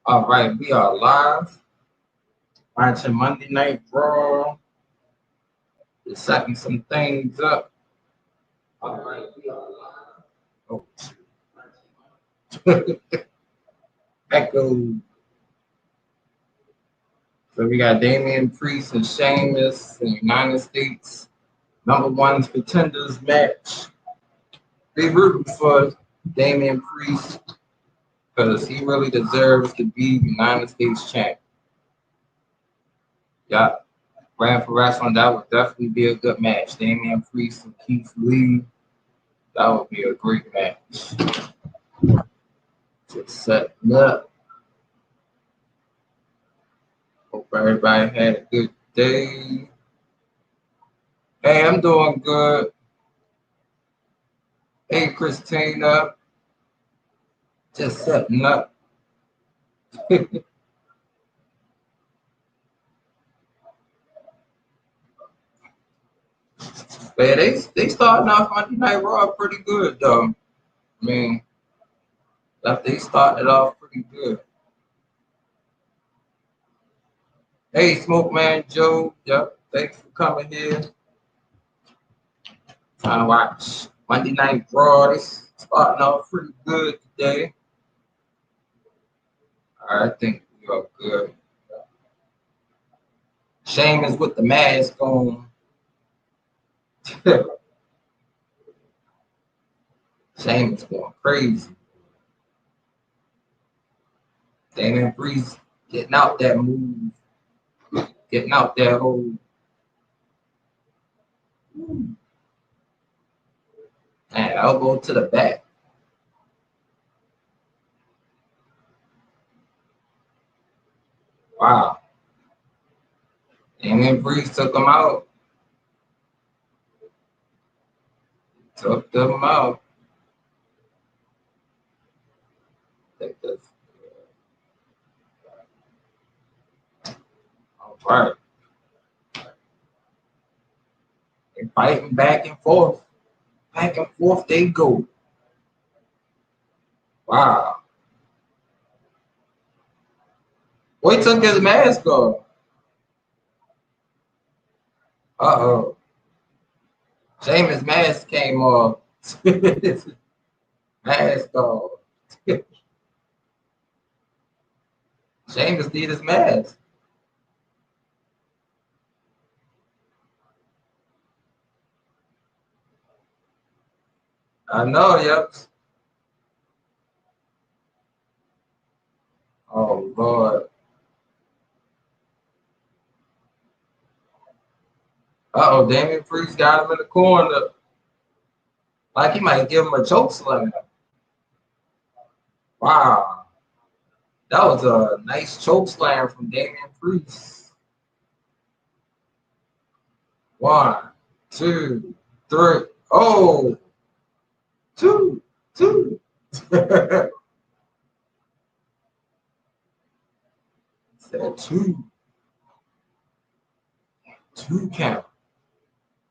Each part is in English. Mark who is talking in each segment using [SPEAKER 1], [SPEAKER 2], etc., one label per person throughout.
[SPEAKER 1] All right, we are live. Watching Monday Night Raw. Just setting some things up. All right, we are live. Oh, echo. So we got Damian Priest and Sheamus in the United States #1 contenders match. They rooting for Damian Priest because he really deserves to be United States champ. Yeah. Brand for Wrestling, that would definitely be a good match. Damian Priest and Keith Lee, that would be a great match. Just setting up. Hope everybody had a good day. Hey, I'm doing good. Hey, Christina. Just setting up. But they starting off Monday Night Raw pretty good though. I mean, they started off pretty good. Hey, Smoke Man Joe. Yep, thanks for coming here. Trying to watch Monday Night Raw. They starting off pretty good today. I think we are good. Sheamus with the mask on. Sheamus going crazy. Damian Priest getting out that move. Getting out that whole. And elbow to the back. Wow. Damian Priest took him out. Took them out. All right. They're fighting back and forth. Back and forth they go. Wow. Boy took his mask off. Uh-oh. Sheamus' mask came off. Mask off. Sheamus need his mask. I know, yep. Oh, Lord. Uh-oh, Damian Priest got him in the corner. Like he might give him a choke slam. Wow. That was a nice choke slam from Damian Priest. 1, 2, 3. Oh, 2, 2. Said 2. 2 count.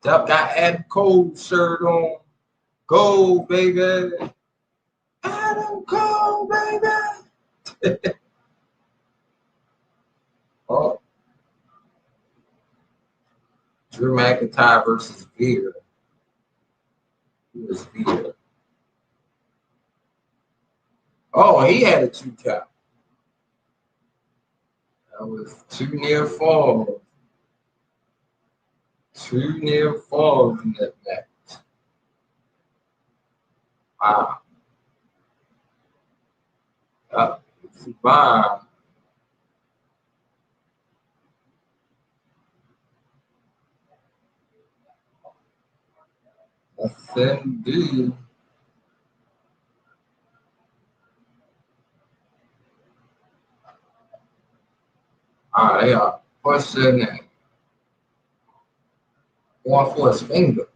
[SPEAKER 1] Duck got Adam Cole shirt on. Go, baby. Adam Cole, baby. Oh. Drew McIntyre versus Veer. Who is Veer? Oh, he had a 2 count. That was 2 near falls. 2 near falls in that match. Wow. It's fine. Yes, indeed. They are pushing and going for his finger.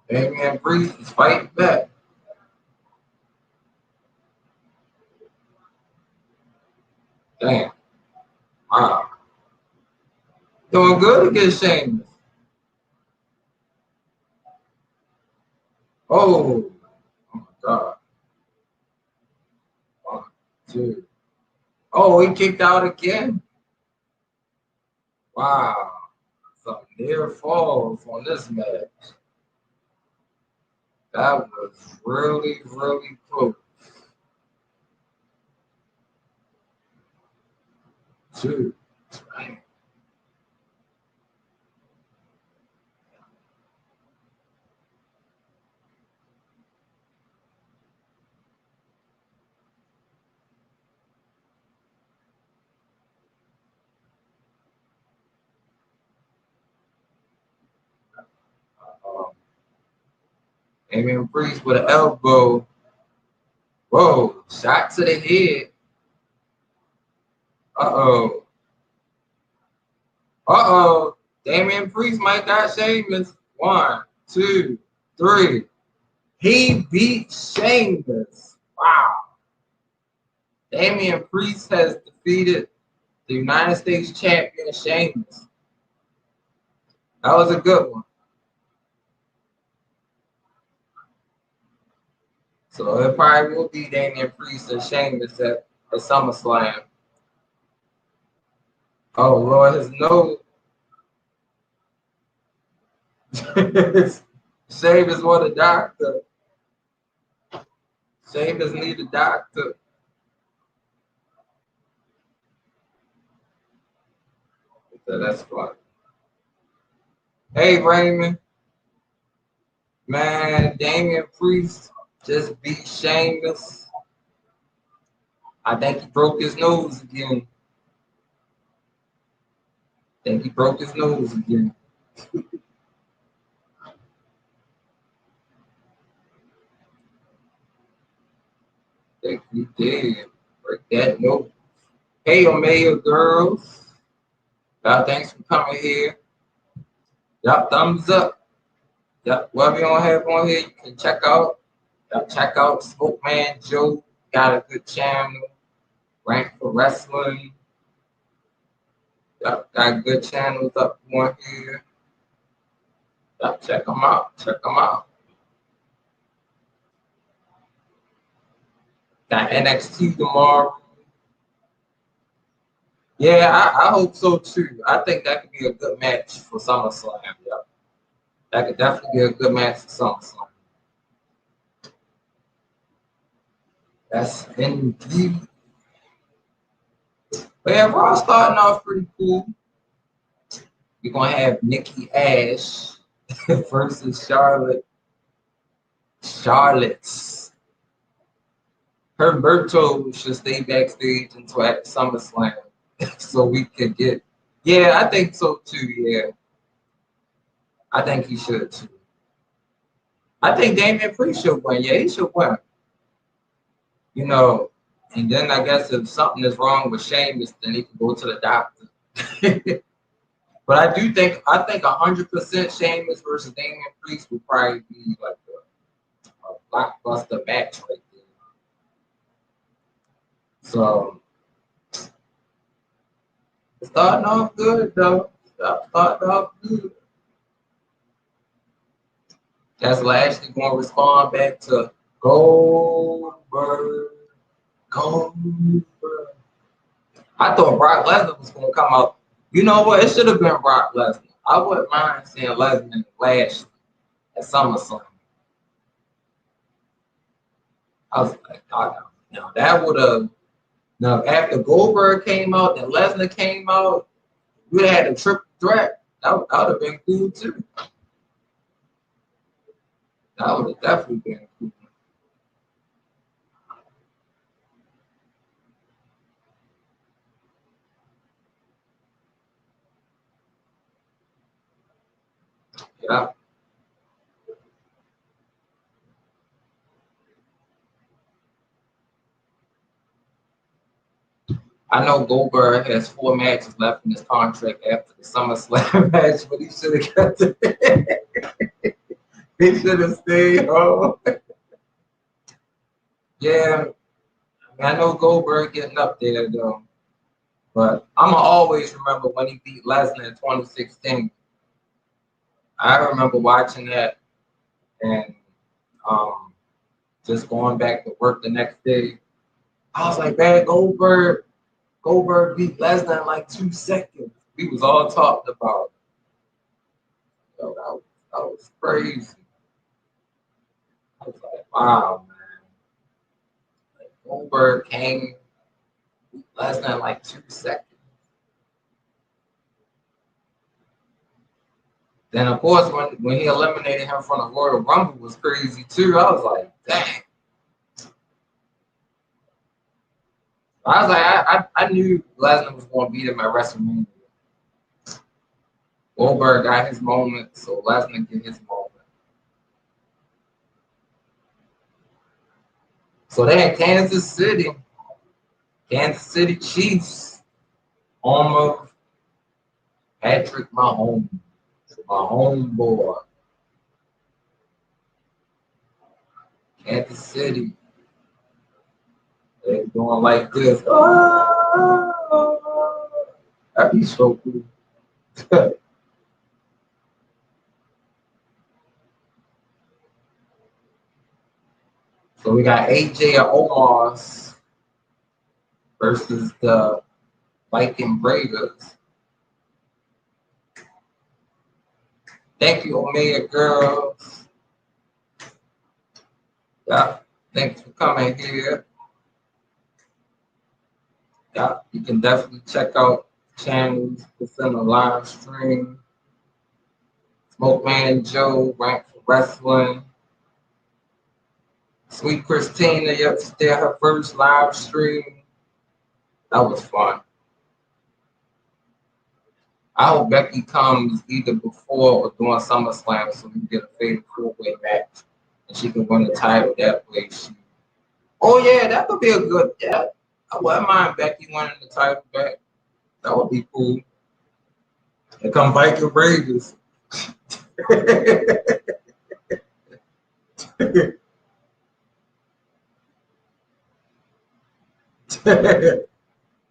[SPEAKER 1] Damian Priest is fighting back. Damn. Wow. Doing good against Sheamus. Oh my God. 2. Oh, he kicked out again. Wow. Some near falls on this match. That was really, really close. 2. Right. Damian Priest with an elbow. Whoa, shot to the head. Uh-oh. Uh-oh. Damian Priest might got Sheamus. 1, 2, 3. He beat Sheamus. Wow. Damian Priest has defeated the United States champion Sheamus. That was a good one. So it probably will be Damian Priest and Sheamus at SummerSlam. Oh, Lord, his nose. Sheamus want a doctor. Sheamus need a doctor. So that's fun. Hey, Raymond. Man, Damian Priest just beat Sheamus. I think he broke his nose again. Think he broke his nose again. Think he did. Break that nose. Hey, Omega girls. Y'all, thanks for coming here. Y'all, thumbs up. Yep, whatever you don't have on here, you can check out. Check out Smoke Man Joe. Got a good channel. Rank for Wrestling. Yep, got good channels up on here. Yep, check them out. Check them out. Got NXT tomorrow. Yeah, I hope so too. I think that could be a good match for SummerSlam. Yep. That could definitely be a good match for SummerSlam. That's indeed. But yeah, Raw starting off pretty cool. We're gonna have Nikki Ash versus Charlotte. Charlotte's. Humberto should stay backstage until at SummerSlam, so we can get. Yeah, I think so too. Yeah, I think he should too. I think Damian Priest should win. Yeah, he should win. You know, and then I guess if something is wrong with Sheamus, then he can go to the doctor. But I think 100% Sheamus versus Damian Priest would probably be like a blockbuster match right there. So starting off good though. Starting off good. That's Lashley going to respond back to Goldberg. Goldberg. I thought Brock Lesnar was going to come out. You know what? It should have been Brock Lesnar. I wouldn't mind seeing Lesnar and Lashley at SummerSlam. I was like, oh, no, that would have. Now, after Goldberg came out and Lesnar came out, we had a triple threat. That would have been cool too. That would have definitely been cool. Yeah. I know Goldberg has 4 matches left in his contract after the SummerSlam match, but he should have got to. He should have stayed home. Yeah, I know Goldberg getting up there though, but I'ma always remember when he beat Lesnar in 2016. I remember watching that and just going back to work the next day. I was like, man, Goldberg beat Lesnar in like 2 seconds. We was all talked about. Yo, that was crazy. I was like, wow, man. Like, Goldberg came Lesnar in like 2 seconds. Then of course when he eliminated him from the Royal Rumble was crazy too. I was like, dang. I was like, I knew Lesnar was going to beat him at WrestleMania. Goldberg got his moment, so Lesnar get his moment. So they had Kansas City Chiefs, home of Patrick Mahomes, my homeboy. Kansas City, they're doing like this. Oh, that'd be so cool. So we got AJ Omos versus the Viking Raiders. Thank you, Omega girls. Yeah, thanks for coming here. Yeah, you can definitely check out channels within the live stream. Smoke Man Joe, Rank for Wrestling. Sweet Christina yesterday, her first live stream. That was fun. I hope Becky comes either before or during SummerSlam so we can get a fatal four-way match and she can win the title that way. Oh yeah, that could be a good. Yeah, I wouldn't mind Becky winning the title back. That would be cool. Here come Viking Raiders.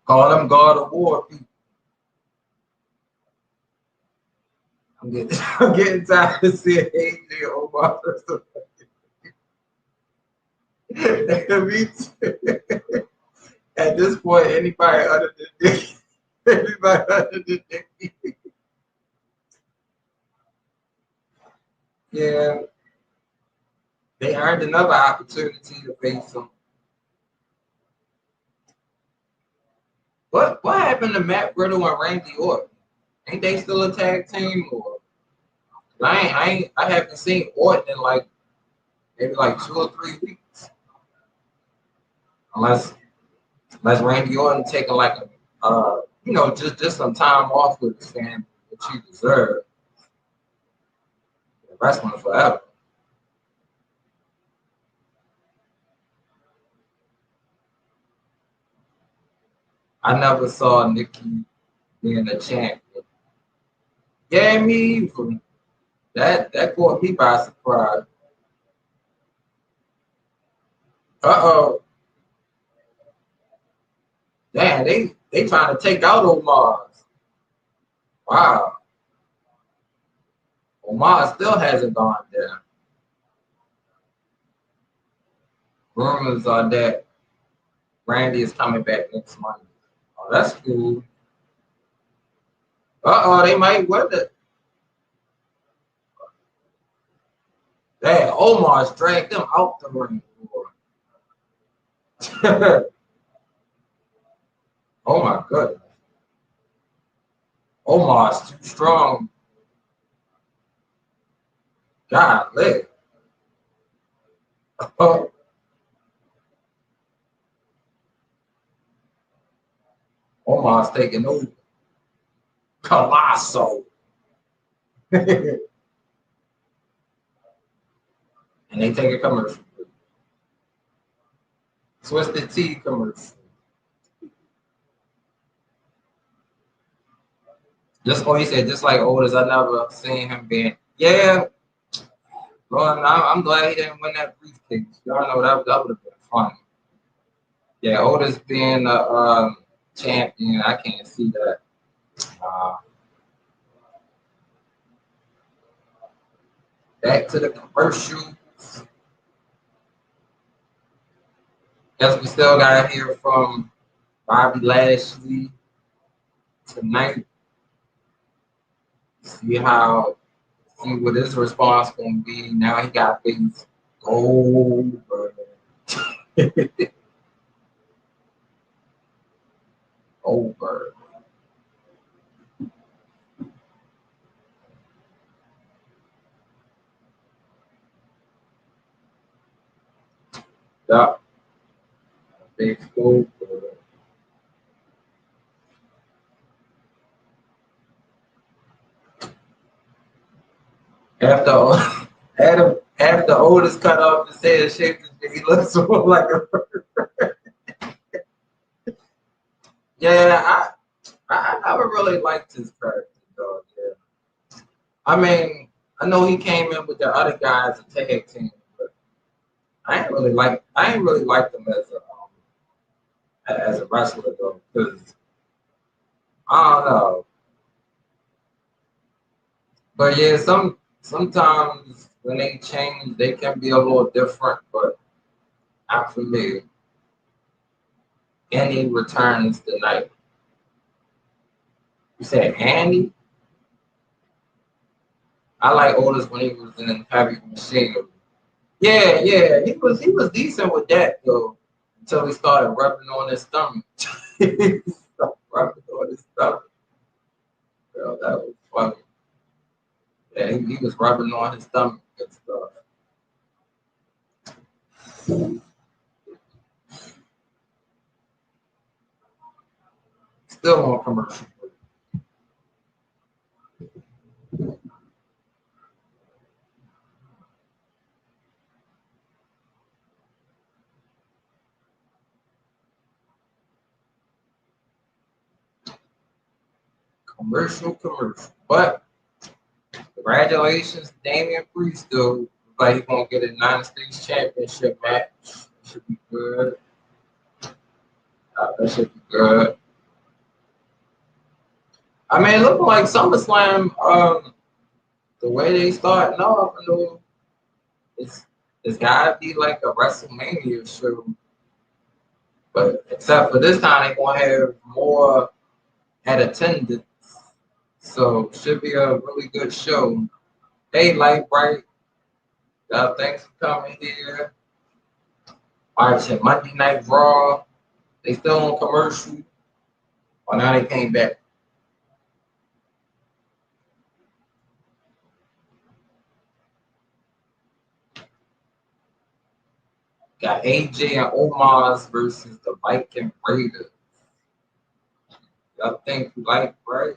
[SPEAKER 1] Call them God of War people. I'm getting tired of seeing AJ Omar. Me too. At this point, anybody other than Nick, anybody other than Nick. Yeah, they earned another opportunity to face him. What happened to Matt Riddle and Randy Orton? Ain't they still a tag team? Or I haven't seen Orton in like maybe like 2 or 3 weeks, unless Randy Orton taking like a just some time off with his family, which he deserved. Wrestling forever. I never saw Nikki being a champion. Yeah, me either. That caught me by surprise. Uh-oh. Damn, they trying to take out Omar. Wow. Omar still hasn't gone down. Rumors are that Randy is coming back next month. Oh, that's cool. Uh-oh, they might win it. Damn, Omar's dragged them out the ring. Oh my goodness. Omar's too strong. Golly. Omar's taking over. Colossal. And they take a commercial. Twisted Tea commercial. Just he said, just like Otis, I never seen him being. Yeah, well, I'm glad he didn't win that briefcase. Y'all know that would have been fun. Yeah, Otis being the champion, I can't see that. Back to the commercial. Guess we still gotta hear from Bobby Lashley tonight. See what his response gonna be. Now he got things Goldberg. Goldberg. Yeah. Big Goldberg. After after Otis cut off his head, shaped his, he looks more like a. Yeah, I never really liked his character, though. Yeah. I mean, I know he came in with the other guys, a tag team, but I ain't really like him as a wrestler though, because I don't know. But yeah, sometimes when they change, they can be a little different, but not for me. Andy returns tonight. You said Andy? I like Otis when he was in Heavy Machine. Yeah, he was decent with that though until he started rubbing on his stomach. He started rubbing on his stomach. Bro, that was funny. Yeah, he was rubbing on his stomach and stuff. Still on commercial. Commercial. But congratulations, Damian Priest though. Like he's gonna get a United States Championship match. Should be good. That should be good. I mean, it looked like SummerSlam, the way they starting off, you know, it's gotta be like a WrestleMania show. But except for this time, they're gonna have more at attendance. So should be a really good show. Hey, Light Bright, thanks for coming here. Watching Monday Night Raw. They still on commercial. Well, now they came back. Got AJ and Omos versus the Viking Raiders. Y'all think you like, right?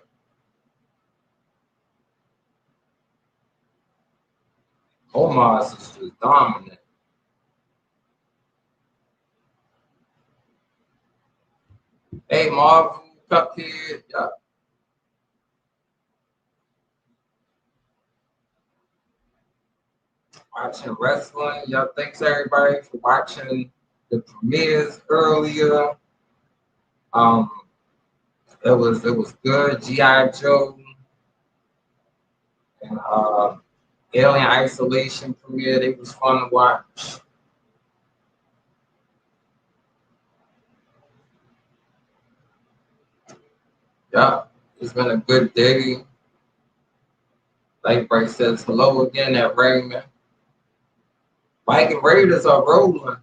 [SPEAKER 1] Omos is just dominant. Hey, Marvel, Cuphead, y'all. Watching wrestling. Y'all, thanks everybody for watching the premieres earlier. Um, it was good. GI Joe and Alien Isolation premiere. It was fun to watch. Yeah, it's been a good day. Like Bray says, hello again at Raymond. Viking Raiders are rolling.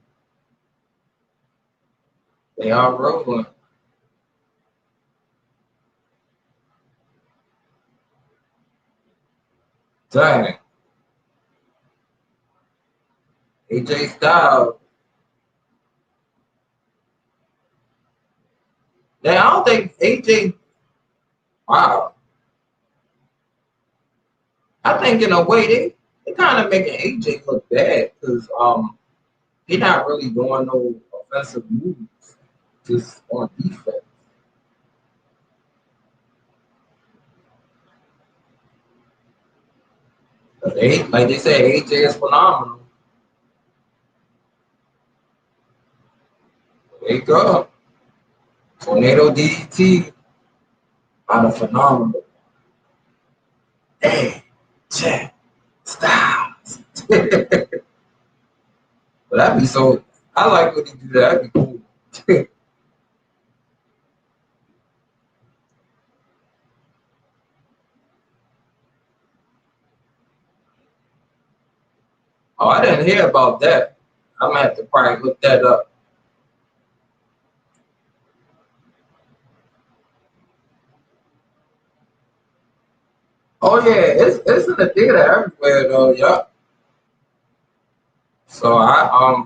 [SPEAKER 1] They are rolling. Dang. AJ Styles. Now, I don't think AJ. Wow. I think in a way they kind of making AJ look bad because he's not really doing no offensive moves, just on defense. But like they said, AJ is phenomenal. There you go. Tornado DDT out of phenomenal. AJ Styles. But that'd be so. I like when he do that. That'd be cool. Oh, I didn't hear about that. I'm gonna have to probably look that up. Oh yeah, it's in the theater everywhere though. Yup. So I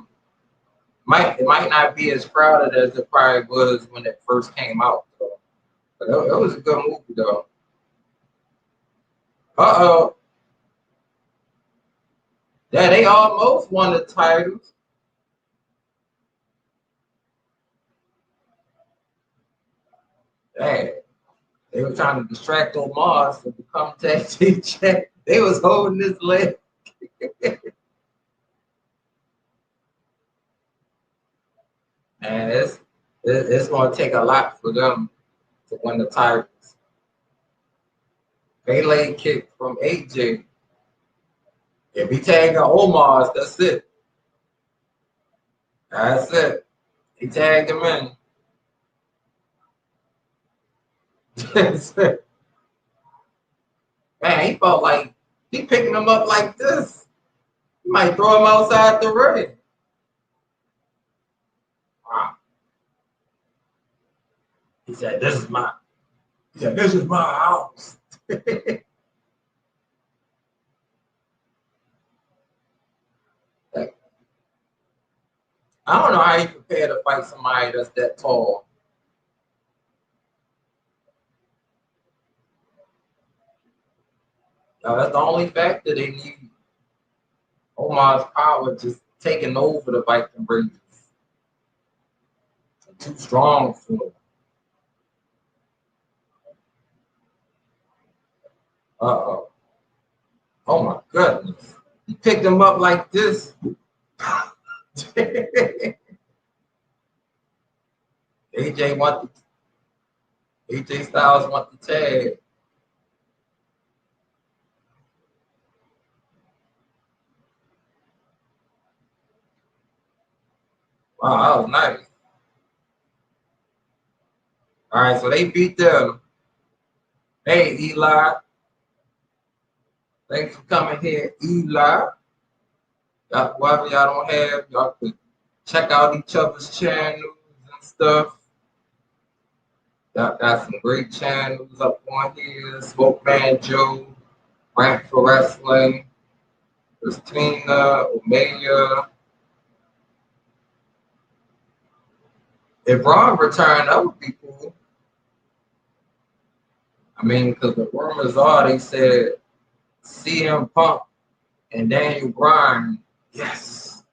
[SPEAKER 1] might it might not be as crowded as it probably was when it first came out. So, but it was a good movie though. Uh-oh. Yeah, they almost won the titles. Dang. They were trying to distract Omar to become tag team champ. They was holding his leg. And it's gonna take a lot for them to win the titles. Melee kick from AJ. If he tagging Omar's, that's it. That's it. He tagged him in. That's it. Man, he felt like he picking him up like this. He might throw him outside the ring. Wow. He said, "This is my." He said, "This is my house." Like, I don't know how you prepare to fight somebody that's that tall. That's the only factor they need. Omar's power just taking over the Viking Raiders. Too strong for him. Uh-oh. Oh my goodness. He picked him up like this. AJ want the AJ Styles want the tag. Wow, that was nice. All right, so they beat them. Hey, Eli. Thanks for coming here, Eli. Whatever y'all don't have, y'all could check out each other's channels and stuff. Y'all got some great channels up on here. Smoke Man Joe, Rank for Wrestling, Christina, Omega. If Ron returned, that would be cool. I mean, because the rumors are they said CM Punk and Daniel Bryan, yes,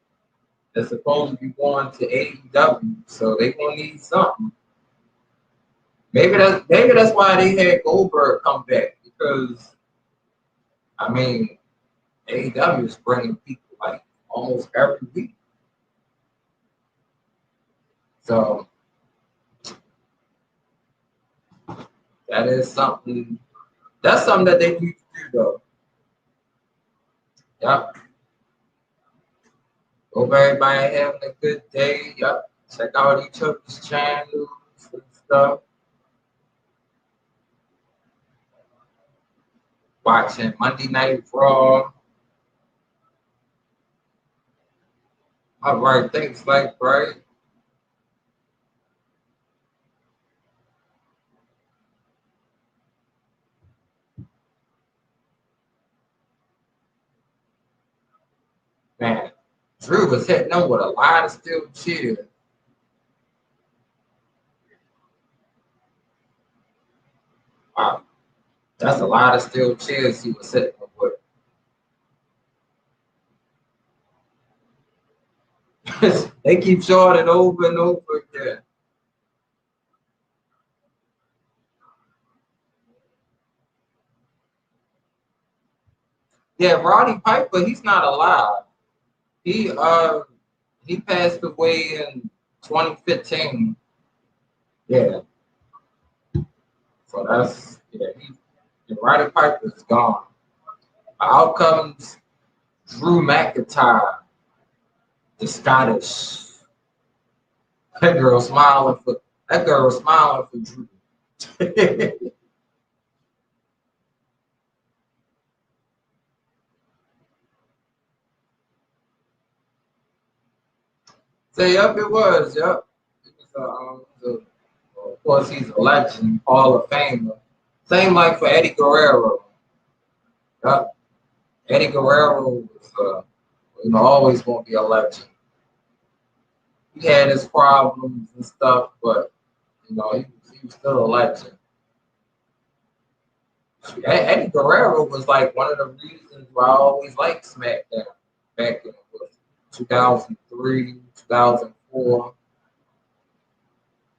[SPEAKER 1] they're supposed to be going to AEW, so they gonna need something. Maybe that's why they had Goldberg come back because I mean AEW is bringing people like almost every week, so that is something. That's something that they need to do though. Yep. Hope everybody having a good day. Yep. Check out each other's channels and stuff. Watching Monday Night Raw. All right, thanks, like, right? Man, Drew was hitting them with a lot of steel cheers. Wow, that's a lot of steel cheers he was hitting them with. They keep showing it over and over again. Yeah, Roddy Piper, he's not alive. He passed away in 2015. Yeah, so that's Roddy Piper is gone. Out comes Drew McIntyre, the Scottish. That girl smiling for Drew. Say, yep, it was. Yep. It was, of course, he's a legend, Hall of Famer. Same like for Eddie Guerrero. Yep. Eddie Guerrero was, always going to be a legend. He had his problems and stuff, but he was still a legend. Eddie Guerrero was like one of the reasons why I always liked SmackDown back in 2003, 2004.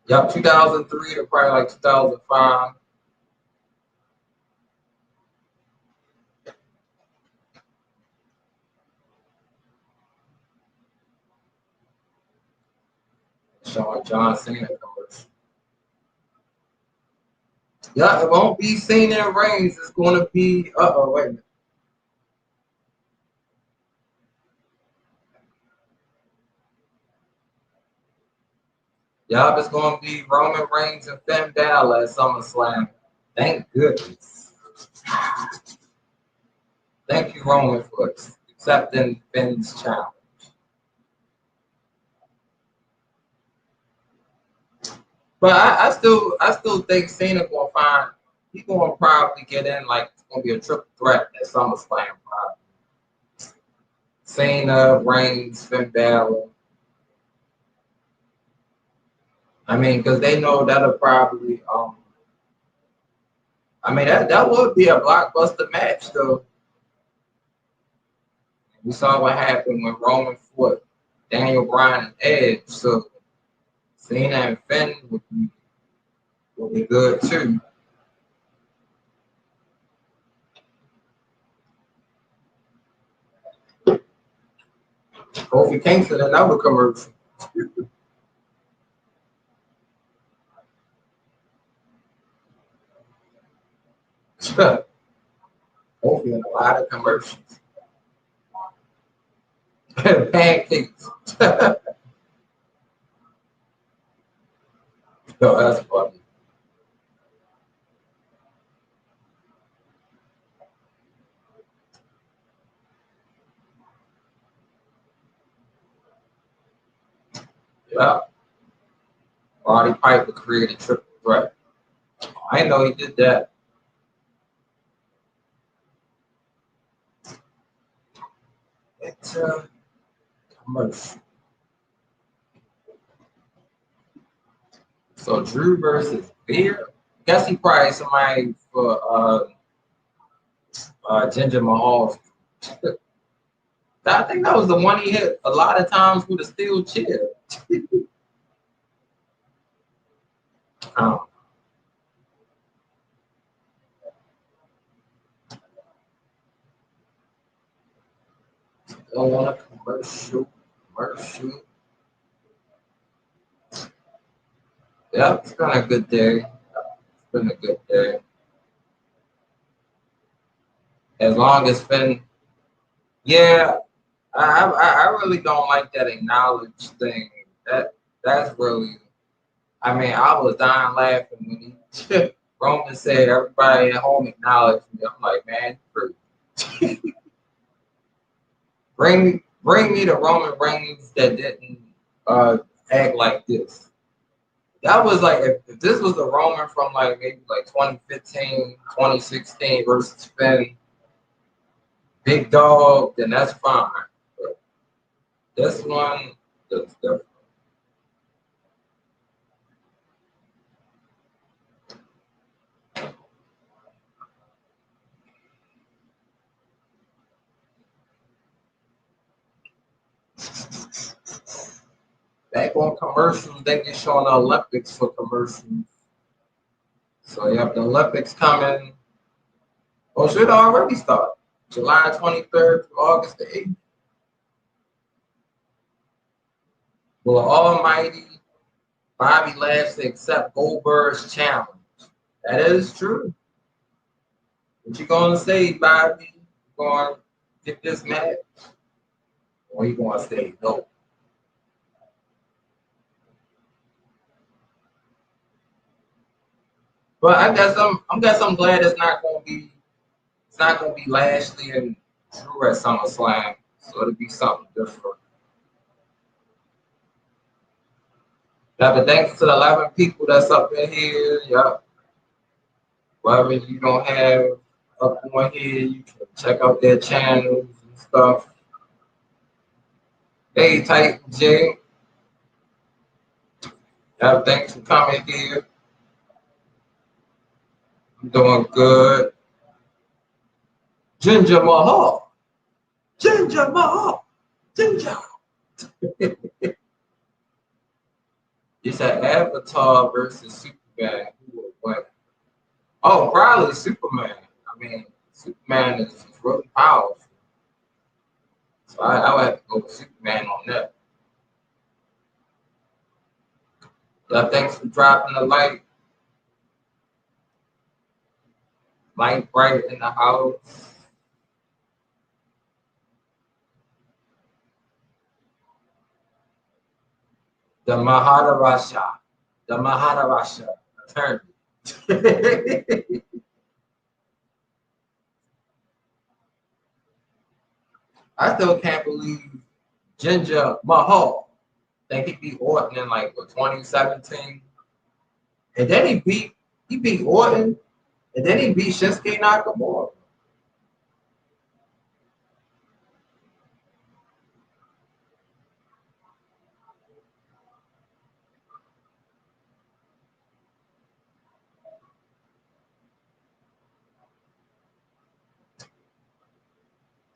[SPEAKER 1] Yep, 2003 to probably like 2005. Showing John Cena commercial. Yeah, it won't be Cena and Reigns. It's going to be, wait a minute. Yeah, it's going to be Roman Reigns and Finn Balor at SummerSlam. Thank goodness. Thank you, Roman, for accepting Finn's challenge. But I still think Cena gonna find he's gonna probably get in like it's gonna be a triple threat at SummerSlam probably. Cena, Reigns, Finn Balor. I mean, because they know that'll probably I mean that would be a blockbuster match though. We saw what happened when Roman fought Daniel Bryan and Edge, so Cena and Finn would be good too. Kofi Kingston, another commercial. Kofi in a lot of commercials. Pancakes. No, that's funny. Yeah. Roddy Piper created triple threat. I didn't know he did that. It's a commercial. So Drew versus Beer. Guess he probably somebody for Ginger Mahal. I think that was the one he hit a lot of times with a steel chair. um, don't want a commercial. Commercial. Yeah, it's been a good day. It's been a good day. As long as Finn, yeah, I really don't like that acknowledge thing. That's really. I mean, I was dying laughing when he Roman said everybody at home acknowledged me. I'm like, man, bring me the Roman Reigns that didn't act like this. That was like if this was the Roman from like maybe like 2015, 2016 versus Finn, Big Dog, then that's fine. But this one, that's different. Back on commercials, they get showing the Olympics for commercials. So you have the Olympics coming. Oh, should already start. July 23rd to August the 8th. Will Almighty Bobby Lashley accept Goldberg's challenge? That is true. What you gonna say, Bobby? You gonna get this match? Or you gonna say no? But I guess I'm glad it's not gonna be Lashley and Drew at SummerSlam. So it'll be something different. Yeah, but thanks to the 11 people that's up in here. Yeah. Whatever you don't have up on here, you can check out their channels and stuff. Hey, Titan J. Yeah, thanks for coming here. I'm doing good. Ginger Mahal. Ginger Mahal. Ginger. It's an Avatar versus Superman. Who would win? Oh, probably Superman. I mean, Superman is really powerful. So I would have to go with Superman on that. So thanks for dropping the light. Light bright in the house. The Maharaja. The Maharaja attorney. I still can't believe Ginger Mahal. Think he beat Orton in like what, 2017, and then he beat Orton, and then he beat Shinsuke Nakamura.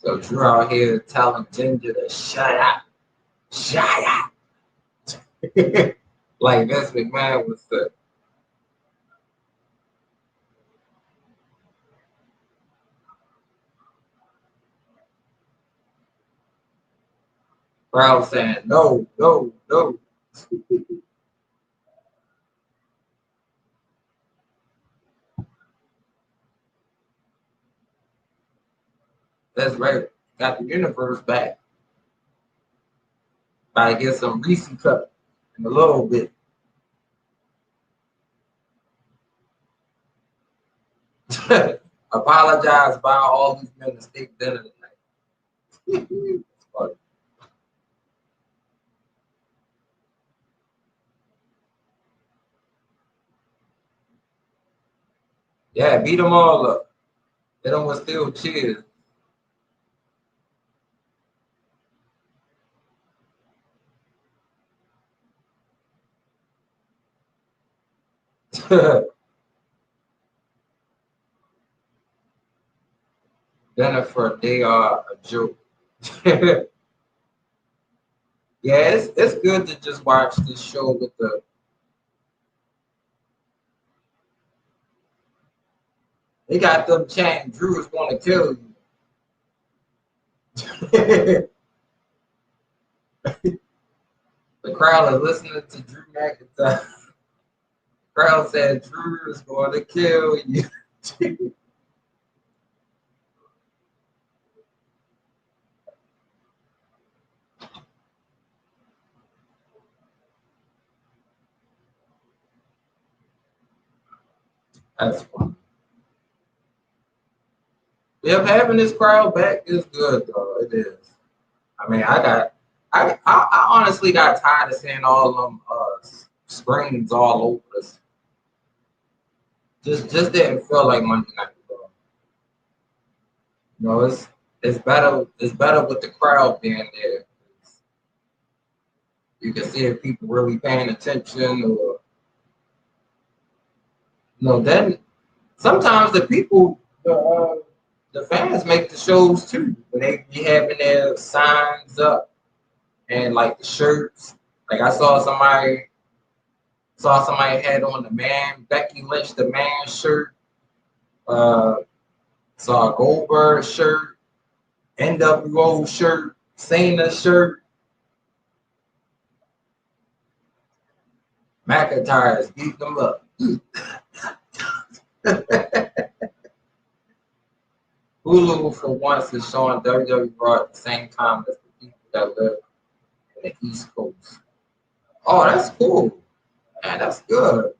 [SPEAKER 1] So Drew out here telling Ginger to shut up, like Vince McMahon was the crowd saying no, no, no. That's right. Got the universe back. About to get some Reese cup in a little bit. Apologize by all these men to steak dinner tonight. Yeah, beat them all up. Hit them with steel cheers. Jennifer, they are a joke. Yeah, it's good to just watch this show with the. They got them chanting, Drew is going to kill you. The crowd is listening to Drew McIntyre. The crowd said, Drew is going to kill you. That's fun. If having this crowd back is good, though. It is. I mean, I honestly got tired of seeing all them screens all over us. Just didn't feel like Monday Night Raw. You know, it's better with the crowd being there. You can see if people really paying attention, or then sometimes the fans make the shows too. When they be having their signs up and like the shirts. Like I saw somebody had on the man Becky Lynch the man shirt. Uh, saw a Goldberg shirt, NWO shirt, Cena shirt. McIntyre's beating them up. Hulu for once is showing WWE Raw at the same time as the people that live in the East Coast. Oh, that's cool. Man, that's good.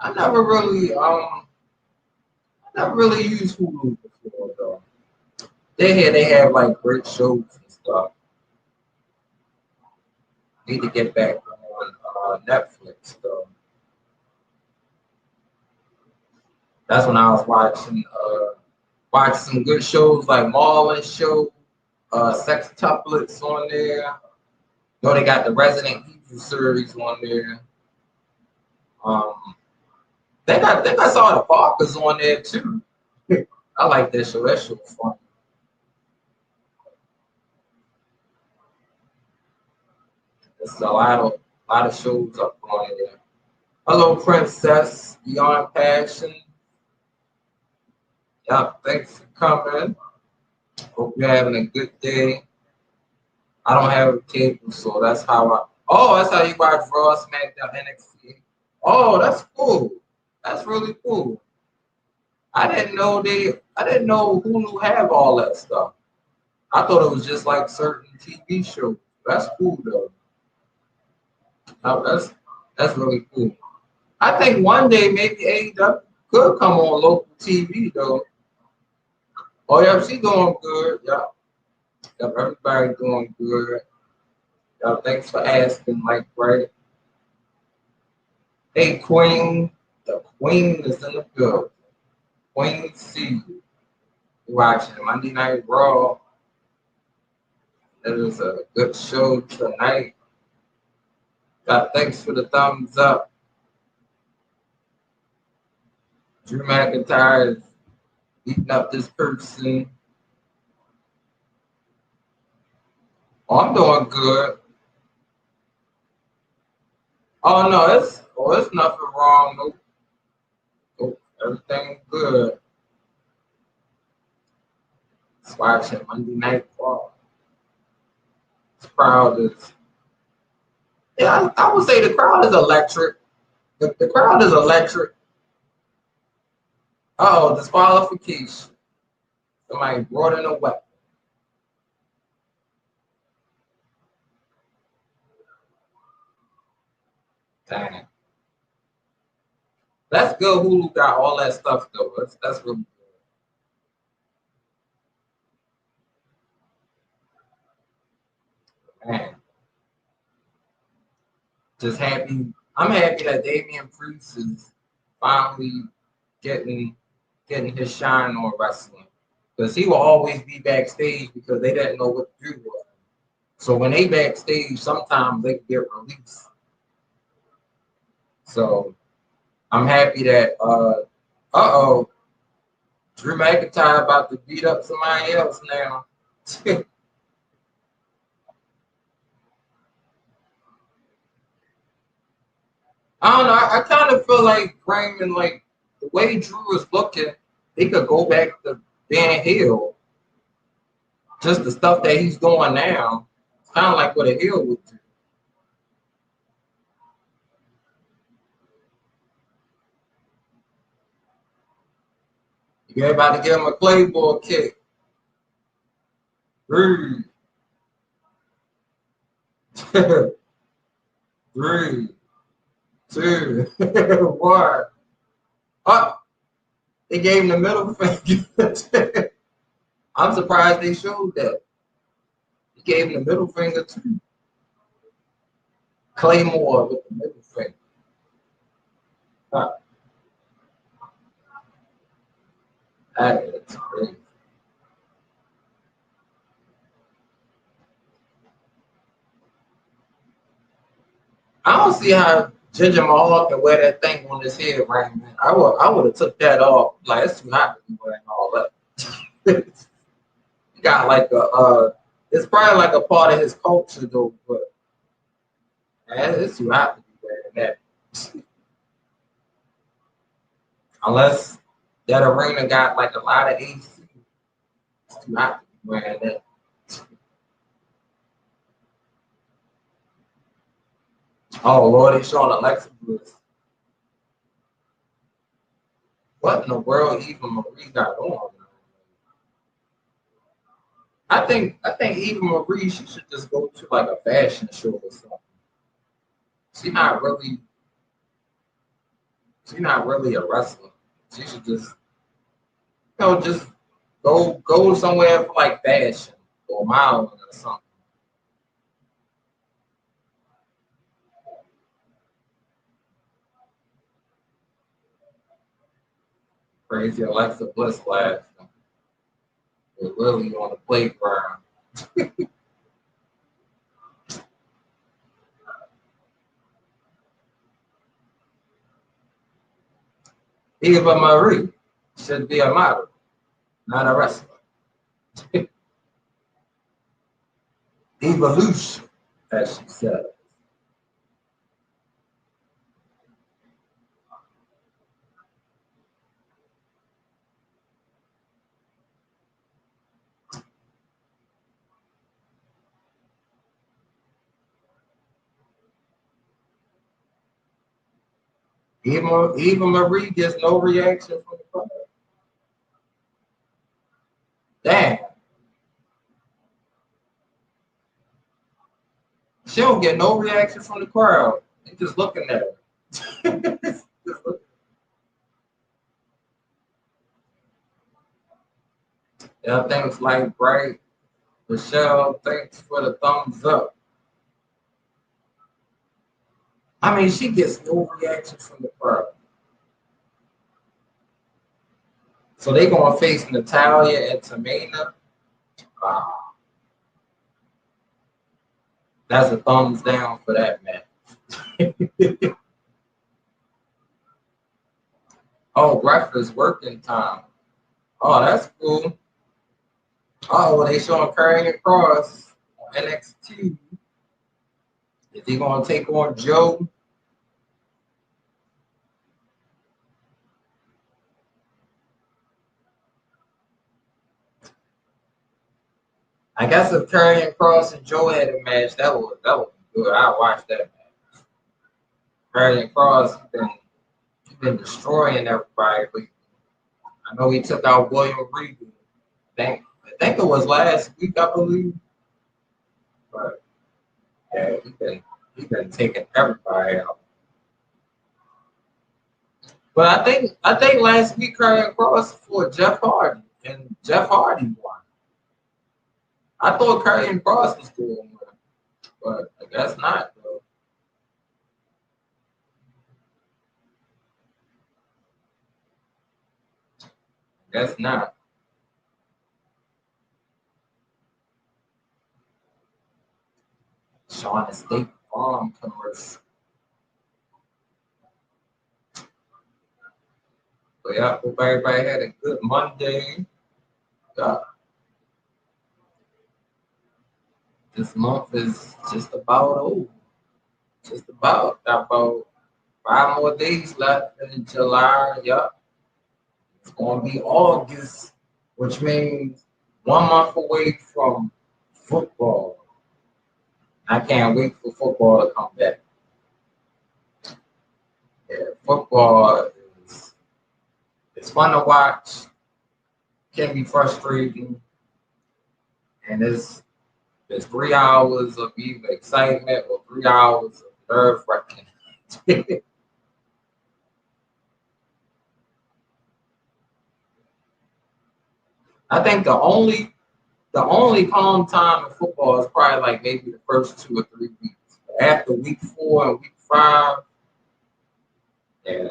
[SPEAKER 1] I never really I never really used Hulu before though. They have like great shows and stuff. Need to get back on Netflix though. That's when I was watching some good shows like Marlon Show, Sex Tuplets on there. No, they got the Resident Evil series on there. Um, they got some of the Parkers on there too. I like that show. That show was fun. There's a lot of shows up on there. Hello, Princess, Beyond Passion. Yep, thanks for coming. Hope you're having a good day. I don't have a cable, so that's how I. Oh, that's how you watch Raw, SmackDown, NXT. Oh, that's cool. That's really cool. I didn't know Hulu have all that stuff. I thought it was just like certain TV shows. That's cool though. That's really cool. I think one day maybe AEW could come on local TV though. Oh yeah, she doing good. Yeah, yep, everybody doing good. Yeah, thanks for asking, Mike. Right? Hey, Queen. The Queen is in the building. Queen C. Watching Monday Night Raw. It is a good show tonight. Thanks for the thumbs up. Drew McIntyre is beating up this person. Oh, I'm doing good. Oh no, it's nothing wrong. Nope. Nope. Everything's good. It's watching Monday Night Raw. This crowd is, yeah, I would say the crowd is electric. The crowd is electric. Oh, disqualification. Somebody brought in a weapon. Dang. That's good. Hulu got all that stuff though. That's really good. Man, just happy. I'm happy that Damian Priest is finally getting getting his shine on wrestling. Because he will always be backstage because they didn't know what to do with him. So when they backstage, sometimes they get released. So I'm happy that oh, Drew McIntyre about to beat up somebody else now. I don't know. I kind of feel like Raymond, like the way Drew is looking, he could go back to being heel. Just the stuff that he's doing now, it's kind of like what a heel would do. You're about to give him a Claymore kick. Three, three, two, one. Oh, they gave him the middle finger. I'm surprised they showed that. He gave him the middle finger too. Claymore with the middle finger. Huh, that is crazy. I don't see how Ginger Mahal can wear that thing on his head right now. I would have took that off. Like it's too hot to be wearing all that. He got like it's probably like a part of his culture though, but man, it's too hot to be wearing that. Unless that arena got like a lot of AC, it's too hot to be wearing that. Oh Lord, they showing Alexa Bliss. What in the world Eva Marie got on? I think Eva Marie she should just go to like a fashion show or something. She not really She's not really a wrestler. She should just, just go somewhere for like fashion or modeling or something. Crazy Alexa Bliss last with Lily on the playground. Eva Marie should be a model, not a wrestler. Evolution, as she said. Eva Marie gets no reaction from the crowd. Damn. She don't get no reaction from the crowd. They just looking at her. Yeah, thanks, like bright. Michelle, thanks for the thumbs up. I mean, she gets no reaction from the crowd. So they gonna face Natalia and Tamina. That's a thumbs down for that match. Oh, breakfast working time. Oh, that's cool. Oh, they showing Karrion Kross on NXT. Is he gonna take on Joe? I guess if Karrion Kross and Joe had a match, that would be good. I watched that match. Karrion Kross been destroying everybody. But I know he took out William Regal. I think it was last week, I believe. But yeah, he been taking everybody out. But I think last week Karrion Kross fought Jeff Hardy, and Jeff Hardy won. I thought Karrion Kross was going to win, but I guess not, though. I guess not. Shauna State Farm commercial. But yeah, hope everybody had a good Monday. This month is just about over. Just about 5 more days left in July. Yup. It's gonna be August, which means 1 month away from football. I can't wait for football to come back. Yeah, football is it's fun to watch, can be frustrating, and it's 3 hours of either excitement or 3 hours of nerve wracking. I think the only calm time in football is probably like maybe the first 2 or 3 weeks. After week 4 and week 5, yeah,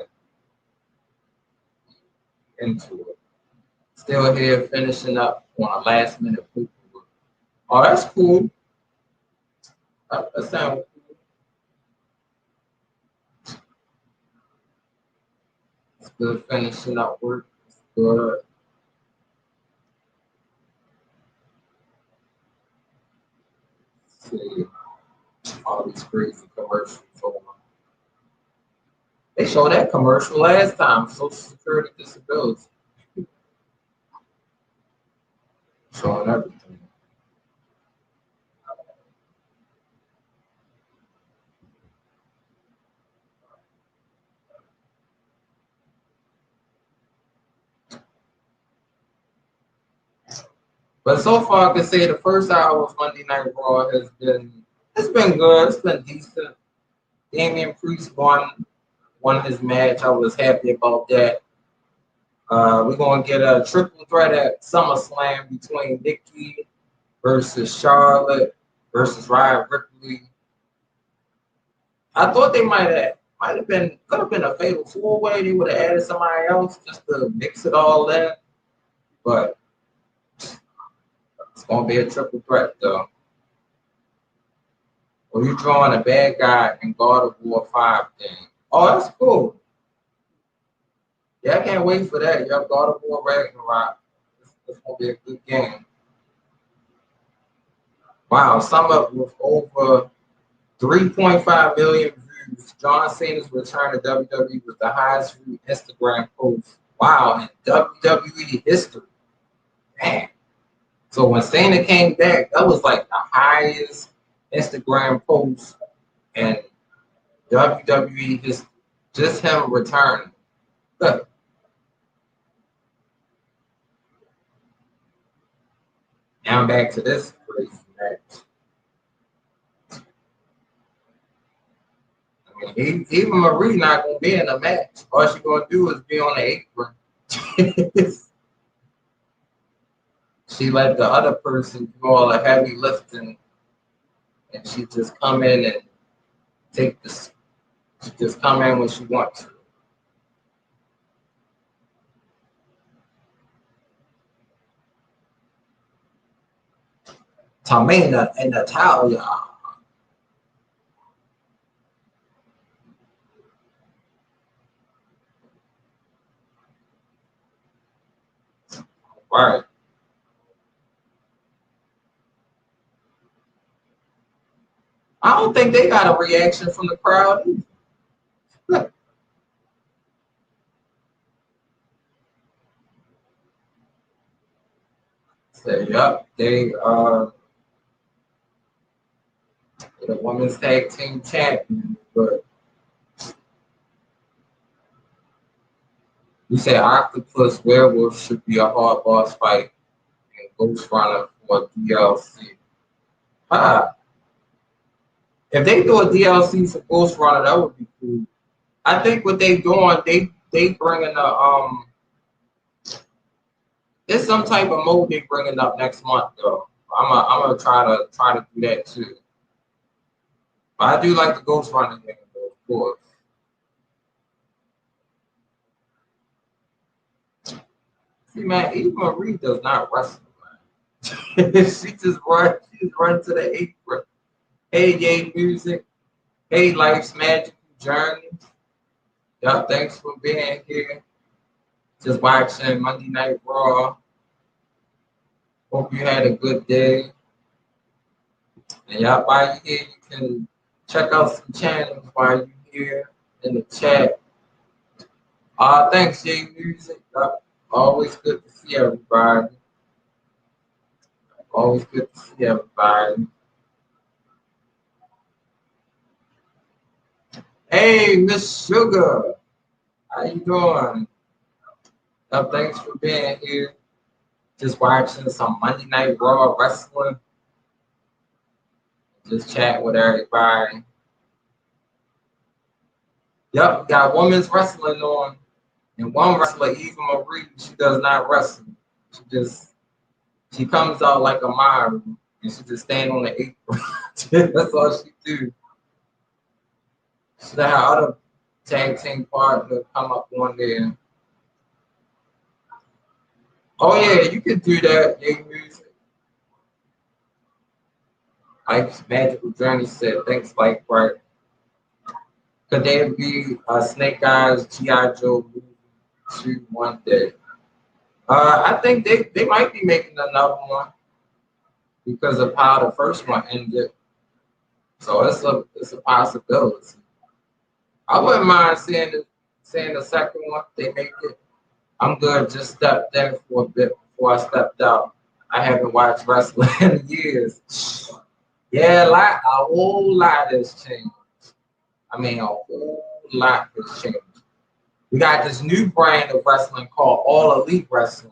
[SPEAKER 1] into it. Still here finishing up on a last minute paperwork. Oh, that's cool. That sounds cool. It's good finishing up work. It's good. See all these crazy commercials on. They showed that commercial last time, Social Security disability. Showing everything. But so far I can say the first hour of Monday Night Raw it's been good. It's been decent. Damian Priest won won his match. I was happy about that. We're gonna get a triple threat at SummerSlam between Nikki versus Charlotte versus Rhea Ripley. I thought they could have been a fatal four-way. They would have added somebody else just to mix it all in. But it's gonna be a triple threat though. Or you drawing a bad guy in God of War 5 game. Oh, that's cool. Yeah, I can't wait for that. Y'all God of War Ragnarok. It's gonna be a good game. Wow, some up with over 3.5 million views. John Cena's return to WWE was the highest viewed Instagram post. Wow, in WWE history. Man. So when Cena came back, that was like the highest Instagram post in WWE history. Just him returning. Look. Now back to this crazy match. I mean, even Marie not gonna be in the match. All she gonna do is be on the apron. She let the other person do all the heavy lifting, and she just come in and take this. She just come in when she wants to. Tamina and Natalia. Right. I don't think they got a reaction from the crowd either. So, yep, they are the women's tag team champion. But you say Octopus Werewolf should be a hard boss fight and Ghost Runner for DLC. If they do a DLC for Ghost Runner, that would be cool. I think what they doing, they bringing there's some type of mode they bringing up next month though. I'm gonna try to do that too. But I do like the Ghost Runner game though, of course. See man, Eva Marie does not wrestle, man. She's run to the apron. Hey Yay Music. Hey Life's Magical Journey. Y'all thanks for being here. Just watching Monday Night Raw. Hope you had a good day. And y'all, while you're here, you can check out some channels while you're here in the chat. Thanks, Jay Music. Always good to see everybody. Always good to see everybody. Hey, Miss Sugar. How you doing? Thanks for being here. Just watching some Monday Night Raw wrestling. Just chat with everybody. Yep, got women's wrestling on. And one wrestler, Eva Marie, she does not wrestle. She comes out like a model and she just stand on the apron. That's all she do. She let her other tag team partner come up on there. Oh yeah, you can do that, Yay Music. Life's Magical Journey said, thanks, Mike, right? Could there be a Snake Eyes G.I. Joe movie 2 one day? I think they might be making another one because of how the first one ended. So it's a possibility. I wouldn't mind seeing the second one. They make it. I'm good. Just stepped in for a bit before I stepped out. I haven't watched wrestling in years. Yeah, a whole lot has changed. I mean, a whole lot has changed. We got this new brand of wrestling called All Elite Wrestling,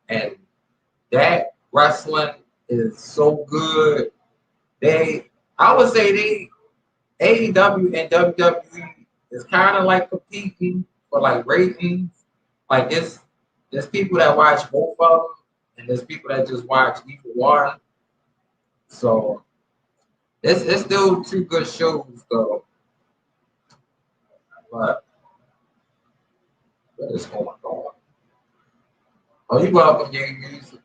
[SPEAKER 1] and that wrestling is so good. I would say AEW and WWE it's kind of like competing for like ratings. Like there's people that watch both of them, and there's people that just watch either one. So it's still two good shows though. But what is going on? Oh, you welcome, Yay Music.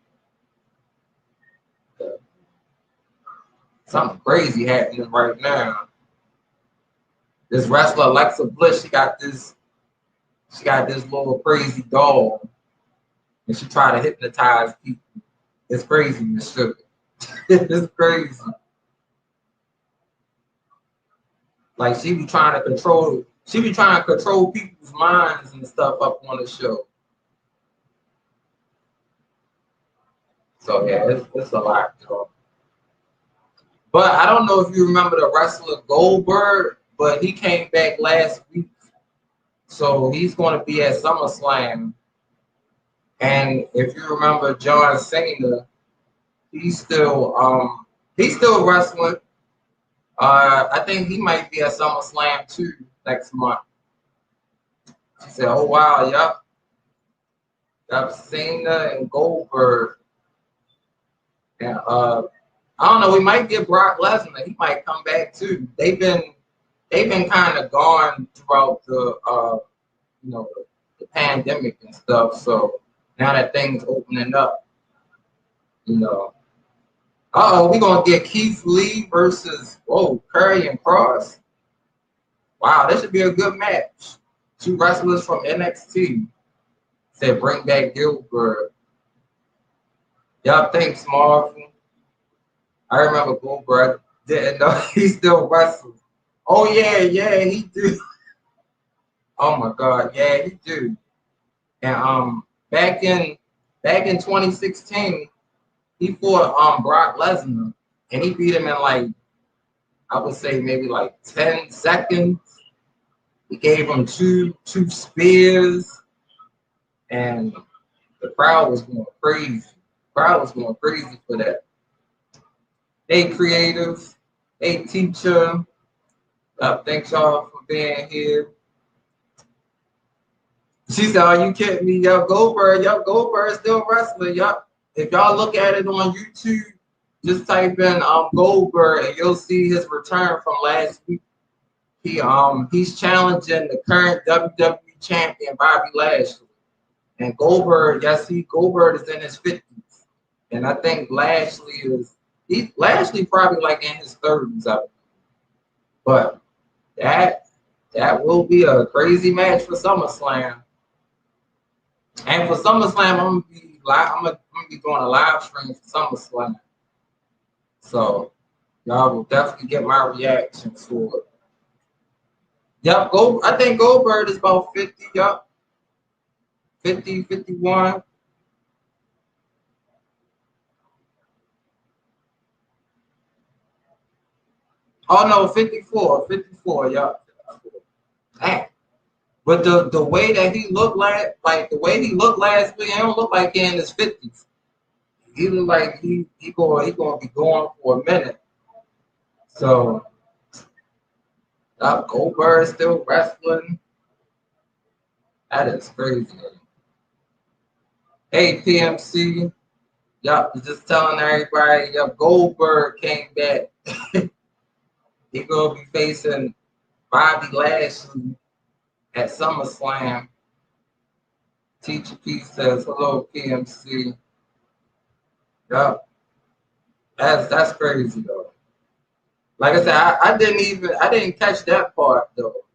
[SPEAKER 1] Something crazy happening right now. This wrestler Alexa Bliss, she got this little crazy doll, and she try to hypnotize people. It's crazy, Miss Sugar. It's crazy. Like she be trying to control people's minds and stuff up on the show. So yeah, it's a lot, y'all. But I don't know if you remember the wrestler Goldberg, but he came back last week. So he's going to be at SummerSlam. And if you remember John Cena, he's still wrestling. I think he might be at SummerSlam too next month. She said, "Oh wow, yep. I've Cena and Goldberg." And I don't know, we might get Brock Lesnar. He might come back too. They've been kind of gone throughout the the pandemic and stuff. So now that things opening up, we're gonna get Keith Lee versus Curry and Cross. Wow, this should be a good match. Two wrestlers from NXT said bring back Gilbert. Y'all thanks, Marvin. I remember Goldberg didn't know he still wrestles. Oh yeah, he do. Oh my God, yeah, he do. And back in 2016, he fought Brock Lesnar, and he beat him in like I would say maybe like 10 seconds. He gave him two spears, and the crowd was going crazy. The crowd was going crazy for that. They creative, they teacher. Thanks y'all for being here. She said, "Are you kidding me? Yo, Goldberg is still wrestling. Yup. If y'all look at it on YouTube, just type in Goldberg and you'll see his return from last week. He's challenging the current WWE champion Bobby Lashley. And Goldberg is in his 50s. And I think Lashley probably like in his 30s, I believe. But that will be a crazy match for SummerSlam. And for SummerSlam, I'm gonna be doing a live stream for SummerSlam. So y'all will definitely get my reaction to it. Yep, I think Goldberg is about 50, yup. 50, 51. Oh no, 54, yup. Dang. But the way that he looked last week, he don't look like he in his 50s. He look like he gonna be going for a minute. So Goldberg still wrestling. That is crazy. Hey PMC, yup, just telling everybody, yup, Goldberg came back. He gonna be facing Bobby Lashley at SummerSlam. Teacher P says, "Hello PMC." Yup, that's crazy though. Like I said, I didn't catch that part though,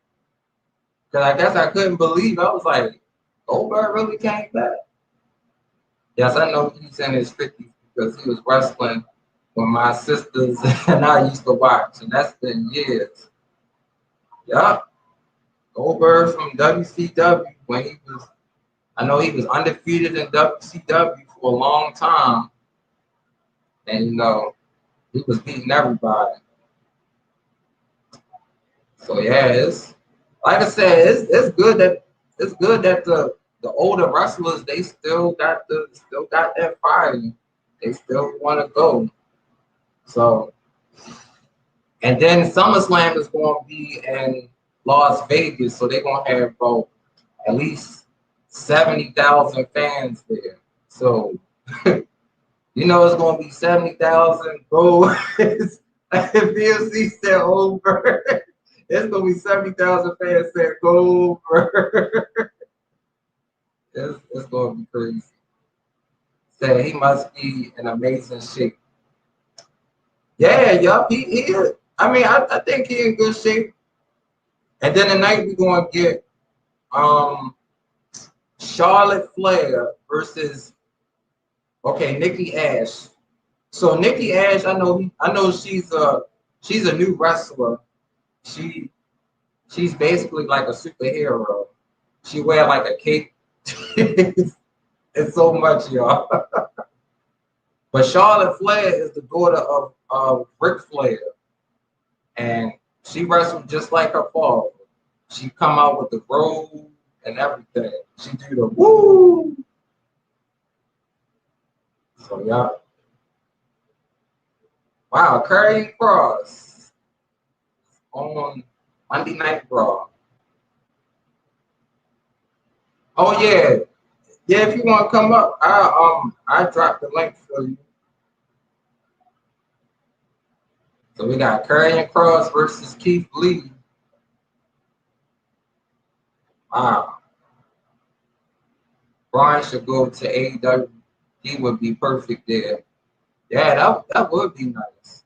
[SPEAKER 1] because I guess I couldn't believe. I was like, Goldberg really came back. Yes, I know he's in his 50s because he was wrestling when my sisters and I used to watch, and that's been years. Yup. Goldberg from WCW I know he was undefeated in WCW for a long time, and he was beating everybody. So yeah, it's like I said, it's good that the older wrestlers they still got that fire. They still want to go. So, and then SummerSlam is going to be in Las Vegas, so they're gonna have about at least 70,000 fans there. So you know it's gonna be 70,000 goals. If VFC said over, it's gonna be 70,000 fans said go over. It's gonna be crazy. Said he must be in amazing shape. Yeah, yup, he is. I mean, I think he in good shape. And then tonight we're gonna get Charlotte Flair versus Nikki Ash. So Nikki Ash, I know she's a new wrestler. She's basically like a superhero. She wear like a cape. It's so much, y'all. But Charlotte Flair is the daughter of Ric Flair, and she wrestled just like her father. She come out with the robe and everything. She do the woo. So y'all, wow, Karrion Kross on Monday Night Raw. Oh yeah, yeah. If you want to come up, I dropped the link for you. So we got Karrion Kross versus Keith Lee. Wow. Brian should go to AEW. He would be perfect there. Yeah, that would be nice.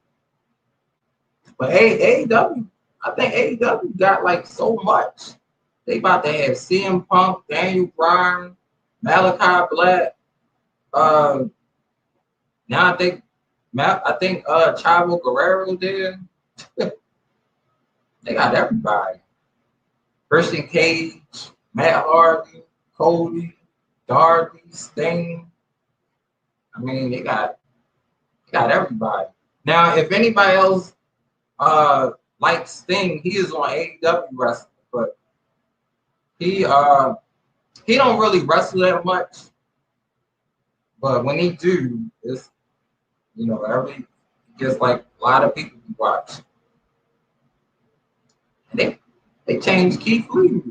[SPEAKER 1] But AEW, I think AEW got like so much. They about to have CM Punk, Daniel Bryan, Malachi Black. Now I think Chavo Guerrero there. They got everybody. Christian Cage, Matt Hardy, Cody, Darby, Sting. I mean, they got everybody. Now, if anybody else likes Sting, he is on AEW wrestling, but he don't really wrestle that much. But when he do, it's just like a lot of people watch. And they changed Keith Lee.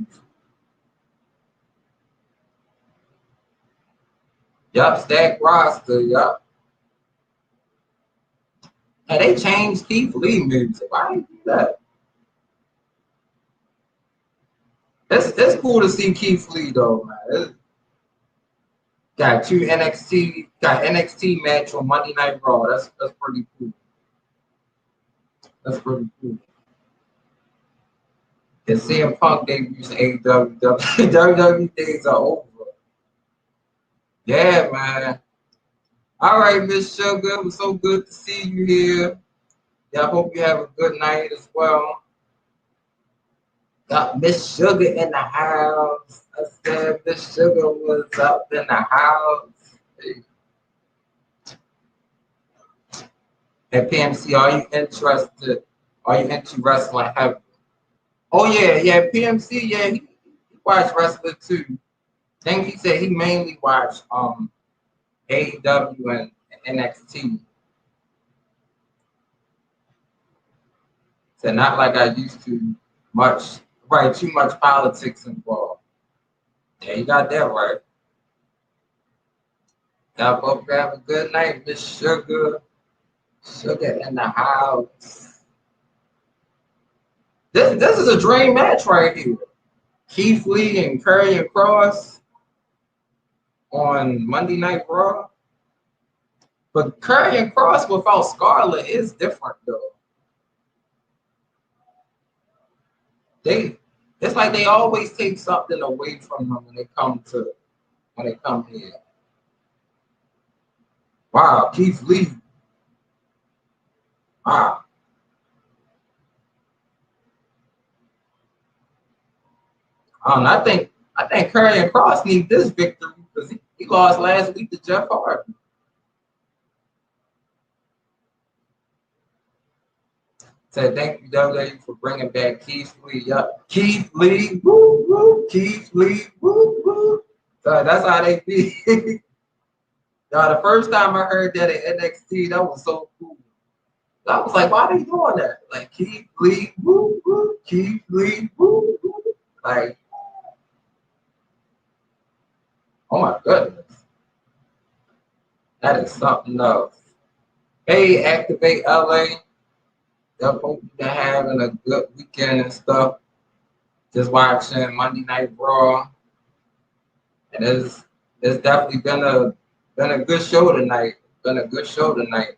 [SPEAKER 1] Yup, stack roster, yup. And they changed Keith Lee moves. Why did you do that? It's cool to see Keith Lee though, man. Got NXT match on Monday Night Raw. That's pretty cool. That's pretty cool. And CM Punk debuts in AEW. WWE days are over. Yeah, man. All right, Miss Sugar. It was so good to see you here. Yeah, I hope you have a good night as well. Got Miss Sugar in the house. I said Miss Sugar was up in the house. At PMC, are you interested? Are you into wrestling heavy? Oh yeah, PMC, yeah, he watched wrestling too. I think he said he mainly watched AEW and NXT. So not like I used to much, right? Too much politics involved. Yeah, you got that right. Y'all both have a good night, Miss Sugar. Sugar in the house. This is a dream match right here. Keith Lee and Karrion Kross on Monday Night Raw. But Karrion Kross without Scarlett is different though. It's like they always take something away from them when they come here. Wow, Keith Lee. Wow. I think Karrion Kross needs this victory because he lost last week to Jeff Hardy. Said thank you, WWE, for bringing back Keith Lee. Yup. Keith Lee, woo woo. Keith Lee, woo woo. So that's how they be. Now, the first time I heard that at NXT, that was so cool. I was like, why are they doing that? Like, Keith Lee, woo, woo, Keith Lee, woo, woo. Like, oh my goodness. That is something else. Hey, Activate LA. Yep, hope you're having a good weekend and stuff. Just watching Monday Night Raw. And it's definitely been a good show tonight. Been a good show tonight.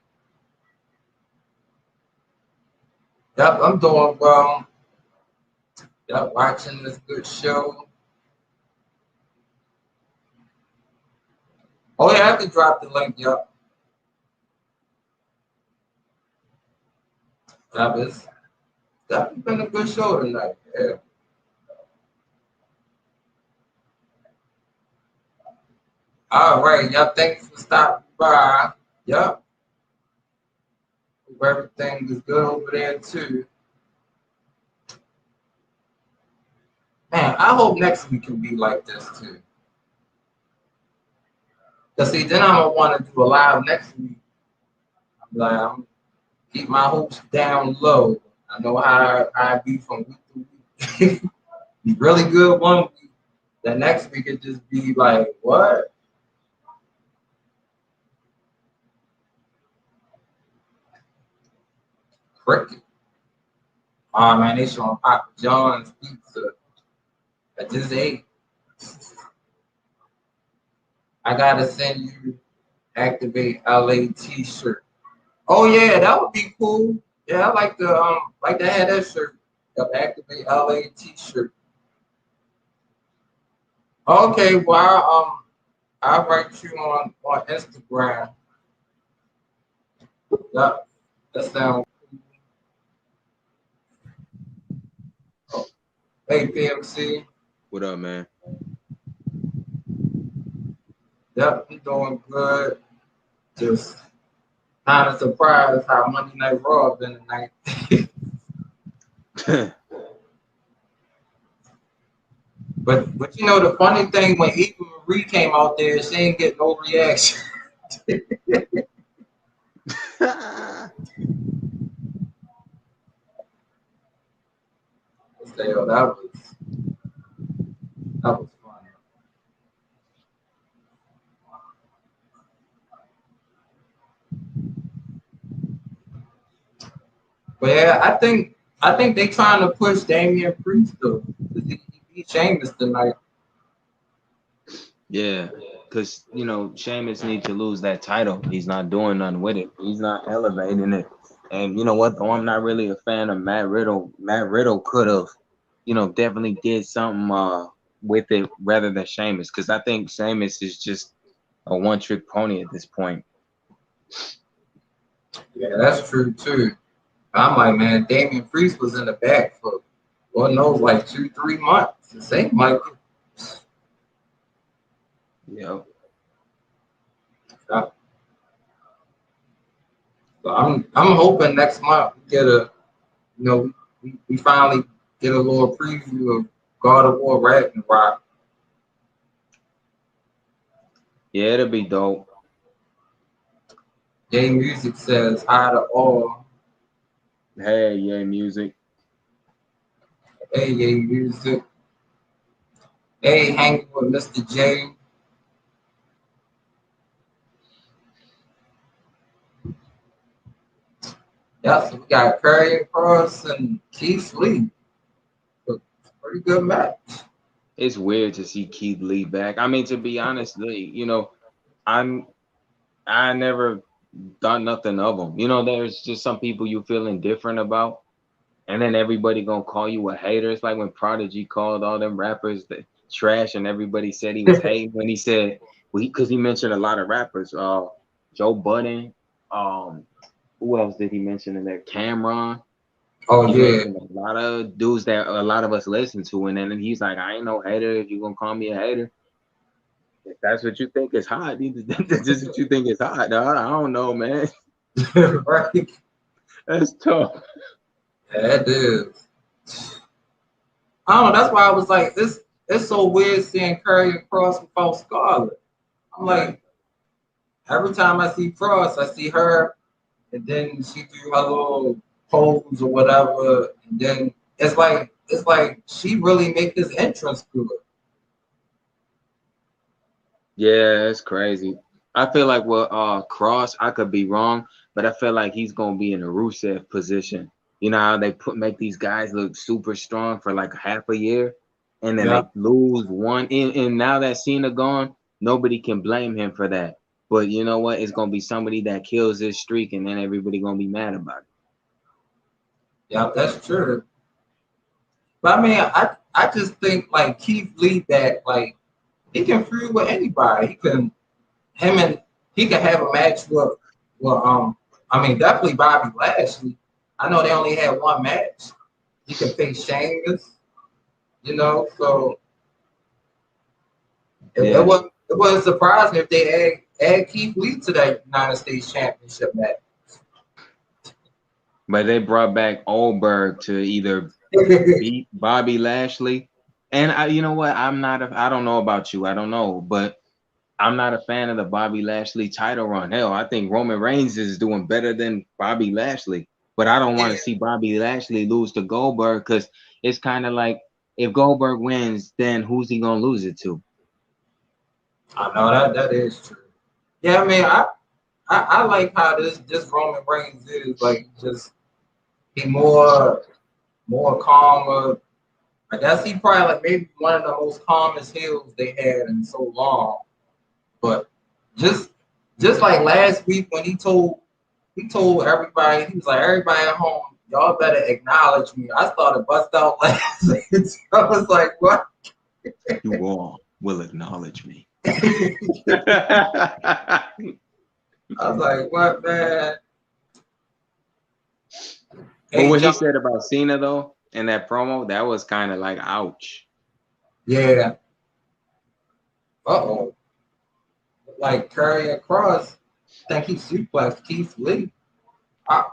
[SPEAKER 1] Yep, I'm doing well. Yep, watching this good show. Oh yeah, I can drop the link. Yep. Yep, it's definitely been a good show tonight. Yeah. All right, y'all. Thanks for stopping by. Yep. Hope everything is good over there too. Man, I hope next week can be like this too. Cause see, then I'm gonna want to do a live next week. Like I'm keep my hopes down low. I know how I be from week to week. Be really good one week. The next week it just be like, what? Cricket. Oh man, they showing Papa John's pizza. I just ate. I gotta send you Activate LA t-shirt. Oh yeah, that would be cool. Yeah, I like to have that shirt. The Activate LA t-shirt. Okay, well I'll write you on Instagram. Yep, that sounds cool. Hey PMC.
[SPEAKER 2] What up, man?
[SPEAKER 1] Yep, I'm doing good. Just kind of surprised how Monday Night Raw been tonight. But you know the funny thing when Eva Marie came out there, she ain't get no reaction. So that was funny. But yeah, I think they trying to push Damian Priest though. 'Cause he beat Sheamus tonight.
[SPEAKER 2] Yeah, because Sheamus needs to lose that title. He's not doing nothing with it. He's not elevating it. And you know what? Though I'm not really a fan of Matt Riddle. Matt Riddle could have, definitely did something with it rather than Sheamus. Because I think Sheamus is just a one-trick pony at this point.
[SPEAKER 1] Yeah, that's true too. I'm like, man, Damian Priest was in the back for Lord knows like 2, 3 months. It seemed like
[SPEAKER 2] Yeah.
[SPEAKER 1] uh, so I'm hoping next month we get we finally get a little preview of God of War Ragnarok.
[SPEAKER 2] Yeah, it'll be dope.
[SPEAKER 1] J Music says hi to all.
[SPEAKER 2] Hey, yeah, music.
[SPEAKER 1] Hey, J Music. Hey, hanging with Mr. J. Yeah, so we got Curry Cross and Keith Lee. So, pretty good match.
[SPEAKER 2] It's weird to see Keith Lee back. I mean, to be honest, I'm I never done nothing of them. There's just some people you feel indifferent about, and then everybody gonna call you a hater. It's like when Prodigy called all them rappers the trash, and everybody said he was hating when he said, well, because he mentioned a lot of rappers. Joe Budden. Who else did he mention in there? Cameron.
[SPEAKER 1] Oh
[SPEAKER 2] He
[SPEAKER 1] yeah.
[SPEAKER 2] mentioned a lot of dudes that a lot of us listen to, and then he's like, I ain't no hater. If you gonna call me a hater, if that's what you think is hot, this is what you think is hot. Dog. I don't know, man.
[SPEAKER 1] Right.
[SPEAKER 2] That's tough.
[SPEAKER 1] Yeah, it is. I don't know. That's why I was like, this. It's so weird seeing Curry Cross without Scarlett. I'm like, every time I see Cross, I see her and then she do her little pose or whatever, and then it's like she really make his entrance good.
[SPEAKER 2] Yeah, it's crazy. I feel like with Cross, I could be wrong, but I feel like he's gonna be in a Rusev position. You know how they make these guys look super strong for like half a year, and then
[SPEAKER 1] Yeah,
[SPEAKER 2] they lose one. And now that Cena gone, nobody can blame him for that. But you know what? It's gonna be somebody that kills this streak, and then everybody gonna be mad about it.
[SPEAKER 1] yeah, that's true. But I mean, I just think like Keith Lee that like he can feud with anybody. He can him and he can have a match with I mean definitely Bobby Lashley. I know they only had one match. He can face Sheamus, so it
[SPEAKER 2] Yeah,
[SPEAKER 1] wasn't surprising if they add Keith Lee to that United States Championship match.
[SPEAKER 2] but they brought back Oldberg to either beat Bobby Lashley. And you know what? I don't know about you. I don't know, but I'm not a fan of the Bobby Lashley title run. Hell, I think Roman Reigns is doing better than Bobby Lashley. But I don't want to see Bobby Lashley lose to Goldberg because it's kind of like if Goldberg wins, then who's he gonna lose it to?
[SPEAKER 1] I know that is true. Yeah, I mean, I like how this Roman Reigns is like just he more calmer. I guess he probably like maybe one of the most calmest heels they had in so long. But just just like last week when he told everybody, he was like, everybody at home, y'all better acknowledge me. I started bust out laughing. I was like, what?
[SPEAKER 2] You all will acknowledge me.
[SPEAKER 1] I was like, what, man?
[SPEAKER 2] But
[SPEAKER 1] Hey,
[SPEAKER 2] what he
[SPEAKER 1] John.
[SPEAKER 2] said about Cena though in that promo, that was kind of like ouch.
[SPEAKER 1] Yeah. Uh-oh. Like Karrion Cross, I think he suplexed Keith Lee. I,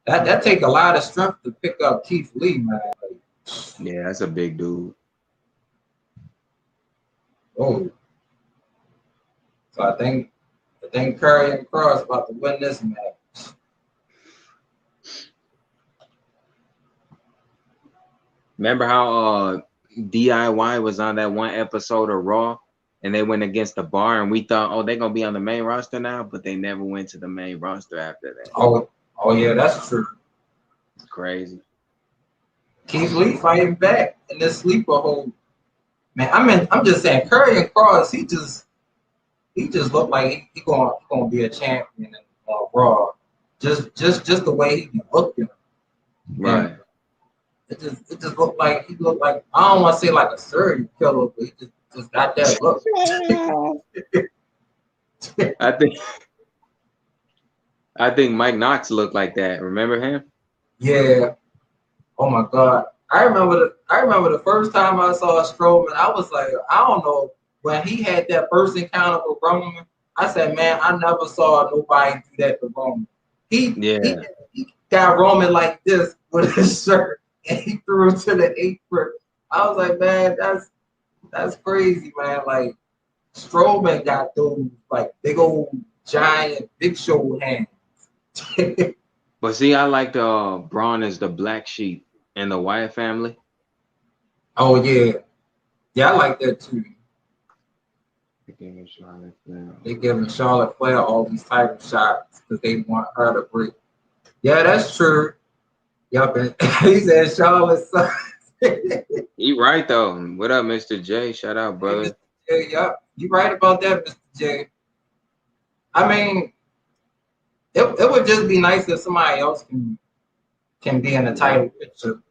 [SPEAKER 1] that take a lot of strength to pick up Keith Lee, man. Like,
[SPEAKER 2] Yeah, that's a big dude.
[SPEAKER 1] oh, so I think Karrion Cross about to win this match.
[SPEAKER 2] Remember how DIY was on that one episode of Raw and they went against the Bar and we thought, oh, they're gonna be on the main roster now, but they never went to the main roster after that.
[SPEAKER 1] Oh yeah, that's true.
[SPEAKER 2] It's crazy.
[SPEAKER 1] Keith Lee fighting back in this sleeper hold. Man, I'm just saying, Karrion Cross, he just looked like he gonna be a champion in Raw. Just the way he looking. And
[SPEAKER 2] Right.
[SPEAKER 1] it just looked like I don't want to say like a serial killer, but he just got that look.
[SPEAKER 2] I think I think Mike Knox looked like that. Remember him?
[SPEAKER 1] Yeah. Oh my God. I remember the first time I saw Strowman, I was like, I don't know, when he had that first encounter with Roman, I said, man, I never saw nobody do that to Roman. He he,
[SPEAKER 2] Yeah.
[SPEAKER 1] he got Roman like this with his shirt and he threw it to the apron. I was like, man, that's crazy, man. Like Strowman got those like big old giant big show hands.
[SPEAKER 2] But see, I liked Braun as the black sheep in the Wyatt family.
[SPEAKER 1] Oh yeah. Yeah, I like that too. They giving Charlotte Flair all these title shots because they want her to break. Yeah, that's true. Yup, and he said Charlotte sucks.
[SPEAKER 2] He right though. What up, Mr. J? Shout out,
[SPEAKER 1] Hey,
[SPEAKER 2] brother.
[SPEAKER 1] Mr. J, yup, you right about that, Mr. J. I mean, it would just be nice if somebody else can be in the title picture.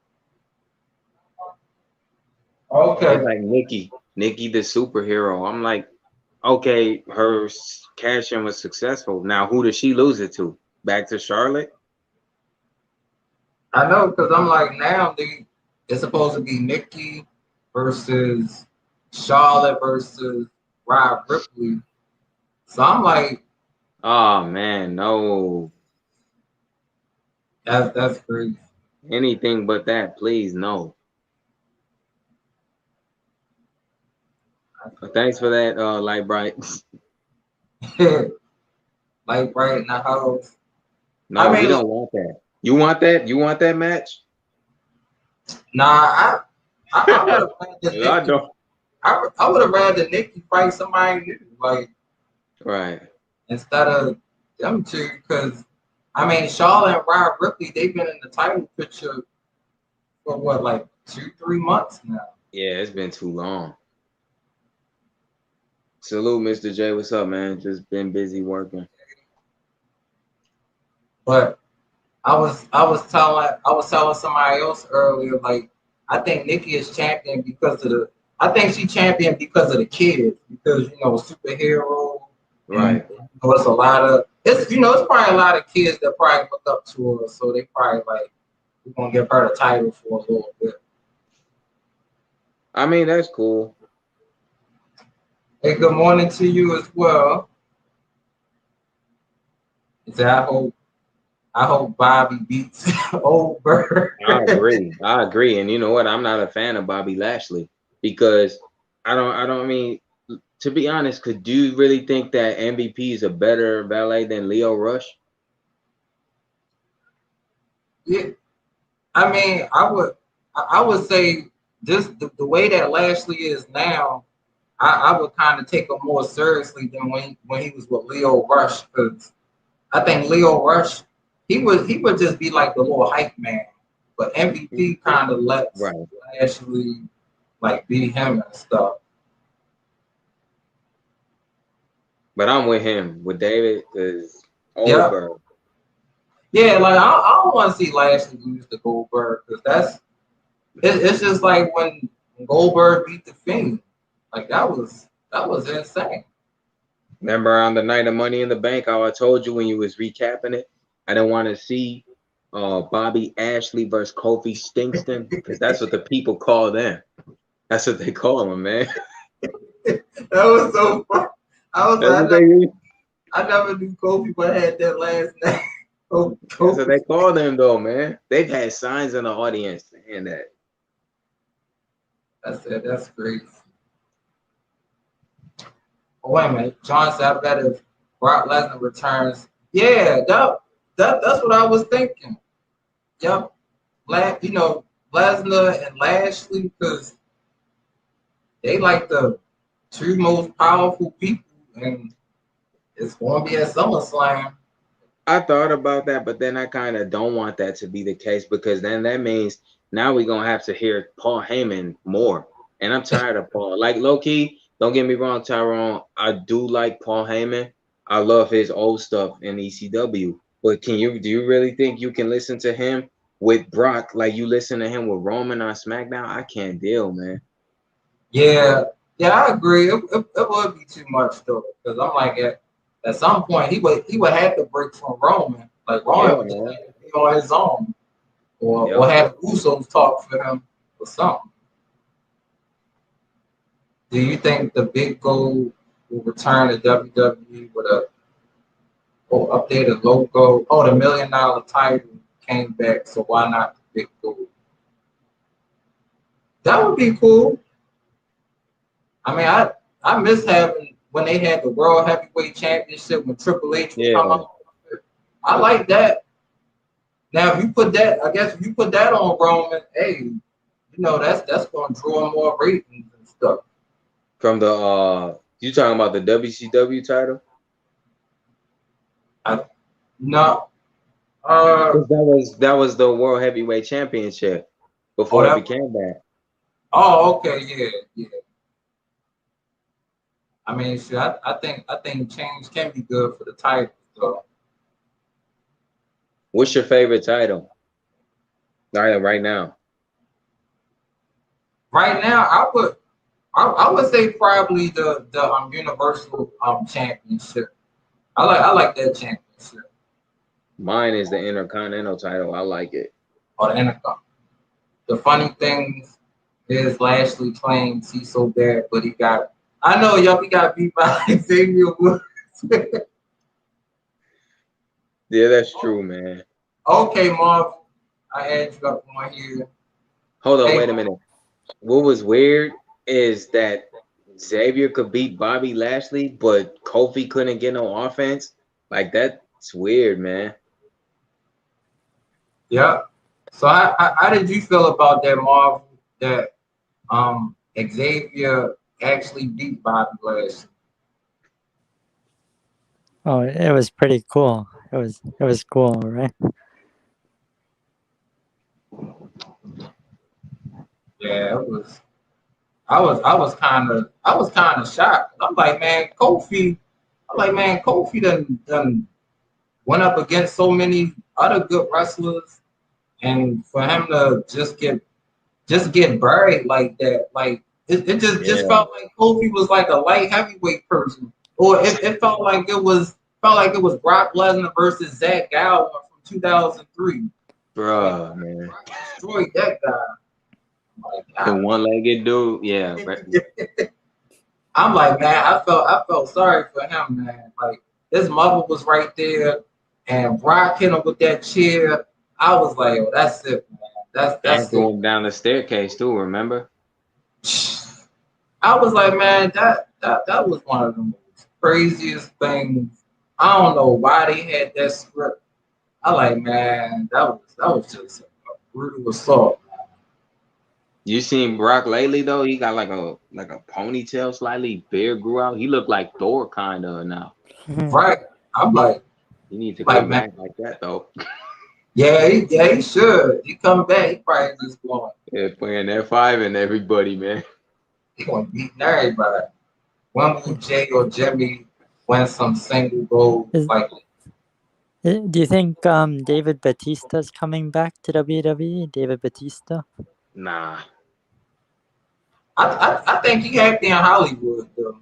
[SPEAKER 2] They
[SPEAKER 1] Okay,
[SPEAKER 2] like Nikki the superhero. I'm like, okay, her cash in was successful. Now who does she lose it to? Back to Charlotte?
[SPEAKER 1] I know because I'm like now it's supposed to be Nikki versus Charlotte versus Rob Ripley. So I'm like,
[SPEAKER 2] Oh man, no.
[SPEAKER 1] that's crazy.
[SPEAKER 2] Anything but that, please, no. Thanks for that, Light Bright.
[SPEAKER 1] Like right in the house.
[SPEAKER 2] No,
[SPEAKER 1] I
[SPEAKER 2] we
[SPEAKER 1] mean,
[SPEAKER 2] don't want that. You want that? You want that match?
[SPEAKER 1] nah, I would have rather
[SPEAKER 2] I
[SPEAKER 1] Nikki.
[SPEAKER 2] don't.
[SPEAKER 1] I would have rather Nikki fight somebody new, like
[SPEAKER 2] Right.
[SPEAKER 1] instead of them two, because I mean, Charlotte and Rhea Ripley, they've been in the title picture for what, like 2, 3 months now.
[SPEAKER 2] Yeah, it's been too long. Salute, Mr. J. What's up, man? Just been busy working.
[SPEAKER 1] But I was telling somebody else earlier, like I think Nikki is champion because of the I think she champion because of the kids, because superhero and
[SPEAKER 2] Right.
[SPEAKER 1] it's a lot of it's probably a lot of kids that probably look up to her, so they probably like we're gonna give her the title for a little bit.
[SPEAKER 2] I mean, that's cool.
[SPEAKER 1] Hey, good morning to you as well. I hope Bobby beats Old Bird.
[SPEAKER 2] I agree. I agree. And you know what? I'm not a fan of Bobby Lashley because I don't mean to be honest, could you really think that MVP is a better valet than Leo Rush?
[SPEAKER 1] Yeah, I mean, I would say just the way that Lashley is now, I would kind of take him more seriously than when he was with Leo Rush, because I think Leo Rush he would just be like the little hype man, but MVP kind of lets
[SPEAKER 2] Right.
[SPEAKER 1] Lashley like be him and stuff.
[SPEAKER 2] But I'm with him, with David, because
[SPEAKER 1] Yeah,
[SPEAKER 2] Oldberg.
[SPEAKER 1] yeah, like I don't want to see Lashley lose to Goldberg, because it's just like when Goldberg beat the Fiend, like that was insane.
[SPEAKER 2] Remember on the night of Money in the Bank, how I told you when you was recapping it, I didn't want to see Bobby Ashley versus Kofi Kingston because that's what the people call them. That's what they call them, man.
[SPEAKER 1] That was so fun. I was
[SPEAKER 2] That's
[SPEAKER 1] like,
[SPEAKER 2] what they
[SPEAKER 1] I never knew Kobe but had that last name.
[SPEAKER 2] that's what they
[SPEAKER 1] Kobe.
[SPEAKER 2] call them though, man. They've had signs in the audience saying that.
[SPEAKER 1] I said that's crazy. Oh, wait a minute, John said I bet if Brock Lesnar returns. Yeah, that's what I was thinking. Yep, Lesnar and Lashley, because they like the two most powerful people, and it's going to be at SummerSlam.
[SPEAKER 2] I thought about that, but then I kind of don't want that to be the case because then that means now we're gonna have to hear Paul Heyman more. And I'm tired of Paul. Like low key, don't get me wrong, Tyrone. I do like Paul Heyman. I love his old stuff in ECW. But do you really think you can listen to him with Brock like you listen to him with Roman on SmackDown? I can't deal, man.
[SPEAKER 1] Yeah, yeah, I agree. It would be too much though, because I'm like at some point he would have to break from Roman. Like
[SPEAKER 2] Yeah,
[SPEAKER 1] Roman would just
[SPEAKER 2] man.
[SPEAKER 1] have to be on his own, or
[SPEAKER 2] Yep.
[SPEAKER 1] have Usos talk for him or something. Do you think the Big Gold will return to WWE with a updated logo? Oh, the $1 million title came back, so why not the Big Gold? That would be cool. I mean, I miss having when they had the World Heavyweight Championship when Triple H would come
[SPEAKER 2] Yeah.
[SPEAKER 1] up. I like that. Now, if you put that, I guess if you put that on Roman, hey, that's going to draw more ratings and stuff.
[SPEAKER 2] From the you talking about the WCW title?
[SPEAKER 1] No,
[SPEAKER 2] 'Cause that was the World Heavyweight Championship
[SPEAKER 1] oh,
[SPEAKER 2] before it
[SPEAKER 1] that,
[SPEAKER 2] became that.
[SPEAKER 1] oh, okay, yeah, yeah. I mean, shit, I think change can be good for the title. So
[SPEAKER 2] What's your favorite title? Right now.
[SPEAKER 1] right now, I would say probably the Universal Championship. I like that championship.
[SPEAKER 2] Mine is the Intercontinental title. I like it.
[SPEAKER 1] Or the Intercom. The funny thing is Lashley claims he's so bad, but he got. I know y'all. He got beat by Xavier Woods.
[SPEAKER 2] Yeah, that's true, man.
[SPEAKER 1] Okay, Marv. I had you up on here.
[SPEAKER 2] Hold on,
[SPEAKER 1] Hey,
[SPEAKER 2] wait a minute. What was weird is that Xavier could beat Bobby Lashley, but Kofi couldn't get no offense. Like that's weird, man.
[SPEAKER 1] Yeah. So how did you feel about that, Marvel? That Xavier actually beat Bobby Lashley.
[SPEAKER 3] Oh, it was pretty cool. It was cool, right?
[SPEAKER 1] Yeah, it was. I was kind of shocked. I'm like, man, Kofi. I'm like, man, Kofi done went up against so many other good wrestlers, and for him to just get buried like that, like it just
[SPEAKER 2] Yeah,
[SPEAKER 1] felt like Kofi was like a light heavyweight person, or it felt like it was Brock Lesnar versus Zach Gowen from 2003. Like
[SPEAKER 2] bruh, man.
[SPEAKER 1] Brock destroyed that guy.
[SPEAKER 2] The
[SPEAKER 1] Like,
[SPEAKER 2] one-legged dude, yeah.
[SPEAKER 1] I'm like, man, I felt sorry for him, man. Like his mother was right there, and Brock hit him with that chair. I was like, oh, that's it, man.
[SPEAKER 2] And
[SPEAKER 1] That's it.
[SPEAKER 2] going down the staircase too, remember?
[SPEAKER 1] I was like, man, that was one of the most craziest things. I don't know why they had that script. I like, man, that was just a brutal assault.
[SPEAKER 2] You seen Brock lately though? He got like a ponytail slightly, beard grew out. He looked like Thor kinda now.
[SPEAKER 1] Right? I'm
[SPEAKER 2] He need to
[SPEAKER 1] like,
[SPEAKER 2] come
[SPEAKER 1] man,
[SPEAKER 2] back like that though.
[SPEAKER 1] yeah, he should. He come back, he probably just going,
[SPEAKER 2] Yeah, playing F5 and everybody, man.
[SPEAKER 1] he gonna beat everybody. When will Jay or Jimmy win some single gold?
[SPEAKER 3] Is,
[SPEAKER 1] Like,
[SPEAKER 3] do you think David Batista's coming back to WWE? David Batista?
[SPEAKER 2] Nah.
[SPEAKER 1] I think he happy in Hollywood though.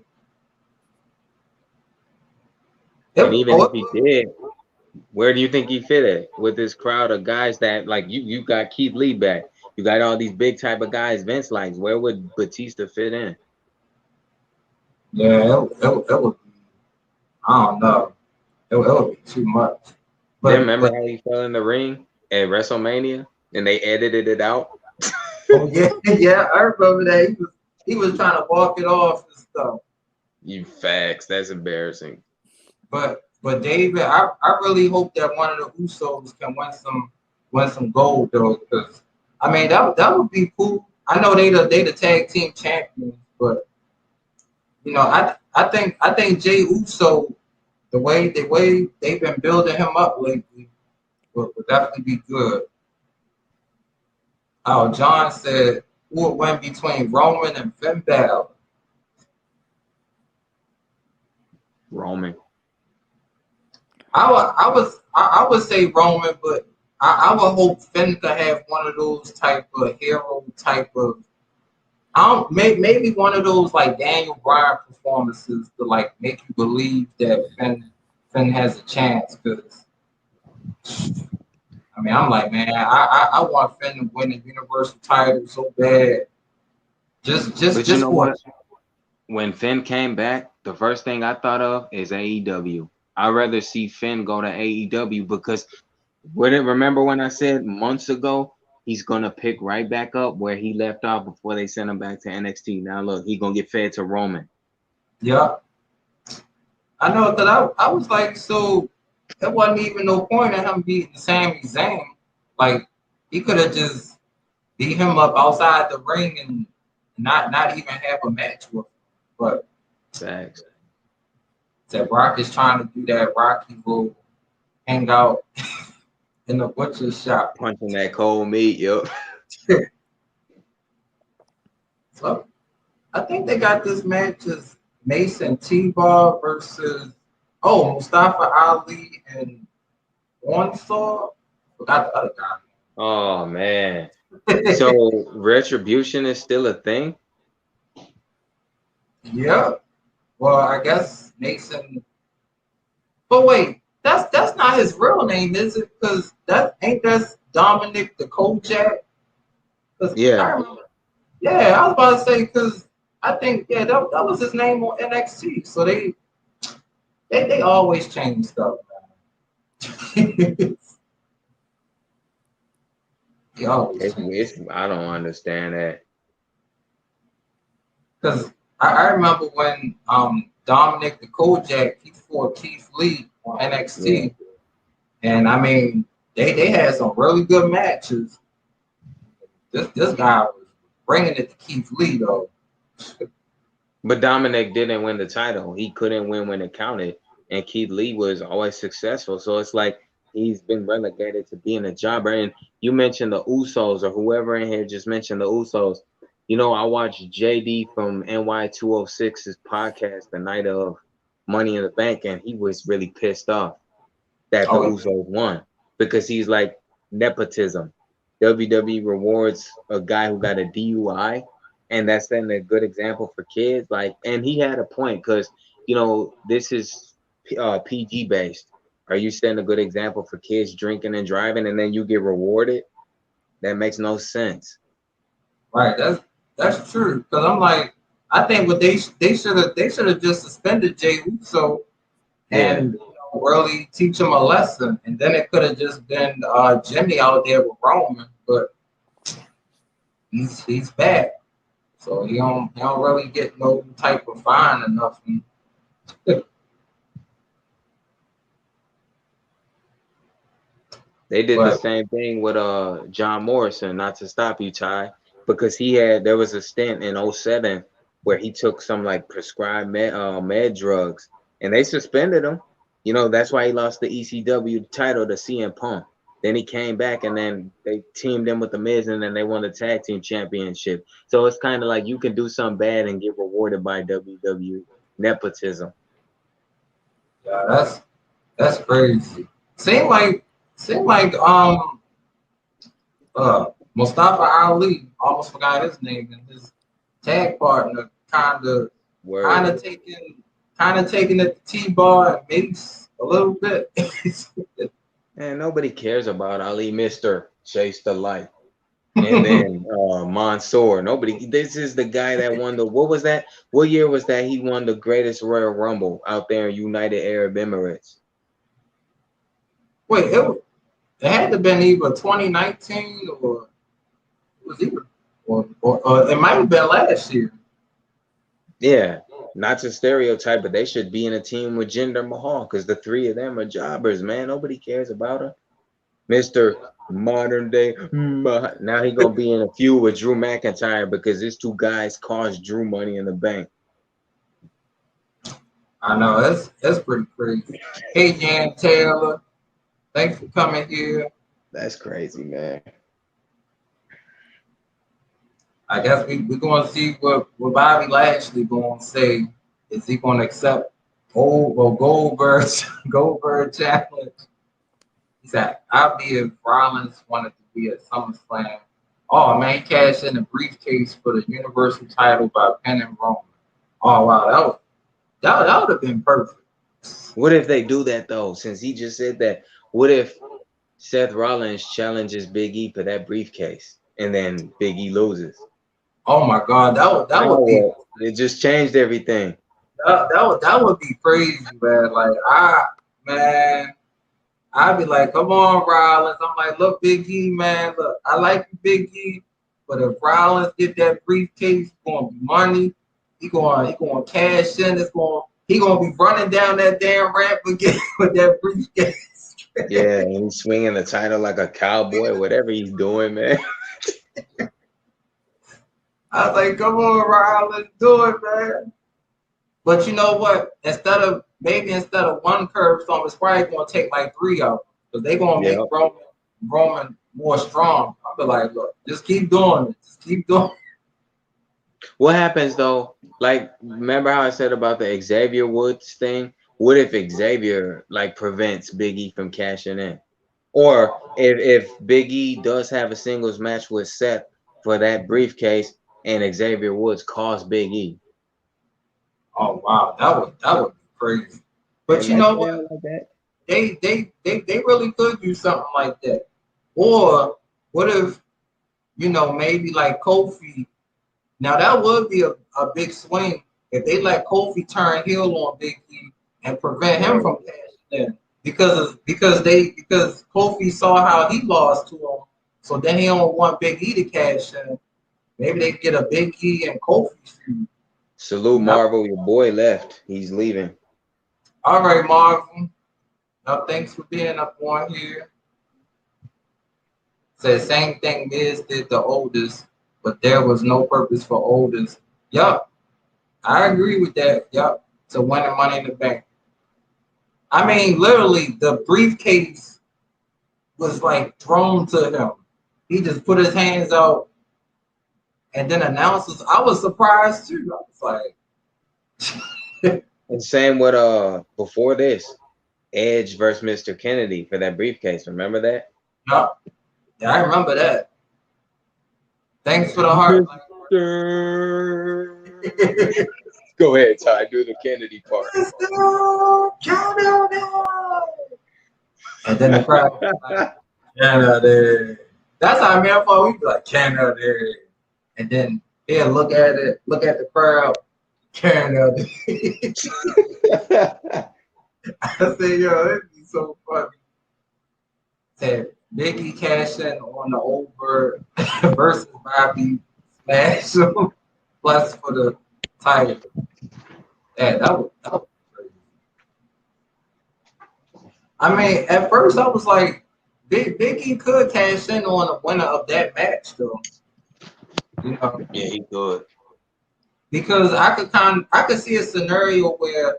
[SPEAKER 2] And even if
[SPEAKER 1] Oh,
[SPEAKER 2] he did, where do you think he fit at with this crowd of guys that like you got Keith Lee back. You got all these big type of guys, Vince likes. Where would Batista fit in?
[SPEAKER 1] yeah, it would be, I don't know. It would be too much.
[SPEAKER 2] Then
[SPEAKER 1] But
[SPEAKER 2] remember how he fell in the ring at WrestleMania and they edited it out?
[SPEAKER 1] oh yeah, yeah, I remember that he was trying to walk it off and stuff.
[SPEAKER 2] You facts. That's embarrassing.
[SPEAKER 1] But David, I really hope that one of the Usos can win some gold though, because I mean that would be cool. I know they the tag team champions, but you know I think Jay Uso the way they've been building him up lately would definitely be good. John said who would win between Roman and Finn Balor?
[SPEAKER 2] Roman.
[SPEAKER 1] I would say Roman, but I would hope Finn could have one of those type of hero type of maybe one of those like Daniel Bryan performances to like make you believe that Finn has a chance because I mean I'm like man I want Finn to win the Universal title so bad
[SPEAKER 2] But you
[SPEAKER 1] just
[SPEAKER 2] know
[SPEAKER 1] for
[SPEAKER 2] what? When Finn came back, the first thing I thought of is AEW. I'd rather see Finn go to AEW because remember when I said months ago he's gonna pick right back up where he left off before they sent him back to NXT. Now look, he gonna get fed to Roman.
[SPEAKER 1] yeah I know that I was like so there wasn't even no point in him beating Sami Zayn like he could have just beat him up outside the ring and not even have a match with him. But
[SPEAKER 2] Facts.
[SPEAKER 1] that Brock is trying to do that Rocky will hang out in the butcher shop.
[SPEAKER 2] Punching that cold meat, yo.
[SPEAKER 1] So I think they got this match as Mason T-Bar versus Mustafa Ali and Ornsaw. Forgot the other guy.
[SPEAKER 2] Oh man. So retribution is still a thing?
[SPEAKER 1] Yeah. Well, I guess Mason. But wait, that's not his real name, is it? Because that's Dominic the Kojak.
[SPEAKER 2] Yeah.
[SPEAKER 1] I remember. Yeah, I was about to say because I think that was his name on NXT. So they always change stuff. They always change.
[SPEAKER 2] I don't understand that.
[SPEAKER 1] Because I remember when Dominic the Kojak he fought Keith Lee on NXT, and I mean they had some really good matches. This guy was bringing it to Keith Lee though.
[SPEAKER 2] But Dominic didn't win the title. He couldn't win when it counted. And Keith Lee was always successful. So it's like he's been relegated to being a jobber. And you mentioned the Usos, or whoever in here just mentioned the Usos. You know, I watched JD from NY206's podcast the night of Money in the Bank, and he was really pissed off that the Usos won because he's like, nepotism. WWE rewards a guy who got a DUI, and that's setting a good example for kids. Like, and he had a point because, you know, this is PG based. Are you setting a good example for kids drinking and driving, and then you get rewarded? That makes no sense.
[SPEAKER 1] Right, that's true. Because I'm like, I think what they should have just suspended Jey Uso and really teach him a lesson, and then it could have just been Jimmy out there with Roman, but he's back, so he don't really get no type of fine or nothing.
[SPEAKER 2] They did the same thing with John Morrison, not to stop you, Ty, because there was a stint in 2007 where he took some like prescribed med drugs, and they suspended him. You know, that's why he lost the ECW title to CM Punk. Then he came back, and then they teamed in with the Miz, and then they won the tag team championship. So it's kind of like you can do something bad and get rewarded by WWE. Nepotism.
[SPEAKER 1] Yeah, that's crazy. Seem like Mustafa Ali, almost forgot his name, and his tag partner kind of taking it to T-Bar and Mace a little bit.
[SPEAKER 2] Man, nobody cares about Ali, Mr. Chase the Light. And then Mansoor. This is the guy that won what was that? What year was that he won the greatest Royal Rumble out there in United Arab Emirates?
[SPEAKER 1] Wait, it had to have been either 2019 or it might have been last year.
[SPEAKER 2] Yeah, not to stereotype, but they should be in a team with Jinder Mahal because the three of them are jobbers, man. Nobody cares about him. Mr. Modern Day. Now he's going to be in a feud with Drew McIntyre because these two guys cost Drew Money in the Bank.
[SPEAKER 1] I know, that's pretty crazy. Hey, Jan Taylor. Thanks for coming here.
[SPEAKER 2] That's crazy, man.
[SPEAKER 1] I guess we're going to see what Bobby Lashley going to say. Is he going to accept Goldberg challenge? He said, I'll be if Rollins wanted to be at SummerSlam. Oh, man, he cashed in a briefcase for the Universal title by pinning Roman. Oh, wow, that would have been perfect.
[SPEAKER 2] What if they do that, though, since he just said that? What if Seth Rollins challenges Big E for that briefcase and then Big E loses?
[SPEAKER 1] Oh my God, that would be.
[SPEAKER 2] It just changed everything.
[SPEAKER 1] That would be crazy, man. Like I'd be like, come on, Rollins. I'm like, look, Big E, man. Look, I like you, Big E, but if Rollins get that briefcase, it's gonna be money. He gonna cash in. He gonna be running down that damn ramp again with that briefcase.
[SPEAKER 2] Yeah, and he's swinging the title like a cowboy, whatever he's doing, man.
[SPEAKER 1] I was like, come on, Rollins, do it, man. But you know what? Instead of one curve storm, it's probably going to take like 3 of them because they're going to make Roman more strong. I'll be like, look, just keep doing it. Just keep doing it.
[SPEAKER 2] What happens, though? Like, remember how I said about the Xavier Woods thing? What if Xavier, like, prevents Big E from cashing in? Or if Big E does have a singles match with Seth for that briefcase and Xavier Woods costs Big E?
[SPEAKER 1] Oh wow, that would be crazy. But you know what? Like they really could do something like that. Or what if, maybe like Kofi? Now that would be a big swing if they let Kofi turn heel on Big E and prevent him from cashing in because Kofi saw how he lost to him. So then he don't want Big E to cash in. Maybe they get a Big E and Kofi feud.
[SPEAKER 2] Salute Marvel, your boy left. He's leaving.
[SPEAKER 1] All right, Marvel. Now, thanks for being up on here. Said same thing Miz did the oldest, but there was no purpose for oldest. Yup, I agree with that. Yup, to winning Money in the Bank. I mean, literally, the briefcase was like thrown to him. He just put his hands out and then announces. I was surprised too. I was like,
[SPEAKER 2] And same with before this, Edge versus Mr. Kennedy for that briefcase. Remember that?
[SPEAKER 1] yup, yeah, I remember that. Thanks for the heart.
[SPEAKER 2] Go ahead, Ty. Do the Kennedy part.
[SPEAKER 1] And then the crowd was like, Canada. That's how man for we be like Canada. And then he'll look at it, look at the crowd, Canada. I said, yo, that'd be so funny. Said Biggie cash in on the over versus Bobby smash him plus for the title. Yeah, that was crazy. I mean, at first I was like, Biggie could cash in on the winner of that match, though. You know,
[SPEAKER 2] Yeah, he could.
[SPEAKER 1] because I could see a scenario where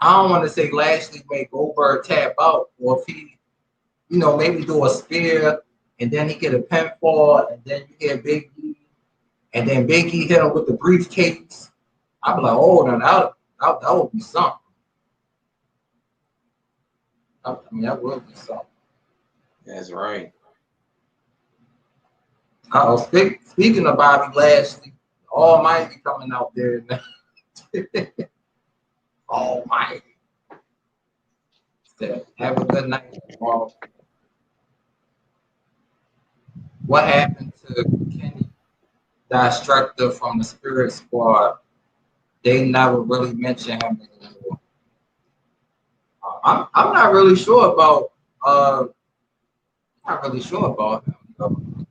[SPEAKER 1] I don't want to say Lashley make Goldberg tap out, or if he, you know, maybe do a spear and then he get a pinfall, and then you get Biggie, and then Biggie hit him with the briefcase. I'd be like, oh, now that would be something. I mean, that would be something.
[SPEAKER 2] That's right.
[SPEAKER 1] Speaking of Bobby Lashley, Almighty coming out there now. Almighty. Have a good night, tomorrow. What happened to Kenny Destructor from the Spirit Squad? They never really mention him anymore. I'm not really sure about him.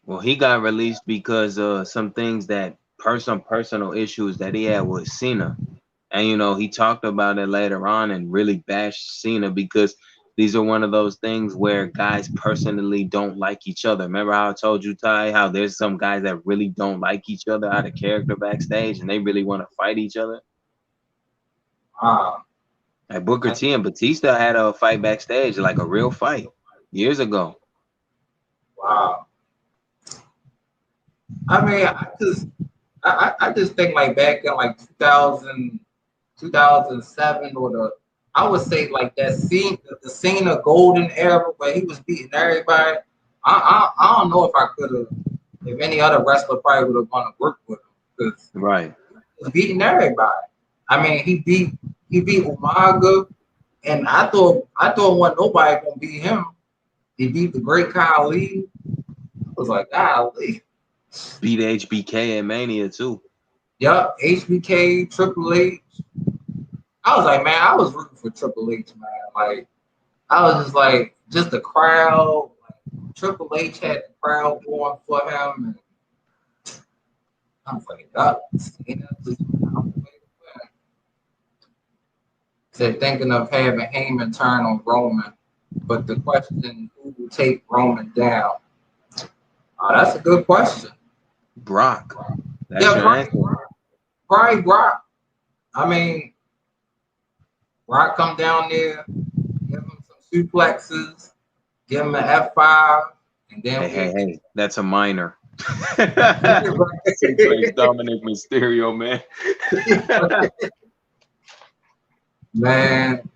[SPEAKER 2] Well, he got released because some things that personal issues that he had with Cena. And you know, he talked about it later on and really bashed Cena because these are one of those things where guys personally don't like each other. Remember how I told you, Ty, how there's some guys that really don't like each other out of character backstage and they really want to fight each other? Like Booker T and Batista had a fight backstage, like a real fight, years ago.
[SPEAKER 1] Wow. I mean, I just think like back in like 2007 or I would say like the Cena golden era where he was beating everybody. I don't know if I could have, if any other wrestler probably would have want to work with him because
[SPEAKER 2] Right.
[SPEAKER 1] he was beating everybody. I mean, he beat Umaga, and I thought wasn't nobody gonna beat him. He beat the great Kyle Lee. I was like, golly.
[SPEAKER 2] Beat HBK and Mania too.
[SPEAKER 1] Yup, HBK, Triple H. I was like, man, I was rooting for Triple H, man. Like, I was just like, just the crowd. Like, Triple H had the crowd going for him. And I was like, said thinking of having Heyman turn on Roman, but the question, who will take Roman down? That's a good question.
[SPEAKER 2] Brock. That's your answer.
[SPEAKER 1] Probably Brock. I mean, Brock come down there, give him some suplexes, give him an F5, and then
[SPEAKER 2] hey, that's a minor. Dominic Mysterio, man.
[SPEAKER 1] Man,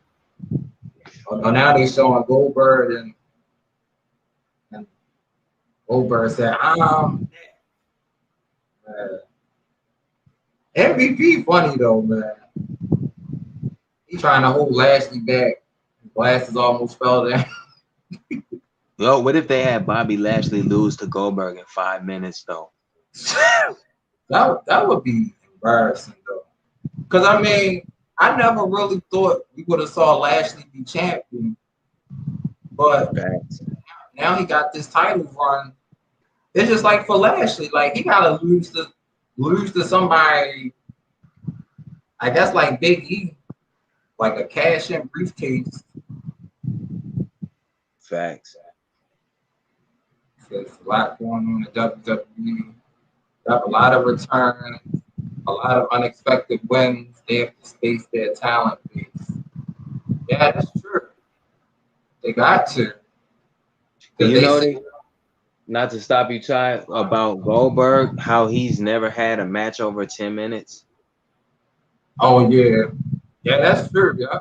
[SPEAKER 1] now they showing Goldberg, and Goldberg said, MVP funny though, man. He trying to hold Lashley back. His glasses almost fell down.
[SPEAKER 2] Yo, what if they had Bobby Lashley lose to Goldberg in 5 minutes though?
[SPEAKER 1] That would be embarrassing though. Because I mean, I never really thought we would have saw Lashley be champion. But now he got this title run. It's just like for Lashley, like he gotta lose to somebody, I guess like Big E, like a cash in briefcase.
[SPEAKER 2] Facts.
[SPEAKER 1] There's a lot going on in WWE. They have a lot of returns, a lot of unexpected wins. They have to space their talent base. Yeah, that's true. They got to. 'Cause
[SPEAKER 2] You know,
[SPEAKER 1] say,
[SPEAKER 2] not to stop you, Ty, about Goldberg, how he's never had a match over 10 minutes.
[SPEAKER 1] oh yeah, yeah, that's true. Yeah.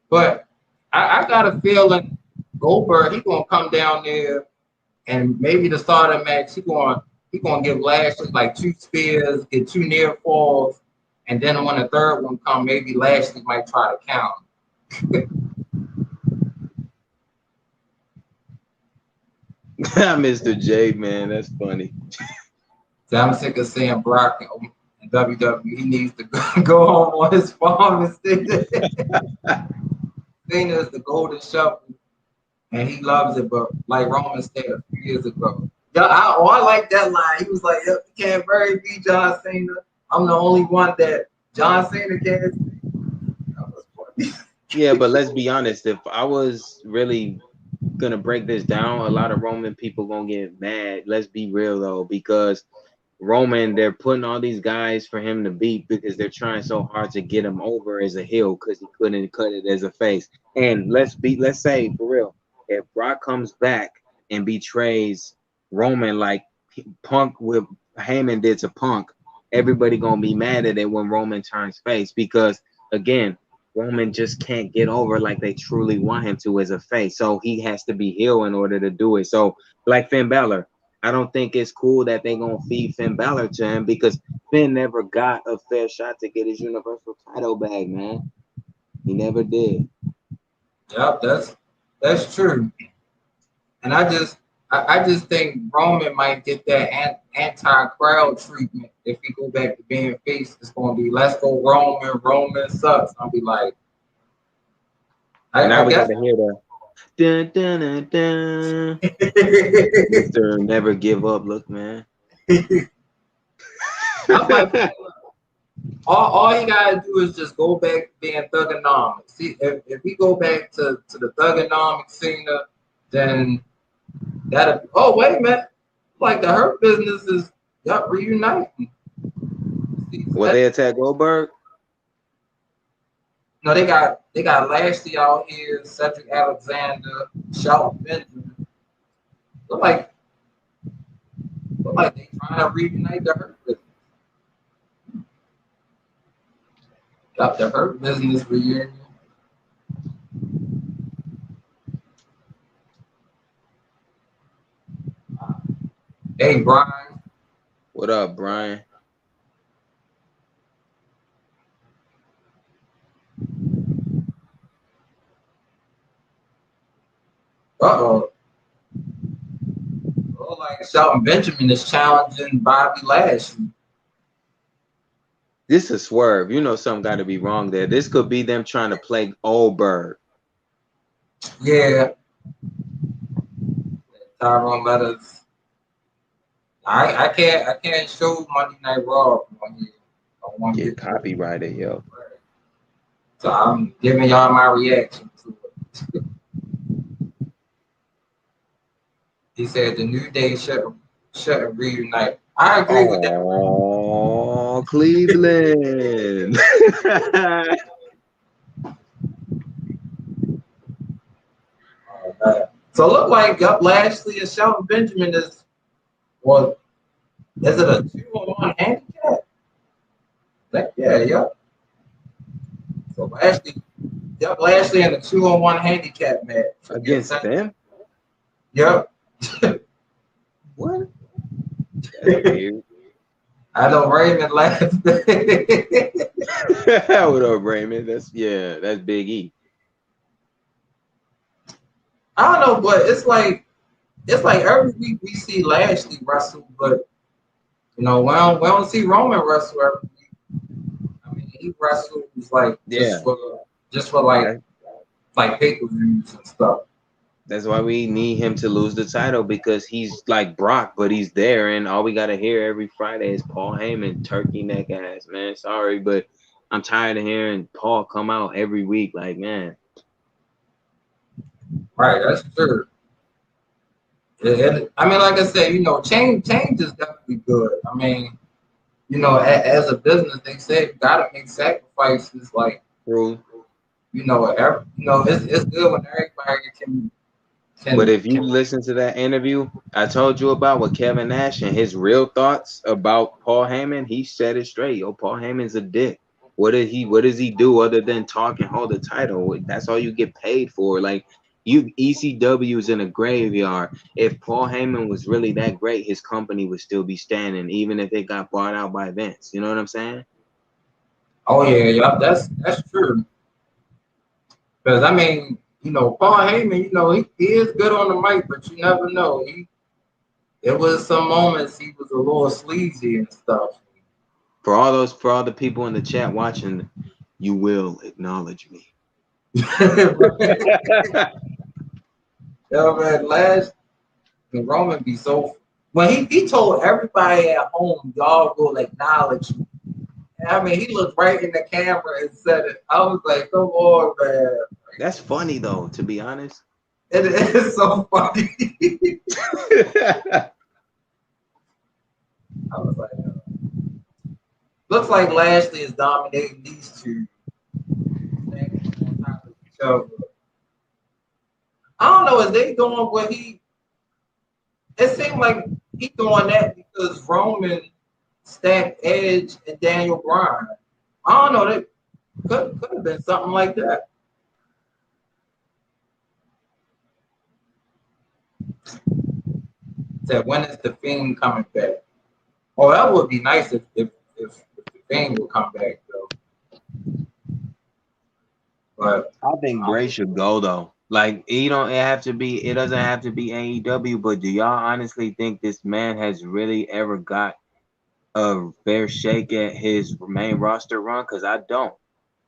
[SPEAKER 1] But I got a feeling Goldberg, he gonna come down there and maybe the start of the match, he gonna give Lashley like 2 spears, get 2 near falls, and then when the third one come, maybe Lashley might try to count.
[SPEAKER 2] Mr. J, man, that's funny.
[SPEAKER 1] So I'm sick of seeing Brock in WWE. He needs to go home on his farm and stay there. Cena is the golden shovel, and he loves it. But like Roman said a few years ago, yeah, I like that line. He was like, "Yep, you can't bury me, John Cena. I'm the only one that John Cena can't." That was funny.
[SPEAKER 2] Yeah, but let's be honest. If I was really gonna break this down, a lot of Roman people gonna get mad. Let's be real though, because Roman, they're putting all these guys for him to beat because they're trying so hard to get him over as a heel because he couldn't cut it as a face. And let's say for real, if Brock comes back and betrays Roman like Punk with Heyman did to Punk, everybody gonna be mad at it when Roman turns face because again, Roman just can't get over like they truly want him to as a face. So he has to be heel in order to do it. So like Finn Balor, I don't think it's cool that they're going to feed Finn Balor to him because Finn never got a fair shot to get his Universal title back, man. He never did.
[SPEAKER 1] Yep, that's true. And I just think Roman might get that anti-crowd treatment if he go back to being face. It's going to be let's go Roman. Roman sucks. I'll be like,
[SPEAKER 2] Now
[SPEAKER 1] I
[SPEAKER 2] we
[SPEAKER 1] guess.
[SPEAKER 2] got to hear the dun, dun, dun, dun. Mr. Never Give Up look, man.
[SPEAKER 1] all you gotta do is just go back to being thugonomics. See, if we go back to the thugonomic Cena, then that'll. Oh wait a minute, like the Hurt Business is reuniting. See,
[SPEAKER 2] Will they attack Goldberg?
[SPEAKER 1] No, they got Lashley out here, Cedric Alexander, Shelton Benjamin. Look like they trying to reunite the Hurt Business. Got the Hurt Business reunion. Hey, Brian.
[SPEAKER 2] What up, Brian?
[SPEAKER 1] Uh-oh. Oh, like Shelton Benjamin is challenging Bobby Lashley.
[SPEAKER 2] This is a swerve. You know something got to be wrong there. This could be them trying to play Goldberg.
[SPEAKER 1] Yeah. Tyrone Letters. I can't show Monday Night Raw on here. I want to
[SPEAKER 2] Get copyrighted, yo.
[SPEAKER 1] So I'm giving y'all my reaction to it. He said the New Day shouldn't reunite. I agree with that.
[SPEAKER 2] Oh, Cleveland.
[SPEAKER 1] So look like Lashley and Shelton Benjamin is it a 2-on-1 handicap? Yeah. So Lashley in a 2-on-1 handicap match
[SPEAKER 2] Against them?
[SPEAKER 1] Yep.
[SPEAKER 2] What? That's weird.
[SPEAKER 1] I know Raymond laughed.
[SPEAKER 2] What up, Raymond? That's Big E.
[SPEAKER 1] I don't know, but it's like every week we see Lashley wrestle, but we don't see Roman wrestle every week. I mean, he wrestles like just for like pay-per-views and stuff.
[SPEAKER 2] That's why we need him to lose the title because he's like Brock, but he's there, and all we gotta hear every Friday is Paul Heyman turkey neck ass, man. Sorry, but I'm tired of hearing Paul come out every week. Like, man,
[SPEAKER 1] Right, that's true. I mean, like I said, change is definitely good. I mean, as a business, they say you gotta make sacrifices. Like,
[SPEAKER 2] True.
[SPEAKER 1] it's good when everybody can
[SPEAKER 2] But
[SPEAKER 1] can
[SPEAKER 2] if you listen to that interview I told you about with Kevin Nash and his real thoughts about Paul Heyman, he said it straight. Yo, Paul Heyman's a dick. What does he do other than talk and hold the title? That's all you get paid for. Like ECW's in a graveyard. If Paul Heyman was really that great, his company would still be standing, even if it got bought out by Vince. You know what I'm saying?
[SPEAKER 1] Oh yeah, that's true. Because I mean, Paul Heyman, he is good on the mic, but you never know. It was some moments he was a little sleazy and stuff.
[SPEAKER 2] For all the people in the chat watching, you will acknowledge me.
[SPEAKER 1] Yeah, man, the Roman be so when he told everybody at home, y'all will acknowledge me. I mean, he looked right in the camera and said it. I was like, come on, man.
[SPEAKER 2] That's funny though, to be honest.
[SPEAKER 1] It is so funny. I was like, looks like Lashley is dominating these two. On top of each other. I don't know, is they doing what he? It seemed like he doing that because Roman stacked Edge and Daniel Bryan. I don't know, that could have been something like that. Said, when is the Fiend coming back? Oh, that would be nice if the Fiend would come back though. But
[SPEAKER 2] I think Bray should go though. Like it doesn't have to be AEW, but do y'all honestly think this man has really ever got a fair shake at his main roster run? Because I don't.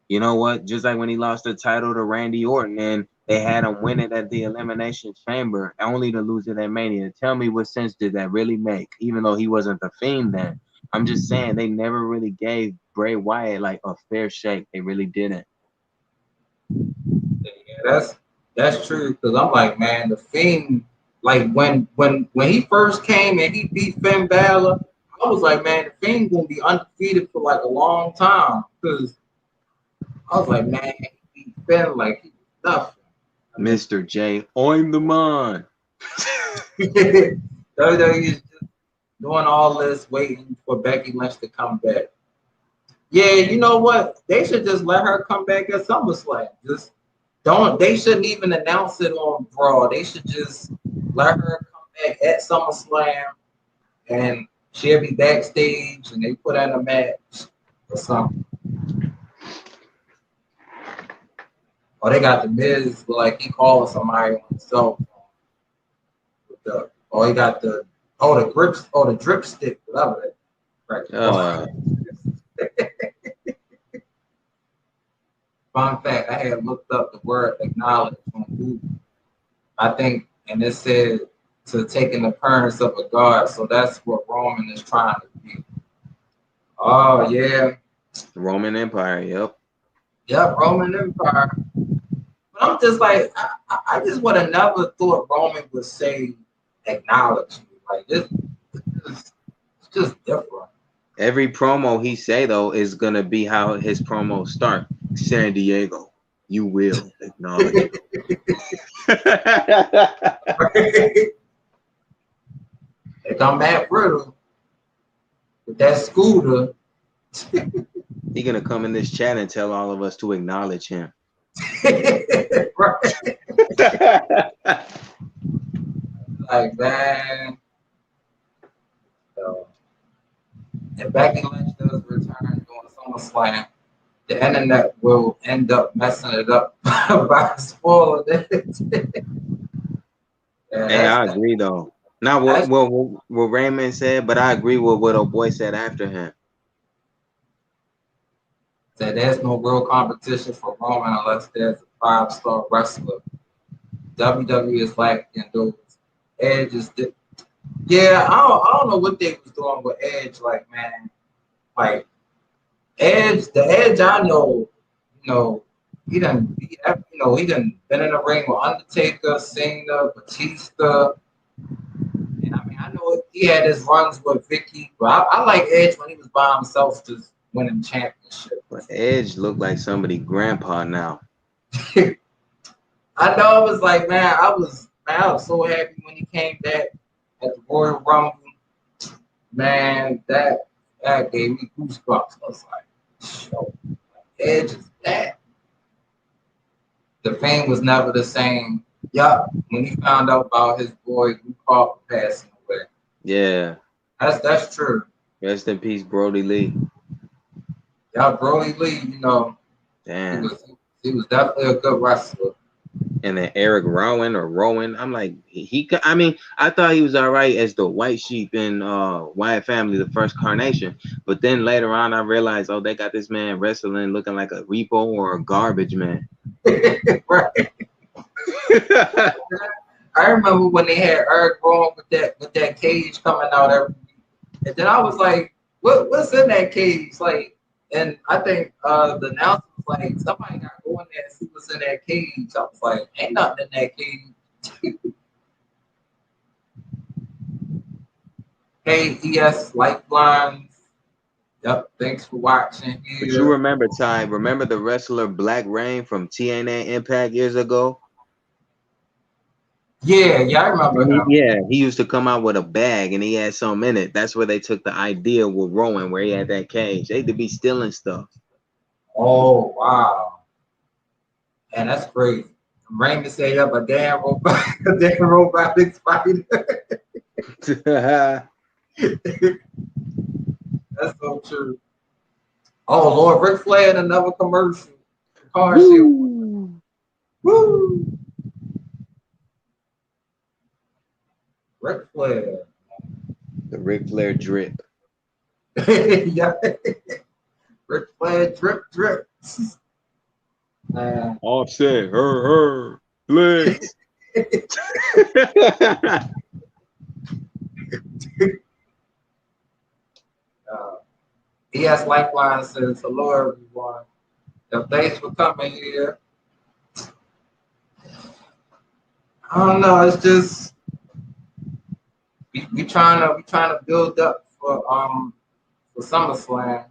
[SPEAKER 2] You know what? Just like when he lost the title to Randy Orton and they had him win it at the Elimination Chamber, only to lose it at Mania. Tell me what sense did that really make? Even though he wasn't the Fiend then. I'm just saying they never really gave Bray Wyatt like a fair shake. They really didn't.
[SPEAKER 1] yeah, that's true. Because I'm like, man, the Fiend, like when he first came and he beat Finn Balor, I was like, man, the Fiend gonna be undefeated for like a long time. Because I was like, man, he beat Finn like he was nothing.
[SPEAKER 2] Mr. J, I'm the man.
[SPEAKER 1] WWE is just doing all this waiting for Becky Lynch to come back. Yeah, you know what? They should just let her come back at SummerSlam. Just don't. They shouldn't even announce it on Raw. They should just let her come back at SummerSlam, and she'll be backstage, and they put out a match or something. Or they got the Miz, like he calling somebody on his cell phone. Or he got the drip stick, whatever that. Fun fact, I had looked up the word acknowledge on Google. I think, and it said to take an appearance of a god. So that's what Roman is trying to be. Oh yeah.
[SPEAKER 2] Roman Empire, yep.
[SPEAKER 1] Yep, Roman Empire. But I'm just like, I just would have never thought Roman would say acknowledge me. Like it's just different.
[SPEAKER 2] Every promo he say though is gonna be how his promos start. San Diego, you will acknowledge.
[SPEAKER 1] They come Matt Riddle with that scooter.
[SPEAKER 2] He gonna come in this chat and tell all of us to acknowledge him.
[SPEAKER 1] Right. Like, man. So, if Becky Lynch does return doing SummerSlam, the internet will end up messing it up by spoiling it.
[SPEAKER 2] Hey, I agree though. Not what Raymond said, but I agree with what old boy said after him.
[SPEAKER 1] Said there's no real competition for Roman unless there's a 5-star wrestler. WWE is lacking those. Edge is yeah, I don't know what they was doing with Edge, like, man. Like Edge, the Edge I know, he done beat you know, he done been in the ring with Undertaker, Cena, Batista. And I mean, I know he had his runs with Vicky, but I like Edge when he was by himself, just winning championship.
[SPEAKER 2] But Edge looked like somebody grandpa now.
[SPEAKER 1] I know. I was like, man, I was so happy when he came back at the Royal Rumble. Man, that gave me goosebumps. I was like, "Show, Edge is back." The fame was never the same. Yup, when he found out about his boy Luke Harper passing away.
[SPEAKER 2] Yeah.
[SPEAKER 1] That's true.
[SPEAKER 2] Rest in peace, Brody Lee.
[SPEAKER 1] Yeah, Brody Lee, you know,
[SPEAKER 2] Damn.
[SPEAKER 1] he was definitely a good wrestler.
[SPEAKER 2] And then Eric Rowan, I'm like, I mean, I thought he was all right as the white sheep in Wyatt Family, the first Carnation. But then later on, I realized, oh, they got this man wrestling looking like a repo or a garbage man.
[SPEAKER 1] Right. I remember when they had Eric Rowan with that cage coming out every week. And then I was like, what's in that cage? Like, and I think the announcer was like, somebody got to go in there and see what's in that cage. I was like, ain't nothing in that cage. Hey, ES Lifelines. Yep, thanks for watching here.
[SPEAKER 2] But you remember, Ty, remember the wrestler Black Rain from TNA Impact years ago?
[SPEAKER 1] Yeah, I remember him.
[SPEAKER 2] Yeah, he used to come out with a bag and he had some in it. That's where they took the idea with Rowan, where he had that cage. They had to be stealing stuff.
[SPEAKER 1] Oh, wow. And that's crazy. Raymond said up a damn robotic spider. That's so true. Oh, Lord, Ric Flair in another commercial. Car show. Woo! Ric Flair.
[SPEAKER 2] The Ric Flair drip.
[SPEAKER 1] Yeah. Ric Flair drip.
[SPEAKER 2] Offset, her, legs.
[SPEAKER 1] ES Lifeline says, hello, everyone. Thanks for coming here. I don't know. It's just we trying to build up for SummerSlam.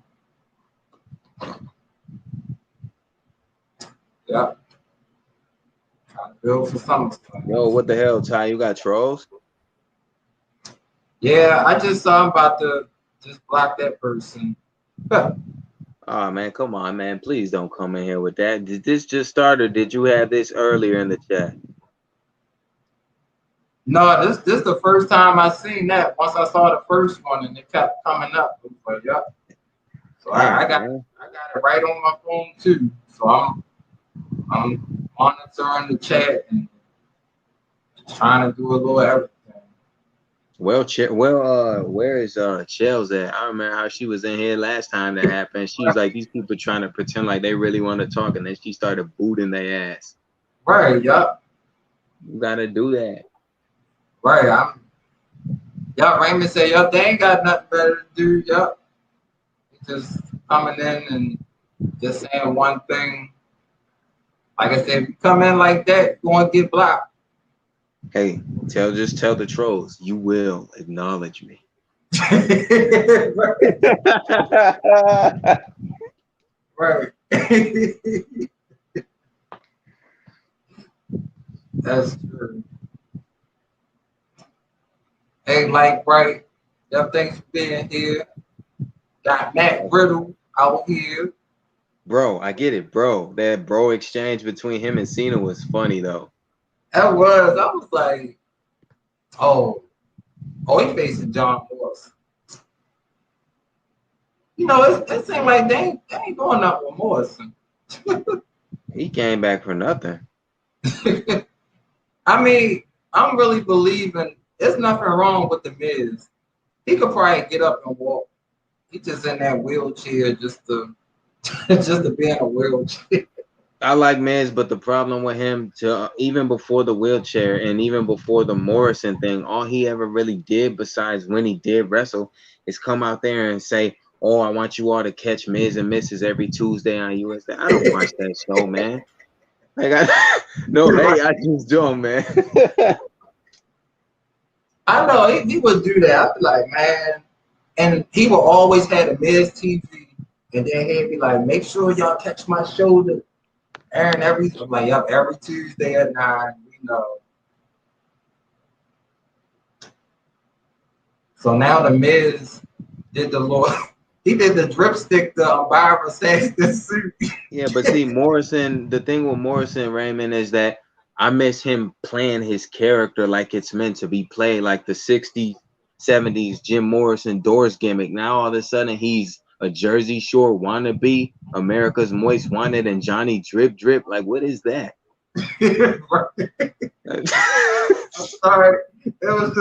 [SPEAKER 1] Yep. Trying to build for SummerSlam.
[SPEAKER 2] Yo, what the hell, Ty? You got trolls?
[SPEAKER 1] Yeah, I just saw I'm about to just block that person.
[SPEAKER 2] Oh man, come on, man. Please don't come in here with that. Did this just start or did you have this earlier in the chat?
[SPEAKER 1] No, this is the first time I seen that. Once I saw the first one and it kept coming up. I was like, yep. So I got it right on my phone too. So I'm monitoring the chat and trying to do a little everything.
[SPEAKER 2] Well, where is Chels at? I remember how she was in here last time that happened. She was like, these people trying to pretend like they really want to talk, and then she started booting their ass.
[SPEAKER 1] Right, yup.
[SPEAKER 2] You gotta do that.
[SPEAKER 1] Right, Raymond said, yup, they ain't got nothing better to do, yup. Just coming in and just saying one thing. Like I said, if you come in like that, you're going to get blocked.
[SPEAKER 2] Hey, just tell the trolls, you will acknowledge me.
[SPEAKER 1] Right. That's true. Hey, Mike Bright, thanks for being here. Got Matt Riddle out here.
[SPEAKER 2] Bro, I get it, bro. That bro exchange between him and Cena was funny though.
[SPEAKER 1] I was like, oh, he facing John Morrison. You know, it seemed like they ain't going up with Morrison.
[SPEAKER 2] He came back for nothing.
[SPEAKER 1] I mean, I'm really believing there's nothing wrong with the Miz. He could probably get up and walk. He just in that wheelchair just to be in a wheelchair.
[SPEAKER 2] I like Miz, but the problem with him, even before the wheelchair and even before the Morrison thing, all he ever really did, besides when he did wrestle, is come out there and say, "Oh, I want you all to catch Miz and Mrs. every Tuesday on USA." I don't watch that show, man. Like no, hey, I just don't, man.
[SPEAKER 1] I know he would do that. I'd be like, man, and he would always have the Miz TV, and then he'd be like, make sure y'all catch my shoulder, Aaron. I'm like, yep, every Tuesday at 9. We know. So now the Miz did the Lord. He did the dripstick to Byron Saxton suit.
[SPEAKER 2] Yeah, but see, Morrison, the thing with Morrison, Raymond, is that I miss him playing his character like it's meant to be played, like the 60s, 70s Jim Morrison Doors gimmick. Now all of a sudden he's a Jersey Shore wannabe, America's Most Wanted, and Johnny Drip Drip. Like, what is that?
[SPEAKER 1] I'm sorry. It was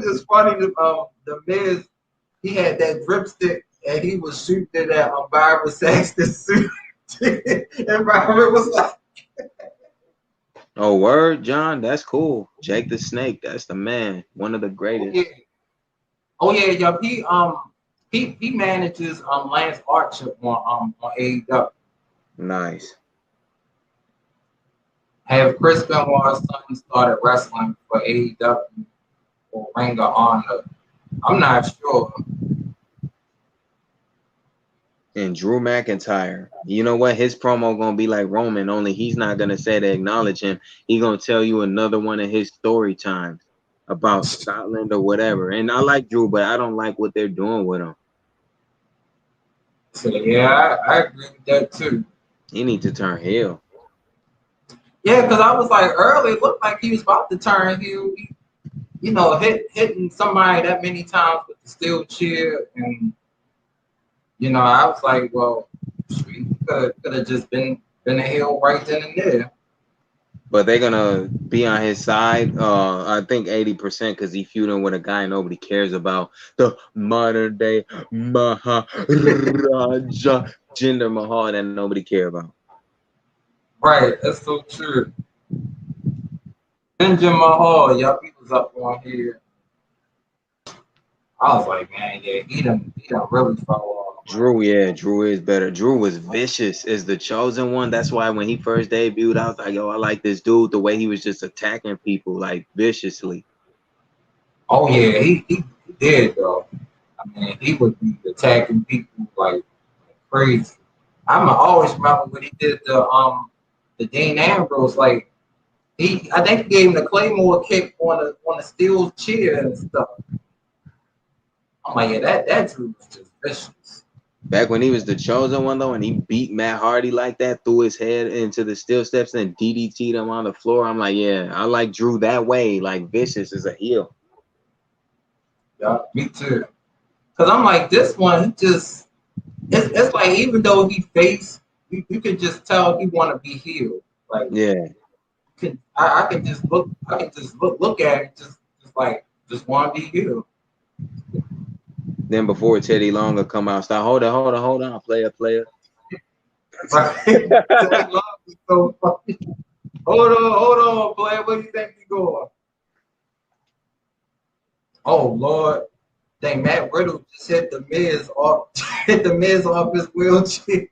[SPEAKER 1] just funny. The Miz, he had that dripstick and he was shooting it at Byron Saxton suit. And Byron was like,
[SPEAKER 2] oh, word, John, that's cool. Jake the Snake, that's the man, one of the greatest.
[SPEAKER 1] Oh yeah, he manages Lance Archer on AEW.
[SPEAKER 2] Nice.
[SPEAKER 1] Have Chris Benoit's son started wrestling for AEW or Ring of Honor? I'm not sure.
[SPEAKER 2] And Drew McIntyre, you know what? His promo gonna be like Roman, only he's not gonna say to acknowledge him. He gonna tell you another one of his story times about Scotland or whatever. And I like Drew, but I don't like what they're doing with him.
[SPEAKER 1] So yeah, I agree with that too.
[SPEAKER 2] He needs to turn heel.
[SPEAKER 1] Yeah, because I was like earlier, it looked like he was about to turn heel. Hitting somebody that many times with the steel chair, and I was like, well, he could have just been a heel right then and there.
[SPEAKER 2] But they're gonna be on his side. I think 80% because he feuding with a guy nobody cares about. The modern day Maharaja Jinder Mahal that nobody care about.
[SPEAKER 1] Right, that's so true. Jinder Mahal, y'all people's up on here. I was like, man, yeah, he done really fell off.
[SPEAKER 2] Drew is better. Drew was vicious as the chosen one. That's why when he first debuted, I was like, yo, I like this dude. The way he was just attacking people like viciously.
[SPEAKER 1] Oh yeah, he did though. I mean, he would be attacking people like crazy. I always remember when he did the Dean Ambrose, like I think he gave him the Claymore kick on the steel chair and stuff. I'm like, yeah, that Drew was just vicious.
[SPEAKER 2] Back when he was the chosen one though, and he beat Matt Hardy like that, threw his head into the steel steps and DDT'd him on the floor. I'm like, yeah, I like Drew that way, like vicious as a heel.
[SPEAKER 1] Yeah, me too. Cause I'm like, this one, it's like even though he faced, you can just tell he want to be healed. Like,
[SPEAKER 2] yeah,
[SPEAKER 1] I can just look at it, just want to be healed.
[SPEAKER 2] Then before Teddy Long will come out, stop. Hold on, player.
[SPEAKER 1] Right. Teddy Long is so funny. Hold on, player. Where do you think you going? Oh Lord. Dang, Matt Riddle just hit the Miz off his wheelchair.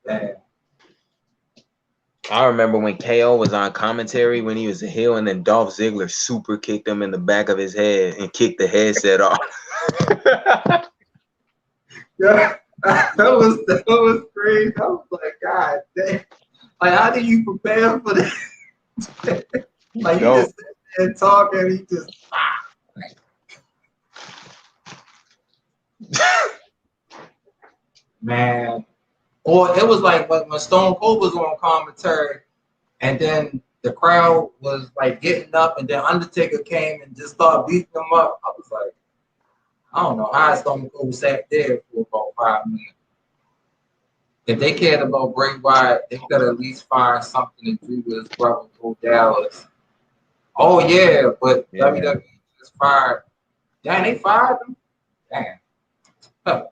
[SPEAKER 1] Damn.
[SPEAKER 2] I remember when KO was on commentary when he was a heel, and then Dolph Ziggler super kicked him in the back of his head and kicked the headset off.
[SPEAKER 1] Yeah, that was crazy. I was like, God damn. Like, how do you prepare for this? Like, you just sit there and talk, and he just. Man. Or it was like when Stone Cold was on commentary, and then the crowd was like getting up, and then Undertaker came and just started beating them up. I was like, I don't know how Stone Cold sat there for about 5 minutes. If they cared about Bray Wyatt, they could at least find something to do with his brother, Bo Dallas. Oh yeah, but WWE just fired. Damn, they fired him? Damn. Huh.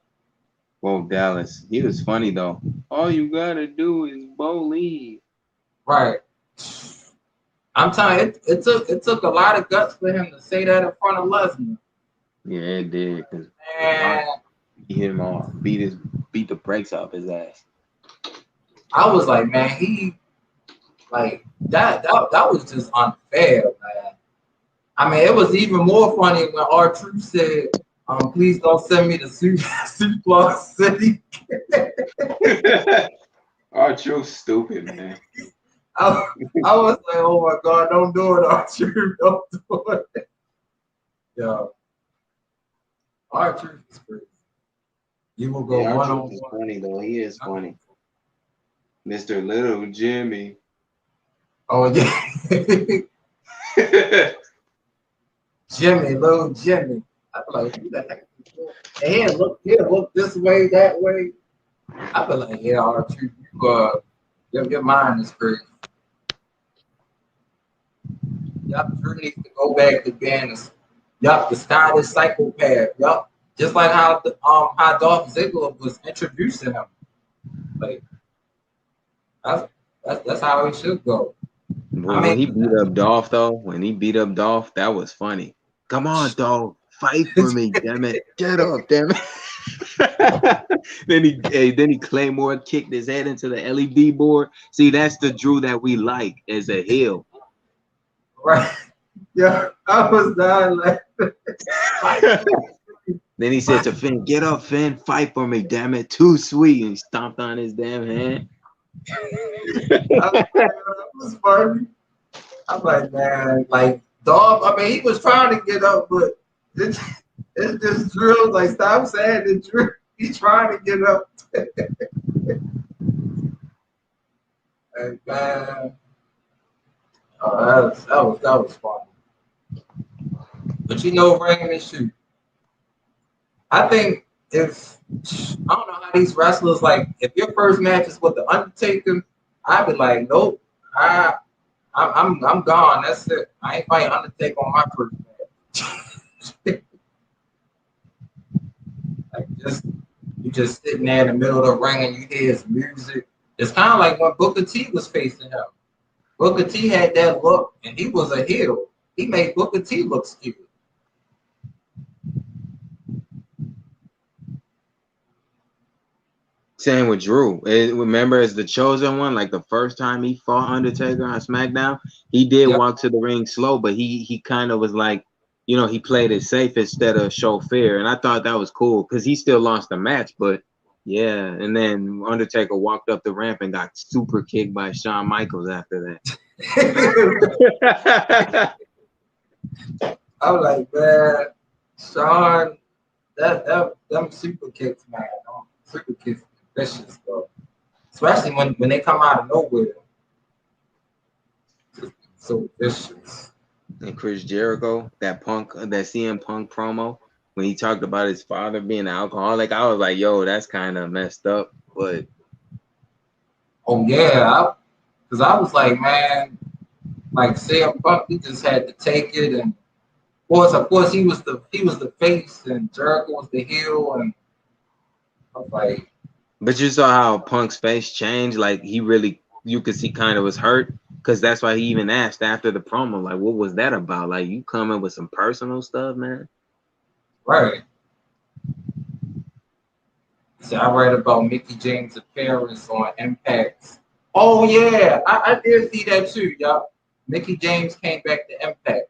[SPEAKER 2] Bo Dallas. He was funny though. All you gotta do is believe.
[SPEAKER 1] Right. I'm telling you, it took a lot of guts for him to say that in front of Lesnar.
[SPEAKER 2] Yeah, it did. Cause
[SPEAKER 1] Man.
[SPEAKER 2] he hit him off, beat the brakes off his ass.
[SPEAKER 1] I was like, man, he like that was just unfair, man. I mean, it was even more funny when R-Truth said, please don't send me to Suplex City.
[SPEAKER 2] R-Truth stupid, man.
[SPEAKER 1] I, I was like, oh my God, don't do it, R-Truth. Don't do it. Yo, R-Truth is crazy. You will go one on
[SPEAKER 2] R-Truth is
[SPEAKER 1] one.
[SPEAKER 2] funny though. He is funny. Mr. Little Jimmy.
[SPEAKER 1] Oh yeah. Jimmy, little Jimmy. I feel like who the heck is this? And he'll look this way, that way. I feel like, yeah, R-Truth, your mind is crazy. Yup, Drew needs to go back to being the stylish psychopath. Yup. Just like how Dolph Ziggler was introducing him. Like that's how it should go.
[SPEAKER 2] Well, when he beat up Dolph though, that was funny. Come on, Dolph, fight for me, damn it. Get up, damn it. then he Claymore kicked his head into the LED board. See, that's the Drew that we like as a heel.
[SPEAKER 1] Right. Yeah, I was dying like
[SPEAKER 2] Then he said to Finn, get up, Finn, fight for me, damn it. Too sweet. And he stomped on his damn hand.
[SPEAKER 1] That was funny. I'm like, man, like Dolph, I mean, he was trying to get up, but it's just Drew. Like, stop saying the Drew. He's trying to get up. And man, that was fun. But you know, Raymond, shoot. I think if I don't know how these wrestlers like, if your first match is with the Undertaker, I'd be like, nope, I'm gone. That's it. I ain't fighting Undertaker on my first match. Like you just sitting there in the middle of the ring and you hear his music. It's kind of like when Booker T was facing him. Booker T had that look, and he was a heel. He made Booker T look stupid.
[SPEAKER 2] Same with Drew. Remember, as the chosen one, like the first time he fought Undertaker on SmackDown, he did walk to the ring slow, but he kind of was like, he played it safe instead of show fear. And I thought that was cool because he still lost the match, but yeah. And then Undertaker walked up the ramp and got super kicked by Shawn Michaels after that.
[SPEAKER 1] I was like, man, Shawn, them super kicks, man. Super kicks vicious, though. Especially when they come out of nowhere. So vicious.
[SPEAKER 2] And Chris Jericho, that CM Punk promo, when he talked about his father being an alcoholic, I was like, yo, that's kind of messed up. But
[SPEAKER 1] oh yeah, because I was like, man, like CM Punk, he just had to take it, and of course, he was the face, and Jericho was the heel, and I was like.
[SPEAKER 2] But you saw how Punk's face changed. Like you could see kind of was hurt, because that's why he even asked after the promo, like, what was that about? Like, you coming with some personal stuff, man.
[SPEAKER 1] Right. So I read about Mickie James' appearance on Impact. Oh yeah, I did see that too, y'all. Mickie James came back to Impact,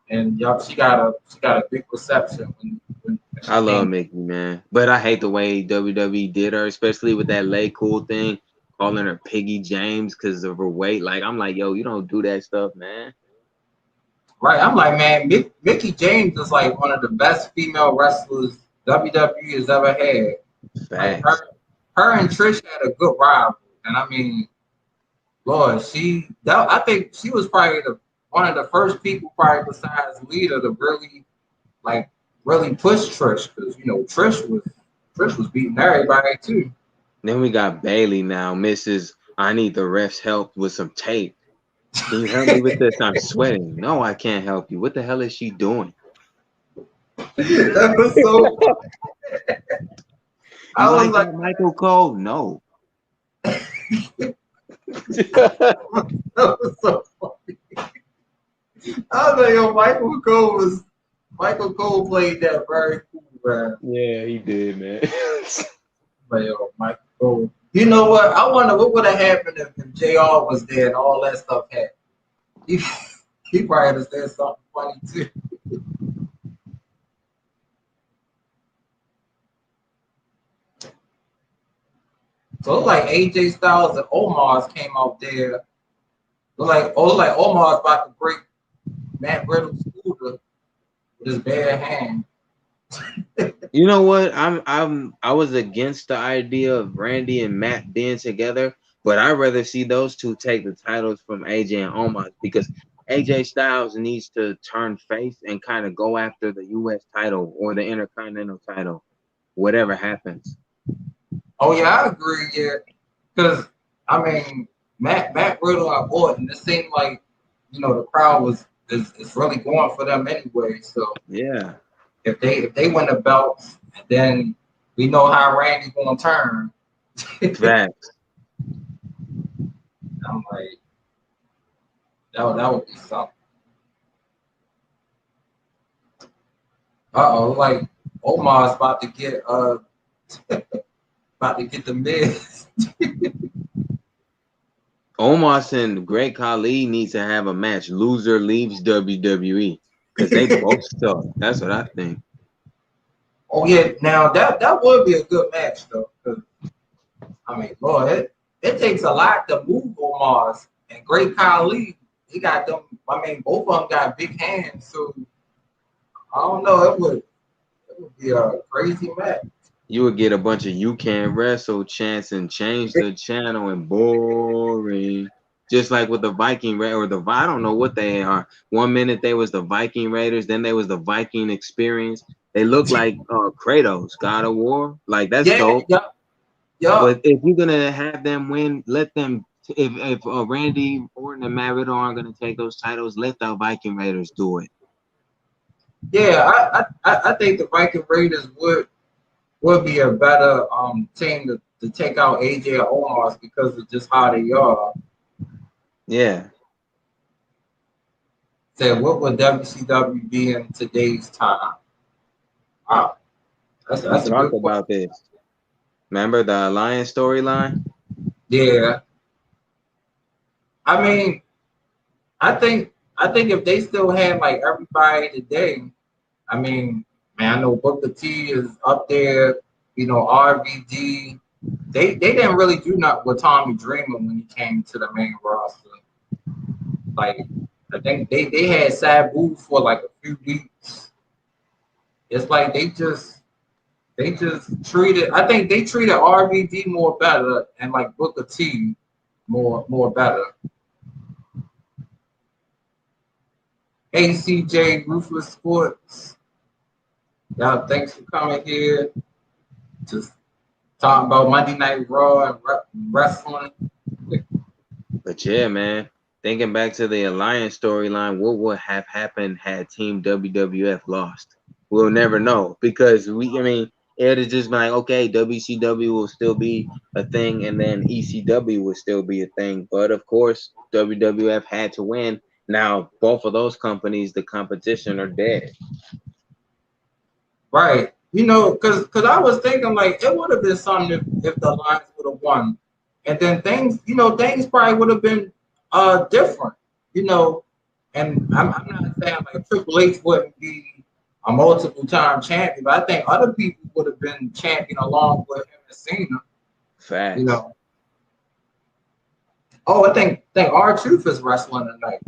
[SPEAKER 1] and y'all, she got a big reception when
[SPEAKER 2] I love Mickie, man, but I hate the way WWE did her, especially with that Lay Cool thing, calling her Piggy James because of her weight. Like, I'm like, yo, you don't do that stuff, man.
[SPEAKER 1] Right, I'm like, man, Mickie James is like one of the best female wrestlers WWE has ever had. Like her and Trish had a good rival, and I mean, Lord, I think she was probably one of the first people, probably besides Lita, to really push Trish, because Trish was beating everybody too.
[SPEAKER 2] Then we got Bayley now, Mrs. I need the ref's help with some tape. Can you help me with this? I'm sweating. No, I can't help you. What the hell is she doing?
[SPEAKER 1] That was so.
[SPEAKER 2] I was like Michael Cole. No.
[SPEAKER 1] That was so funny. I was like, yo, Michael Cole played that very cool, man.
[SPEAKER 2] Yeah, he did, man.
[SPEAKER 1] But yo, Michael Cole. You know what? I wonder what would have happened if JR was there and all that stuff happened. He, he probably would have said something funny too. So it's like AJ Styles and Omar's came out there. Like Omar's about to break Matt Riddle's scooter with his bare hand.
[SPEAKER 2] You know what? I was against the idea of Randy and Matt being together, but I'd rather see those two take the titles from AJ and Omos because AJ Styles needs to turn face and kind of go after the US title or the Intercontinental title, whatever happens.
[SPEAKER 1] Oh yeah, I agree. Yeah, because I mean Matt Riddle and Orton. It seemed like the crowd is really going for them anyway. So
[SPEAKER 2] Yeah.
[SPEAKER 1] if they win the belts, then we know how Randy's gonna turn.
[SPEAKER 2] Facts.
[SPEAKER 1] I'm like, that would be something. Like Omar's about to get the Miz.
[SPEAKER 2] Omos and Great Khali needs to have a match. Loser leaves WWE because they both suck. That's what I think.
[SPEAKER 1] Oh yeah, now that would be a good match though. Cause I mean, Lord, it takes a lot to move Omos and Great Khali. He got them. I mean, both of them got big hands, so I don't know. It would be a crazy match.
[SPEAKER 2] You would get a bunch of "You Can Wrestle" chants and change the channel and boring. Just like with the Viking or I don't know what they are. 1 minute they was the Viking Raiders, then they was the Viking Experience. They look like Kratos, God of War. Like that's dope.
[SPEAKER 1] Yeah.
[SPEAKER 2] But if you're gonna have them win, let them. If Randy Orton and Matt Riddle aren't gonna take those titles, let the Viking Raiders do it.
[SPEAKER 1] Yeah, I think the Viking Raiders would be a better team to take out AJ or Omos because of just how they are.
[SPEAKER 2] Yeah.
[SPEAKER 1] Say, what would WCW be in today's time? Wow, that's
[SPEAKER 2] We talked about this. Remember the Alliance storyline?
[SPEAKER 1] Yeah. I mean, I think if they still had like everybody today, I mean, man, I know Booker T is up there, RVD. They didn't really do nothing with Tommy Dreamer when he came to the main roster. Like, I think they had Sabu for like a few weeks. It's like they just treated. I think they treated RVD more better and like Booker T more better. ACJ Ruthless Sports. Y'all, thanks for coming here. Just talking about Monday Night Raw and wrestling.
[SPEAKER 2] But yeah, man. Thinking back to the Alliance storyline, what would have happened had Team WWF lost? We'll never know because it is just like, okay, WCW will still be a thing and then ECW will still be a thing. But of course, WWF had to win. Now, both of those companies, the competition, are dead.
[SPEAKER 1] Right. Because I was thinking like it would have been something if the Alliance would have won. And then things probably would have been different, And I'm not saying like Triple H wouldn't be a multiple time champion, but I think other people would have been champion along with him and Cena.
[SPEAKER 2] Facts.
[SPEAKER 1] Oh, I think R-Truth is wrestling tonight.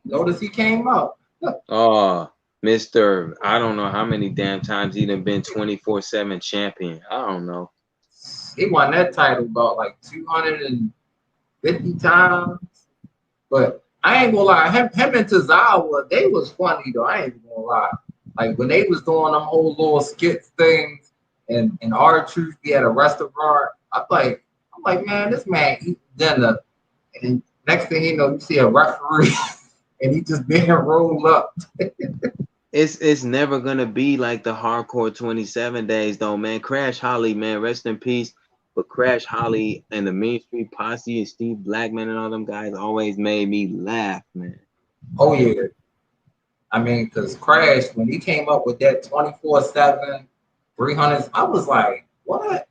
[SPEAKER 1] Notice he came out.
[SPEAKER 2] Oh, Mr. I don't know how many damn times he done been 24/7 champion. I don't know.
[SPEAKER 1] He won that title about like 250 times. But I ain't gonna lie, him and Tozawa, they was funny though. I ain't gonna lie. Like when they was doing them whole little skits things and R-Truth be at a restaurant, I'm like, man, this man eat dinner. And next thing you know, you see a referee and he just being rolled up.
[SPEAKER 2] It's never gonna be like the Hardcore 27 days though, man. Crash Holly, man, rest in peace. But Crash Holly and the Mean Street Posse and Steve Blackman and all them guys always made me laugh, man.
[SPEAKER 1] Oh yeah. I mean, because Crash, when he came up with that 24/7, 300, I was like, what?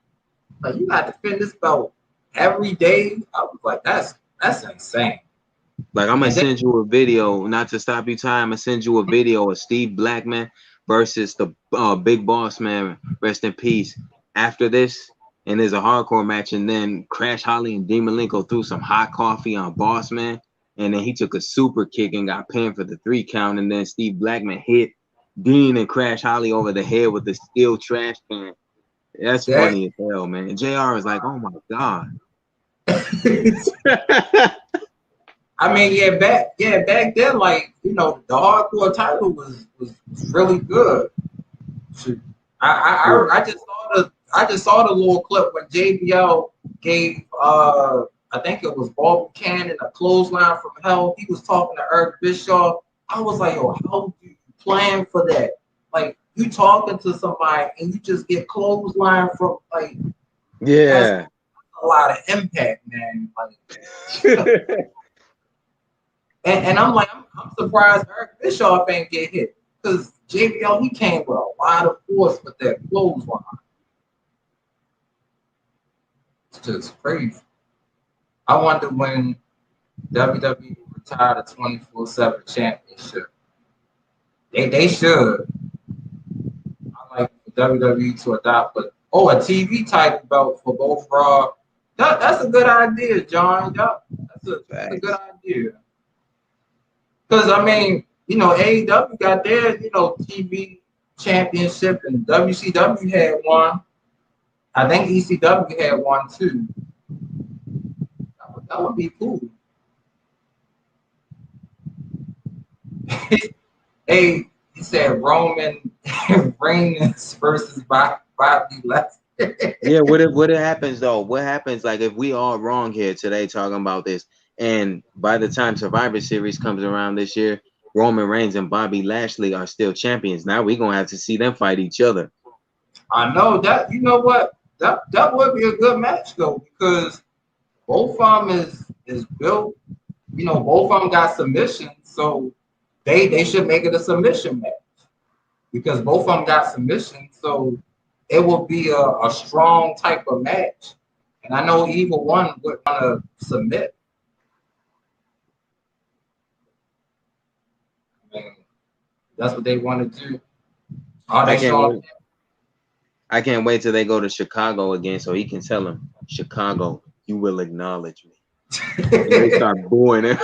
[SPEAKER 1] Like, you got to defend this belt every day. I was like, that's insane.
[SPEAKER 2] Like, I'm gonna
[SPEAKER 1] And then,
[SPEAKER 2] send you a video, not to stop you, Ty. I'm gonna send you a video of Steve Blackman versus the Big Boss Man, rest in peace. After this, and there's a hardcore match, and then Crash Holly and Dean Malenko threw some hot coffee on Boss Man, and then he took a super kick and got pinned for the 3 count, and then Steve Blackman hit Dean and Crash Holly over the head with a steel trash can. That's
[SPEAKER 1] that,
[SPEAKER 2] funny as hell, man. And JR was like, "Oh my god."
[SPEAKER 1] I mean, back then, like, you know, the hardcore title was really good. Shoot. I just saw the little clip when JBL gave I think it was Bob Buchanan a clothesline from hell. He was talking to Eric Bischoff. I was like, yo, how do you plan for that? Like, you talking to somebody and you just get clothesline from, like,
[SPEAKER 2] Yeah.
[SPEAKER 1] a lot of impact, man. Like, and I'm like, I'm surprised Eric Bischoff ain't get hit, because JBL, he came with a lot of force with that clothesline. It's just crazy. I wonder when WWE retired the 24/7 championship. They should. I like the WWE to adopt, but a TV title belt for both Raw. That's a good idea, John. That's a good idea. Because, I mean, you know, AEW got their, you know, TV championship, and WCW had one. I think ECW had one too. That would be cool. Hey, he said Roman Reigns versus Bobby Lashley.
[SPEAKER 2] Yeah, what happens though? What happens, like, if we are wrong here today talking about this, and by the time Survivor Series comes around this year, Roman Reigns and Bobby Lashley are still champions. Now we're gonna have to see them fight each other.
[SPEAKER 1] I know that. You know what? That would be a good match though, because both of them is built. You know, both of them got submissions, so they should make it a submission match, because both of them got submissions. So it will be a strong type of match, and I know either one would want to submit. I mean, that's what they want to do.
[SPEAKER 2] I can't wait till they go to Chicago again, so he can tell them, Chicago, you will acknowledge me. And they start booing him.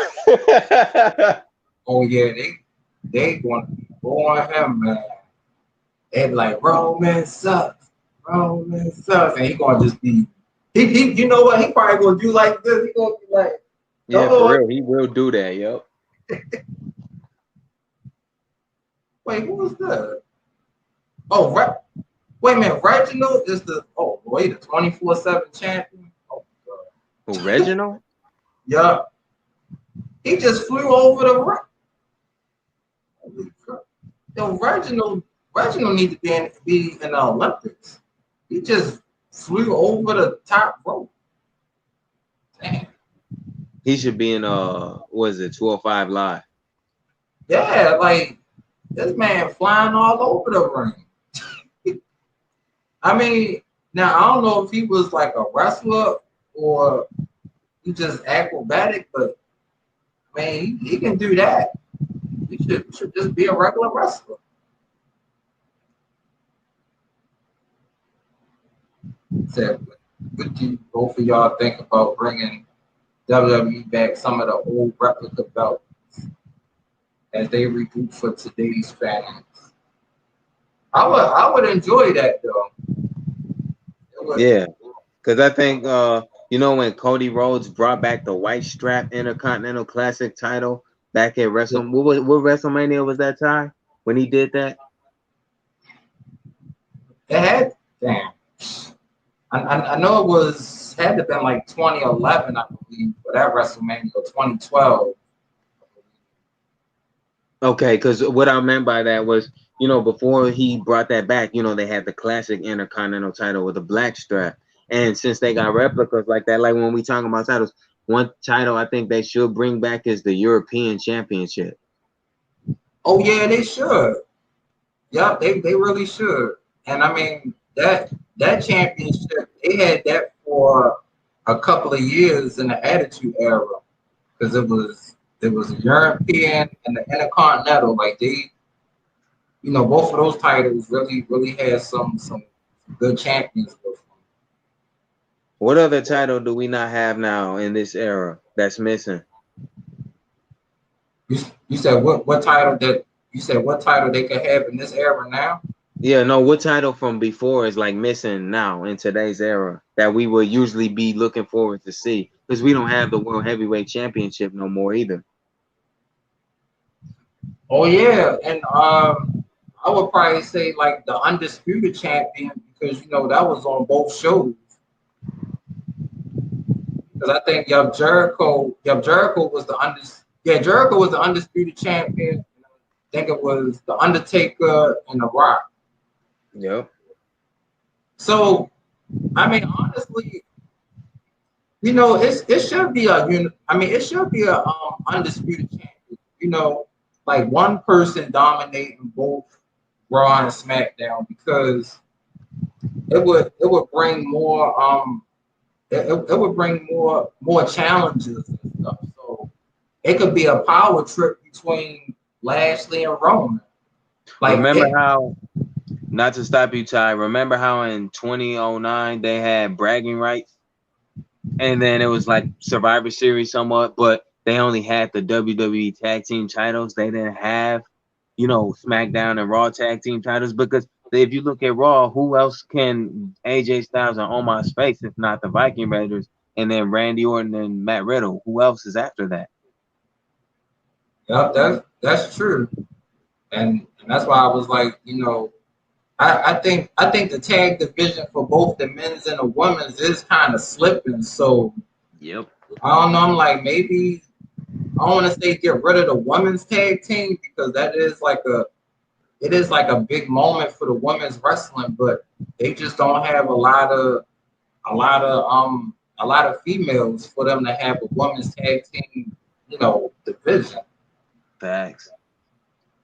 [SPEAKER 1] Oh yeah, they want to be booing him, man. They be like, Roman sucks, and he gonna just be he. You know what? He probably gonna do like this. He gonna be like,
[SPEAKER 2] yeah, for real, he will do that, yo.
[SPEAKER 1] Wait, who was that? Oh, wait a minute. Reginald is the 24/7 champion. Oh,
[SPEAKER 2] Who, Reginald?
[SPEAKER 1] Yeah, he just flew over the ring. Yo, Reginald need to be in the Olympics. He just flew over the top rope. Damn.
[SPEAKER 2] He should be in what is it, 205 Live?
[SPEAKER 1] Yeah, like, this man flying all over the ring. I mean, now I don't know if he was like a wrestler or he just acrobatic, but man, he can do that. He should just be a regular wrestler. So, what do both of y'all think about bringing WWE back some of the old replica belts as they reboot for today's fans? I would enjoy that though.
[SPEAKER 2] Yeah, because I think you know, when Cody Rhodes brought back the white strap Intercontinental Classic title back at what WrestleMania was that time when he did that?
[SPEAKER 1] It had, damn. I know it had to have been like 2011, I believe, for that WrestleMania, or 2012.
[SPEAKER 2] Okay, because what I meant by that was, you know, before he brought that back, you know, they had the classic Intercontinental title with a black strap. And since they got replicas like that, like when we talk about titles, one title I think they should bring back is the European Championship.
[SPEAKER 1] Oh yeah, they should. Yep, they really should. And I mean, that that championship, they had that for a couple of years in the Attitude Era because it was a European and the Intercontinental. Like they, both of those titles really had some good champions with them.
[SPEAKER 2] What other title do we not have now in this era that's missing?
[SPEAKER 1] You said what title that you said what title they could have in this era now?
[SPEAKER 2] Yeah, no, what title from before is like missing now in today's era that we would usually be looking forward to see? Because we don't have the World Heavyweight Championship no more either.
[SPEAKER 1] Oh yeah, and I would probably say like the Undisputed Champion because that was on both shows. Because I think Jericho was Jericho was the Undisputed Champion. I think it was the Undertaker and the Rock.
[SPEAKER 2] Yep.
[SPEAKER 1] So, I mean, honestly, it should be it should be a undisputed champion. Like one person dominating both Raw and SmackDown because it would bring more it would bring more challenges and stuff. So it could be a power trip between Lashley and Roman. Like
[SPEAKER 2] not to stop you, Ty, remember how in 2009 they had bragging rights? And then it was like Survivor Series somewhat, but they only had the WWE tag team titles. They didn't have, SmackDown and Raw tag team titles because if you look at Raw, who else can AJ Styles and Omos face if not the Viking Raiders and then Randy Orton and Matt Riddle? Who else is after that?
[SPEAKER 1] Yep, that's true. And that's why I was like, I think the tag division for both the men's and the women's is kind of slipping. So
[SPEAKER 2] yep.
[SPEAKER 1] I don't know. I'm like maybe I don't want to say get rid of the women's tag team because it is like a big moment for the women's wrestling, but they just don't have a lot of females for them to have a women's tag team, division.
[SPEAKER 2] Facts.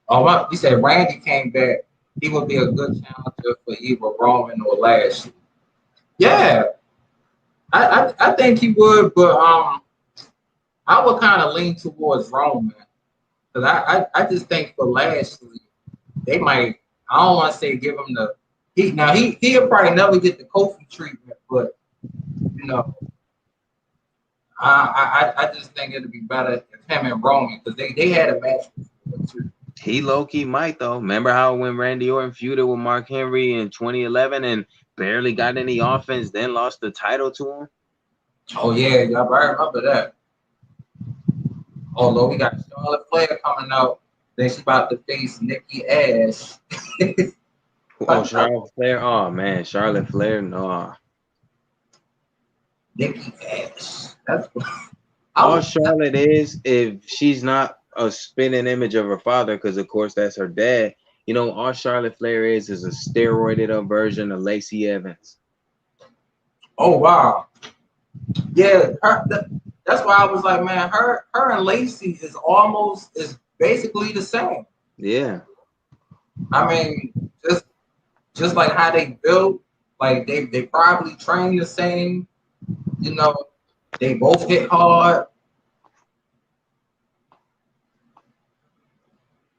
[SPEAKER 1] Oh, you said Randy came back. He would be a good challenger for either Roman or Lashley. Yeah, I think he would, but I would kind of lean towards Roman because I just think for Lashley they might. I don't want to say give him he'll probably never get the Kofi treatment, but I just think it'd be better if him and Roman because they had a match before too.
[SPEAKER 2] He low-key might though. Remember how when Randy Orton feuded with Mark Henry in 2011 and barely got any offense, then lost the title to him?
[SPEAKER 1] Oh yeah, y'all I remember that. Although we got Charlotte Flair coming out, then she's about to face Nikki Ash.
[SPEAKER 2] Oh, Charlotte Flair. Oh man, Charlotte Flair. No.
[SPEAKER 1] Nikki Ash. That's
[SPEAKER 2] all Charlotte is if she's not a spinning image of her father, because of course that's her dad. All Charlotte Flair is a steroided up version of Lacey Evans.
[SPEAKER 1] Oh wow, yeah. That's why I was like, man, her and Lacey is basically the same.
[SPEAKER 2] Yeah.
[SPEAKER 1] I mean, just like how they built, like they probably train the same. They both hit hard.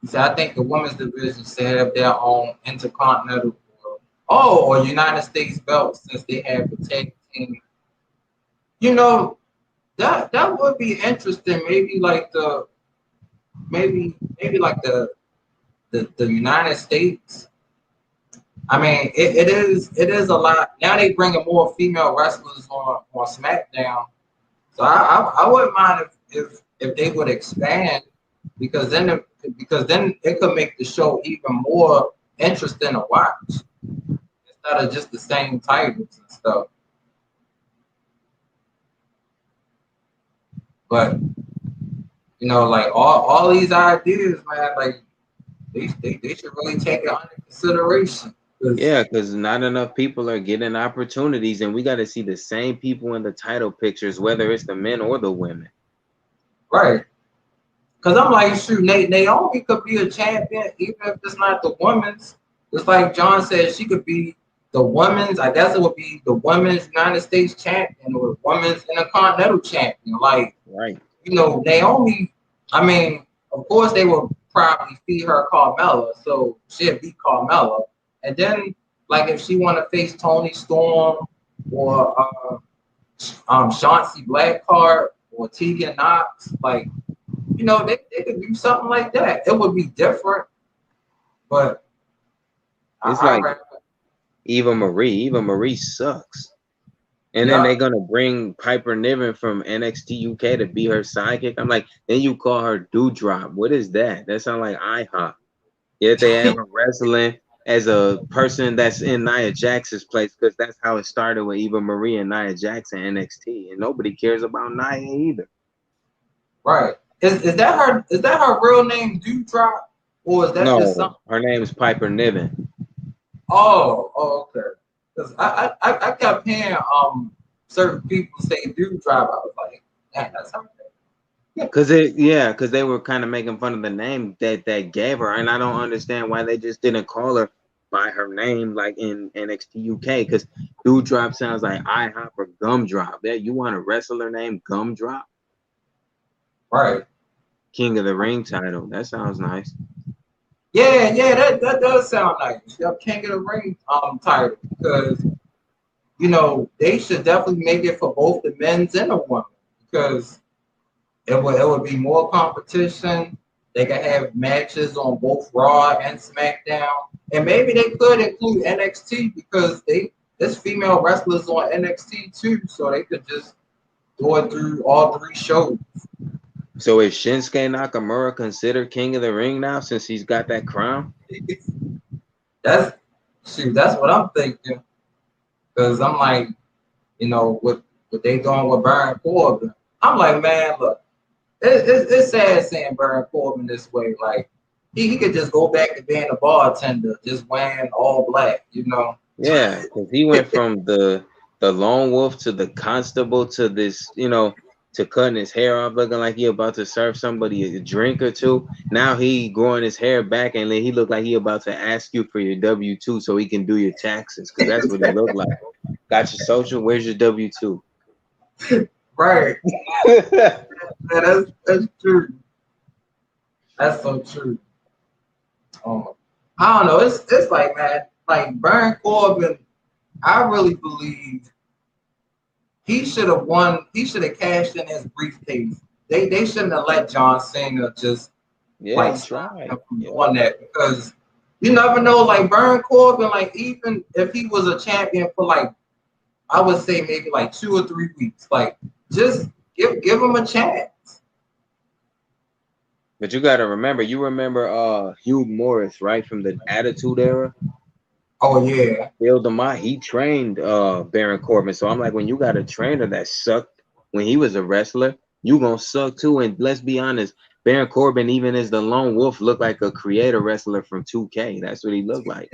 [SPEAKER 1] So I think the women's division should have their own intercontinental or United States belt since they have the tag team. That would be interesting. Maybe like the United States. I mean, it is a lot. Now they bringing more female wrestlers on SmackDown. So I wouldn't mind if they would expand because then it could make the show even more interesting to watch instead of just the same titles and stuff. But like all these ideas, man, like they should really take it under consideration.
[SPEAKER 2] Yeah, because not enough people are getting opportunities, and we got to see the same people in the title pictures, whether it's the men or the women.
[SPEAKER 1] Right. Because I'm like, shoot, Naomi could be a champion, even if it's not the women's. Just like John said, she could be the women's, I guess it would be the women's United States champion or the women's Intercontinental champion. Like,
[SPEAKER 2] Right.
[SPEAKER 1] you know, Naomi, I mean, of course they will probably feed her Carmella, so she'll beat Carmella. And then, like, if she want to face Toni Storm or Chauncey Blackheart or Tegan Knox, like, you know, they could do something like that. It would be different, but
[SPEAKER 2] It's
[SPEAKER 1] I
[SPEAKER 2] like Eva Marie. Eva Marie sucks. And
[SPEAKER 1] Yeah.
[SPEAKER 2] then they're gonna bring Piper Niven from NXT UK to be her sidekick. I'm like, then you call her Doudrop. What is that? That sounds like IHOP. Yet they have her wrestling as a person that's in Nia Jax's place, because that's how it started with Eva Marie and Nia Jax in NXT, and nobody cares about Nia either.
[SPEAKER 1] Right. Is that her real name, Dewdrop? Or is that just
[SPEAKER 2] No,
[SPEAKER 1] something?
[SPEAKER 2] her name is Piper Niven.
[SPEAKER 1] Oh, okay. Because I kept hearing certain people say Dewdrop. I was like, man, that's her name.
[SPEAKER 2] Because they were kind of making fun of the name that gave her, and I don't understand why they just didn't call her by her name like in NXT UK. Because Dewdrop sounds like IHOP or Gumdrop. Yeah, you want a wrestler named Gumdrop?
[SPEAKER 1] Right.
[SPEAKER 2] King of the Ring title. That sounds nice.
[SPEAKER 1] Yeah, that does sound nice. Yeah, King of the Ring title, because you know they should definitely make it for both the men's and the women, because it would be more competition. They could have matches on both Raw and SmackDown, and maybe they could include NXT because there's female wrestlers on NXT too, so they could just do it through all 3 shows.
[SPEAKER 2] So is Shinsuke Nakamura considered King of the Ring now since he's got that crown?
[SPEAKER 1] That's what I'm thinking. Because I'm like, you know, what they doing with Baron Corbin. I'm like, man, look, it's sad seeing Baron Corbin this way. Like, he could just go back to being a bartender, just wearing all black, you know?
[SPEAKER 2] Yeah, because he went from the lone wolf to the constable to this, you know, to cutting his hair off looking like he about to serve somebody a drink or two. Now he growing his hair back and then he look like he about to ask you for your W-2 so he can do your taxes, because that's what he look like. Got your social? Where's your W-2?
[SPEAKER 1] Right. Yeah, that's true. That's so true. I don't know. It's like, man, like Baron Corbin, I really believe he should have won. He should have cashed in his briefcase. They shouldn't have let John Cena just like stop him from doing that, because you never know. Like Baron Corbin, like even if he was a champion for like, I would say maybe like 2 or 3 weeks, like just give him a chance.
[SPEAKER 2] But you got to remember, Hugh Morris, right, from the Attitude Era?
[SPEAKER 1] Oh yeah.
[SPEAKER 2] Bill DeMott, he trained Baron Corbin. So I'm like, when you got a trainer that sucked when he was a wrestler, you gonna suck too. And let's be honest, Baron Corbin, even as the lone wolf, looked like a creator wrestler from 2K. That's what he looked like.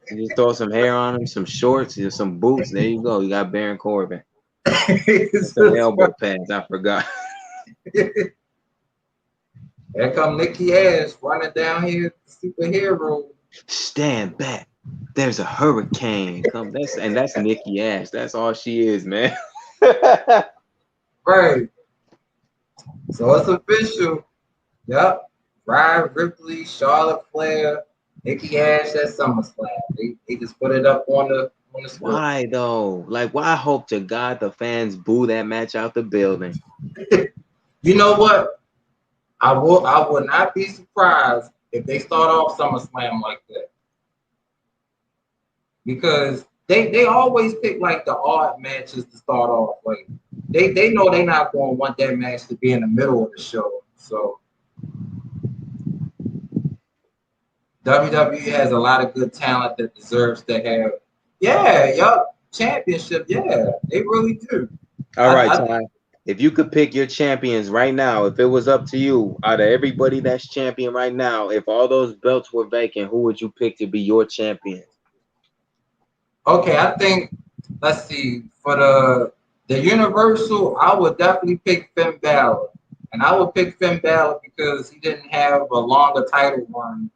[SPEAKER 2] You just throw some hair on him, some shorts, and some boots. There you go. You got Baron Corbin. Some elbow pads. I forgot.
[SPEAKER 1] Here come Nikki Ash running down here, superhero.
[SPEAKER 2] Stand back. There's a hurricane. That's Nikki Ash. That's all she is, man.
[SPEAKER 1] Right. So it's official. Yep. Rhea Ripley, Charlotte Flair, Nikki Ash at SummerSlam. They just put it up on the screen.
[SPEAKER 2] Why though? Like, why? Hope to God the fans boo that match out the building.
[SPEAKER 1] You know what? I would not be surprised if they start off SummerSlam like that, because they always pick like the odd matches to start off. Like they know they're not going to want that match to be in the middle of the show. So WWE has a lot of good talent that deserves to have. Yeah, championship. Yeah, they really do.
[SPEAKER 2] All right, Ty. If you could pick your champions right now, if it was up to you, out of everybody that's champion right now, if all those belts were vacant, who would you pick to be your champion?
[SPEAKER 1] Okay, I think, let's see, for the Universal, I would definitely pick Finn Balor. And I would pick Finn Balor because he didn't have a longer title run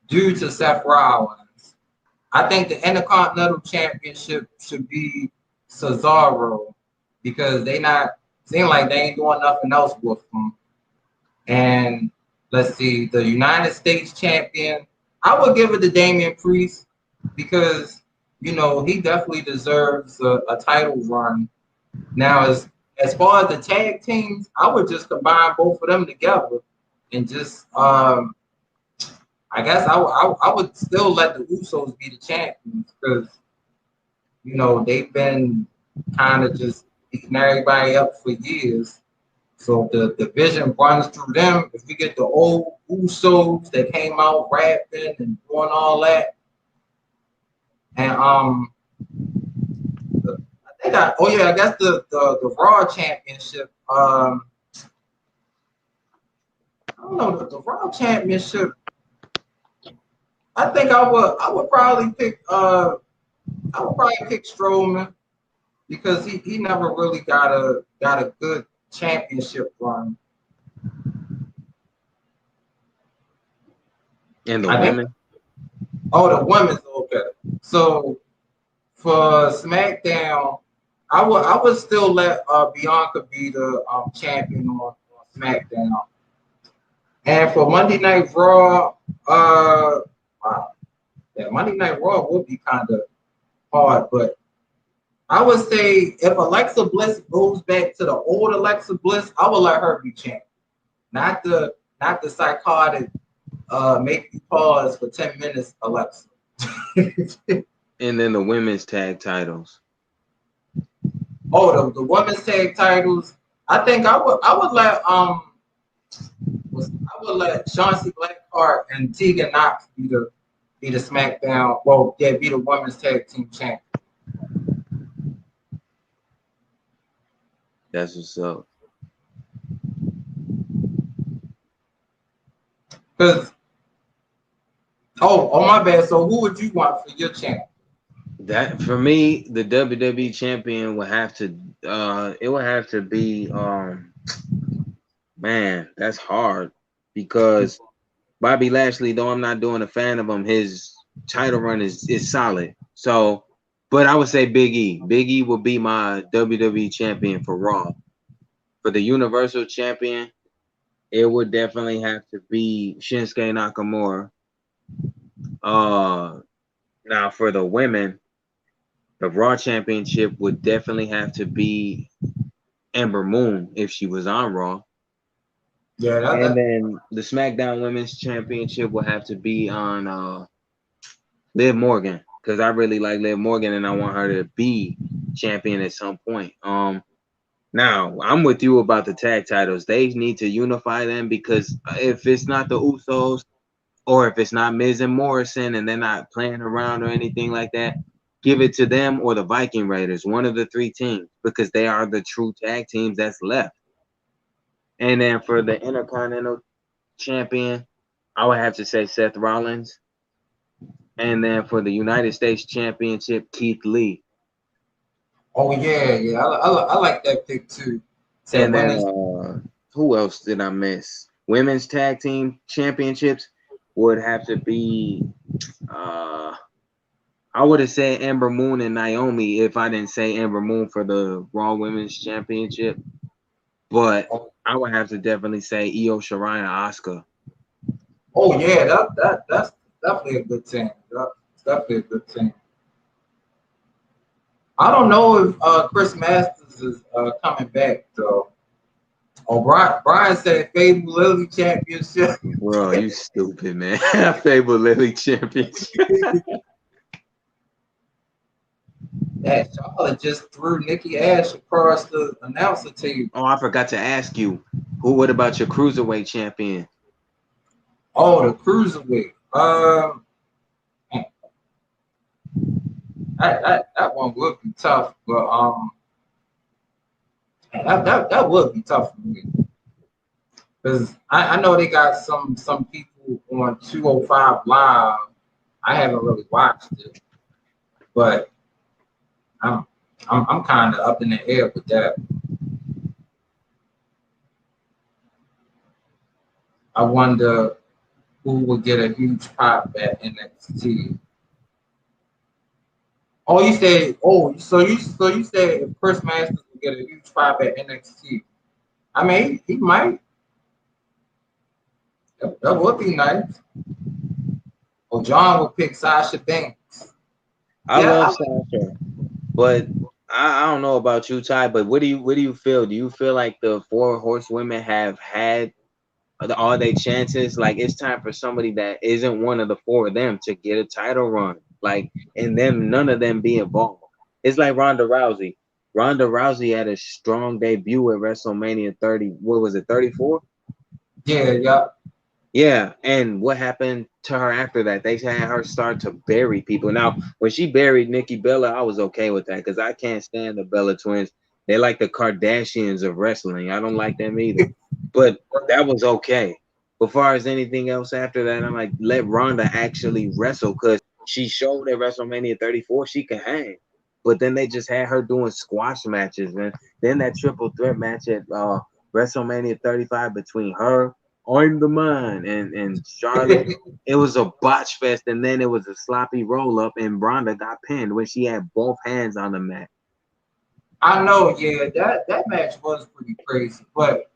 [SPEAKER 1] due to Seth Rollins. I think the Intercontinental Championship should be Cesaro because they not seem like they ain't doing nothing else with them. And let's see, the United States champion, I would give it to Damian Priest because he definitely deserves a title run. Now, as far as the tag teams, I would just combine both of them together and just I guess I would still let the Usos be the champions because they've been kind of just beating everybody up for years. So the division runs through them. If we get the old Usos that came out rapping and doing all that, and I guess the Raw Championship. I don't know the Raw Championship. I think I would probably pick Strowman because he never really got a good championship run.
[SPEAKER 2] And the women?
[SPEAKER 1] The women's okay. So for SmackDown, I would still let Bianca be the champion on SmackDown. And for Monday Night Raw, Monday Night Raw would be kind of hard, but I would say if Alexa Bliss goes back to the old Alexa Bliss, I would let her be champion, not the psychotic make you pause for 10 minutes Alexa.
[SPEAKER 2] And then the women's tag titles.
[SPEAKER 1] Oh, the women's tag titles. I think I would let Chauncey Blackheart and Tegan Knox be the SmackDown. Well, be the women's tag team champion.
[SPEAKER 2] That's what's up.
[SPEAKER 1] Because my bad. So who would you want for your champion?
[SPEAKER 2] That for me, the WWE champion would have to it would have to be man, that's hard because Bobby Lashley, though I'm not doing a fan of him, his title run is solid. So, but I would say Big E. Big E will be my WWE champion for Raw. For the Universal champion, it would definitely have to be Shinsuke Nakamura. Now for the women, the Raw Championship would definitely have to be Ember Moon if she was on Raw.
[SPEAKER 1] Yeah,
[SPEAKER 2] and then the SmackDown Women's Championship will have to be on Liv Morgan because I really like Liv Morgan and I want her to be champion at some point. Now I'm with you about the tag titles. They need to unify them because if it's not the Usos or if it's not Miz and Morrison and they're not playing around or anything like that, give it to them or the Viking Raiders, one of the three teams, because they are the true tag teams that's left. And then for the Intercontinental Champion, I would have to say Seth Rollins. And then for the United States Championship, Keith Lee.
[SPEAKER 1] Oh yeah, I like that pick too. So
[SPEAKER 2] and then who else did I miss? Women's Tag Team Championships would have to be I would have said Ember Moon and Naomi if I didn't say Ember Moon for the Raw Women's Championship. But I would have to definitely say Io Shirai and Asuka.
[SPEAKER 1] Oh yeah, that's definitely a good team. That's definitely a good team. I don't know if Chris Masters is coming back though. Oh, Brian said Fable Lily Championship.
[SPEAKER 2] Bro, you stupid, man. Fable Lily Championship.
[SPEAKER 1] That Charlotte just threw Nikki Ash across the announcer table.
[SPEAKER 2] Oh, I forgot to ask you. What about your Cruiserweight champion?
[SPEAKER 1] Oh, the Cruiserweight. That one would be tough, but that would be tough for me. Because I know they got some people on 205 Live. I haven't really watched it, but I'm kind of up in the air with that. I wonder who would get a huge pop at NXT. Oh, you said, so you said if Chris Masters would get a huge pop at NXT. I mean, he might. That would be nice. Or John would pick Sasha Banks.
[SPEAKER 2] I
[SPEAKER 1] Yeah,
[SPEAKER 2] love Sasha, but I don't know about you, Ty. But what do you feel? Do you feel like the four horsewomen have had all their chances? Like it's time for somebody that isn't one of the four of them to get a title run. Like and them, none of them be involved. It's like Ronda Rousey. Ronda Rousey had a strong debut at WrestleMania 30. What was it, 34?
[SPEAKER 1] yeah.
[SPEAKER 2] Yeah, and what happened to her after that? They had her start to bury people. Now, when she buried Nikki Bella, I was okay with that because I can't stand the Bella twins. They're like the Kardashians of wrestling. I don't like them either. But that was okay. But far as anything else after that, I'm like, let Ronda actually wrestle because she showed at WrestleMania 34 she can hang. But then they just had her doing squash matches, and then that triple threat match at WrestleMania 35 between her, I'm the man, and Charlotte. It was a botch fest, and then it was a sloppy roll up, and Ronda got pinned when she had both hands on the mat.
[SPEAKER 1] I know, yeah, that match was pretty crazy. But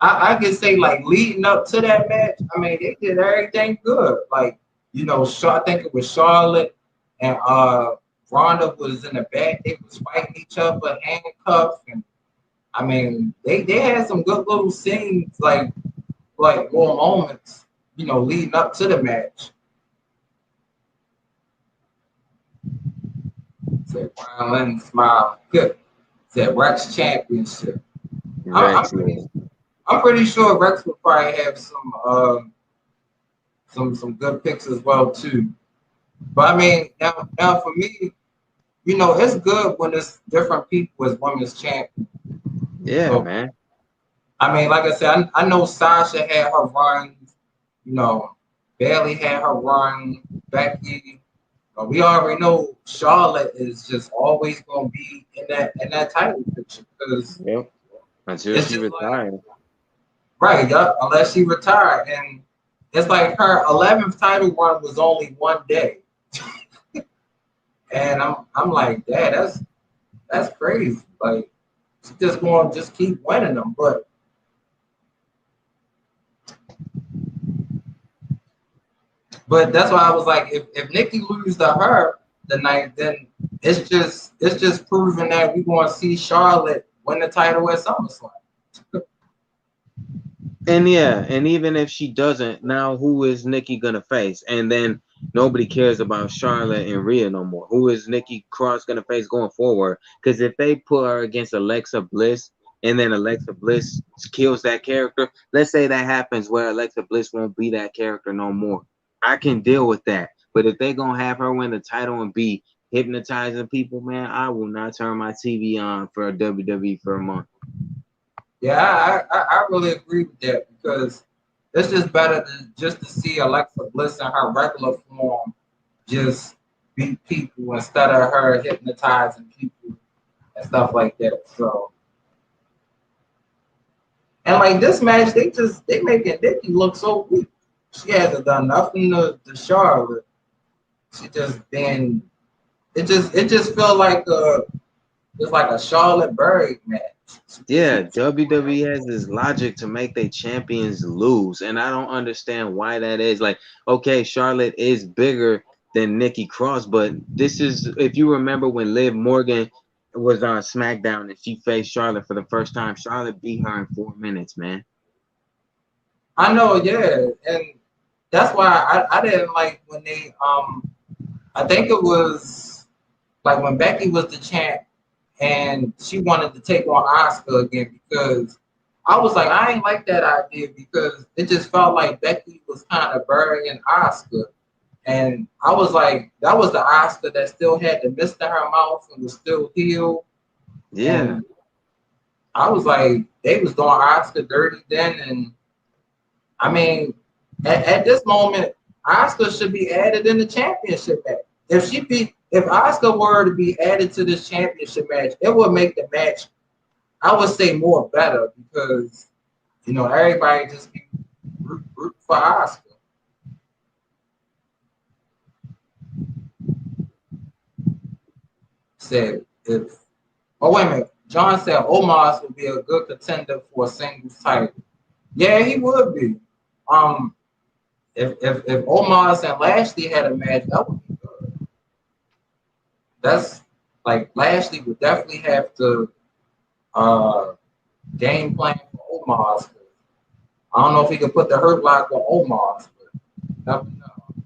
[SPEAKER 1] I can say like leading up to that match, I mean they did everything good. Like, I think it was Charlotte and Ronda was in the back, they was fighting each other, handcuffed, and I mean they had some good little scenes like little moments, leading up to the match. Said Brian Lennon smile. Good. Said Rex Championship. I, I'm
[SPEAKER 2] Rex,
[SPEAKER 1] pretty I'm pretty sure Rex would probably have some good picks as well too. But I mean, now for me, it's good when it's different people as women's champion.
[SPEAKER 2] yeah,
[SPEAKER 1] So
[SPEAKER 2] man.
[SPEAKER 1] I mean, like I said, I know Sasha had her runs. You know, Bailey had her run. Becky. We already know Charlotte is just always gonna be in that title picture because
[SPEAKER 2] Yep. Until
[SPEAKER 1] it's
[SPEAKER 2] she
[SPEAKER 1] just like
[SPEAKER 2] retired.
[SPEAKER 1] right, yup, unless she retired, and it's like her 11th title run was only one day, and I'm like, Dad, that's crazy. Like, she's just going to just keep winning them, but that's why I was like, if Nikki loses to her tonight, then it's just proving that we're going to see Charlotte win the title at SummerSlam.
[SPEAKER 2] And yeah, and even if she doesn't, now who is Nikki gonna face? And then nobody cares about Charlotte and Rhea no more. Who is Nikki Cross gonna face going forward? Because if they put her against Alexa Bliss and then Alexa Bliss kills that character, let's say that happens where Alexa Bliss won't be that character no more. I can deal with that. But if they gonna have her win the title and be hypnotizing people, man, I will not turn my TV on for a WWE for a month.
[SPEAKER 1] Yeah, I really agree with that because it's just better just to see Alexa Bliss in her regular form just beat people instead of her hypnotizing people and stuff like that. So, and like this match, they making Nikki look so weak. She hasn't done nothing to Charlotte. She just been it just felt like it's like a Charlotte Berry match.
[SPEAKER 2] Yeah, WWE has this logic to make their champions lose, and I don't understand why that is. Like, okay, Charlotte is bigger than Nikki Cross, but this is if you remember when Liv Morgan was on SmackDown and she faced Charlotte for the first time, Charlotte beat her in 4 minutes, man.
[SPEAKER 1] I know, yeah, and that's why I didn't like when they I think it was like when Becky was the champ and she wanted to take on Oscar again because I was like, I ain't like that idea because it just felt like Becky was kind of burying Oscar. And I was like, that was the Oscar that still had the mist in her mouth and was still healed.
[SPEAKER 2] Yeah,
[SPEAKER 1] And I was like, they was doing Oscar dirty then. And I mean, at this moment, Oscar should be added in the championship match. If Oscar were to be added to this championship match, it would make the match, I would say, more better because everybody just be root for Oscar. said if oh wait a minute. John said Omos would be a good contender for a singles title. Yeah, he would be. Um, if Omos and Lashley had a match, that would be good. That's like Lashley would definitely have to game plan for Omos. I don't know if he could put the Hurt Lock on Omos, but never know.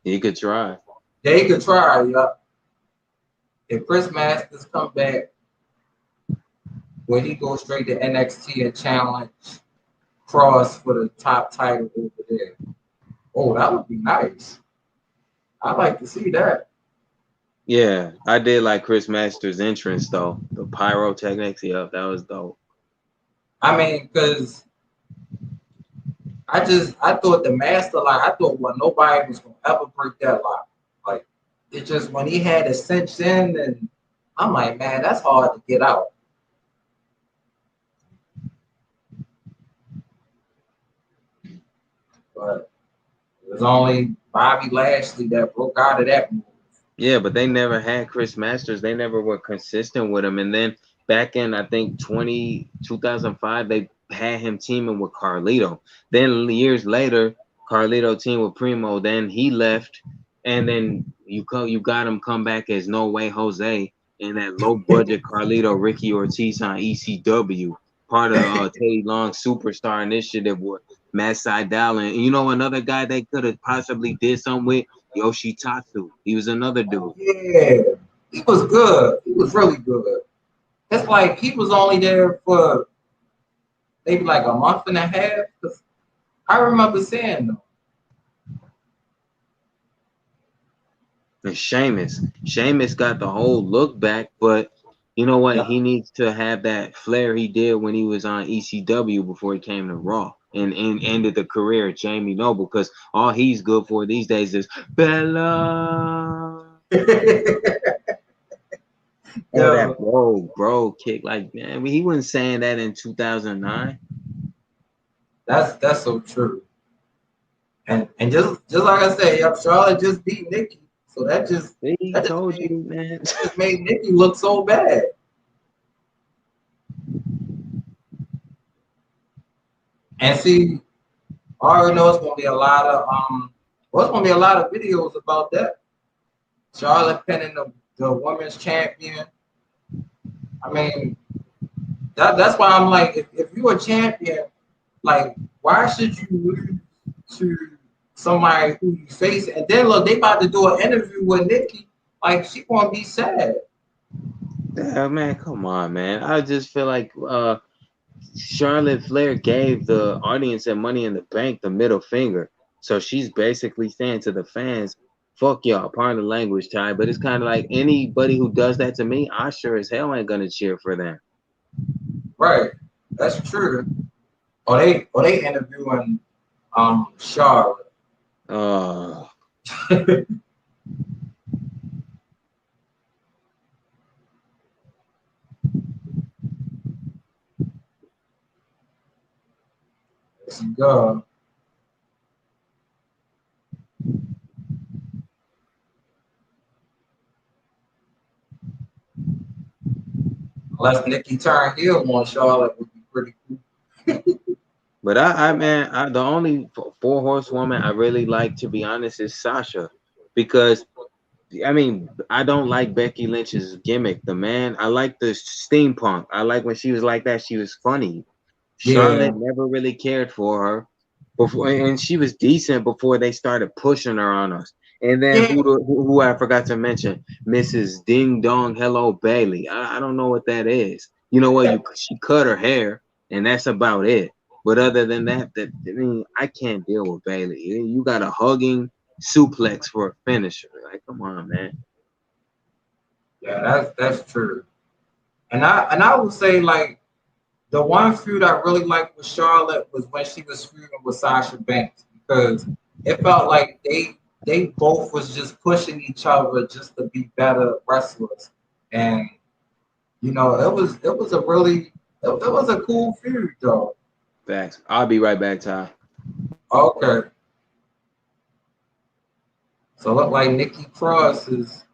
[SPEAKER 2] He could try.
[SPEAKER 1] Yeah, he could try. Yeah. If Chris Masters come back, will he go straight to NXT and challenge Cross for the top title over there? Oh, that would be nice. I'd like to see that.
[SPEAKER 2] Yeah, I did like Chris Masters' entrance though. The pyrotechnics, yeah, that was dope.
[SPEAKER 1] I mean, because I thought the master lock, I thought nobody was gonna ever break that lock. Like it just when he had it cinched in, and I'm like, man, that's hard to get out. But it was only Bobby Lashley that broke out of that move.
[SPEAKER 2] Yeah, but they never had Chris Masters. They never were consistent with him. And then back in, I think, 2005, they had him teaming with Carlito. Then years later, Carlito teamed with Primo. Then he left. And then you got him come back as No Way Jose in that low-budget Carlito Ricky Ortiz on ECW. Part of Teddy Long's Superstar Initiative with Matt Sydal. And you know another guy they could have possibly did something with? Yoshitatsu. He was another dude.
[SPEAKER 1] Yeah, he was good. He was really good. It's like he was only there for maybe like a month and a half. I remember seeing them.
[SPEAKER 2] And Sheamus got the whole look back, but you know what?
[SPEAKER 1] Yeah.
[SPEAKER 2] He needs to have that flair he did when he was on ECW before he came to Raw and ended the career of Jamie Noble, because all he's good for these days is Bella. Oh, that bro kick. Like, man, he wasn't saying that in 2009.
[SPEAKER 1] That's so true. And just like I said, yep, Charlotte just beat Nikki. So that just
[SPEAKER 2] man.
[SPEAKER 1] Just made Nikki look so bad. And see, I already know it's gonna be a lot of it's gonna be a lot of videos about that. Charlotte pinning the women's champion. I mean, that's why I'm like, if you're a champion, like, why should you lose to somebody who you face? And then look, they about to do an interview with Nikki. Like, she gonna be sad.
[SPEAKER 2] Yeah, man, come on, man. I just feel like Charlotte Flair gave the audience at Money in the Bank the middle finger. So she's basically saying to the fans, fuck y'all, pardon the language, Ty, but it's kind of like anybody who does that to me, I sure as hell ain't gonna cheer for them.
[SPEAKER 1] Right, that's true. Or they interviewing Charlotte. Let's go. Unless Nikki turn heel on Charlotte would be pretty cool.
[SPEAKER 2] But the only 4-horsewoman I really like, to be honest, is Sasha, because I mean, I don't like Becky Lynch's gimmick. I like the steampunk. I like when she was like that. She was funny. Charlotte never really cared for her before, and she was decent before they started pushing her on us. And then who I forgot to mention, Mrs. Ding Dong Hello Bailey. I don't know what that is. You know what? She cut her hair, and that's about it. But other than that, I can't deal with Bailey. You got a hugging suplex for a finisher. Like, come on, man.
[SPEAKER 1] Yeah, that's true. And I would say, like, the one feud I really liked with Charlotte was when she was feuding with Sasha Banks, because it felt like they both was just pushing each other just to be better wrestlers. And you know, it was a cool feud though.
[SPEAKER 2] Facts. I'll be right back, Ty.
[SPEAKER 1] Okay. So it look like Nikki Cross is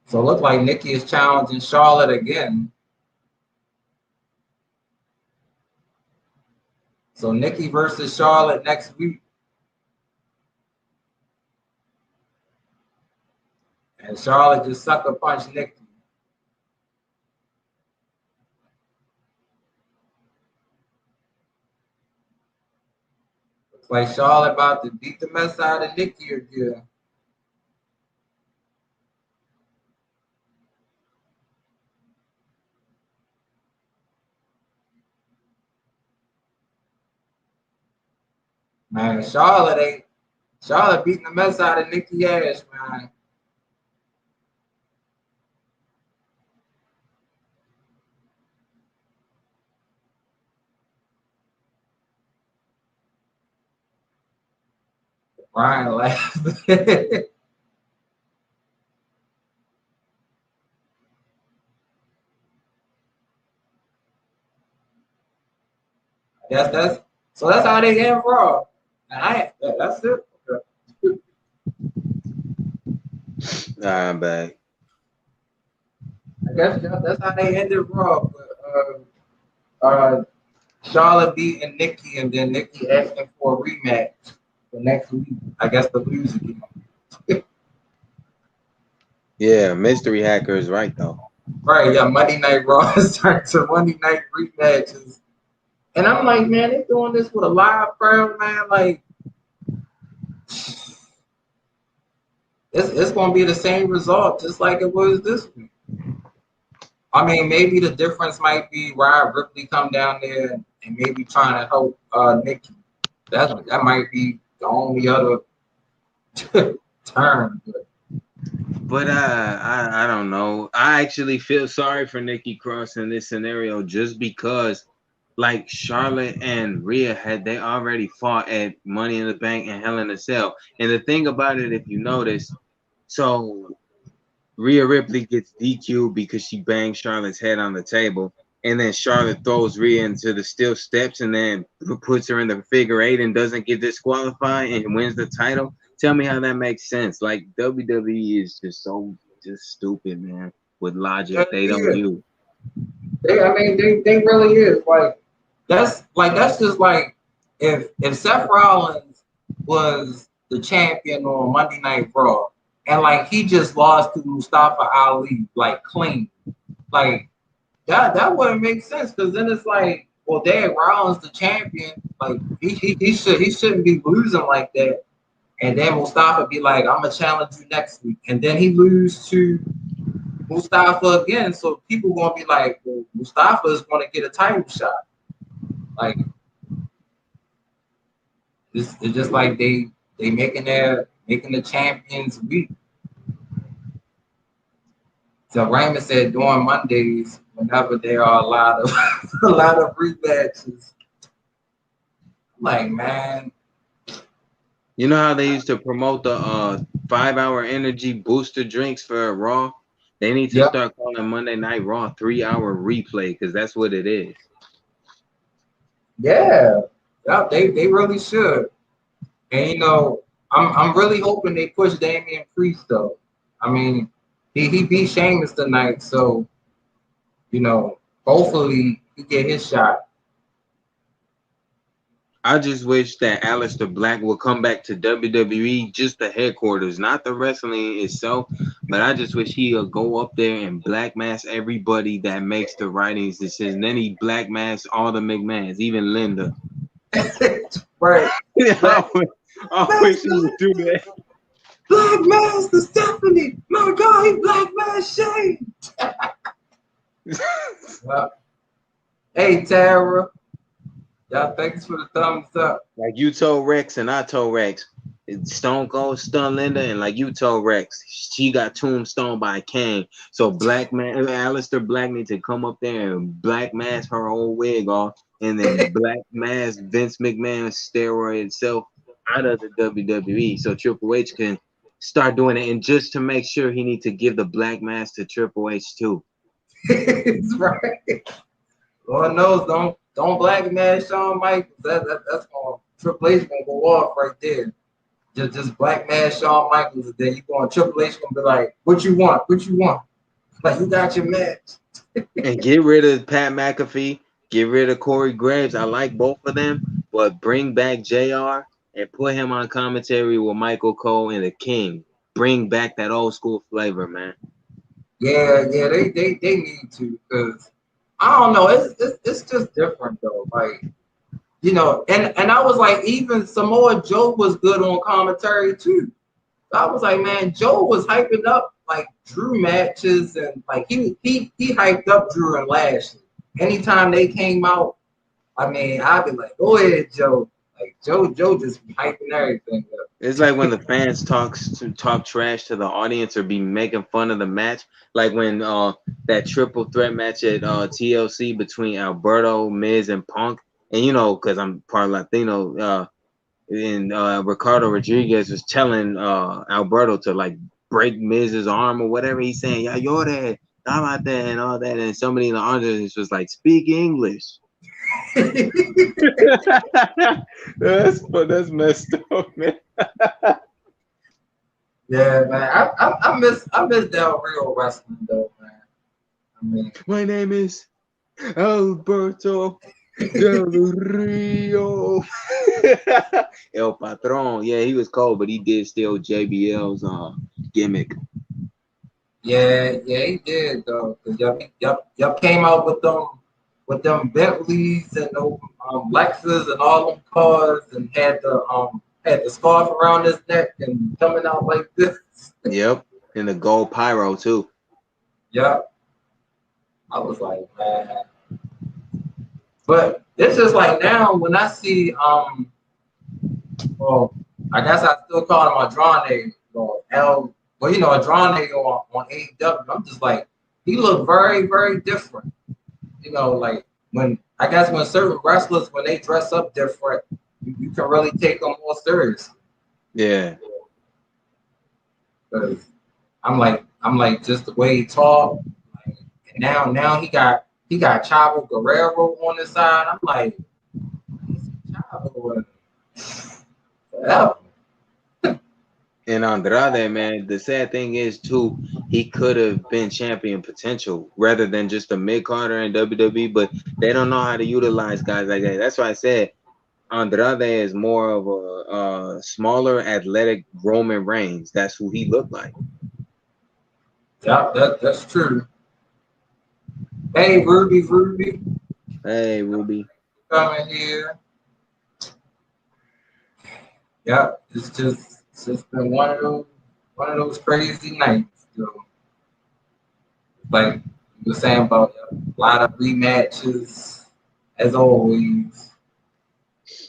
[SPEAKER 1] So it look like Nikki is challenging Charlotte again. So Nikki versus Charlotte next week. And Charlotte just sucker punched Nikki. Looks like Charlotte about to beat the mess out of Nikki again. Man, Charlotte beating the mess out of Nikki Ash, man. Brian laughed. That's how they end Raw. And that's it.
[SPEAKER 2] I'm back.
[SPEAKER 1] I guess that's how they ended Raw. But Charlotte beating Nikki, and then Nikki asking for a rematch for next week. I guess the lose again.
[SPEAKER 2] Yeah, Mystery Hacker is right though.
[SPEAKER 1] Right, yeah, Monday Night Raw is turned to Monday Night rematches. And I'm like, man, they doing this with a live crowd, man. Like, it's going to be the same result, just like it was this week. I mean, maybe the difference might be Ryan Ripley come down there and maybe trying to help Nikki. That might be the only other turn.
[SPEAKER 2] But I don't know. I actually feel sorry for Nikki Cross in this scenario just because, like, Charlotte and Rhea they already fought at Money in the Bank and Hell in a Cell. And the thing about it, if you notice, so Rhea Ripley gets DQ'd because she banged Charlotte's head on the table. And then Charlotte throws Rhea into the steel steps and then puts her in the figure eight and doesn't get disqualified and wins the title. Tell me how that makes sense. Like, WWE is just so stupid, man, with logic they don't use.
[SPEAKER 1] They really is. That's just like if Seth Rollins was the champion on Monday Night Raw and like he just lost to Mustafa Ali like clean, like that wouldn't make sense because then it's like, well, Dad Rollins the champion, like he shouldn't be losing like that. And then Mustafa be like, I'm gonna challenge you next week, and then he lose to Mustafa again. So people gonna be like, well, Mustafa is gonna get a title shot. Like it's just like they making the champions weak. So Raymond said during Mondays, whenever there are a lot of rematches, like, man.
[SPEAKER 2] You know how they used to promote the 5-hour energy booster drinks for Raw? They need to start calling Monday Night Raw 3-hour replay because that's what it is.
[SPEAKER 1] Yeah, they really should. And you know, I'm really hoping they push Damian Priest though. I mean, he beat Sheamus tonight, so you know, hopefully he get his shot.
[SPEAKER 2] I just wish that Aleister Black would come back to WWE, just the headquarters, not the wrestling itself. But I just wish he'll go up there and black mask everybody that makes the writings decisions. Then he black mask all the McMahons, even Linda.
[SPEAKER 1] Right.
[SPEAKER 2] I wish he would do that.
[SPEAKER 1] Black mask to Stephanie. My God, he black mask Shane. Well, hey Tara. Y'all, thanks for the thumbs up.
[SPEAKER 2] Like you told Rex and I told Rex, Stone Cold stun Linda, and like you told Rex, she got tombstone by Kane. So Aleister Black needs to come up there and black mask her whole wig off, and then black mask Vince McMahon steroid itself out of the WWE, so Triple H can start doing it. And just to make sure, he needs to give the black mask to Triple H too.
[SPEAKER 1] That's right. Lord knows, don't black mask Shawn Michaels. That's going Triple H gonna go off right there. just black man Shawn Michaels, and then you go on Triple H gonna be like, what you want? What you want? Like, you got your match.
[SPEAKER 2] And get rid of Pat McAfee, get rid of Corey Graves. I like both of them, but bring back JR and put him on commentary with Michael Cole and the King. Bring back that old school flavor, man.
[SPEAKER 1] Yeah, they need to, because I don't know, it's just different though. Like, you know, and I was like, even Samoa Joe was good on commentary too. I was like, man, Joe was hyping up like Drew matches, and like he hyped up Drew and Lashley. Anytime they came out, I mean, I'd be like, go ahead, Joe. Like Joe just be hyping everything up.
[SPEAKER 2] It's like when the fans talk trash to the audience or be making fun of the match, like when that triple threat match at TLC between Alberto, Miz, and Punk, and you know, because I'm part Latino, and Ricardo Rodriguez was telling Alberto to like break Miz's arm or whatever. He's saying, "Yeah, you're that, I'm out there," and all that, and somebody in the audience was like, "Speak English." That's messed up, man.
[SPEAKER 1] Yeah, man. I miss Del Rio wrestling though, man. I mean,
[SPEAKER 2] my name is Alberto Del Rio. El Patron. Yeah, he was cold, but he did steal JBL's gimmick.
[SPEAKER 1] yeah, he did though. Cause y'all came out with them Bentleys and those Lexus and all them cars, and had the scarf around his neck and coming out like this.
[SPEAKER 2] Yep, and the gold pyro too.
[SPEAKER 1] Yep. I was like, man. But it's just like now when I see well, I guess I still call him Andrade or well, you know, Andrade on AEW. I'm just like, he looked very, very different. You know, like when certain wrestlers, when they dress up different, you can really take them more seriously.
[SPEAKER 2] Yeah.
[SPEAKER 1] Because I'm like just the way he talk. Like, and now he got Chavo Guerrero on his side. I'm like, Chavo forever.
[SPEAKER 2] And Andrade, man, the sad thing is too, he could have been champion potential rather than just a mid-carder in WWE, but they don't know how to utilize guys like that. That's why I said Andrade is more of a smaller, athletic Roman Reigns. That's who he looked like.
[SPEAKER 1] Yeah, that's true. Hey, Ruby.
[SPEAKER 2] Hey, Ruby.
[SPEAKER 1] Coming here. Yeah, it's just been one of those crazy nights. Like you were saying about a lot of rematches, as always.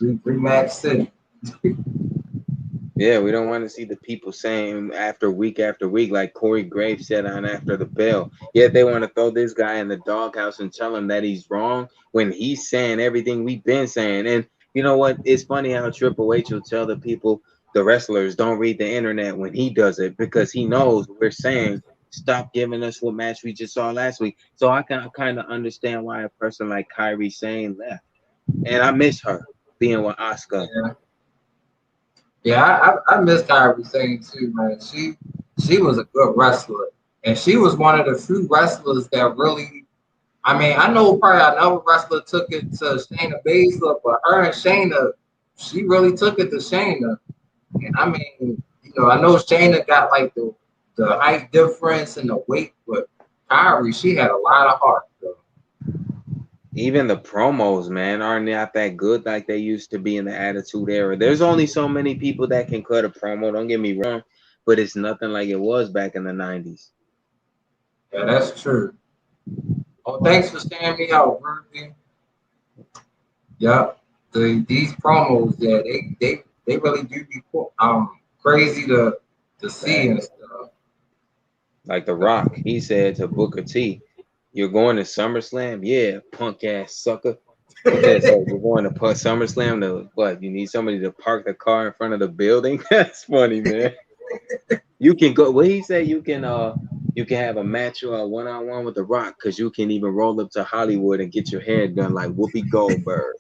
[SPEAKER 1] Rematch city.
[SPEAKER 2] Yeah, we don't want to see the people saying after week, like Corey Graves said on After the Bell. Yet they want to throw this guy in the doghouse and tell him that he's wrong when he's saying everything we've been saying. And you know what? It's funny how Triple H will tell the people, the wrestlers, don't read the internet when he does it, because he knows we're saying stop giving us what match we just saw last week. So I can kind of understand why a person like Kairi Sane left. And I miss her being with Asuka.
[SPEAKER 1] Yeah, I miss Kairi Sane too, man. She was a good wrestler, and she was one of the few wrestlers that really. I mean, I know probably another wrestler took it to Shayna Baszler, but her and Shayna, she really took it to Shayna. And I mean, you know, I know Shayna got like the height difference and the weight, but Kairi, she had a lot of heart, though.
[SPEAKER 2] Even the promos, man, are not that good like they used to be in the Attitude Era. There's only so many people that can cut a promo, don't get me wrong, but it's nothing like it was back in the 90s.
[SPEAKER 1] Yeah, that's true. Oh, thanks for staying me out, Ruby. Yep. These promos, yeah, they really do be crazy to see and stuff.
[SPEAKER 2] Like The Rock, he said to Booker T, "You're going to SummerSlam? Yeah, punk ass sucker." Okay, so you're going to SummerSlam to what? You need somebody to park the car in front of the building? That's funny, man. You can go. What he said, you can have a match or one-on-one with The Rock, because you can even roll up to Hollywood and get your hair done like Whoopi Goldberg.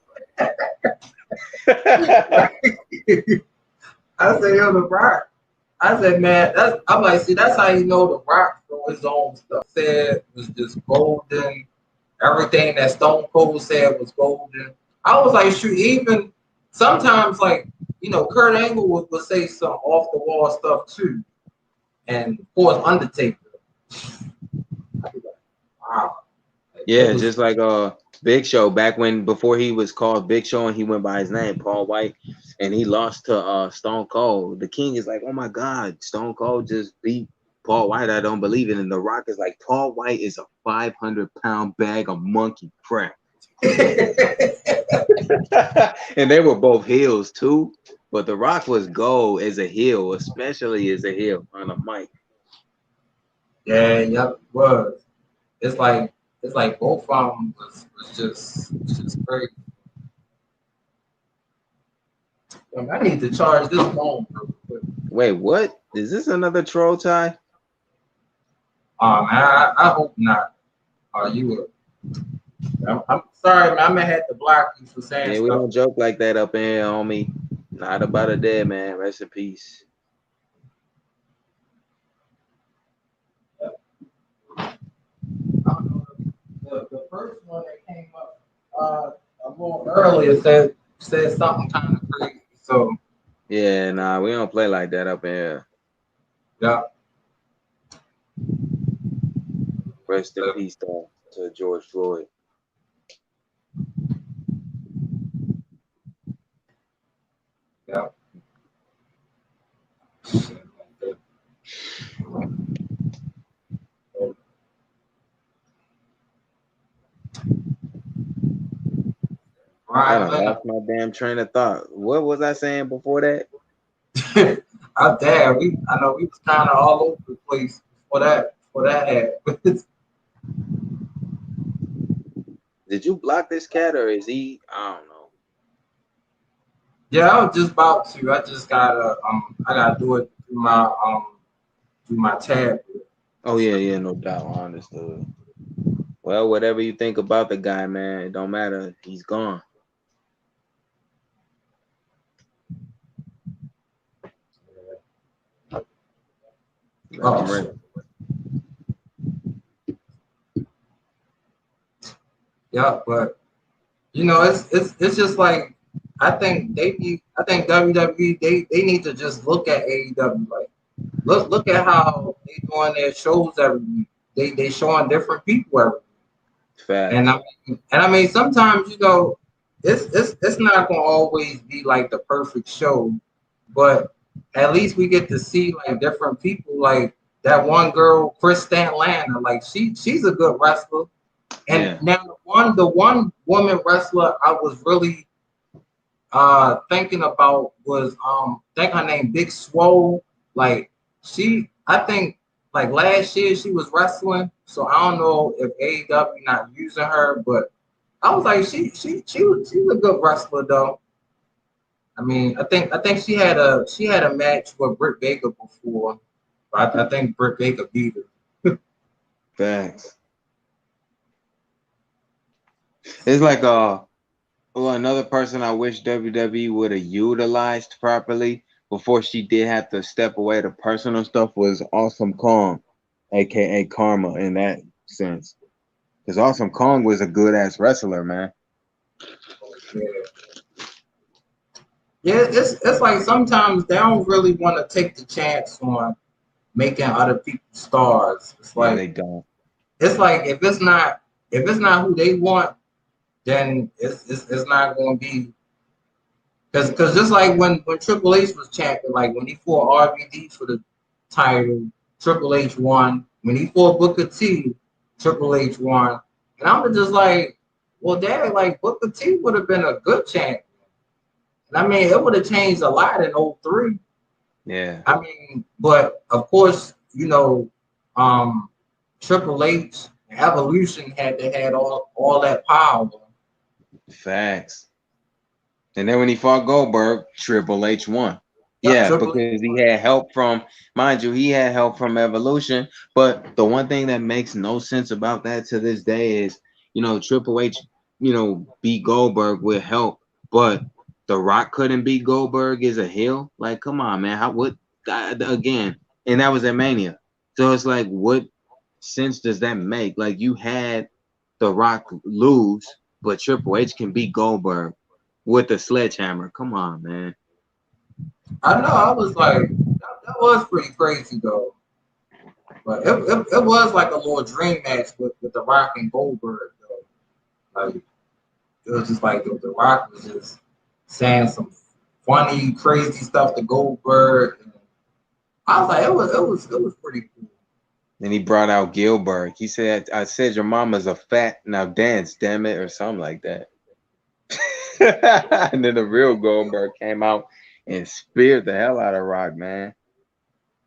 [SPEAKER 1] I said, yo, The Rock. I said, man, I'm like, see, that's how you know The Rock for his own stuff. Said was just golden. Everything that Stone Cold said was golden. I was like, shoot, even sometimes, like, Kurt Angle would say some off the wall stuff too. And of course, Undertaker. I'd be like, wow.
[SPEAKER 2] Yeah, just like Big Show back before he was called Big Show and he went by his name, Paul White, and he lost to Stone Cold. The King is like, oh my God, Stone Cold just beat Paul White. I don't believe it. And The Rock is like, Paul White is a 500-pound bag of monkey crap. And they were both heels too, but The Rock was gold as a heel, especially as a heel on a mic.
[SPEAKER 1] Yeah, yep, was. It's like both of them was just crazy. I need to charge this phone real quick.
[SPEAKER 2] Wait, what? Is this another troll tie?
[SPEAKER 1] I hope not. I'm sorry, man. I'm gonna have to block you for saying
[SPEAKER 2] Yeah,
[SPEAKER 1] stuff.
[SPEAKER 2] we don't joke like that up in here, homie. Not about a dead man. Rest in peace.
[SPEAKER 1] The first one that came up a little earlier said something kind of crazy. So
[SPEAKER 2] Yeah, nah, we don't play like that up in here.
[SPEAKER 1] yeah.
[SPEAKER 2] Rest in peace to George Floyd.
[SPEAKER 1] Yeah.
[SPEAKER 2] I done lost my damn train of thought. What was I saying before that?
[SPEAKER 1] I know we was kind of all over the place for that happened.
[SPEAKER 2] Did you block this cat or is he? I don't know.
[SPEAKER 1] Yeah, I was just about to. I just gotta I gotta do it through my tab.
[SPEAKER 2] Oh yeah, no doubt. I understood. Well, whatever you think about the guy, man, it don't matter. He's gone.
[SPEAKER 1] Oh, yeah, but it's just like I think WWE they need to just look at AEW like look at how they doing their shows every week. They showing different people every week.
[SPEAKER 2] Fact.
[SPEAKER 1] And I mean sometimes it's not gonna always be like the perfect show, but at least we get to see like different people, like that one girl, Chris Statlander, like she's a good wrestler. And now the one woman wrestler I was really thinking about was I think her name Big Swole. Like I think like last year she was wrestling, so I don't know if AEW not using her, but I was like she's a good wrestler though. I mean, I think she had a match with Britt Baker before, but I think Britt Baker beat her.
[SPEAKER 2] Thanks. It's like another person I wish WWE would have utilized properly before she did have to step away to personal stuff was Awesome Kong, aka Karma, in that sense. Because Awesome Kong was a good ass wrestler, man.
[SPEAKER 1] Yeah, it's like sometimes they don't really want to take the chance on making other people stars. It's like
[SPEAKER 2] they don't.
[SPEAKER 1] It's like if it's not who they want, then it's not going to be. Because just like when Triple H was champion, like when he fought RVD for the title, Triple H won. When he fought Booker T, Triple H won. And I'm just like, well, Dad, like Booker T would have been a good champion. And I mean, it would have changed a lot in 03.
[SPEAKER 2] Yeah.
[SPEAKER 1] I mean, but of course, Triple H, Evolution had all that power.
[SPEAKER 2] Facts. And then when he fought Goldberg, Triple H won. Yeah, because he had help from, mind you, he had help from Evolution. But the one thing that makes no sense about that to this day is, Triple H, beat Goldberg with help, but The Rock couldn't beat Goldberg is a heel. Like, come on, man. How what again? And that was at Mania. So it's like, what sense does that make? Like, you had The Rock lose, but Triple H can beat Goldberg with a sledgehammer. Come on, man.
[SPEAKER 1] I know. I was like, that was pretty crazy though. But it was like a little dream match with The Rock and Goldberg though. Like it was just like the Rock was just saying some funny, crazy stuff to Goldberg. And I was like, it was pretty cool.
[SPEAKER 2] Then he brought out Gilbert. He said, I said your mama's a fat, now dance, damn it, or something like that. And then the real Goldberg came out and speared the hell out of Rock, man.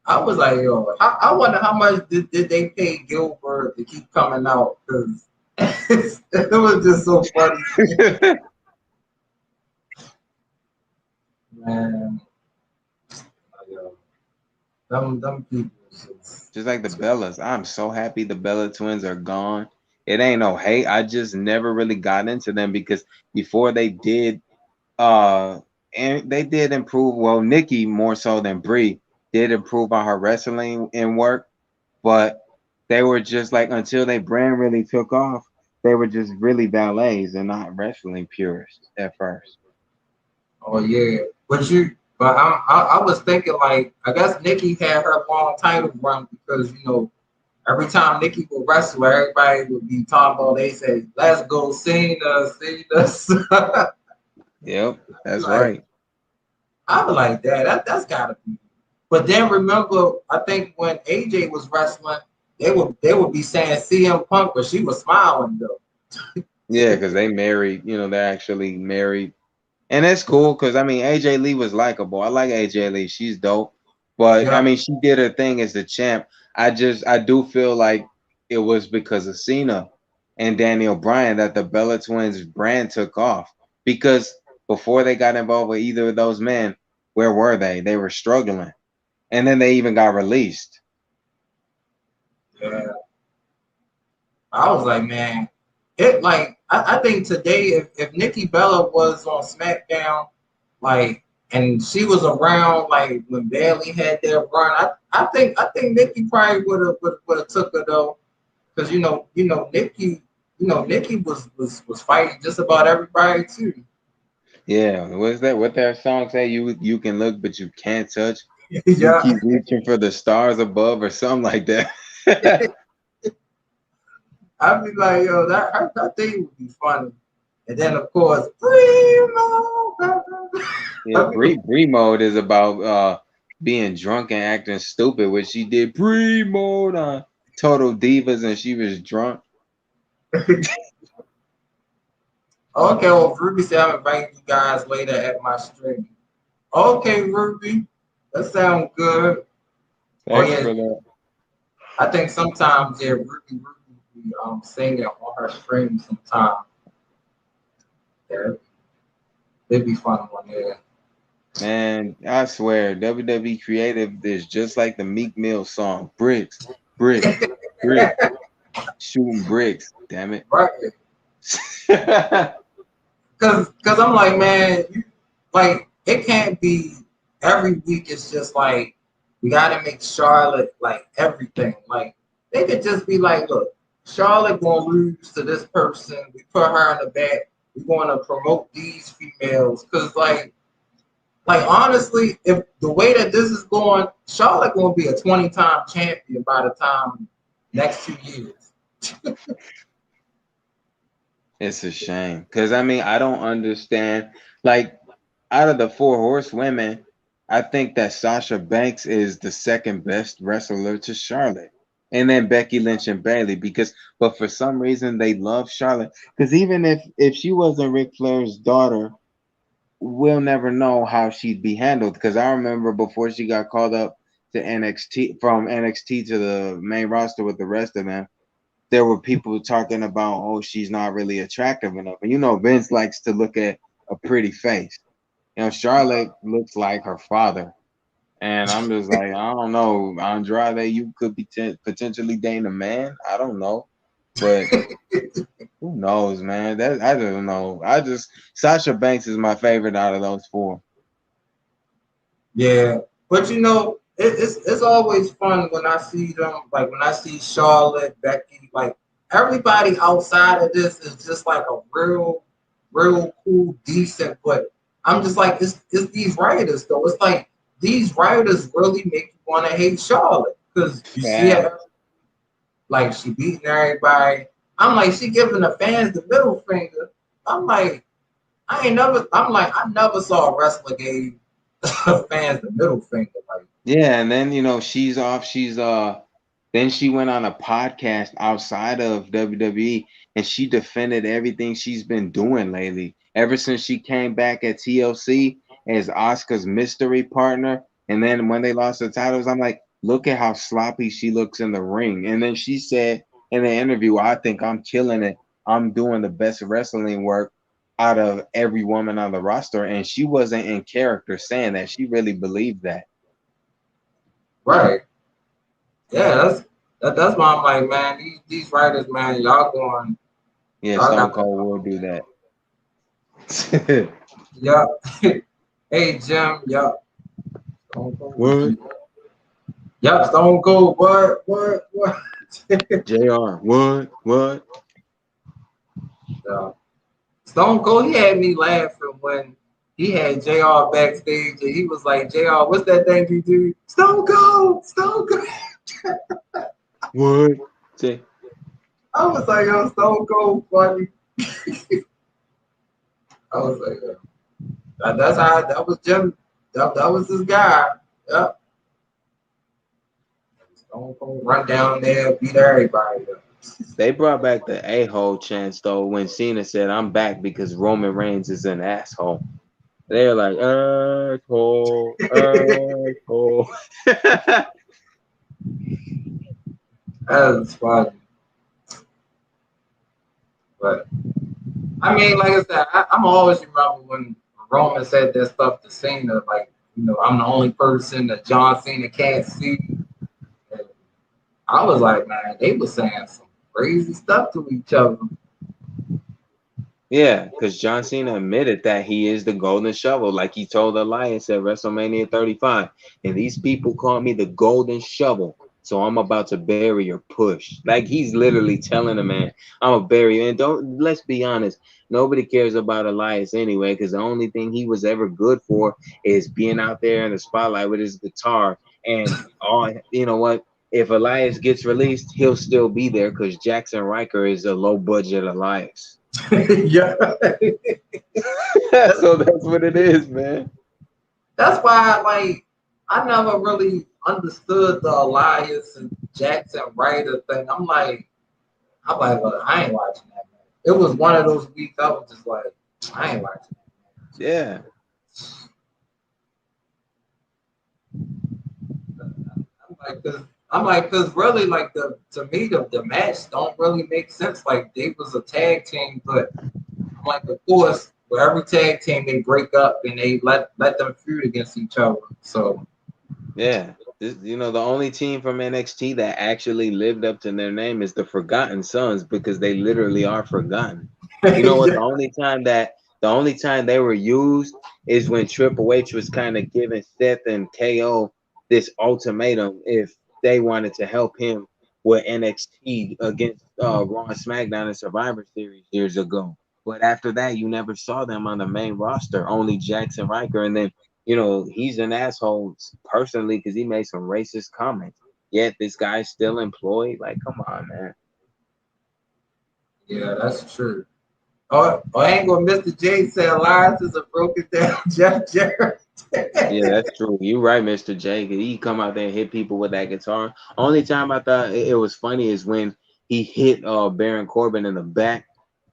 [SPEAKER 1] I was like, yo, I wonder how much did they pay Gilbert to keep coming out? Because it was just so funny. Man, yo, them people
[SPEAKER 2] just like the Bellas. I'm so happy the Bella twins are gone. It ain't no hate. I just never really got into them because before they did and they did improve. Well, Nikki more so than Brie did improve on her wrestling and work, but they were just like until they brand really took off, they were just really ballets and not wrestling purists at first.
[SPEAKER 1] Oh yeah, but I was thinking like I guess Nikki had her long title run because every time Nikki would wrestle, everybody would be talking about. They say, "Let's go, Cena, Cena."
[SPEAKER 2] Yep, that's
[SPEAKER 1] like,
[SPEAKER 2] right.
[SPEAKER 1] I was like that's gotta be. But then remember, I think when AJ was wrestling, they would be saying CM Punk, but she was smiling though.
[SPEAKER 2] Yeah, because they married. They actually married. And that's cool because I mean AJ Lee was likable. I like AJ Lee. She's dope. But I
[SPEAKER 1] Yeah.
[SPEAKER 2] mean she did her thing as the champ. I do feel like it was because of Cena and Daniel Bryan that the Bella Twins brand took off. Because before they got involved with either of those men, where were they? They were struggling. And then they even got released.
[SPEAKER 1] Yeah. I was like, man, it like I think today if Nikki Bella was on SmackDown, like and she was around like when Bailey had their run, I think Nikki probably would have took her though, because Nikki was fighting just about everybody too.
[SPEAKER 2] Yeah, what their song say? You can look, but you can't touch. You
[SPEAKER 1] Yeah.
[SPEAKER 2] keep reaching for the stars above or something like that.
[SPEAKER 1] I'd be like, yo, that thing would be funny. And then of course, Primo.
[SPEAKER 2] Yeah, Bree mode is about being drunk and acting stupid, which she did Bree mode on Total Divas and she was drunk.
[SPEAKER 1] Okay, well, Ruby said I'm inviting you guys later at my stream. Okay, Ruby, that sounds good.
[SPEAKER 2] Thanks
[SPEAKER 1] Yeah,
[SPEAKER 2] for that.
[SPEAKER 1] I think sometimes Ruby be singing on her stream sometimes. Yeah, it'd be fun one there.
[SPEAKER 2] Man, I swear, WWE Creative is just like the Meek Mill song. Bricks, bricks, bricks. Shooting bricks, damn it.
[SPEAKER 1] Right. Cause I'm like, man, like it can't be every week. It's just like we gotta make Charlotte like everything. Like they could just be like, look, Charlotte gonna lose to this person. We put her in the back. We want to promote these females. Cause like honestly, if the way that this is going, Charlotte gonna be a 20-time champion by the time next 2 years.
[SPEAKER 2] It's a shame. Because, I mean, I don't understand. Like, out of the 4 horsewomen, I think that Sasha Banks is the second best wrestler to Charlotte. And then Becky Lynch and Bayley. But for some reason, they love Charlotte. Because even if she wasn't Ric Flair's daughter, we'll never know how she'd be handled. Because I remember before she got called up to NXT, from NXT to the main roster with the rest of them, there were people talking about, oh, she's not really attractive enough. And Vince likes to look at a pretty face. Charlotte looks like her father. And I'm just like, I don't know, Andrade, you could be potentially dating a man. I don't know. But who knows, man? That I don't know. Sasha Banks is my favorite out of those four.
[SPEAKER 1] Yeah, but you know, it's always fun when I see them. Like when I see Charlotte, Becky, like everybody outside of this is just like a real cool, decent. But I'm just like, it's these writers though. It's like these writers really make you want to hate Charlotte because you see
[SPEAKER 2] Yeah.
[SPEAKER 1] her like she beating everybody. I'm like, she giving the fans the middle finger. I'm like, I never saw a wrestler gave fans the middle finger. Like,
[SPEAKER 2] Yeah, and then she's off. Then she went on a podcast outside of WWE and she defended everything she's been doing lately. Ever since she came back at TLC as Asuka's mystery partner, and then when they lost the titles, I'm like, look at how sloppy she looks in the ring. And then she said in the interview, I think I'm killing it. I'm doing the best wrestling work out of every woman on the roster. And she wasn't in character saying that. She really believed that.
[SPEAKER 1] right. Yeah, that's why I'm like, man, these writers, man, y'all going.
[SPEAKER 2] Yeah,
[SPEAKER 1] Y'all
[SPEAKER 2] Stone
[SPEAKER 1] got,
[SPEAKER 2] Cold will do that.
[SPEAKER 1] yeah. Hey, Jim, yeah. Stone Cold.
[SPEAKER 2] What?
[SPEAKER 1] Yep, Stone Cold. What?
[SPEAKER 2] JR, what?
[SPEAKER 1] Yeah. Stone Cold, he had me laughing when he had JR backstage and he was like, JR, what's that thing you do? Stone Cold.
[SPEAKER 2] What? Say,
[SPEAKER 1] I was like, yo, Stone Cold funny. I was like, that was Jim. That was this guy. Yep. Stone Cold run down there, beat everybody up.
[SPEAKER 2] they brought back the a-hole chance though when Cena said I'm back because Roman Reigns is an asshole. They're like, asshole.
[SPEAKER 1] That's funny. But I mean, like I said, I'm always remember when Roman said that stuff to Cena, like, I'm the only person that John Cena can't see. And I was like, man, they were saying some crazy stuff to each other.
[SPEAKER 2] Yeah, because John Cena admitted that he is the golden shovel, like he told Elias at WrestleMania 35. And these people call me the golden shovel. So I'm about to bury your push. Like he's literally telling the man, I'm a bury you. And let's be honest, nobody cares about Elias anyway, because the only thing he was ever good for is being out there in the spotlight with his guitar. And you know what? If Elias gets released, he'll still be there because Jackson Riker is a low budget Elias.
[SPEAKER 1] Yeah.
[SPEAKER 2] So that's what it is, man.
[SPEAKER 1] That's why, I never really understood the Elias and Jackson Ryder thing. I'm like, look, I ain't watching that, man. It was one of those weeks I was just like, I ain't watching that,
[SPEAKER 2] Yeah.
[SPEAKER 1] I'm like, cause really, like to me, the match don't really make sense. Like they was a tag team, but I'm like, of course, for every tag team they break up and they let them feud against each other. So
[SPEAKER 2] Yeah. The only team from NXT that actually lived up to their name is the Forgotten Sons because they literally are forgotten. You know what?
[SPEAKER 1] Yeah.
[SPEAKER 2] The only time they were used is when Triple H was kind of giving Seth and KO this ultimatum if they wanted to help him with NXT against Raw and SmackDown and Survivor Series years ago. But after that, you never saw them on the main roster. Only Jackson Riker, and then he's an asshole personally because he made some racist comments. Yet this guy's still employed. Like, come on, man.
[SPEAKER 1] Yeah, that's true. Oh, I ain't gonna Mr. J say Elias is a broken down Jeff Jarrett.
[SPEAKER 2] Yeah, that's true. You're right, Mr. J. He come out there and hit people with that guitar. Only time I thought it was funny is when he hit Baron Corbin in the back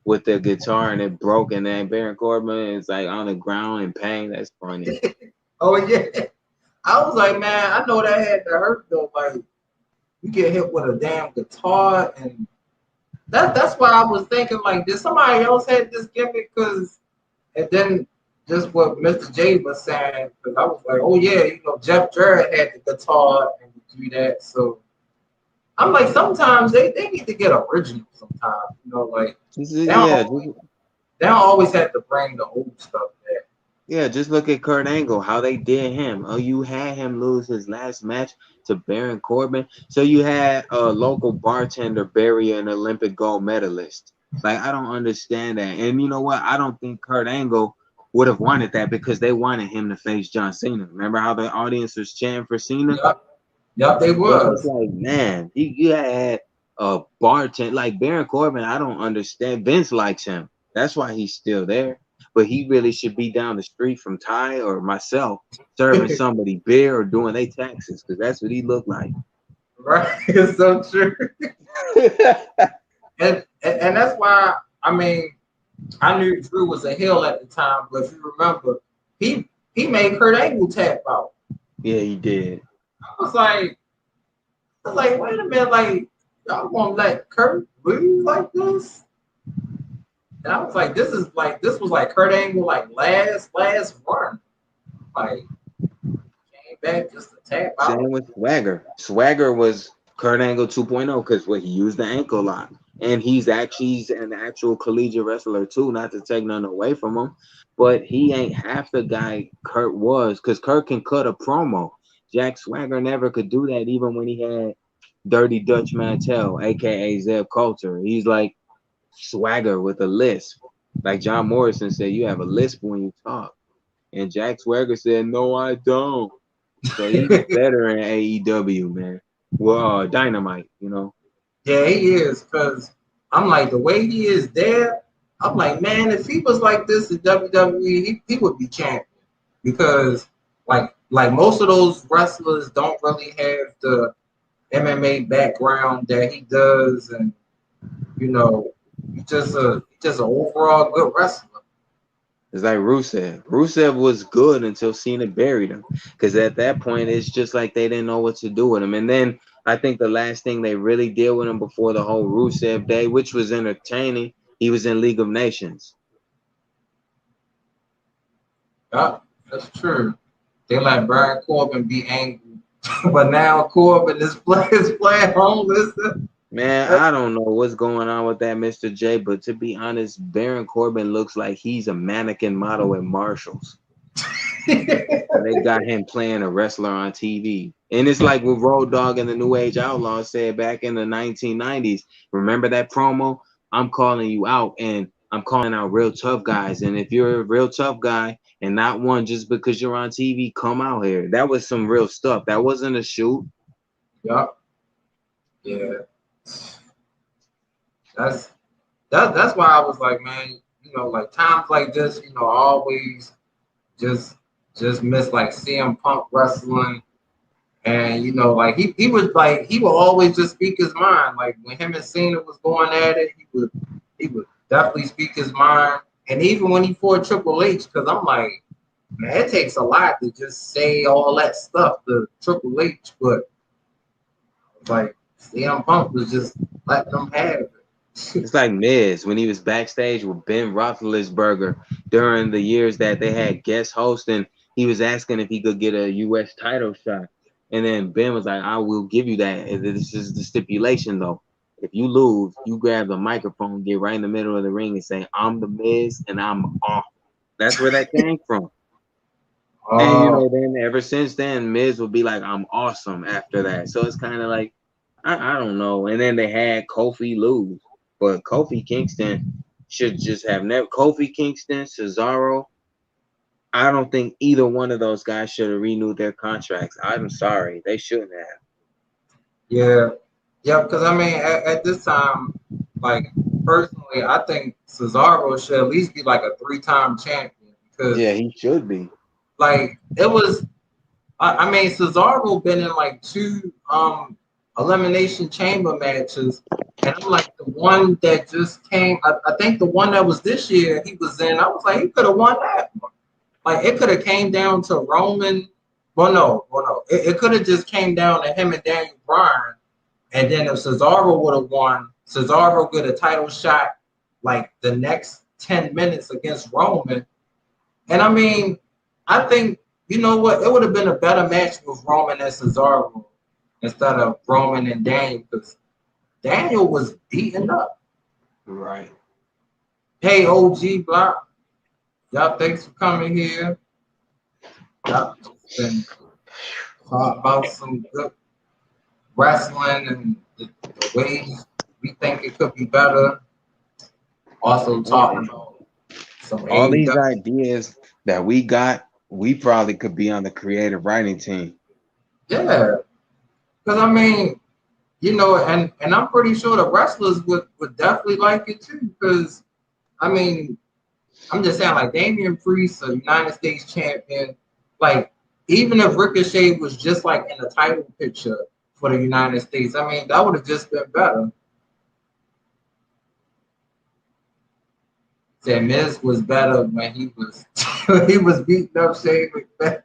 [SPEAKER 2] with the guitar and it broke, and then Baron Corbin is like on the ground in pain. That's funny.
[SPEAKER 1] Oh yeah. I was like, man, I know that had to hurt though. Like you get hit with a damn guitar, and that's why I was thinking like, did somebody else had this gimmick? Because and then just what Mr. J was saying, because I was like, oh yeah, Jeff Jarrett had the guitar and do that. So I'm like, sometimes they need to get original sometimes, like they don't,
[SPEAKER 2] Yeah,
[SPEAKER 1] they don't always have to bring the old stuff back.
[SPEAKER 2] yeah, just look at Kurt Angle, how they did him. Oh, you had him lose his last match to Baron Corbin. So you had a local bartender bury an Olympic gold medalist. Like, I don't understand that. And you know what? I don't think Kurt Angle would have wanted that because they wanted him to face John Cena. Remember how the audience was chanting for Cena?
[SPEAKER 1] Yep, they
[SPEAKER 2] So it's
[SPEAKER 1] was.
[SPEAKER 2] like, man, you had a bartender like Baron Corbin. I don't understand. Vince likes him. That's why he's still there. But he really should be down the street from Ty or myself serving somebody beer or doing their taxes because that's what he looked like.
[SPEAKER 1] Right, it's so true. and that's why, I mean, I knew Drew was a heel at the time, but if you remember, he made Kurt Angle tap out.
[SPEAKER 2] Yeah, he did.
[SPEAKER 1] I was like, wait a minute, like, y'all gonna let Kurt lose like this? And I was like, this was like Kurt Angle like last run. Like, came back just to tap out.
[SPEAKER 2] Same with Swagger. Swagger was Kurt Angle 2.0 because what he used the ankle lock. And he's an actual collegiate wrestler too, not to take nothing away from him. But he ain't half the guy Kurt was because Kurt can cut a promo. Jack Swagger never could do that even when he had Dirty Dutch Mantel, aka Zeb Coulter. He's like Swagger with a lisp. Like John Morrison said, you have a lisp when you talk. And Jack Swagger said, no, I don't. So he's better in AEW, man. Well, Dynamite,
[SPEAKER 1] Yeah, he is, because I'm like, the way he is there, I'm like, man, if he was like this in WWE, he would be champion. Because like most of those wrestlers don't really have the MMA background that he does, and he's just an overall good wrestler.
[SPEAKER 2] It's like Rusev. Rusev was good until Cena buried him. Because at that point, it's just like they didn't know what to do with him. And then I think the last thing they really did with him before the whole Rusev day, which was entertaining, he was in League of Nations.
[SPEAKER 1] Yeah, that's true. They let Baron Corbin be angry. But now Corbin is playing homeless.
[SPEAKER 2] Man, I don't know what's going on with that, Mr. J, but to be honest, Baron Corbin looks like he's a mannequin model at Marshalls. They got him playing a wrestler on TV. And it's like what Road Dogg and the New Age Outlaws said back in the 1990s. Remember that promo? I'm calling you out, and I'm calling out real tough guys. And if you're a real tough guy and not one just because you're on TV, come out here. That was some real stuff. That wasn't a shoot.
[SPEAKER 1] Yup. Yeah. That's why I was like, man, like times like this, I always just miss like CM Punk wrestling. And like he would always just speak his mind. Like when him and Cena was going at it, he would definitely speak his mind. And even when he fought Triple H, because I'm like, man, it takes a lot to just say all that stuff to Triple H, but like CM Punk was just letting them have it.
[SPEAKER 2] It's like Miz when he was backstage with Ben Roethlisberger during the years that they had guest hosts, and he was asking if he could get a U.S. title shot. And then Ben was like, I will give you that. And this is the stipulation, though. If you lose, you grab the microphone, get right in the middle of the ring and say, I'm the Miz and I'm off. That's where that came from. And, then ever since then, Miz will be like, I'm awesome after that. So it's kind of like, I don't know. And then they had Kofi lose. But Kofi Kingston should just have never. Kofi Kingston, Cesaro, I don't think either one of those guys should have renewed their contracts. I'm sorry. They shouldn't have.
[SPEAKER 1] Yeah. Yeah, because I mean, at this time, like, personally, I think Cesaro should at least be like a 3-time champion. Because,
[SPEAKER 2] yeah, he should be.
[SPEAKER 1] Like, it was, I mean, Cesaro been in like 2 Elimination Chamber matches. And I'm like, the one that just came, I think the one that was this year he was in, I was like, he could have won that one. Like, it could have came down to Roman. Well, no. It could have just came down to him and Daniel Bryan. And then if Cesaro would have won, Cesaro get a title shot like the next 10 minutes against Roman. And I mean, I think, you know what, it would have been a better match with Roman and Cesaro. instead of Roman and Daniel, because Daniel was beaten up.
[SPEAKER 2] Right.
[SPEAKER 1] Hey, OG Block, y'all thanks for coming here. Y'all been talk about some good wrestling and the ways we think it could be better. Also talking about some
[SPEAKER 2] All these
[SPEAKER 1] AEW.
[SPEAKER 2] ideas that we got, we probably could be on the creative writing team.
[SPEAKER 1] Yeah, because I mean, and I'm pretty sure the wrestlers would definitely like it too. Because I mean, I'm just saying, like Damian Priest, a United States champion, like even if Ricochet was just like in the title picture for the United States, I mean, that would have just been better. Said Miz was better when he was he was beating up Shane McMahon.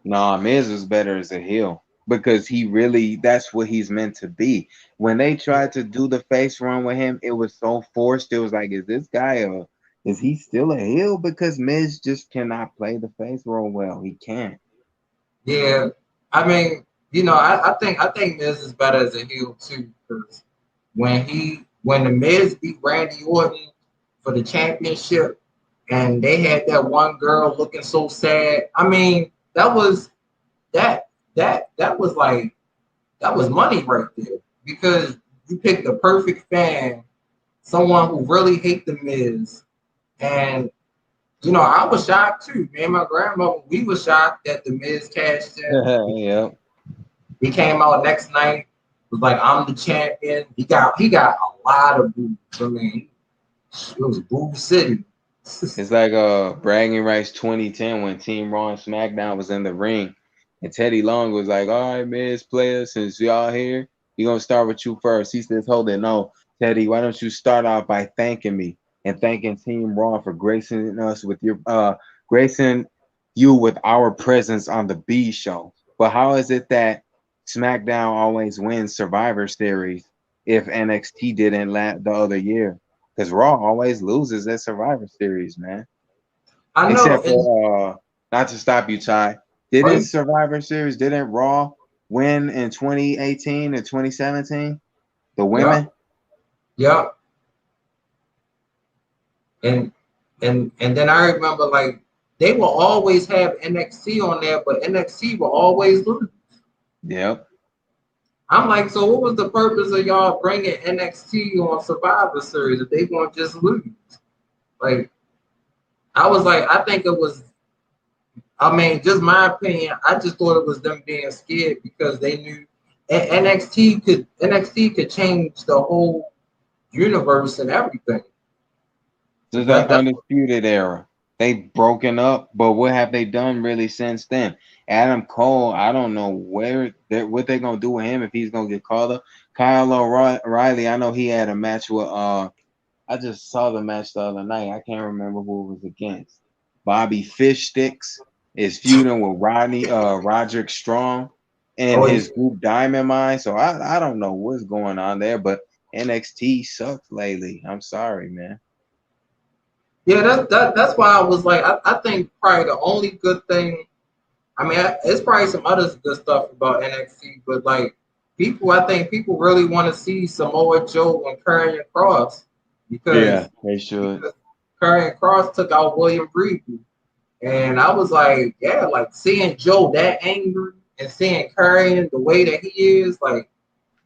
[SPEAKER 2] Nah, Miz was better as a heel because he really, that's what he's meant to be. When they tried to do the face run with him, it was so forced. It was like, is this guy is he still a heel? Because Miz just cannot play the face role well. He can't.
[SPEAKER 1] Yeah, I mean, I think Miz is better as a heel too, because when the Miz beat Randy Orton for the championship, and they had that one girl looking so sad. I mean, that was like that was money right there, because you picked the perfect fan, someone who really hate the Miz, and I was shocked too. Me and my grandmother, we were shocked that the Miz cashed in.
[SPEAKER 2] Yeah.
[SPEAKER 1] He came out next night, was like, "I'm the champion." He got a lot of boos. I mean, it was Boo City.
[SPEAKER 2] It's like bragging rights 2010 when Team Raw and SmackDown was in the ring, and Teddy Long was like, "All right, Miz players, since y'all here, we gonna start with you first." He says, "Hold it, no, Teddy, why don't you start off by thanking me and thanking Team Raw for gracing us with your gracing you with our presence on the B show? But how is it that SmackDown always wins Survivor Series if NXT didn't the other year? Because Raw always loses at Survivor Series, man.
[SPEAKER 1] I know,
[SPEAKER 2] Except for not to stop you, Ty. Didn't Survivor Series, didn't Raw win in 2018 and 2017? The women?
[SPEAKER 1] yeah. And then I remember, like, they will always have NXT on there, but NXT will always lose.
[SPEAKER 2] Yep.
[SPEAKER 1] I'm like, so what was the purpose of y'all bringing NXT on Survivor Series if they going to just lose? Like, I was like, I think it was, I mean, just my opinion, I just thought it was them being scared because they knew NXT could change the whole universe and everything.
[SPEAKER 2] This is the Undisputed Era. They've broken up, but what have they done really since then? Adam Cole, I don't know what they're gonna do with him if he's gonna get called up. Kyle O'Reilly, I know he had a match with I just saw the match the other night. I can't remember who it was against. Bobby Fish Sticks is feuding with Roderick Strong and his group Diamond Mine. So I don't know what's going on there, but NXT sucks lately. I'm sorry, man.
[SPEAKER 1] Yeah, that's why I was like, I think probably the only good thing, I mean, it's probably some other good stuff about NXT, but like I think people really want to see Samoa Joe and Karrion Kross because
[SPEAKER 2] they should.
[SPEAKER 1] Because Karrion Kross took out William Regal, and I was like, yeah, like seeing Joe that angry and seeing Karrion the way that he is, like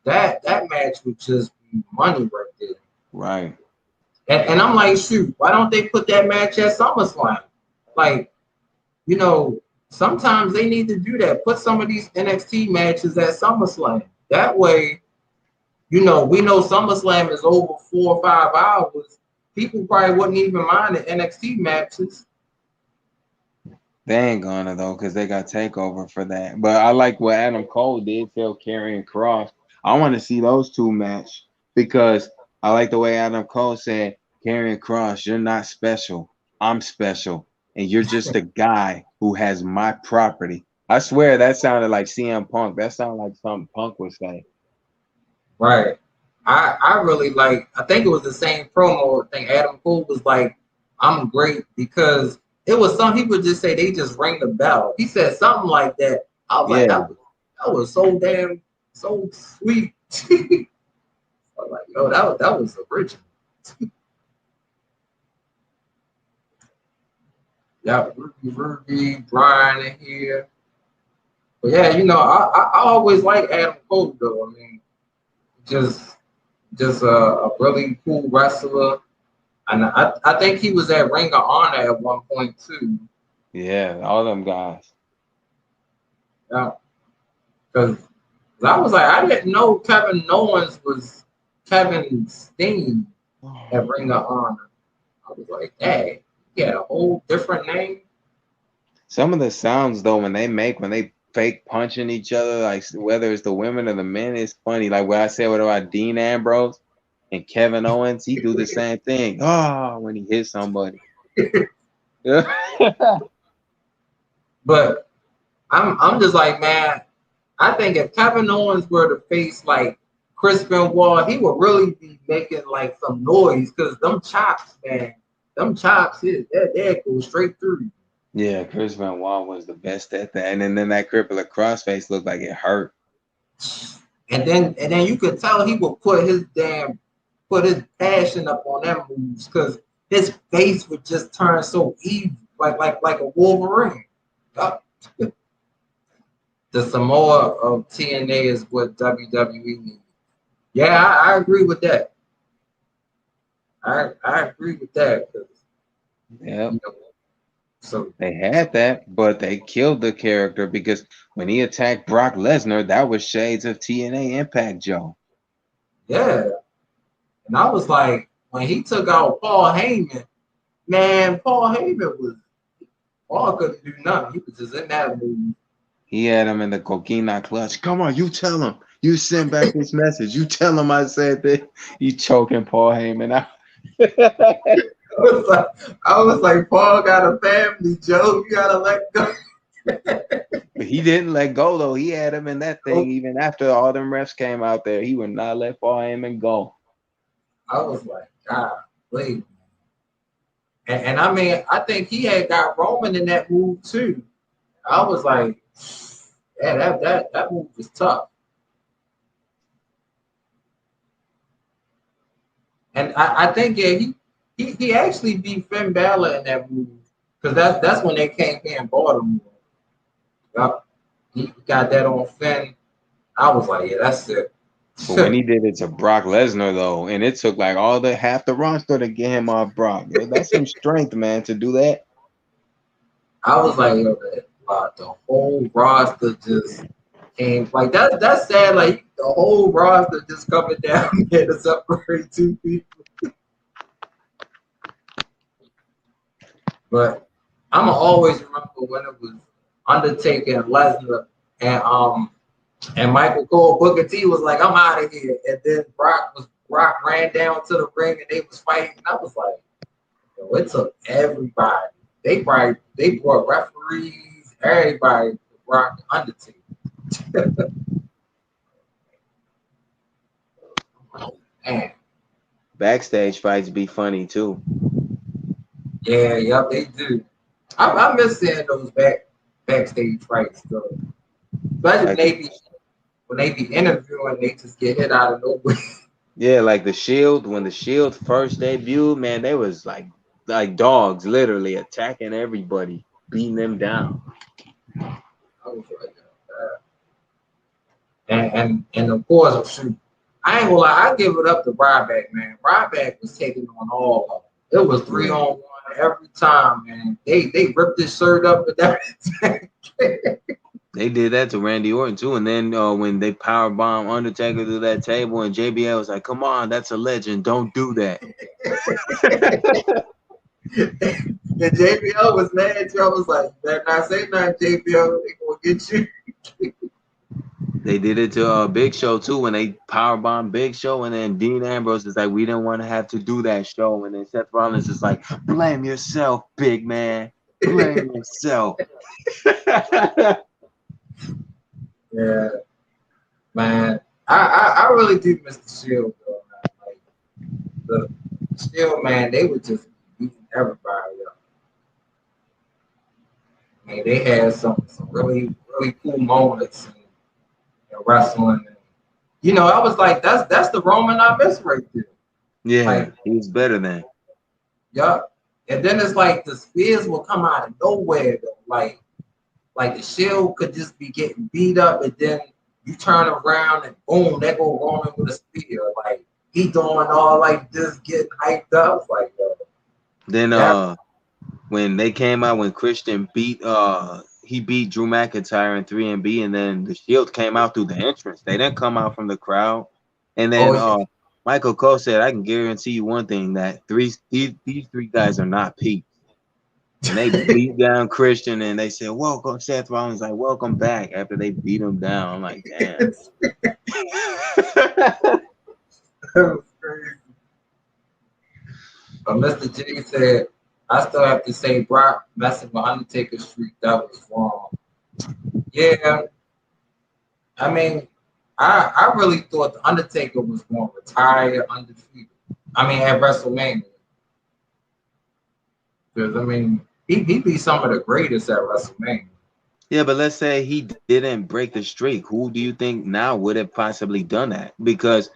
[SPEAKER 1] that match would just be money right there.
[SPEAKER 2] Right.
[SPEAKER 1] And I'm like, shoot, why don't they put that match at SummerSlam? Like, sometimes they need to do that. Put some of these NXT matches at SummerSlam. That way, we know SummerSlam is over 4 or 5 hours. People probably wouldn't even mind the NXT matches.
[SPEAKER 2] They ain't gonna though, because they got takeover for that. But I like what Adam Cole did, tell Karrion Kross. I want to see those two match because I like the way Adam Cole said, Karrion Kross, you're not special. I'm special. And you're just a guy who has my property. I swear that sounded like CM Punk. That sounded like something Punk would say.
[SPEAKER 1] Right. I really like, I think it was the same promo thing. Adam Cole was like, I'm great, because it was some people just say they just ring the bell. He said something like that. I was like, that was so damn so sweet. I was like, yo, that was original. Yeah, Ruby, Brian in here. But yeah, I always like Adam Cole though. I mean, just a really cool wrestler. And I think he was at Ring of Honor at one point too.
[SPEAKER 2] Yeah, all them guys.
[SPEAKER 1] Yeah, because I was like, I didn't know Kevin Owens was Kevin Steen at Ring of Honor. I was like, hey, he had a whole different name.
[SPEAKER 2] Some of the sounds though, when they fake punching each other, like whether it's the women or the men, it's funny. Like what I said, what about Dean Ambrose and Kevin Owens, he do the same thing. Oh, when he hits somebody. Yeah.
[SPEAKER 1] But I'm just like, man, I think if Kevin Owens were to face like Chris Benoit, he would really be making like some noise because them chops, man, that go straight through.
[SPEAKER 2] Yeah, Chris Benoit was the best at that. And then that crippler crossface looked like it hurt.
[SPEAKER 1] And then you could tell he would put his passion up on them moves because his face would just turn so evil, like a Wolverine. The Samoa of TNA is what WWE needs. Yeah, I agree with that. I agree with that.
[SPEAKER 2] Yeah.
[SPEAKER 1] So
[SPEAKER 2] they had that, but they killed the character because when he attacked Brock Lesnar, that was shades of TNA Impact Joe.
[SPEAKER 1] Yeah. And I was like, when he took out Paul Heyman, man, Paul couldn't do nothing. He was just in that movie.
[SPEAKER 2] He had him in the coquina clutch. Come on, you tell him. You send back this message. You tell him I said that. He choking Paul Heyman out.
[SPEAKER 1] I was like, Paul got a family, Joe. You gotta let go.
[SPEAKER 2] But he didn't let go though. He had him in that thing even after all them refs came out there. He would not let Paul Heyman go.
[SPEAKER 1] I was like, God, wait. And I mean, I think he had got Roman in that move too. I was like, yeah, that move was tough. And I think he actually beat Finn Balor in that move because that's when they came here in Baltimore. Yep. He got that on Finn. I was like, yeah, that's it.
[SPEAKER 2] But when he did it to Brock Lesnar though, and it took like half the roster to get him off Brock. That's some strength, man, to do that.
[SPEAKER 1] I was like, yo, the whole roster just came like that. That's sad. Like the whole roster just coming down here to separate two people. But I'ma always remember when it was Undertaker and Lesnar and Michael Cole. Booker T was like, I'm out of here. And then Brock ran down to the ring and they was fighting. And I was like, yo, it took everybody. They brought referees, everybody to Brock Undertaker. Man.
[SPEAKER 2] Backstage fights be funny too.
[SPEAKER 1] Yeah, yep, they do. I miss seeing those backstage fights though. Especially when they be interviewing, they just get hit out of nowhere.
[SPEAKER 2] Yeah, like the Shield, when the Shield first debuted, man, they was like dogs, literally attacking everybody, beating them down.
[SPEAKER 1] I was like, and of course, shoot, I ain't gonna lie, I give it up to Ryback, man. Ryback was taking on all of them. It was 3-on-1 every time, man. They ripped his shirt up and everything.
[SPEAKER 2] They did that to Randy Orton too, and then when they power bomb Undertaker to that table, and JBL was like, "Come on, that's a legend. Don't do that."
[SPEAKER 1] And JBL was mad too. I was like, "Better not say nothing, JBL. They gonna get you."
[SPEAKER 2] They did it to Big Show too when they powerbomb Big Show, and then Dean Ambrose is like, "We didn't want to have to do that show," and then Seth Rollins is like, "Blame yourself, big man. Blame yourself."
[SPEAKER 1] Yeah, man. I really do miss the Shield though, man. Like the Shield, man, they were just beating everybody up. I mean, they had some really cool moments in wrestling. you know, I was like, that's the Roman I miss right there.
[SPEAKER 2] Yeah,
[SPEAKER 1] Like,
[SPEAKER 2] he was better than.
[SPEAKER 1] yeah. And then it's like the spears will come out of nowhere though. Like the Shield could just be getting beat up, and then you turn around and boom, they go Roman with a spear. Like he doing all like this, getting hyped up. Like
[SPEAKER 2] Then
[SPEAKER 1] that.
[SPEAKER 2] when they came out, when Christian beat he beat Drew McIntyre in 3 and B, and then the Shield came out through the entrance. They didn't come out from the crowd. And then
[SPEAKER 1] Oh yeah.
[SPEAKER 2] Michael Cole said, I can guarantee you one thing, that these three guys are not peeps. And they beat down Christian, and they said, welcome, Seth Rollins, like, welcome back, after they beat him down. I'm like, damn.
[SPEAKER 1] That was crazy. But Mr. J said, I still have to say Brock messing with Undertaker streak, that was wrong. Yeah, I mean, I really thought the Undertaker was going to retire undefeated. I mean, at WrestleMania. Because, I mean, he beat some of the greatest at WrestleMania.
[SPEAKER 2] Yeah, but let's say he didn't break the streak. Who do you think now would have possibly done that? Because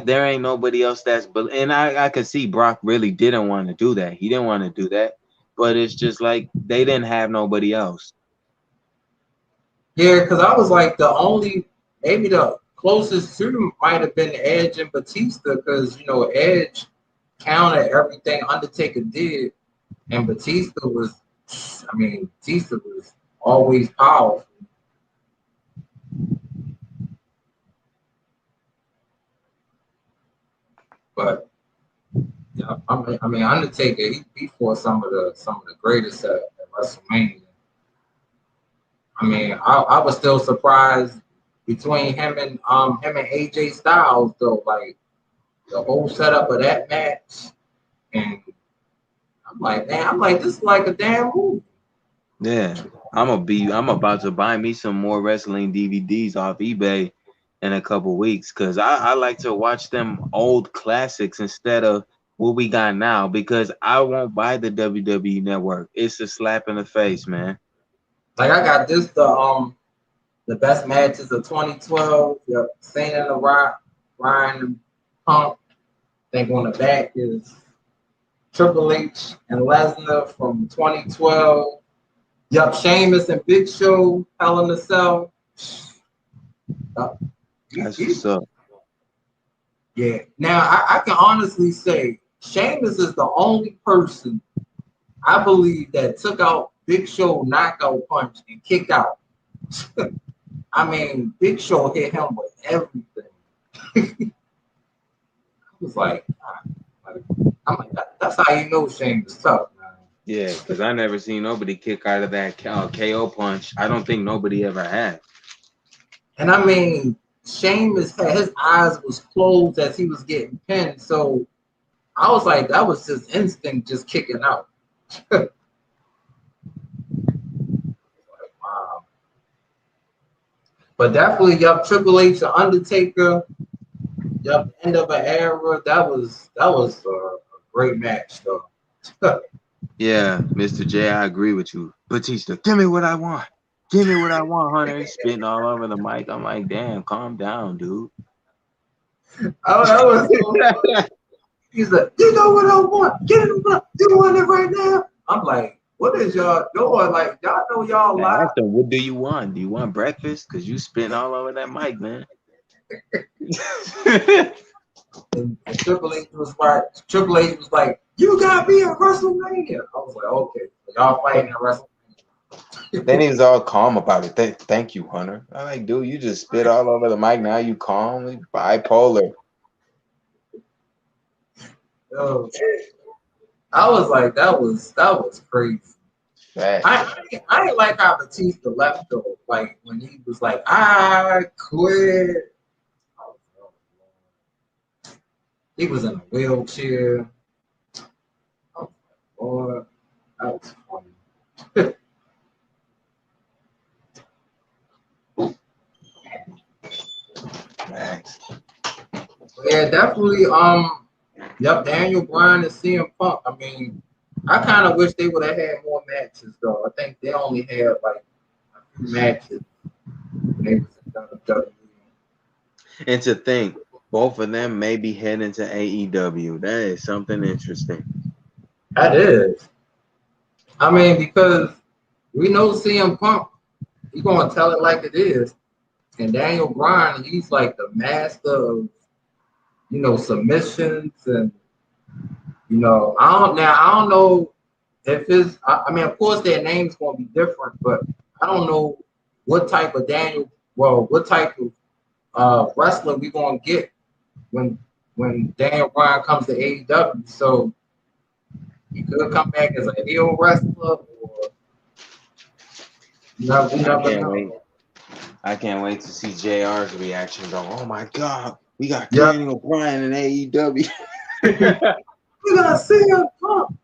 [SPEAKER 2] there ain't nobody else and I could see Brock really didn't want to do that. He didn't want to do that. But it's just like they didn't have nobody else.
[SPEAKER 1] Yeah, because I was like maybe the closest to might have been Edge and Batista, because, you know, Edge countered everything Undertaker did, and Batista was always powerful. But yeah, I mean Undertaker, he fought some of the greatest at WrestleMania. I mean, I was still surprised between him and AJ Styles though, like the whole setup of that match, and I'm like, this is like a damn movie.
[SPEAKER 2] Yeah, I'm about to buy me some more wrestling DVDs off eBay in a couple weeks, because I like to watch them old classics instead of what we got now, because I won't buy the WWE Network. It's a slap in the face, man.
[SPEAKER 1] Like I got the best matches of 2012. Yep, Cena and The Rock, Ryan and Punk. I think on the back is Triple H and Lesnar from 2012. Yup, Sheamus and Big Show, Hell in a Cell.
[SPEAKER 2] That's what's up.
[SPEAKER 1] Yeah. Now I can honestly say Sheamus is the only person I believe that took out Big Show knockout punch and kicked out. I mean, Big Show hit him with everything. I was like, I'm like, that's how you know Sheamus is tough, man.
[SPEAKER 2] Yeah, because I never seen nobody kick out of that KO punch. I don't think nobody ever had.
[SPEAKER 1] And I mean, Sheamus had his eyes was closed as he was getting pinned, so I was like, that was just instinct, just kicking out. Wow. But definitely, yup, Triple H, the Undertaker, yup, end of an era. That was a great match, though.
[SPEAKER 2] Yeah, Mr. J, I agree with you. Batista, give me what I want. Give me what I want, Hunter. He's spitting all over the mic. I'm like, damn, calm down, dude.
[SPEAKER 1] Oh, that was so He's like, you know what I want? Get it, you want it right now? I'm like, what is y'all doing? Like, y'all know y'all live.
[SPEAKER 2] What do you want? Do you want breakfast? Because you spitting all over that mic, man.
[SPEAKER 1] And Triple H was like, you got me at WrestleMania. I was like, okay, so y'all fighting at WrestleMania.
[SPEAKER 2] Then he was all calm about it. Thank you, Hunter. I'm like, dude, you just spit all over the mic. Now you calm, bipolar.
[SPEAKER 1] Oh, I was like, that was crazy. I ain't like how Batista left though. Like when he was like, I quit. He was in a wheelchair. Oh, boy, that was funny. Yeah, definitely. Yep, Daniel Bryan and CM Punk. I mean, I kind of wish they would have had more matches though. I think they only had like a few matches when they was in WWE.
[SPEAKER 2] And to think, both of them may be heading to AEW. That is something interesting.
[SPEAKER 1] That is. I mean, because we know CM Punk, he's gonna tell it like it is. And Daniel Bryan, he's like the master of, submissions and I don't know if his I mean, of course their name's gonna be different, but I don't know what type of what type of wrestler we gonna get when Daniel Bryan comes to AEW. So he could come back as a heel wrestler, or we never know.
[SPEAKER 2] Wait. I can't wait to see JR's reaction. Go, oh my God, we got
[SPEAKER 1] Yep.
[SPEAKER 2] Daniel Bryan in AEW.
[SPEAKER 1] We got CM Punk.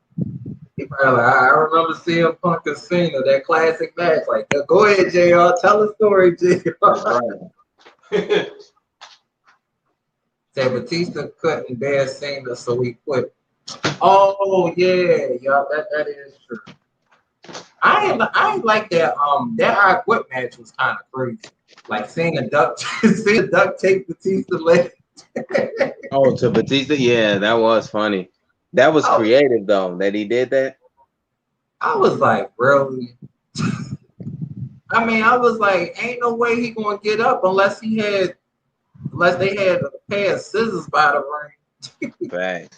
[SPEAKER 1] He probably like, I remember CM Punk and Cena, that classic match. Like, go ahead, JR, tell a story, JR.
[SPEAKER 2] Right.
[SPEAKER 1] Said Batista couldn't bear Cena, so he quit. Oh yeah, that is true. I ain't like that. That I quit match was kind of crazy. Like seeing a duct tape Batista leg.
[SPEAKER 2] Oh, to Batista, yeah, that was funny. That was creative though that he did that.
[SPEAKER 1] I was like, really? I mean, I was like, ain't no way he gonna get up unless they had a pair of scissors by the ring.
[SPEAKER 2] Right.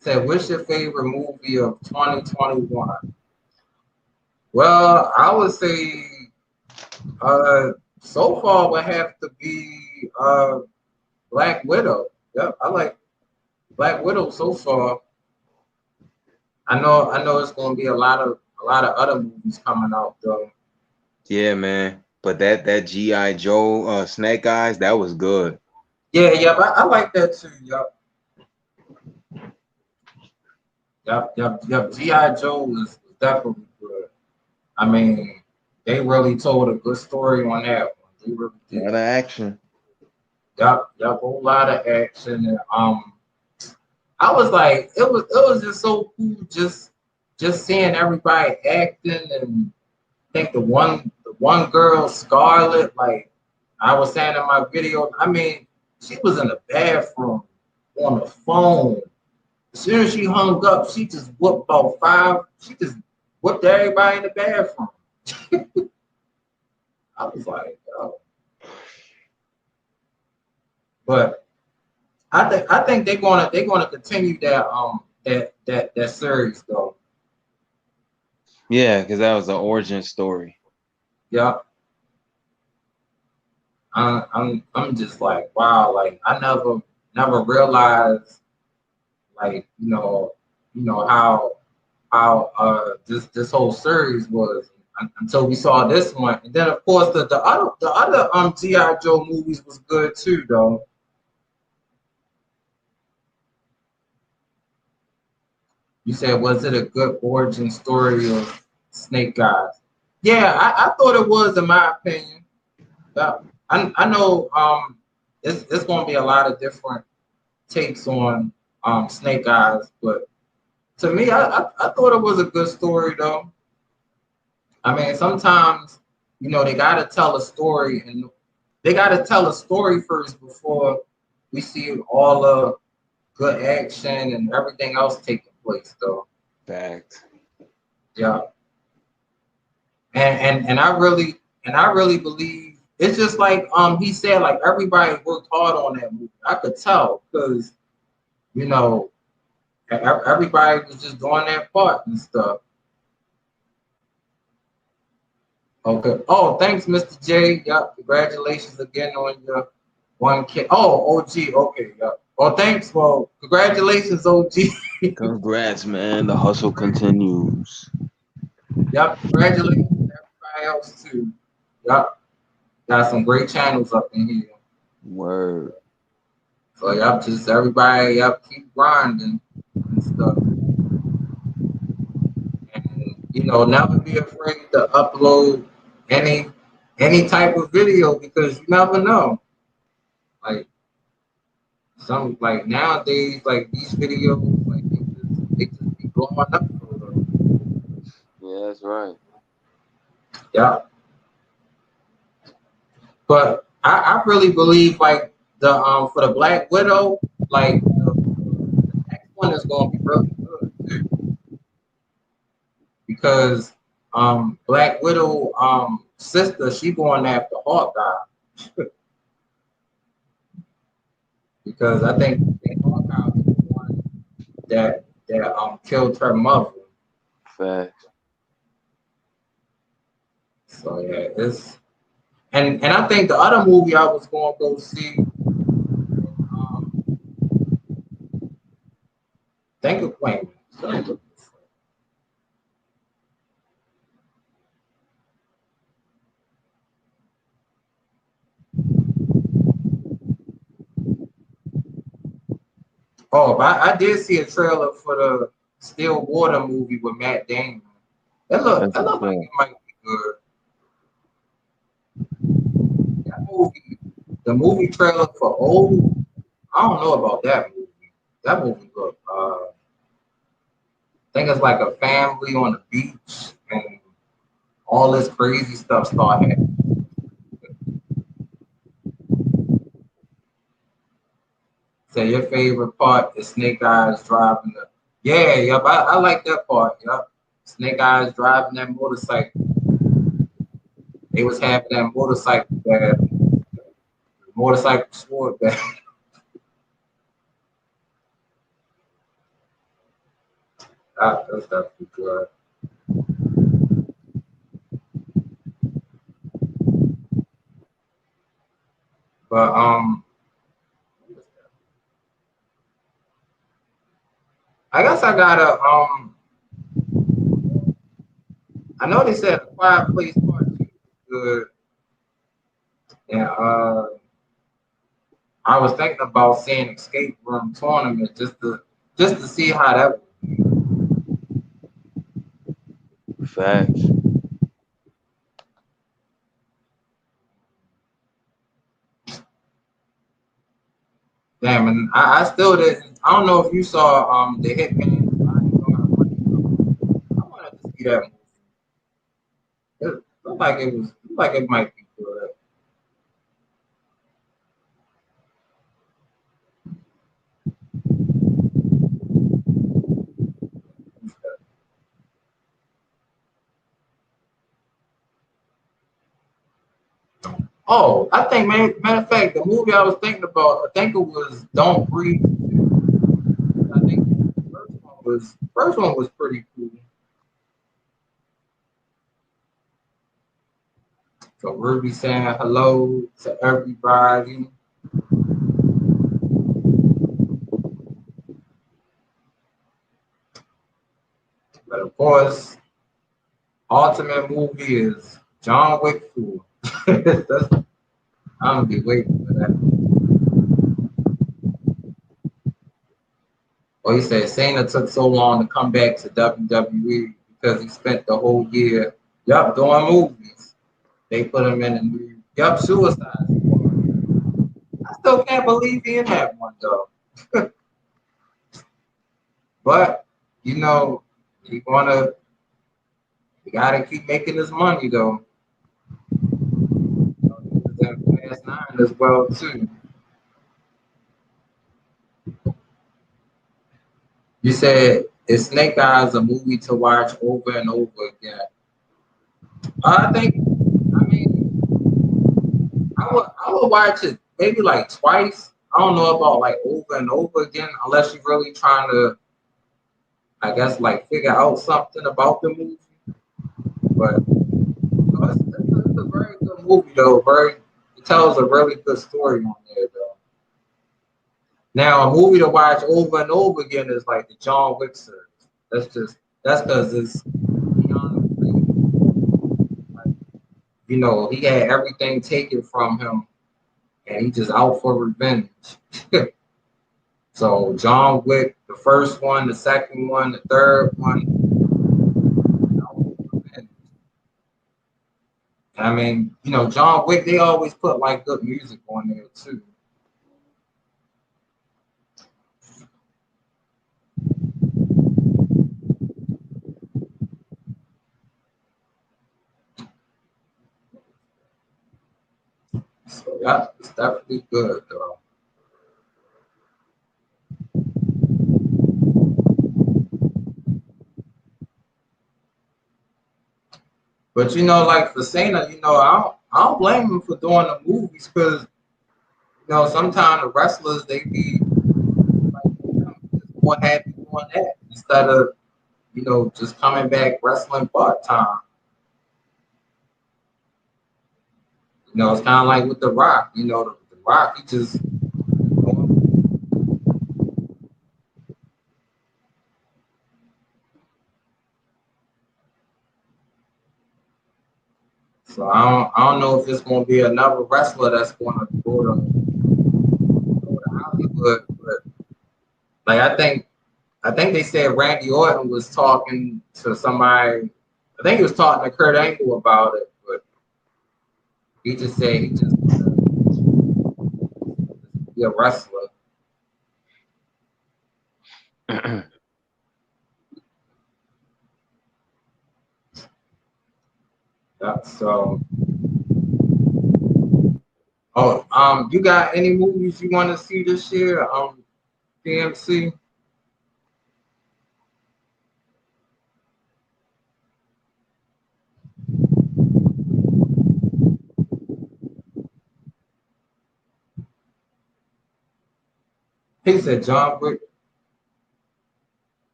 [SPEAKER 1] Said, what's your favorite movie of 2021? Well, I would say so far would have to be Black Widow. Yep, I like Black Widow so far. I know it's gonna be a lot of other movies coming out though.
[SPEAKER 2] Yeah, man. But that G.I. Joe Snake Eyes, that was good.
[SPEAKER 1] Yeah, I like that too. Yep. G.I. Joe was definitely good. I mean, they really told a good story on that one. They really did.
[SPEAKER 2] A lot of action.
[SPEAKER 1] Yep, a whole lot of action. And I was like, it was just so cool just seeing everybody acting. And I think the one girl, Scarlett, like I was saying in my video, I mean, she was in the bathroom on the phone. As soon as she hung up, she just whooped everybody in the bathroom. I was like, oh. But I think they're gonna continue that series though.
[SPEAKER 2] Yeah, because that was the origin story.
[SPEAKER 1] Yeah. I'm just like, wow, like I never realized, like, how this whole series was until we saw this one. And then of course the other G.I. Joe movies was good too though. You said, was it a good origin story of Snake Eyes? Yeah, I thought it was, in my opinion. I know it's going to be a lot of different takes on Snake Eyes, but to me, I thought it was a good story, though. I mean, sometimes, they got to tell a story, and they got to tell a story first before we see all the good action and everything else taking place, though.
[SPEAKER 2] Fact.
[SPEAKER 1] Yeah. And I really believe it's just like he said, like everybody worked hard on that movie. I could tell because everybody was just doing their part and stuff. Okay. Oh, thanks, Mr. J. Yup. Congratulations again on your 1K. Oh, OG. Okay. Yup. Oh, thanks. Well, congratulations, OG.
[SPEAKER 2] Congrats, man. The hustle continues.
[SPEAKER 1] Yep. Congratulations to everybody else too. Yep. Got some great channels up in here.
[SPEAKER 2] Word.
[SPEAKER 1] So yep, just everybody keep grinding and stuff. And never be afraid to upload any type of video because you never know. Like nowadays, like these videos, like they just be blowing up.
[SPEAKER 2] Yeah, that's right.
[SPEAKER 1] Yeah. But I really believe like the for the Black Widow, like the next one is gonna be really good too, because Black Widow sister, she going after Hawkeye because I think Hawkeye was the one that killed her mother.
[SPEAKER 2] Facts.
[SPEAKER 1] So yeah, it's and I think the other movie I was going to go see, think of wait, a minute. Oh, but I did see a trailer for the Still Water movie with Matt Damon.
[SPEAKER 2] That's
[SPEAKER 1] That
[SPEAKER 2] what's
[SPEAKER 1] look like
[SPEAKER 2] up.
[SPEAKER 1] it might be good. That movie, the movie trailer for Old, I don't know about that movie. That movie look, I think it's like a family on the beach and all this crazy stuff start happening. Say your favorite part is Snake Eyes driving the. Yeah, yep, I like that part. Yep, Snake Eyes driving that motorcycle. They was having that motorcycle sport back. That's definitely good. But I guess I gotta I know they said the Quiet Place Part 2 is good, and I was thinking about seeing Escape Room Tournament just to see how that.
[SPEAKER 2] Facts.
[SPEAKER 1] Damn, and I still didn't. I don't know if you saw the Hitman. I wanted to see that movie. It looked like it might be good. Oh, I think matter of fact, the movie I was thinking about, I think it was Don't Breathe. I think the first one was pretty cool. So Ruby saying hello to everybody. But of course, ultimate movie is John Wick 4. I'm gonna be waiting for that. Well, he said Cena took so long to come back to WWE because he spent the whole year, doing movies. They put him in a new, Suicide Squad. I still can't believe he didn't have one though. But you know, he wanna, he gotta keep making his money though. He was in Fast 9 as well too. You said is Snake Eyes a movie to watch over and over again? I think, I mean, I would watch it maybe like twice. I don't know about like over and over again, unless you're really trying to, I guess, like figure out something about the movie. But it's a very good movie though. It tells a really good story on there though. Now a movie to watch over and over again is like the John Wick series. That's because it's Keanu Reeves. Like, he had everything taken from him and he just out for revenge. So John Wick, the first one, the second one, the third one. I mean, John Wick, they always put like good music on there too. So yeah, it's definitely good though. But you know, like for Cena, you know, I don't blame him for doing the movies because you know sometimes the wrestlers they be like just more happy doing that instead of you know just coming back wrestling part time. You know, it's kind of like with The Rock. You know, the Rock he just so I don't know if it's gonna be another wrestler that's gonna go to Hollywood, but like I think they said Randy Orton was talking to somebody. I think he was talking to Kurt Angle about it, but he just said he just be a wrestler. So, you got any movies you want to see this year? PMC. He said John Wick.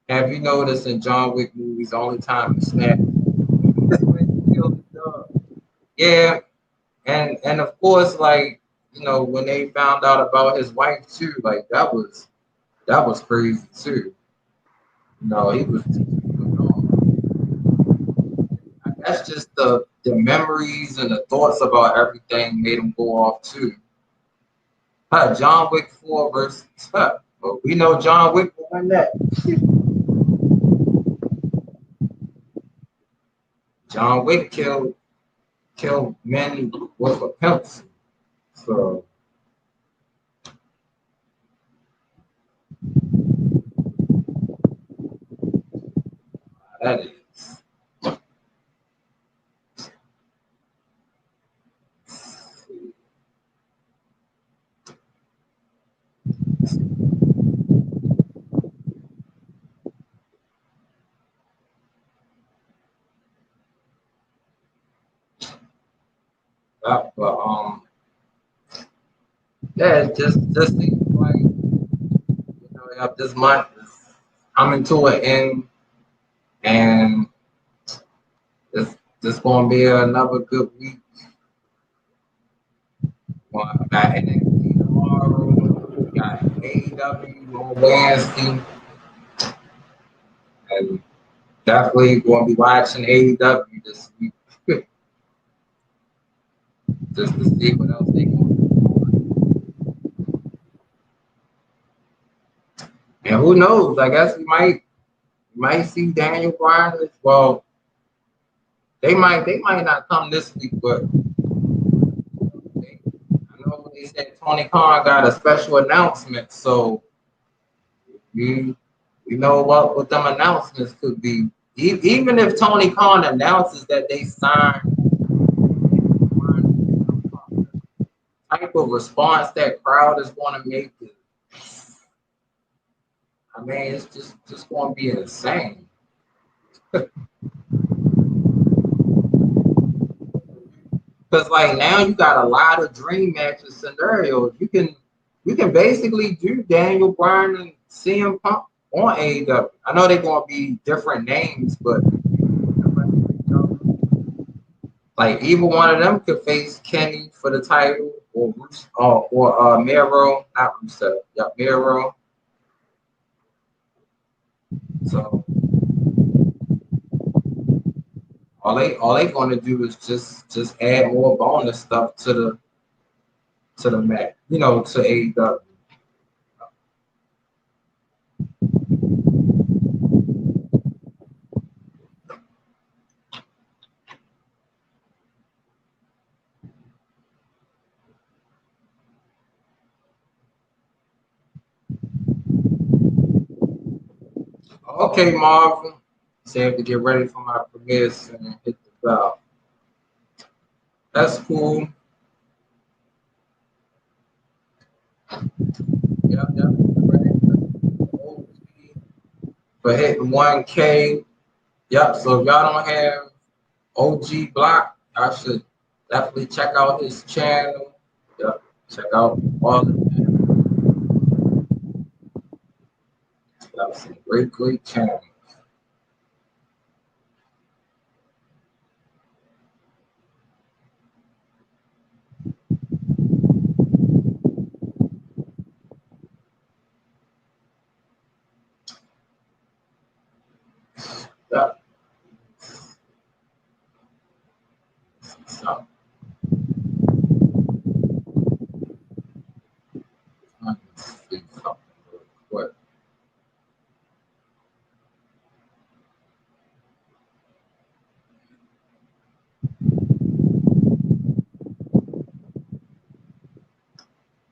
[SPEAKER 1] Have you noticed in John Wick movies, the only time he snapped is when he killed the dog? Yeah, and of course, like you know, when they found out about his wife too, like that was crazy too. You know, he was. That's just the memories and the thoughts about everything made him go off too. John Wick 4 versus Well, we know John Wick will win that. John Wick killed men with a pencil. So that is. But yeah, just seems like you know, yeah, this month is coming to an end, and this gonna be another good week. Well, I got NXT tomorrow. We got AEW on Wednesday, and definitely gonna be watching AEW this week just to see what else they gonna do. And who knows? I guess we might see Daniel Bryan. Well, they might not come this week, but I know they said Tony Khan got a special announcement, so we know what them announcements could be. Even if Tony Khan announces that they signed, type of response that crowd is going to make it. I mean, it's just going to be insane. Because like now you got a lot of dream matches scenarios. You can basically do Daniel Bryan and CM Punk on AEW. I know they're going to be different names, but like either one of them could face Kenny for the title, or Miro, not Rusev, yeah, Miro. So all they going to do is just add more bonus stuff to the match, to AEW. Okay, Marvin. So I have to get ready for my premiere and hit the bell. That's cool. Yep, yep. For hitting 1K. Yep. So if y'all don't have OG Block, y'all should definitely check out his channel. Yep. Check out all of them. That was some great channels. Yep. So, let's see something real quick.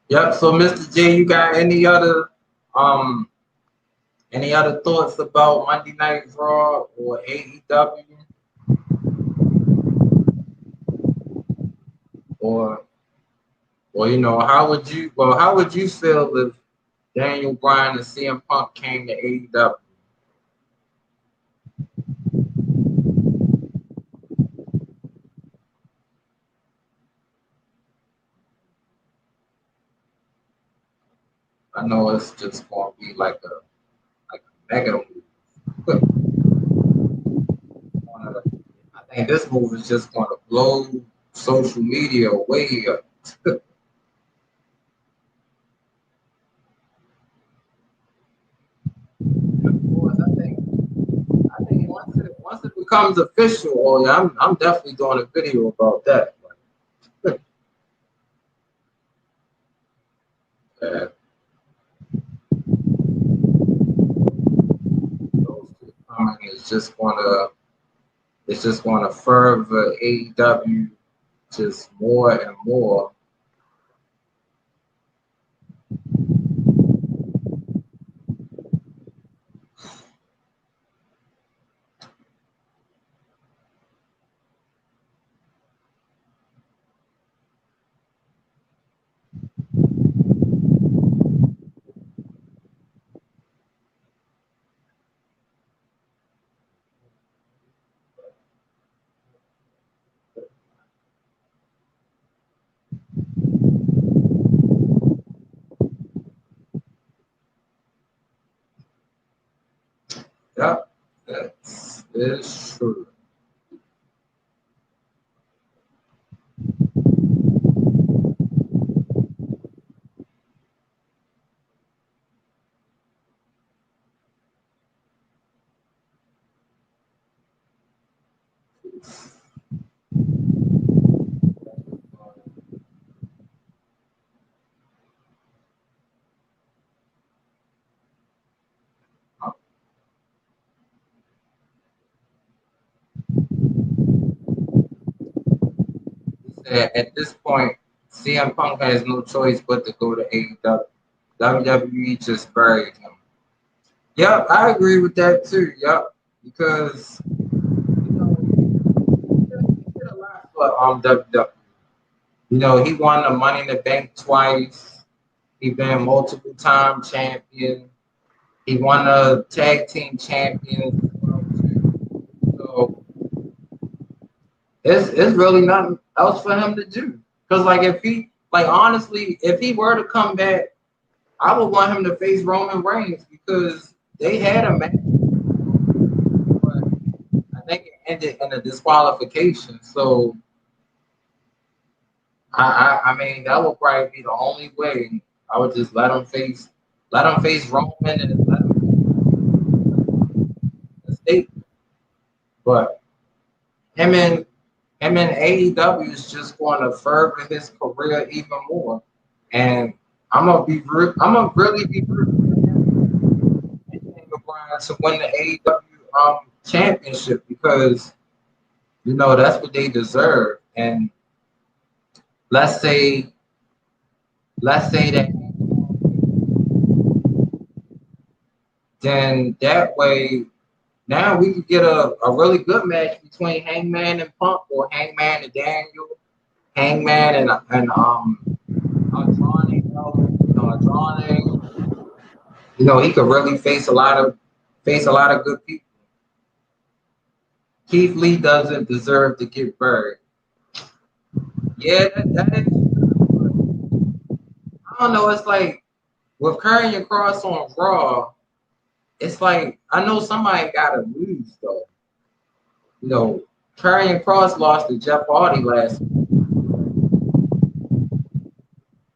[SPEAKER 1] Yep. So, Mr. J, you got any other thoughts about Monday Night Raw or AEW? Or how would you feel if Daniel Bryan and CM Punk came to AEW? I know it's just gonna be like a mega move. I think this move is just gonna blow social media way up. I think once it becomes official, oh yeah, I'm definitely doing a video about that. Those two coming is just gonna further AEW just more and more. Yep, that's true. At this point, CM Punk has no choice but to go to AEW. WWE just buried him. Yep, I agree with that too. Yep, because he did a lot for WWE. He won the Money in the Bank twice. He been multiple time champion. He won a tag team champion as well too. So it's really nothing else for him to do. Because honestly, if he were to come back, I would want him to face Roman Reigns because they had a match, but I think it ended in a disqualification. So I mean that would probably be the only way. I would just let him face Roman and let him state. But him and AEW is just going to further his career even more. And I'm gonna really be rooting for Daniel Bryan to win the AEW championship because that's what they deserve. And let's say that then that way now we could get a really good match between Hangman and Punk or Hangman and Daniel, Hangman and Andrade. Andrade, he could really face a lot of good people. Keith Lee doesn't deserve to get buried. Yeah, that is. I don't know. It's like with Karrion Kross on Raw. It's like I know somebody got to lose though. Karrion Kross lost to Jeff Hardy last week.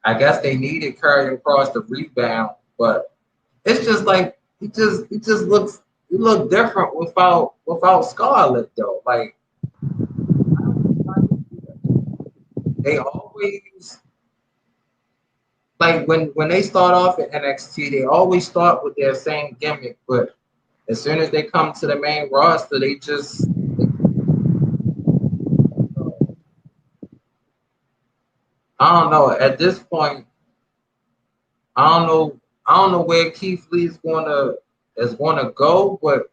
[SPEAKER 1] I guess they needed Karrion Kross to rebound, but it's just like he looked different without Scarlett though. Like they always like when they start off at NXT, they always start with their same gimmick, but as soon as they come to the main roster, I don't know. At this point, I don't know where Keith Lee is gonna go, but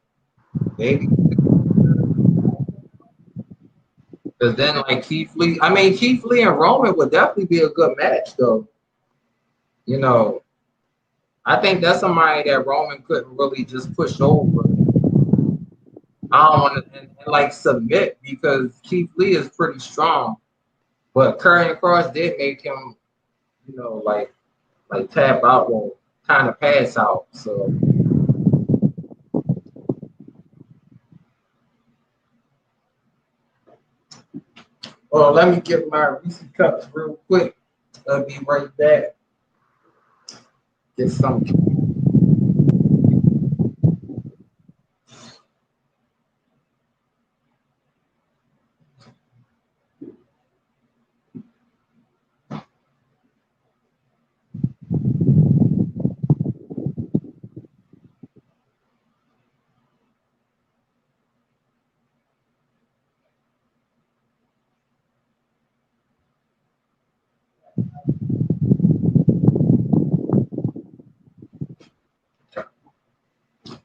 [SPEAKER 1] maybe because then like Keith Lee and Roman would definitely be a good match though. I think that's somebody that Roman couldn't really just push over. I don't want to and like submit because Keith Lee is pretty strong, but Karrion Kross did make him, like tap out or kind of pass out. So. Well, let me get my Reese cups real quick. I'll be right back. Get some.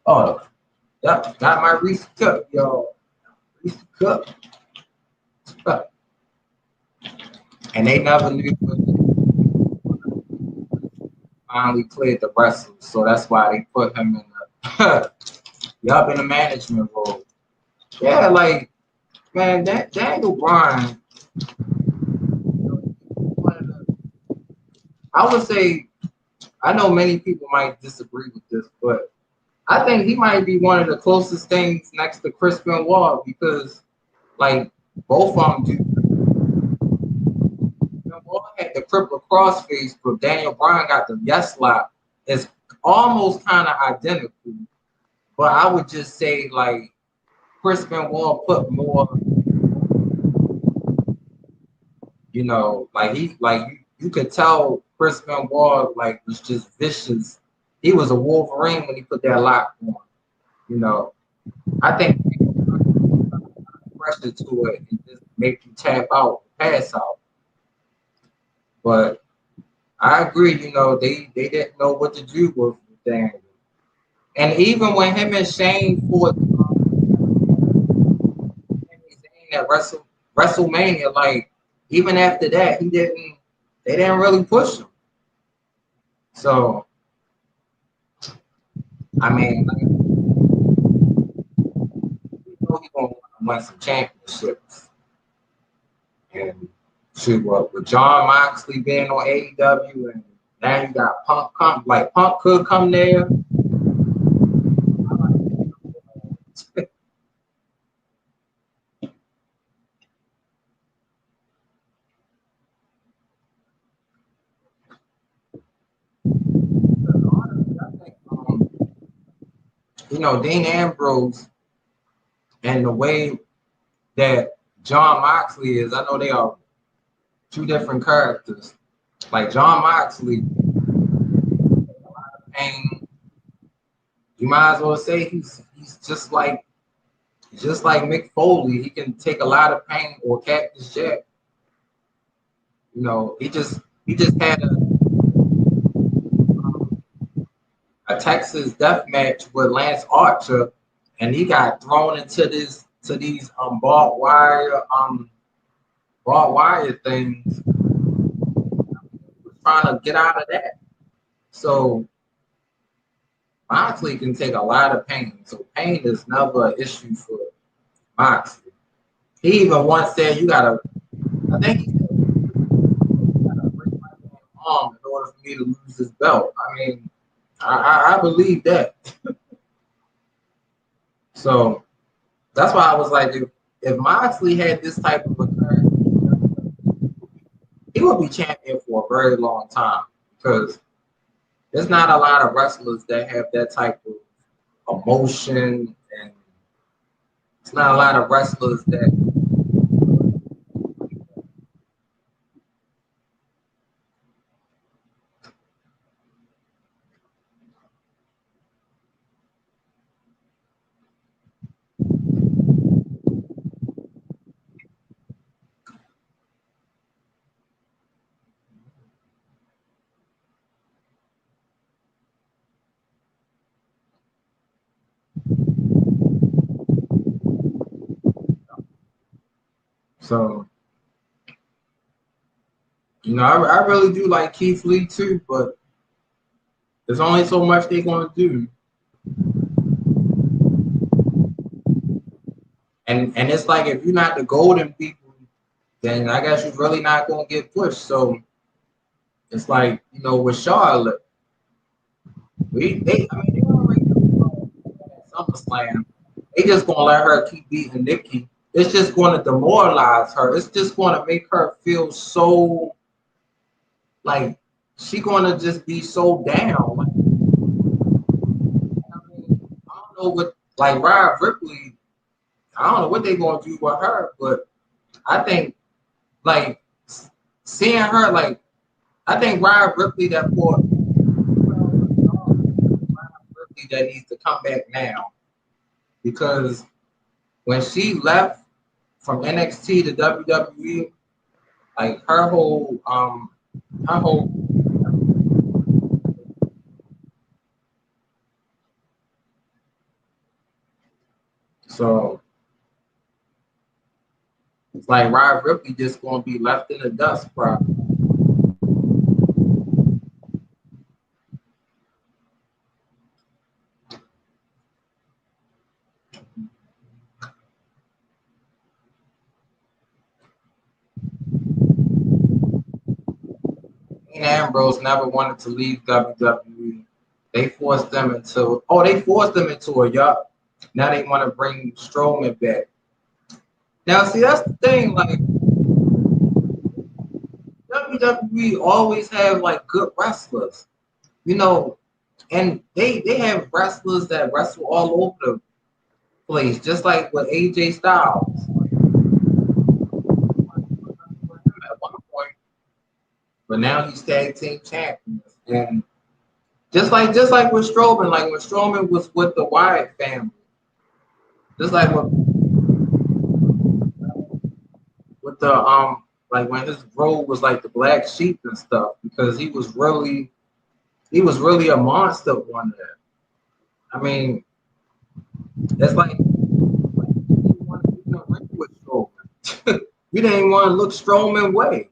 [SPEAKER 1] Oh, yep, got my Reese cup, y'all. Reese cup. And they never knew finally cleared the wrestling, so that's why they put him in the in the management role. Yeah, like man, that Daniel Bryan, I would say, I know many people might disagree with this, but I think he might be one of the closest things next to Chris Benoit because, like, both of them do. Benoit had the crippler crossface, but Daniel Bryan got the yes lock. It's almost kind of identical, but I would just say like Chris Benoit put more. You could tell Chris Benoit was just vicious. He was a Wolverine when he put that lock on. I think pressure to it and just make you tap out, pass out. But I agree, they didn't know what to do with Daniel. And even when him and Shane fought at WrestleMania, like even after that, they didn't really push him. So I mean, he's gonna win some championships. And shoot, with John Moxley being on AEW, and now you got Punk Punk could come there. Dean Ambrose and the way that John Moxley is, I know they are two different characters. Like John Moxley, a lot of pain. You might as well say he's just like Mick Foley. He can take a lot of pain, or Cactus Jack. He just had a Texas death match with Lance Archer, and he got thrown into these barbed wire things. Trying to get out of that. So Moxley can take a lot of pain. So pain is never an issue for Moxley. He even once said I think he said, you gotta break my damn arm in order for me to lose this belt. I mean, I believe that. So that's why I was like, if Moxley had this type of a career, he would be champion for a very long time because there's not a lot of wrestlers that have that type of emotion, and it's not a lot of wrestlers that. So, I really do like Keith Lee too, but there's only so much they're gonna do. And it's like if you're not the golden people, then I guess you're really not gonna get pushed. So it's like, with Charlotte, they already at SummerSlam. They just gonna let her keep beating Nikki. It's just gonna demoralize her. It's just gonna make her feel so like she gonna just be so down. Like, I don't know what Rhea Ripley. I don't know what they're gonna do with her, but I think seeing her I think Rhea Ripley that needs to come back now because when she left from NXT to WWE, her whole so it's like Rhea Ripley just gonna be left in the dust, probably. Dean Ambrose never wanted to leave WWE. They forced them into a yacht. Now they want to bring Strowman back. Now, see, that's the thing. WWE always have good wrestlers, and they have wrestlers that wrestle all over the place, just like with AJ Styles. At one point, but now he's tag team champion, and just like with Strowman, when Strowman was with the Wyatt family, just like with the when his role was the black sheep and stuff, because he was really a monster one day. I mean, that's like you want to be ring with Strowman. You didn't want to look Strowman way.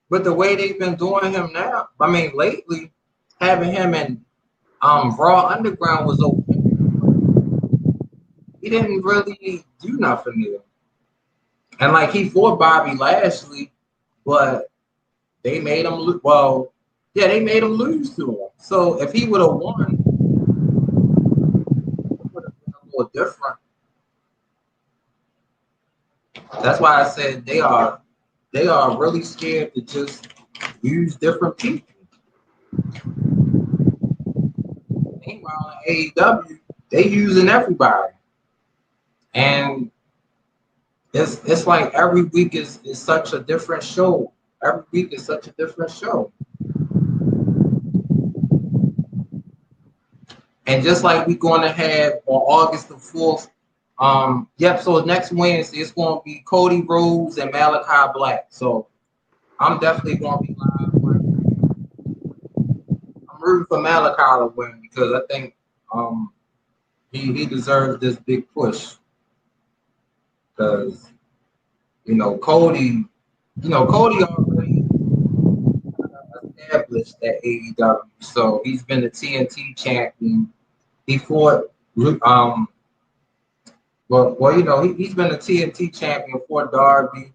[SPEAKER 1] But the way they've been doing him now, I mean, lately, having him in Raw Underground was okay. He didn't really do nothing there. And he fought Bobby Lashley, but they made him lose. Well, yeah, they made him lose to him. So if he would have won, it would have been a little different. That's why I said they are really scared to just use different people. Meanwhile, in AEW, they using everybody. And it's like every week is such a different show. Every week is such a different show. And just like we're going to have on August the 4th, so next Wednesday it's going to be Cody Rhodes and Malachi Black. So I'm definitely going to be live. I'm rooting for Malachi to win because I think he deserves this big push. Because Cody already established at AEW. So he's been the TNT champion. He fought well, you know, he's been a TNT champion for Darby.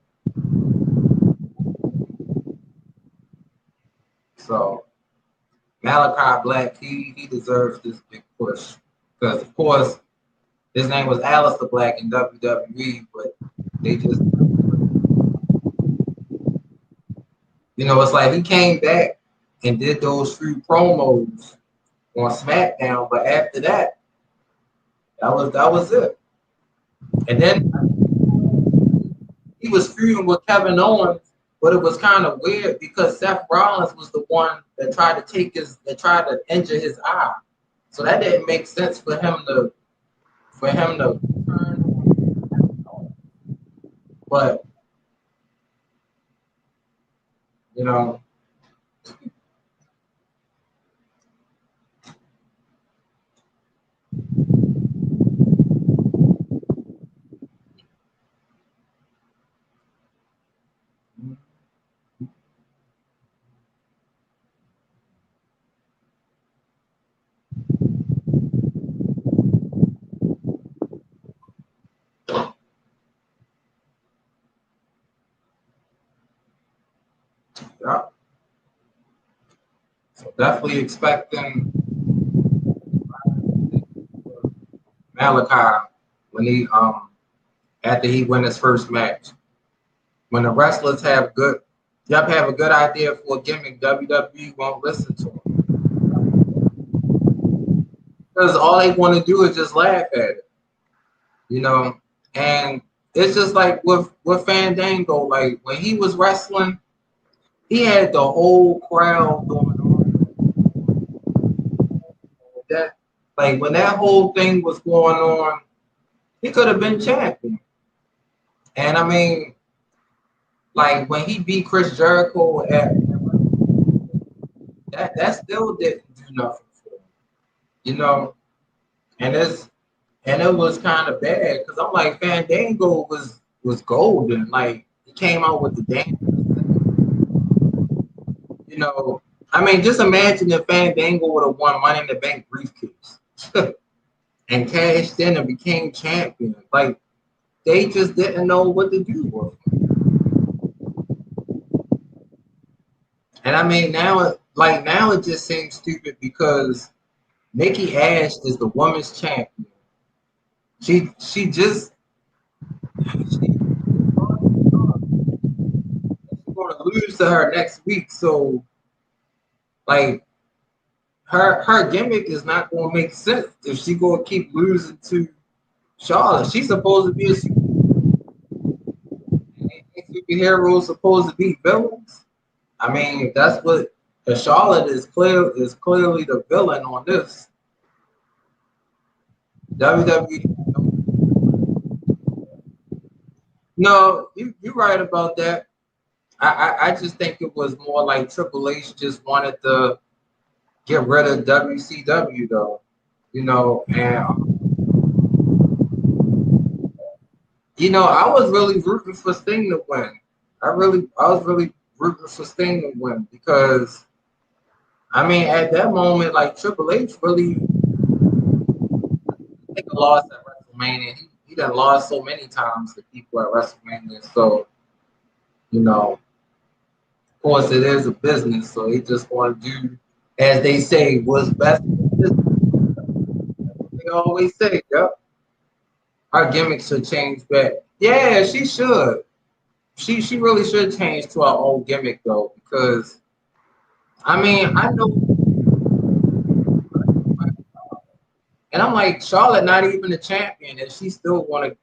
[SPEAKER 1] So Malachi Black, he deserves this big push. Because of course his name was Aleister Black in WWE, but they just, you know, it's like he came back and did those few promos on SmackDown, but after that, that was it. And then he was feuding with Kevin Owens, but it was kind of weird because Seth Rollins was the one that tried to injure his eye. So that didn't make sense for him to turn. But you know, yeah. So definitely expecting Malachi when he after he win his first match. When the wrestlers have a good idea for a gimmick, WWE won't listen to them because all they want to do is just laugh at it, you know. And it's just like with Fandango, like when he was wrestling, he had the whole crowd going on. That like when that whole thing was going on, he could have been champion. And I mean, like when he beat Chris Jericho at that still didn't do nothing for him, you know. And it was kind of bad because I'm like Fandango was golden. Like he came out with the dance, you know. I mean, just imagine if Fandango would have won Money in the Bank briefcase and cashed in and became champion. Like they just didn't know what to do with him. And I mean now it just seems stupid because Nikki Ash is the women's champion. She's gonna lose to her next week. So like her gimmick is not gonna make sense if she gonna keep losing to Charlotte. She's supposed to be a superhero, supposed to be villains. I mean, that's what Charlotte is clearly the villain on this. WWE. No, you're right about that. I just think it was more like Triple H just wanted to get rid of WCW though, you know, and you know, I was really rooting for Sting to win. I was really rooting for Sting to win because I mean at that moment like Triple H really I think lost at WrestleMania. He done lost so many times to people at WrestleMania. So, you know, of course it is a business, so they just want to do, as they say, what's best for business. They always say, yep. Our gimmick should change back. Yeah, she should. She really should change to our old gimmick though, because I mean I know, and I'm like Charlotte not even a champion, and she's still gonna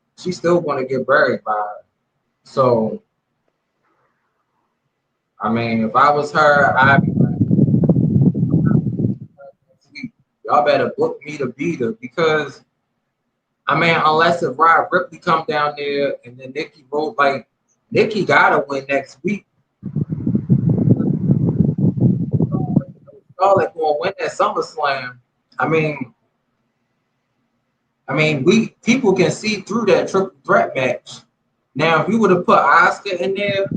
[SPEAKER 1] get buried by her. So I mean, if I was her, I'd be like, y'all better book me to beat her because I mean, unless if Rhea Ripley come down there and then Nikki Rose, like Nikki gotta win next week. Charlotte gonna win that SummerSlam. I mean, people can see through that triple threat match. Now, if you would have put Asuka in there,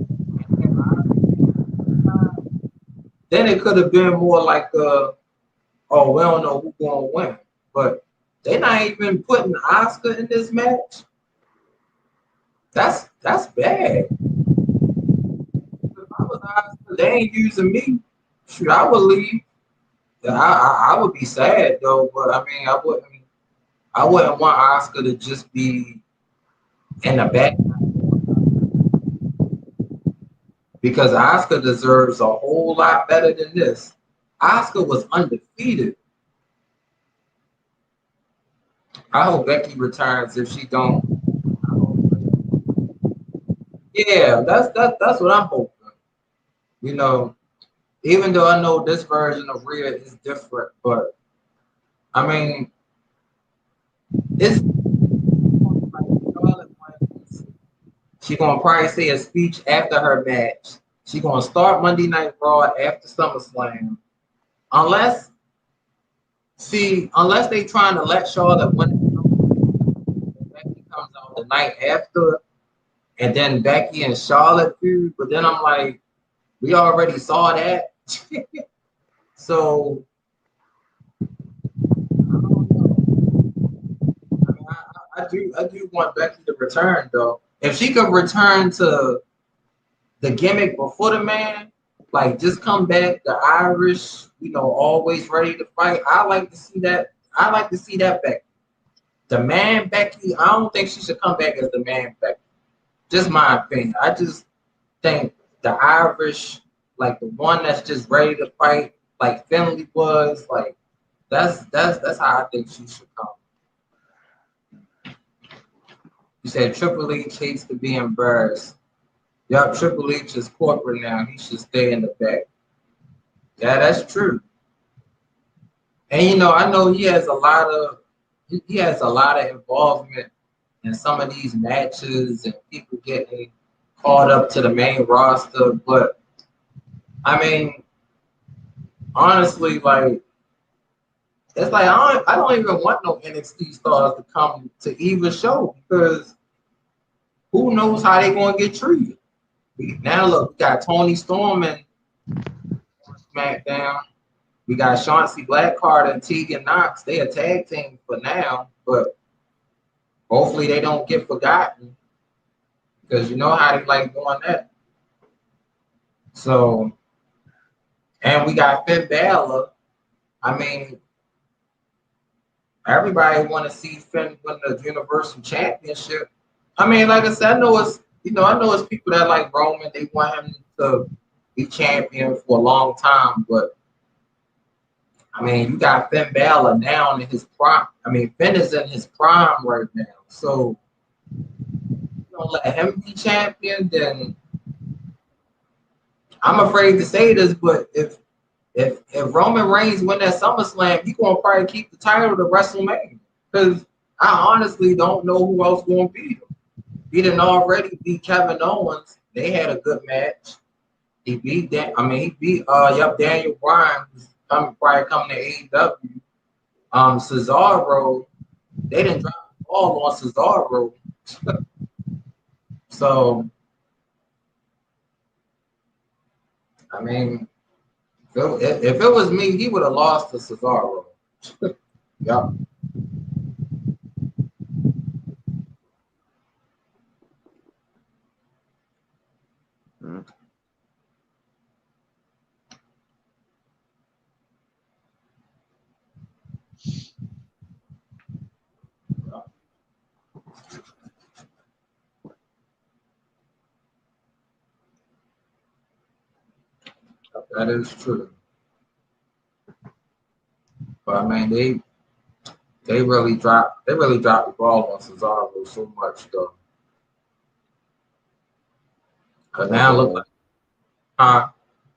[SPEAKER 1] then it could have been more like oh, we don't know who's gonna win. But they not even putting Oscar in this match. That's bad. If I was Oscar, they ain't using me. Shoot, I would leave. Yeah, I would be sad though, but I mean, I wouldn't want Oscar to just be in the back because Oscar deserves a whole lot better than this. Oscar was undefeated. I hope Becky returns if she don't. Yeah, that's what I'm hoping. You know, even though I know this version of Rhea is different, but I mean, it's she gonna probably say a speech after her match. She gonna start Monday Night Raw after SummerSlam, unless they trying to let Charlotte win. Becky comes out the night after, and then Becky and Charlotte feud. But then I'm like, we already saw that, so. I do want Becky to return though. If she could return to the gimmick before the man, like just come back, the Irish, always ready to fight. I like to see that. I like to see that Becky. The man Becky, I don't think she should come back as the man Becky. Just my opinion. I just think the Irish, like the one that's just ready to fight, like Finley was, like that's how I think she should come. You said Triple H hates to be embarrassed. Yup, Triple H is corporate now. He should stay in the back. Yeah, that's true. And I know he has a lot of involvement in some of these matches and people getting called up to the main roster. But I mean, honestly, like it's like I don't even want no NXT stars to come to either show because who knows how they're gonna get treated. Now look, we got Tony Storm and SmackDown. We got Chauncey Blackheart and Tegan Knox. They a tag team for now, but hopefully they don't get forgotten because you know how they like doing that. So, and we got Finn Balor. I mean, everybody want to see Finn win the Universal Championship. I mean, like I said, I know it's people that like Roman. They want him to be champion for a long time, but I mean, you got Finn Balor now in his prime. I mean, Finn is in his prime right now. So, you don't let him be champion, then I'm afraid to say this, but if Roman Reigns win that SummerSlam, he's gonna probably keep the title to WrestleMania. Because I honestly don't know who else gonna beat him. He didn't already beat Kevin Owens. They had a good match. He beat Daniel Bryan, who's probably coming to AEW. Cesaro, they didn't drop the ball on Cesaro. So, I mean, if it was me, he would have lost to Cesaro. Yeah. That is true. But I mean, they really dropped the ball on Cesaro so much though. Cause now look like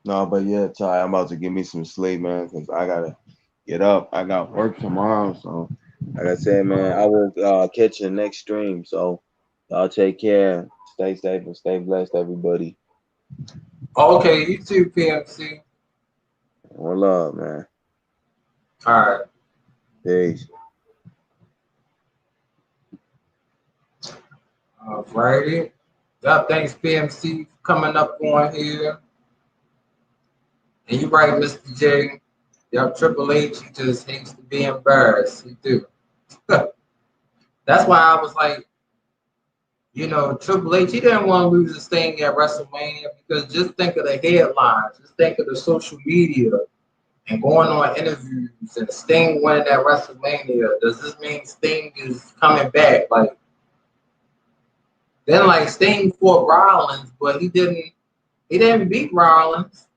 [SPEAKER 4] No, but yeah, Ty, I'm about to give me some sleep, man, because I gotta get up. I got work tomorrow, so like I said, man, I will catch you next stream. So y'all take care, stay safe, and stay blessed, everybody.
[SPEAKER 1] okay, you too, PMC.
[SPEAKER 4] One love, man.
[SPEAKER 1] All right.
[SPEAKER 4] Peace.
[SPEAKER 1] All righty. Thanks, PMC, for coming up on here. And you're right, Mr. J. Yup, Triple H, he just hates to be embarrassed. He do. That's why I was like, you know, Triple H, he didn't want to lose his thing at WrestleMania because just think of the headlines, just think of the social media and going on interviews and Sting winning at WrestleMania. Does this mean Sting is coming back? Like, then like Sting fought Rollins, but he didn't beat Rollins.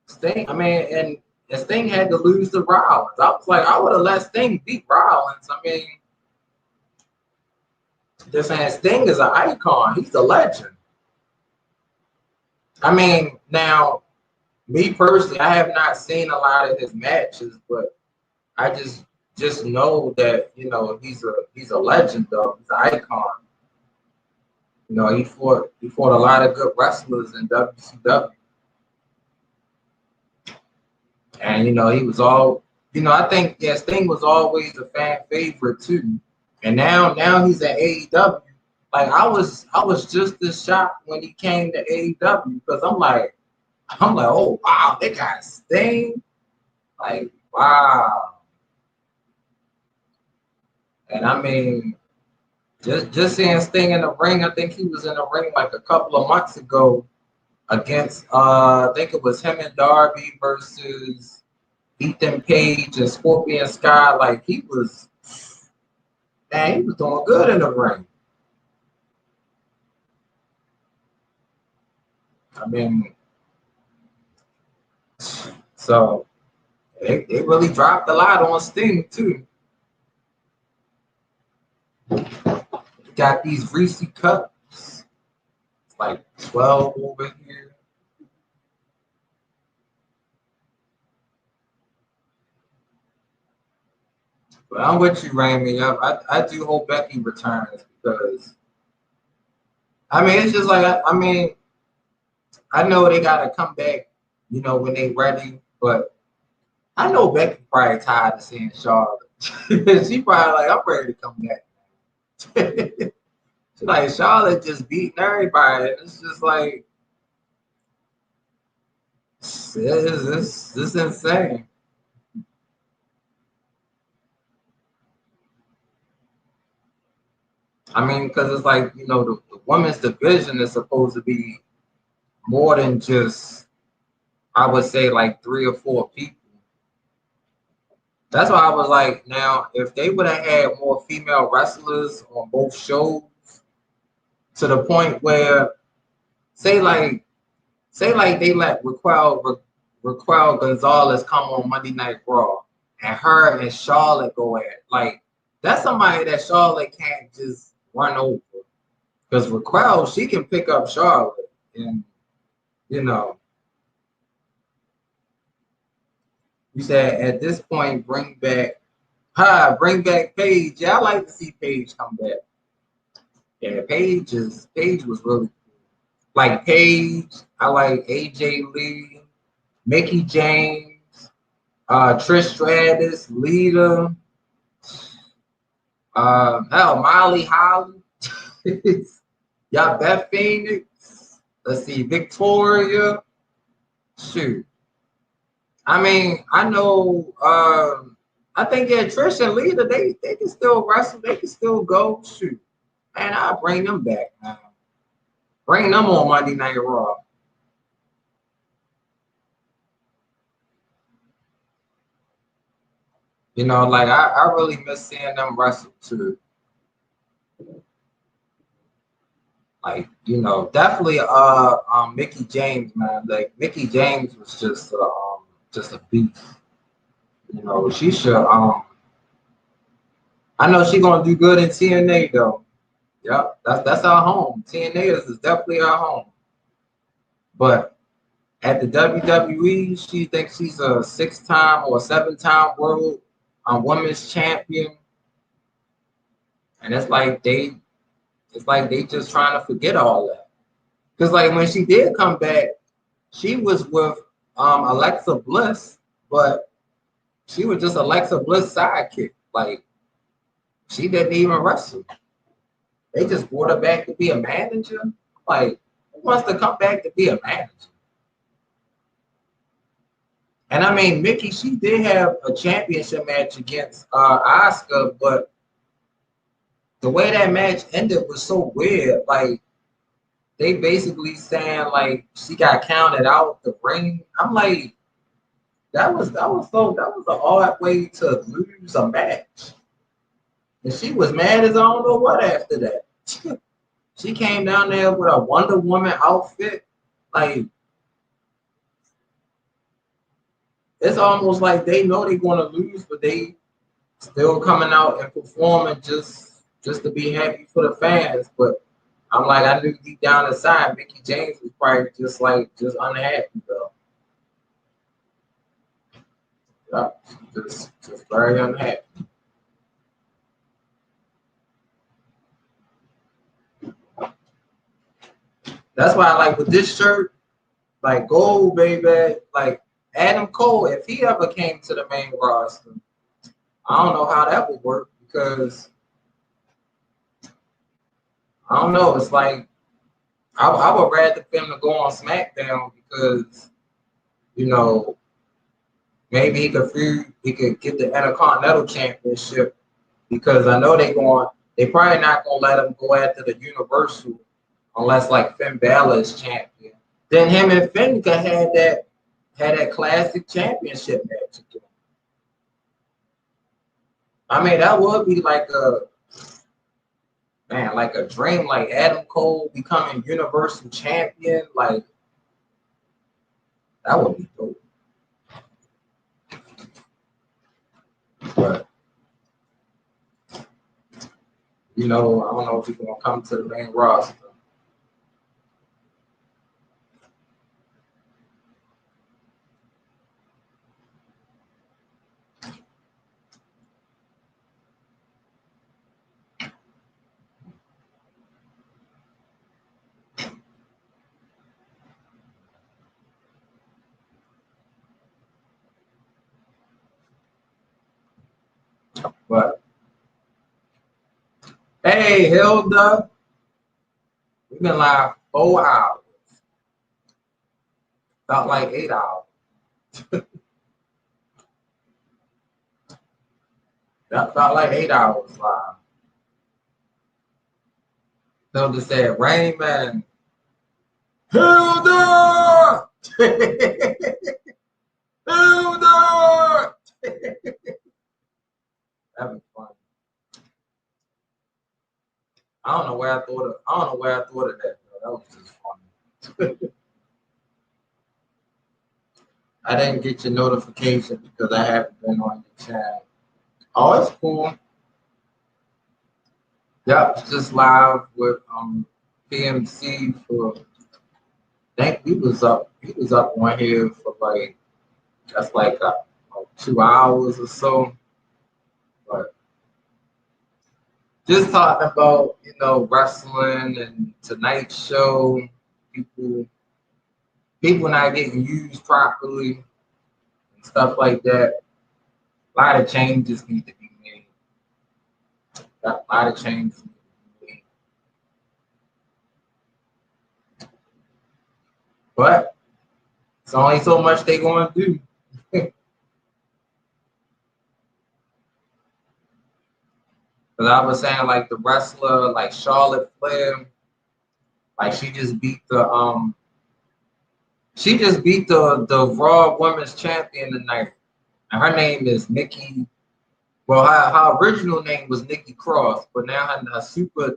[SPEAKER 1] Sting, I mean, and Sting had to lose to Rollins. I was like, I would have let Sting beat Rollins. I mean, they're saying Sting is an icon. He's a legend. I mean, now, me personally, I have not seen a lot of his matches, but I just know that, you know, he's a legend though. He's an icon. You know, he fought a lot of good wrestlers in WCW. And you know, he was all, you know, I think Sting was always a fan favorite too. And now he's at AEW. Like I was just as shocked when he came to AEW because I'm like, oh wow, they got Sting. Like, wow. And I mean, just seeing Sting in the ring, I think he was in the ring like a couple of months ago against I think it was him and Darby versus Ethan Page and Scorpion Sky. Like he was doing good in the ring. I mean, so they really dropped a lot on Sting too. Got these Reese cups. It's like 12 over here. But I'm with you, Raimi. I do hope Becky returns because I mean it's just like I mean I know they gotta come back, you know, when they ready, but I know Becky probably tired of seeing Charlotte. She probably like, I'm ready to come back. She's like, Charlotte just beating everybody. It's just like, this is insane. I mean, because it's like, you know, the women's division is supposed to be more than just, I would say, like 3 or 4 people. That's why I was like, now, if they would have had more female wrestlers on both shows, to the point where, say like they let Raquel Gonzalez come on Monday Night Raw, and her and Charlotte go at it. Like, that's somebody that Charlotte can't just run over. Because Raquel, she can pick up Charlotte. And, you know, you said at this point, bring back Paige. Yeah, I like to see Paige come back. Yeah, Paige was really cool. Like Paige, I like AJ Lee, Mickey James, Trish Stratus, Lita, Molly Holly, Beth Phoenix. Let's see, Victoria. Shoot. I mean, I know. I think Trish and Lita, they can still wrestle. They can still go. Shoot, man, I'll bring them back now. Bring them on Monday Night Raw. You know, like I really miss seeing them wrestle too. Like, you know, definitely Mickey James, man. Like Mickey James was just a beast. You know, she should I know she's gonna do good in TNA though. Yep, that's our home. TNA is definitely our home. But at the WWE, she thinks she's a 6-time or 7-time world women's champion. And it's like they just trying to forget all that. Because like when she did come back, she was with Alexa Bliss, but she was just Alexa Bliss sidekick. Like she didn't even wrestle. They just brought her back to be a manager. Like, who wants to come back to be a manager? And I mean, Mickey, she did have a championship match against Asuka, but the way that match ended was so weird. Like they basically saying like she got counted out the ring. I'm like, that was an odd way to lose a match. And she was mad as I don't know what after that. She came down there with a Wonder Woman outfit. Like it's almost like they know they're gonna lose, but they still coming out and performing just to be happy for the fans. But I'm like, I knew deep down inside, Mickey James was probably just unhappy though. Yeah, just very unhappy. That's why I like with this shirt, like gold, baby, like Adam Cole, if he ever came to the main roster, I don't know how that would work because I don't know. It's like I would rather for him to go on SmackDown because you know maybe he could get the Intercontinental Championship because I know they probably not gonna let him go after the Universal unless like Finn Balor is champion. Then him and Finn could have that classic championship match again. I mean, that would be like a dream, like Adam Cole becoming Universal Champion. Like that would be dope. But you know, I don't know if he's gonna come to the main roster. But hey, Hilda, we've been live 4 hours. Felt like 8 hours. That felt like 8 hours live. Hilda said, Raymond, Hilda! Hilda! That was fun. I don't know where I thought of that. That was just fun. I didn't get your notification because I haven't been on your channel. Oh, it's cool. Yep, just live with PMC for I think he was up on here for like 2 hours or so. But just talking about, you know, wrestling and Tonight Show, people not getting used properly and stuff like that. A lot of changes need to be made. A lot of changes need to be made. But it's only so much they're going to do. Because I was saying, like, the wrestler, like Charlotte Flair, like she just beat the Raw Women's Champion tonight. And her name is Nikki. Well, her original name was Nikki Cross, but now her super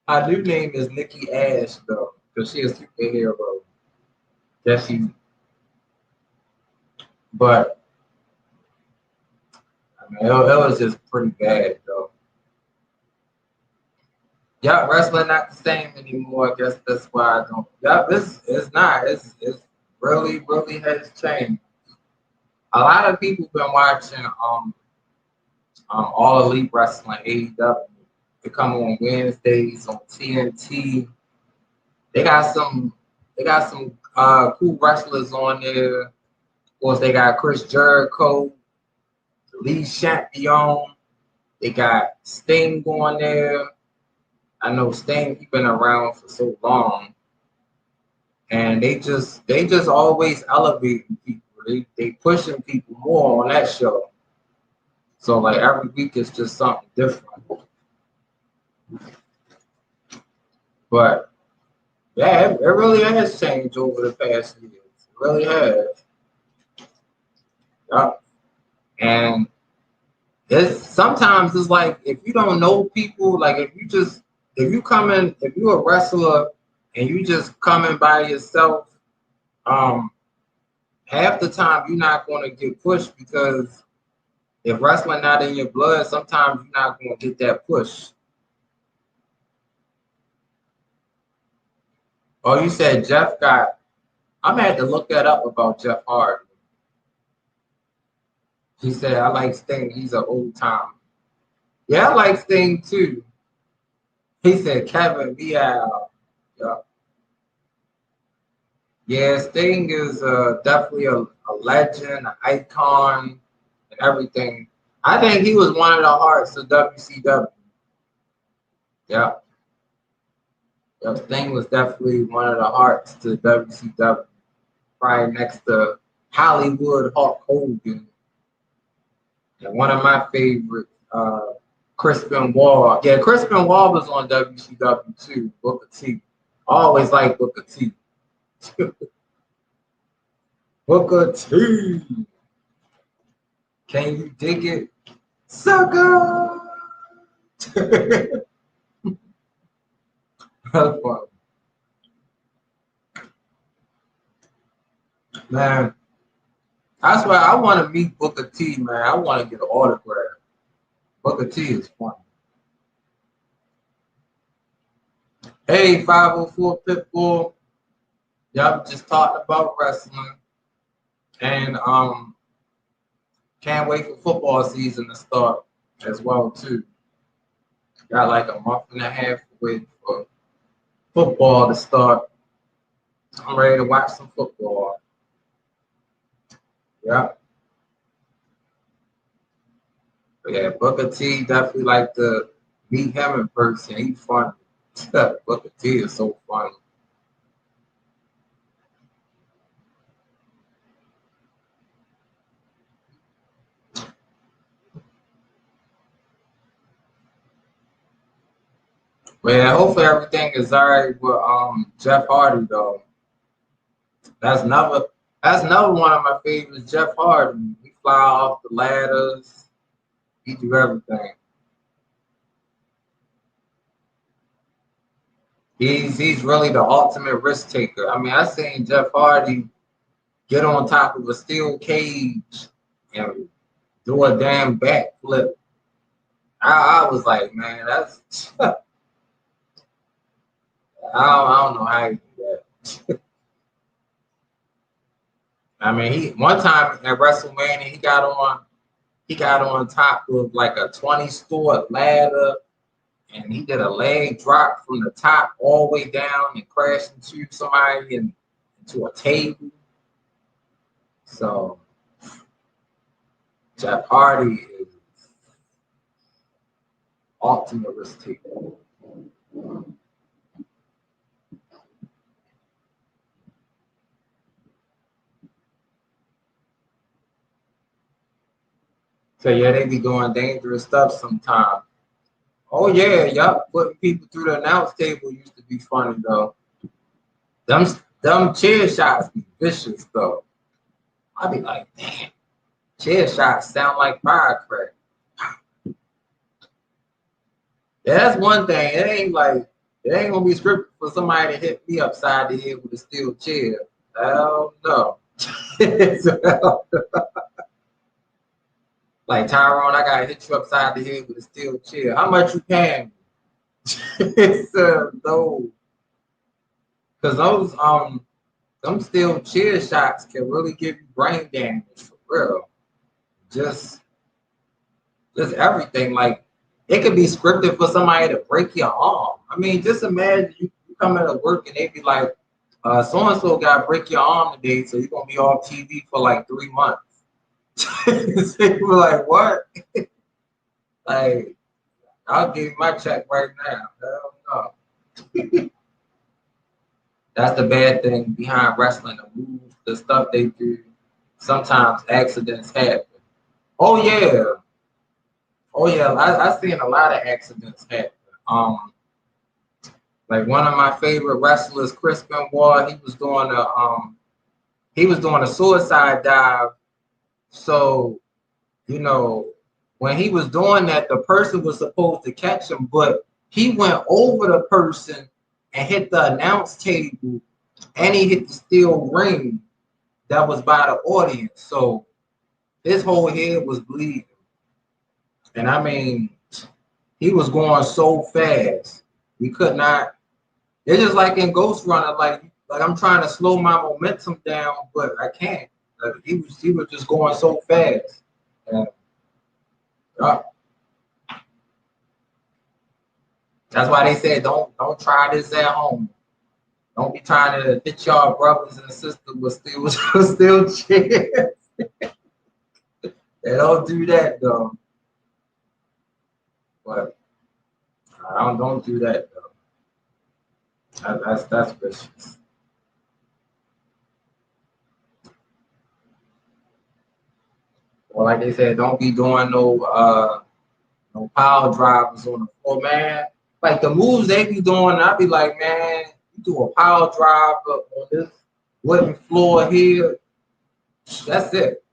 [SPEAKER 1] her new name is Nikki Ash though, because she's a superhero. But I mean, it was just pretty bad though. Yeah, wrestling not the same anymore. I guess that's why I don't. Yeah, it's not. It's really has changed. A lot of people been watching All Elite Wrestling AEW. They come on Wednesdays on TNT. They got some cool wrestlers on there. Of course, they got Chris Jericho, Lee Champion. They got Sting on there. I know Sting, he's been around for so long. and they just always elevating people. They pushing people more on that show. So like every week it's just something different. But yeah, it really has changed over the past years. It really has. Yup. And sometimes it's like if you don't know people, like if you're a wrestler and you just coming by yourself, half the time you're not gonna get pushed because if wrestling not in your blood, sometimes you're not gonna get that push. Oh, you said Jeff got. I'm gonna have to look that up about Jeff Hardy. He said I like Sting. He's an old time. Yeah, I like Sting too. He said Kevin Meow. Yeah. Yeah, Sting is definitely a legend, an icon, and everything. I think he was one of the hearts of WCW. Yeah. Yeah, Sting was definitely one of the hearts to WCW. Probably next to Hollywood Hulk Hogan. And one of my favorites, Chris Benoit. Yeah, Chris Benoit was on WCW too, Booker T. I always like Booker T. Booker T. Can you dig it? Sucker! That's fun. Man, that's why I want to meet Booker T, man. I want to get an autograph. Booker T is fun. Hey, 504 Pitbull. Y'all just talking about wrestling. And can't wait for football season to start as well, too. Got like a month and a half to wait for football to start. I'm ready to watch some football. Yeah. But yeah, Booker T definitely like to meet him in person. He's fun. Booker T is so fun. But yeah, hopefully everything is alright with Jeff Hardy though. That's another one of my favorites, Jeff Hardy. He fly off the ladders. He do everything. He's really the ultimate risk taker. I mean, I seen Jeff Hardy get on top of a steel cage and do a damn backflip. I was like, man, that's I don't know how you do that. I mean, he one time at WrestleMania he got on top of like a 20-story ladder, and he did a leg drop from the top all the way down and crashed into somebody and into a table. So Jeff Hardy is ultimate risk taker. So yeah, they be doing dangerous stuff sometimes. Oh yeah, yup. Putting people through the announce table used to be funny though. Them chair shots be vicious though. I be like, damn, chair shots sound like firecrackers. Yeah, that's one thing. It ain't gonna be scripted for somebody to hit me upside the head with a steel chair. Hell no. Like Tyrone, I gotta hit you upside the head with a steel chair. How much you paying me? It's no, because those them steel chair shots can really give you brain damage for real. Just everything. Like it could be scripted for somebody to break your arm. I mean, just imagine you come into work and they be like, so and so got to break your arm today, so you're gonna be off TV for like 3 months. So you were like, what? Like, I'll give you my check right now. Hell no. That's the bad thing behind wrestling. The moves, the stuff they do. Sometimes accidents happen. Oh yeah, oh yeah. I seen a lot of accidents happen. Like one of my favorite wrestlers, Chris Benoit, he was doing a suicide dive. So, you know, when he was doing that, the person was supposed to catch him, but he went over the person and hit the announce table, and he hit the steel ring that was by the audience. So his whole head was bleeding. And I mean, he was going so fast. We could not. It's just like in Ghost Runner, like I'm trying to slow my momentum down, but I can't. Like he was just going so fast. And, uh, that's why they said don't try this at home. Don't be trying to hit y'all brothers and sisters with steel chairs. They don't do that though. But I don't do that though. That's vicious. Well, like they said, don't be doing no power drivers on the floor, man. Like the moves they be doing, I be like, man, you do a power drive up on this wooden floor here, that's it.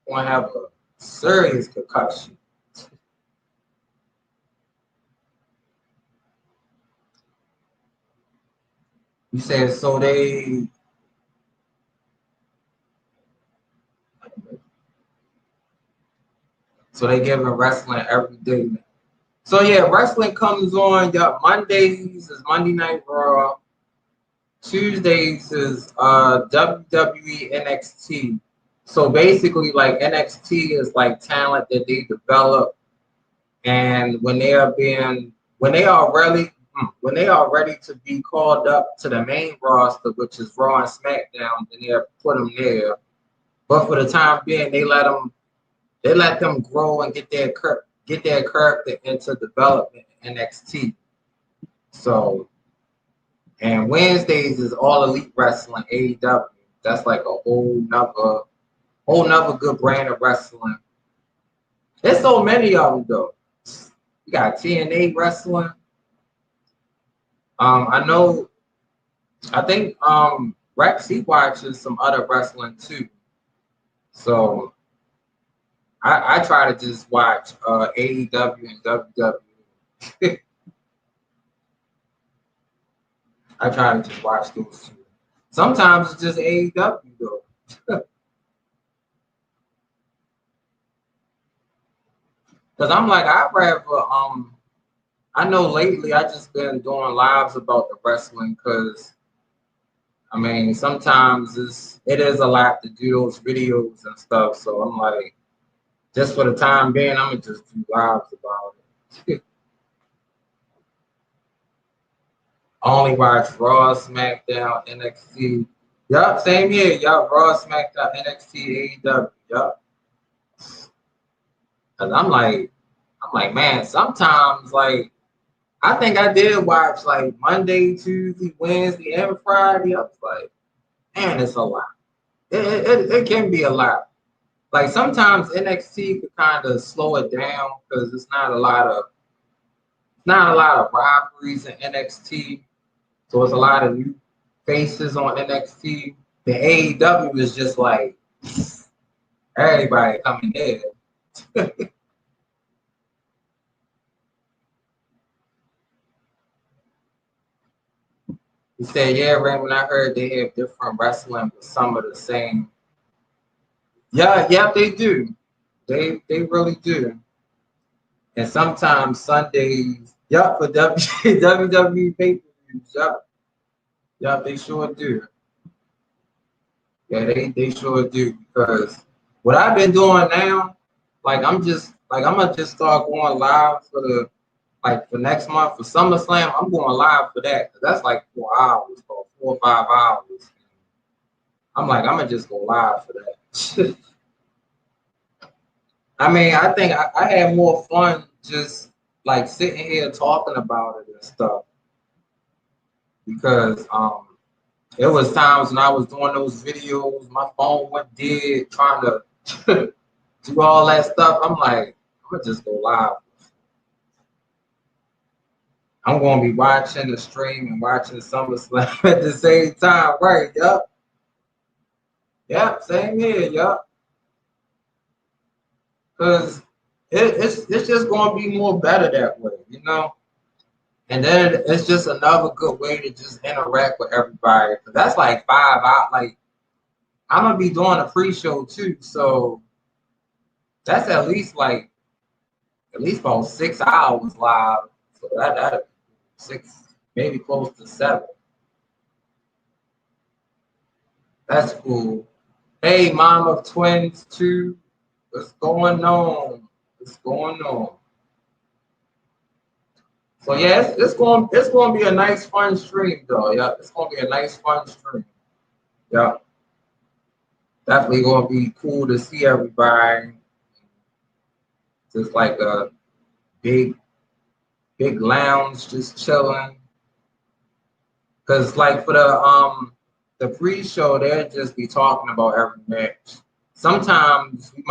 [SPEAKER 1] You're gonna have a serious concussion. You said so they giving wrestling every day. So yeah, wrestling comes on. Yeah, Mondays is Monday Night Raw. Tuesdays is WWE NXT. So basically, like NXT is like talent that they develop, and when they are ready to be called up to the main roster, which is Raw and SmackDown, then they put them there. But for the time being, they let them grow and get their character into development in NXT. So, and Wednesdays is All Elite Wrestling, AEW. That's like a whole nother good brand of wrestling. There's so many of them though. You got TNA wrestling. I think Rex he watches some other wrestling too. So I try to just watch AEW and WWE. I try to just watch those two. Sometimes it's just AEW though. Cause I'm like I'd rather I know lately I just been doing lives about the wrestling because I mean sometimes it is a lot to do those videos and stuff. So I'm like just for the time being I'm gonna just do lives about it. I only watch Raw, SmackDown, NXT. Yup, same here. Yup, Raw, SmackDown, NXT, AEW. Yup. Cause I'm like, man, sometimes like I think I did watch like Monday, Tuesday, Wednesday, and Friday. I was like, man, it's a lot. It can be a lot. Like sometimes NXT could kind of slow it down because it's not a lot of rivalries in NXT. So it's a lot of new faces on NXT. The AEW is just like everybody coming in. He said, yeah, Raymond, I heard they have different wrestling, but some of the same. Yeah, they do. They really do. And sometimes Sundays, for WWE pay-per-views, they sure do. Yeah, they sure do because what I've been doing now, like I'm gonna just start going live for next month for SummerSlam. I'm going live for that. That's like 4 hours or 4 or 5 hours. I'm gonna just go live for that. I mean, I think I had more fun just like sitting here talking about it and stuff. because it was times when I was doing those videos, my phone went dead trying to do all that stuff. I'm like, I'm gonna just go live. I'm gonna be watching the stream and watching SummerSlam at the same time, right? Yup. Yep, same here, yup. Cause it's just gonna be more better that way, you know. And then it's just another good way to just interact with everybody. Cause that's like 5 hours. Like I'm gonna be doing a pre-show too, so that's at least about 6 hours live. So that 6, maybe close to 7. That's cool. Hey, mom of twins too. What's going on? What's going on? So yeah, it's going to be a nice fun stream though. Yeah, it's going to be a nice fun stream. Yeah, definitely going to be cool to see everybody. Just like a big lounge, just chilling. Cause like for the pre-show, they'll just be talking about every match. Sometimes we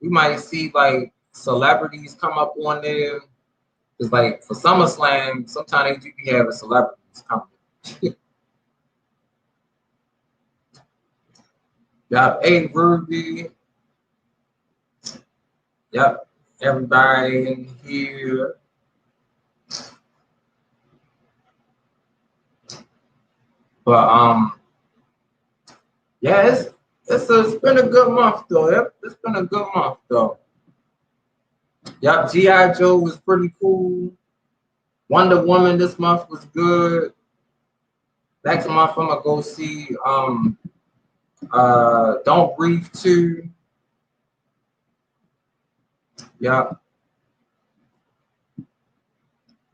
[SPEAKER 1] might see like celebrities come up on there. Cause like for SummerSlam, sometimes they do be having celebrities coming. Yep, hey Ruby. Yep, everybody in here. But yeah, it's been a good month though. Yep, it's been a good month though. Yep, G.I. Joe was pretty cool. Wonder Woman this month was good. Next month I'm gonna go see Don't Breathe 2. Yep.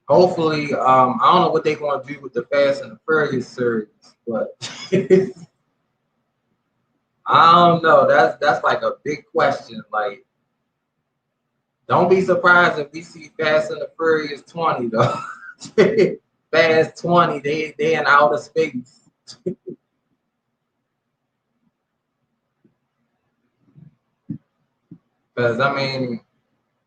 [SPEAKER 1] Hopefully, I don't know what they're gonna do with the Fast and the Furious series, but I don't know. That's like a big question. Like, don't be surprised if we see Fast and the Furious 20 though. Fast 20, they in outer space. Because I mean,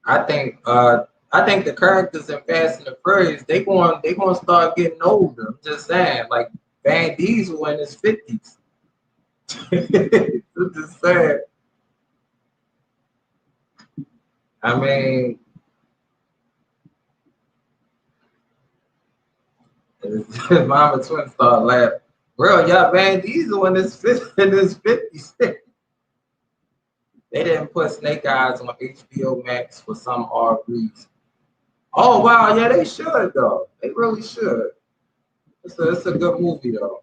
[SPEAKER 1] I think the characters in Fast and the Furious they going to start getting older. I'm just saying, like Van Diesel in his 50s. I'm just saying. I mean, his mama twin started laughing. Bro, y'all Van Diesel in his 50s. They didn't put Snake Eyes on HBO Max for some odd reason. Oh wow, yeah, they should though. They really should. It's a good movie though.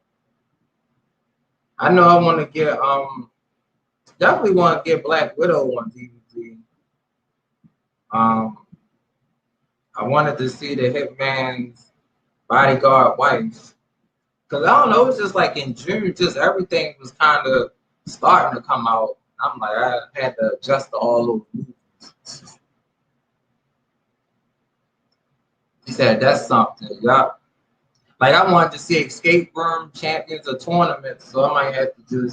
[SPEAKER 1] I know I want to get definitely want to get Black Widow on DVD. Um, I wanted to see the Hitman's Bodyguard wife. Cause I don't know, it was just like in June, just everything was kind of starting to come out. I'm like, I had to adjust to all those movies. He said that's something, yeah. Like I wanted to see Escape Room Champions of Tournaments, so I might have to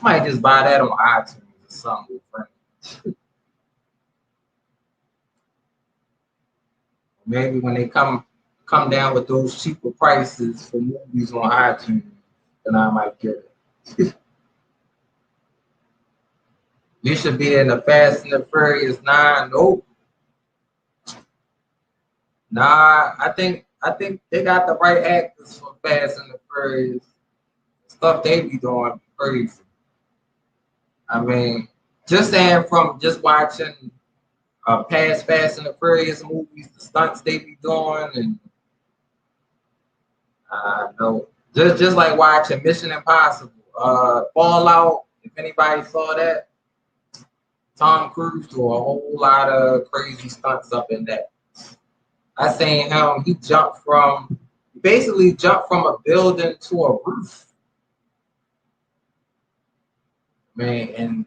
[SPEAKER 1] might just buy that on iTunes or something. Maybe when they come down with those cheaper prices for movies on iTunes, then I might get it. You should be in the Fast and the Furious 9. Nope. Nah, I think they got the right actors for Fast and the Furious. Stuff they be doing crazy. I mean, just saying from just watching past Fast and the Furious movies, the stunts they be doing, and no, just like watching Mission Impossible, Fallout. If anybody saw that, Tom Cruise do a whole lot of crazy stunts up in that. I seen him. He basically jumped from a building to a roof. Man, and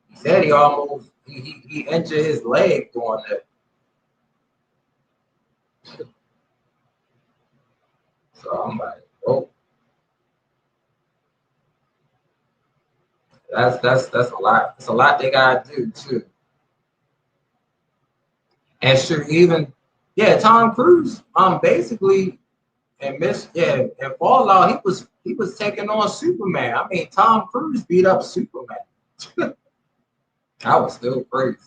[SPEAKER 1] he said he injured his leg doing that. So I'm like, oh, that's a lot. It's a lot they gotta do too. And sure, even Tom Cruise, basically and Fallout, he was taking on Superman. I mean, Tom Cruise beat up Superman. I was still crazy.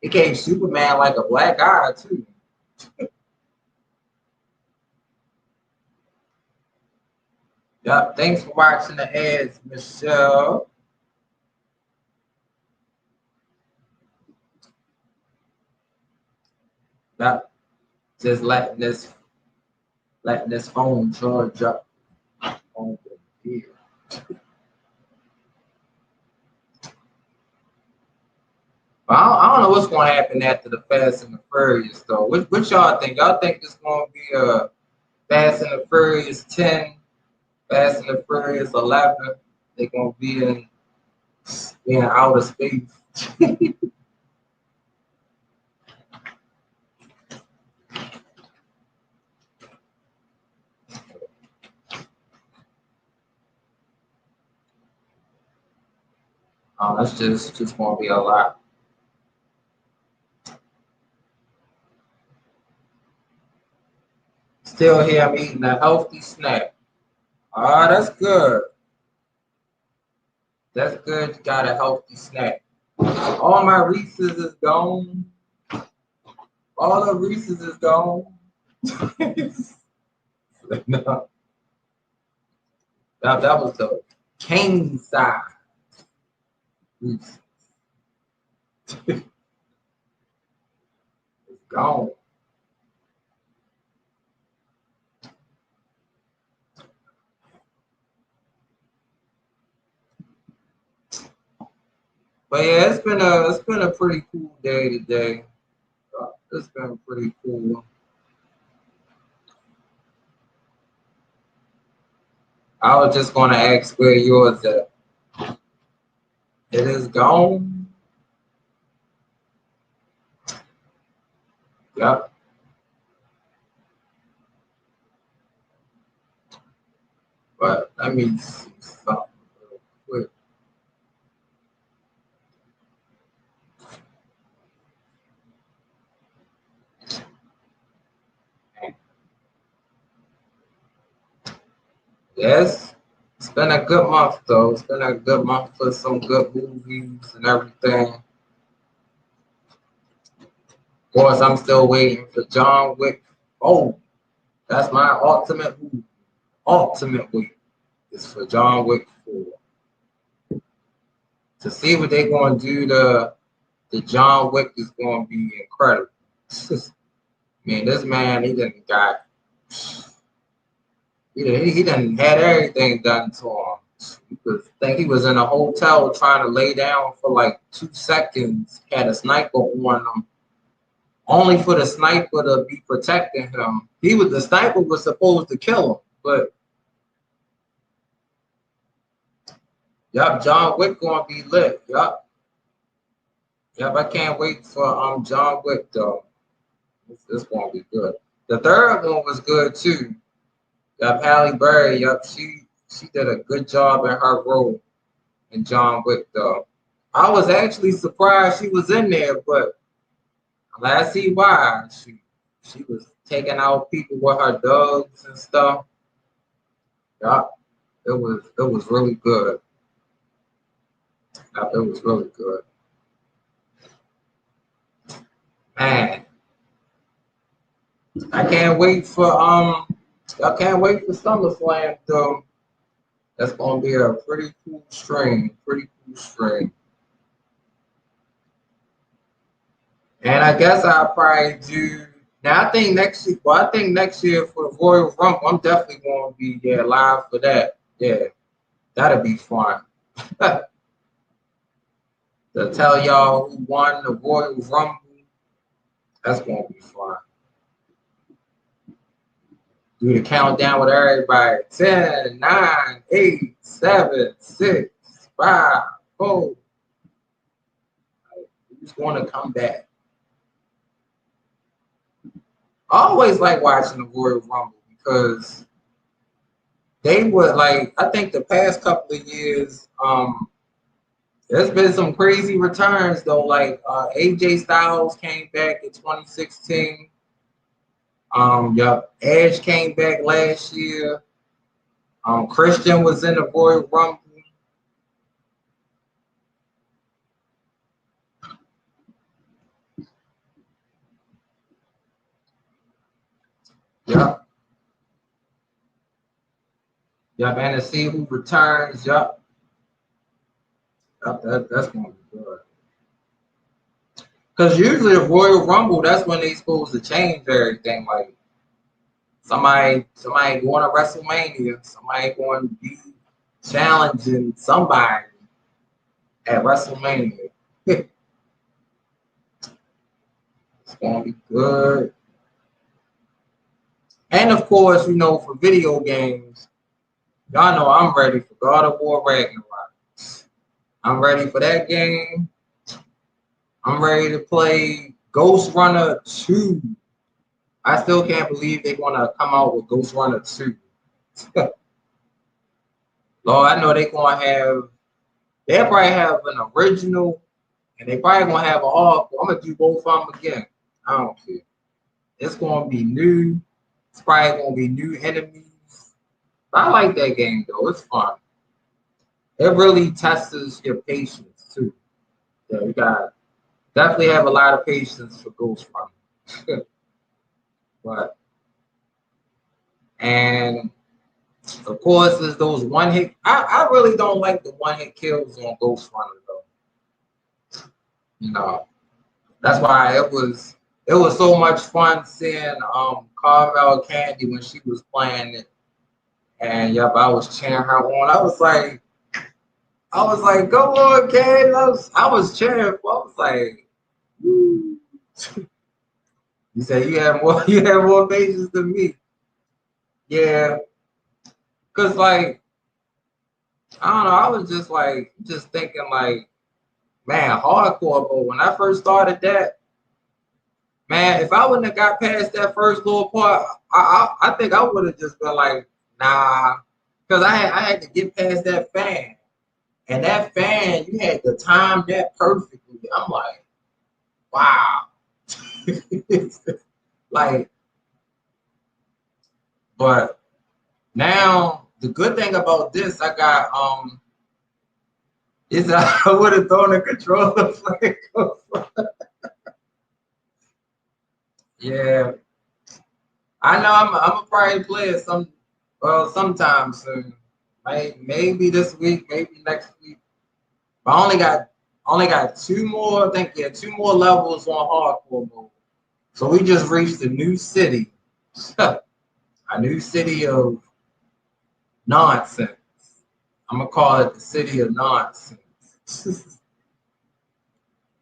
[SPEAKER 1] He gave Superman like a black eye too. Yep. Thanks for watching the ads, Michelle. Yep. Just letting this phone charge up. Over here. I don't know what's going to happen after the Fast and the Furious, though. What y'all think? Y'all think it's going to be a Fast and the Furious 10, Fast and the Furious 11? They're going to be in outer space. That's just going to be a lot. Still here, I'm eating a healthy snack. That's good. That's good. You got a healthy snack. All my Reese's is gone. All the Reese's is gone. No. That was the king size Reese's. It's gone. But yeah, it's been a pretty cool day today. It's been pretty cool. I was just gonna ask where yours at. It is gone. Yep. But let me see something real quick. Yes, it's been a good month though. It's been a good month for some good movies and everything. Of course, I'm still waiting for John Wick. Oh, that's my ultimate movie. Ultimate wait is for John Wick 4. To see what they're going to do to John Wick is going to be incredible. Man, this man, he done had everything done to him. I think he was in a hotel trying to lay down for like 2 seconds, had a sniper on him, only for the sniper to be protecting him. The sniper was supposed to kill him, but yup, John Wick gonna be lit. Yup, I can't wait for John Wick though. This gonna be good. The third one was good too. Yup, Halle Berry. Yup, she did a good job in her role in John Wick though. I was actually surprised she was in there, but I see why. She was taking out people with her dogs and stuff. Yup, it was really good. Yup, it was really good. Man, I can't wait for SummerSlam though. That's gonna be a pretty cool stream. And I guess I'll probably do now. I think next year. Well, I think next year for the Royal Rumble, I'm definitely gonna be live for that. Yeah, that'll be fun. To tell y'all who won the Royal Rumble, that's gonna be fun. Do the countdown with everybody. 10, 9, 8, 7, 6, 5, 4. Who's going to come back? I always like watching the Royal Rumble because they would like, I think the past couple of years, there's been some crazy returns though. Like AJ Styles came back in 2016. Yup, Edge came back last year. Christian was in the Royal Rumble. Yup. Yup, and to see who returns, yup. Yup, that's gonna be good. Because usually the Royal Rumble, that's when they supposed to change everything. Like somebody going to WrestleMania, somebody going to be challenging somebody at WrestleMania. It's gonna be good. And of course, you know, for video games, y'all know I'm ready for God of War Ragnarok. I'm ready for that game. I'm ready to play Ghost Runner 2. I still can't believe they're gonna come out with Ghost Runner 2. Lord, I know they'll probably have an original, and they probably gonna have a hardcore. I'm gonna do both of them again. I don't care. It's gonna be new. It's probably gonna be new enemies. I like that game though. It's fun. It really tests your patience too. Yeah, you got definitely have a lot of patience for Ghost Runner. But and of course, there's those one hit. I really don't like the one hit kills on Ghost Runner though. You know, that's why it was so much fun seeing Carvel Candy when she was playing it. And yep, I was cheering her on. I was like, go on, Candy. I was cheering for. I was like, woo. You say you have more patience than me. Yeah. Cause like, I don't know, I was just thinking like, man, hardcore, but when I first started that, man, if I wouldn't have got past that first little part, I think I would have just been like, nah. Cause I had to get past that fan. And that fan, you had to time that perfectly. I'm like, wow. Like, but now the good thing about this, I got is that I would have thrown the controller flag. Yeah, I know I'm a probably play it sometime soon. Maybe this week, maybe next week. But I only got two more. I think two more levels on hardcore mode. So we just reached a new city, a new city of nonsense. I'm gonna call it the city of nonsense.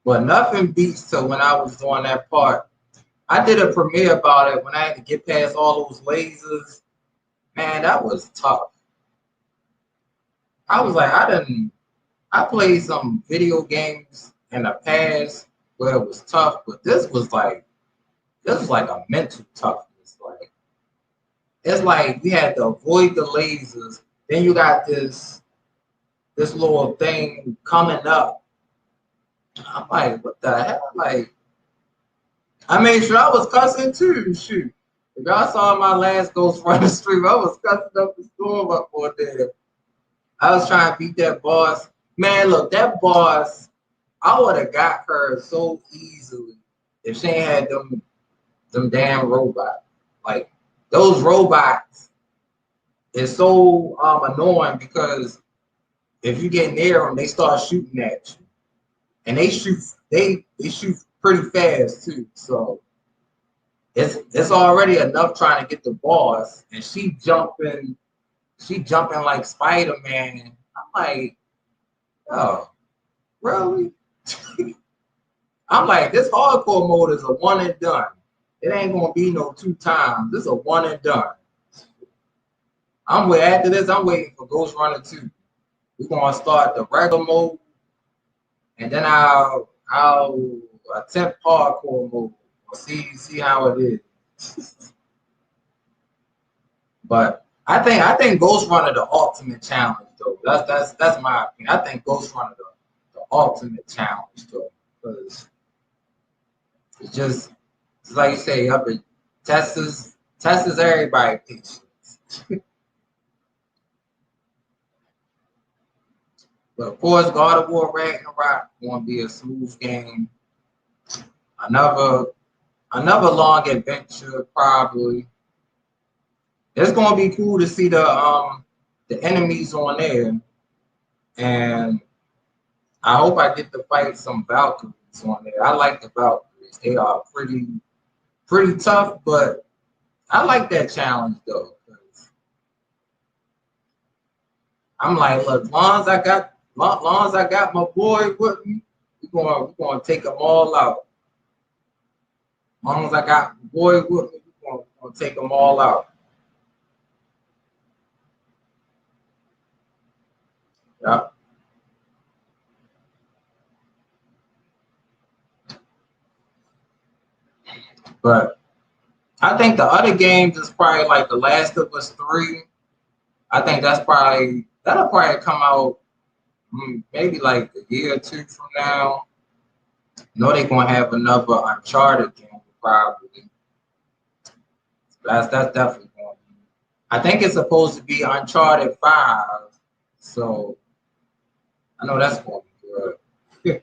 [SPEAKER 1] But nothing beats to when I was doing that part. I did a premiere about it when I had to get past all those lasers. Man, that was tough. I was like, I played some video games in the past where it was tough, but this was like a mental toughness. Like it's like we had to avoid the lasers. Then you got this little thing coming up. I'm like, what the hell? Like, I made sure I was cussing too. Shoot. If y'all saw my last Ghost Runner stream, I was cussing up the storm up for there. I was trying to beat that boss. Man, look, that boss, I would have got her so easily if she ain't had them damn robots. Like, those robots is so annoying because if you get near them, they start shooting at you. And they shoot pretty fast too. So it's already enough trying to get the boss, and she jumping like Spider-Man. I'm like, oh, really? I'm like, this hardcore mode is a one and done. It ain't gonna be no 2 times. This is a one and done. After this, I'm waiting for Ghost Runner 2. We're gonna start the regular mode, and then I'll attempt hardcore mode. See how it is. But I think Ghost Runner the ultimate challenge though. That's my opinion. I think Ghost Runner the ultimate challenge though, because it's like you say, up it tests everybody patience. But of course, God of War Ragnarok gonna be a smooth game. Another long adventure probably. It's gonna be cool to see the enemies on there, and I hope I get to fight some Valkyries on there. I like the Valkyries; they are pretty tough, but I like that challenge though. 'Cause I'm like, look, long as I got my boy with me, we're gonna take them all out. Long as I got my boy with me, we're gonna take them all out. Yeah. But I think the other games is probably like The Last of Us 3. I think that'll probably come out maybe like a year or two from now. I know they're gonna have another Uncharted game probably. That's definitely going to be. I think it's supposed to be Uncharted 5. So I know that's gonna be good.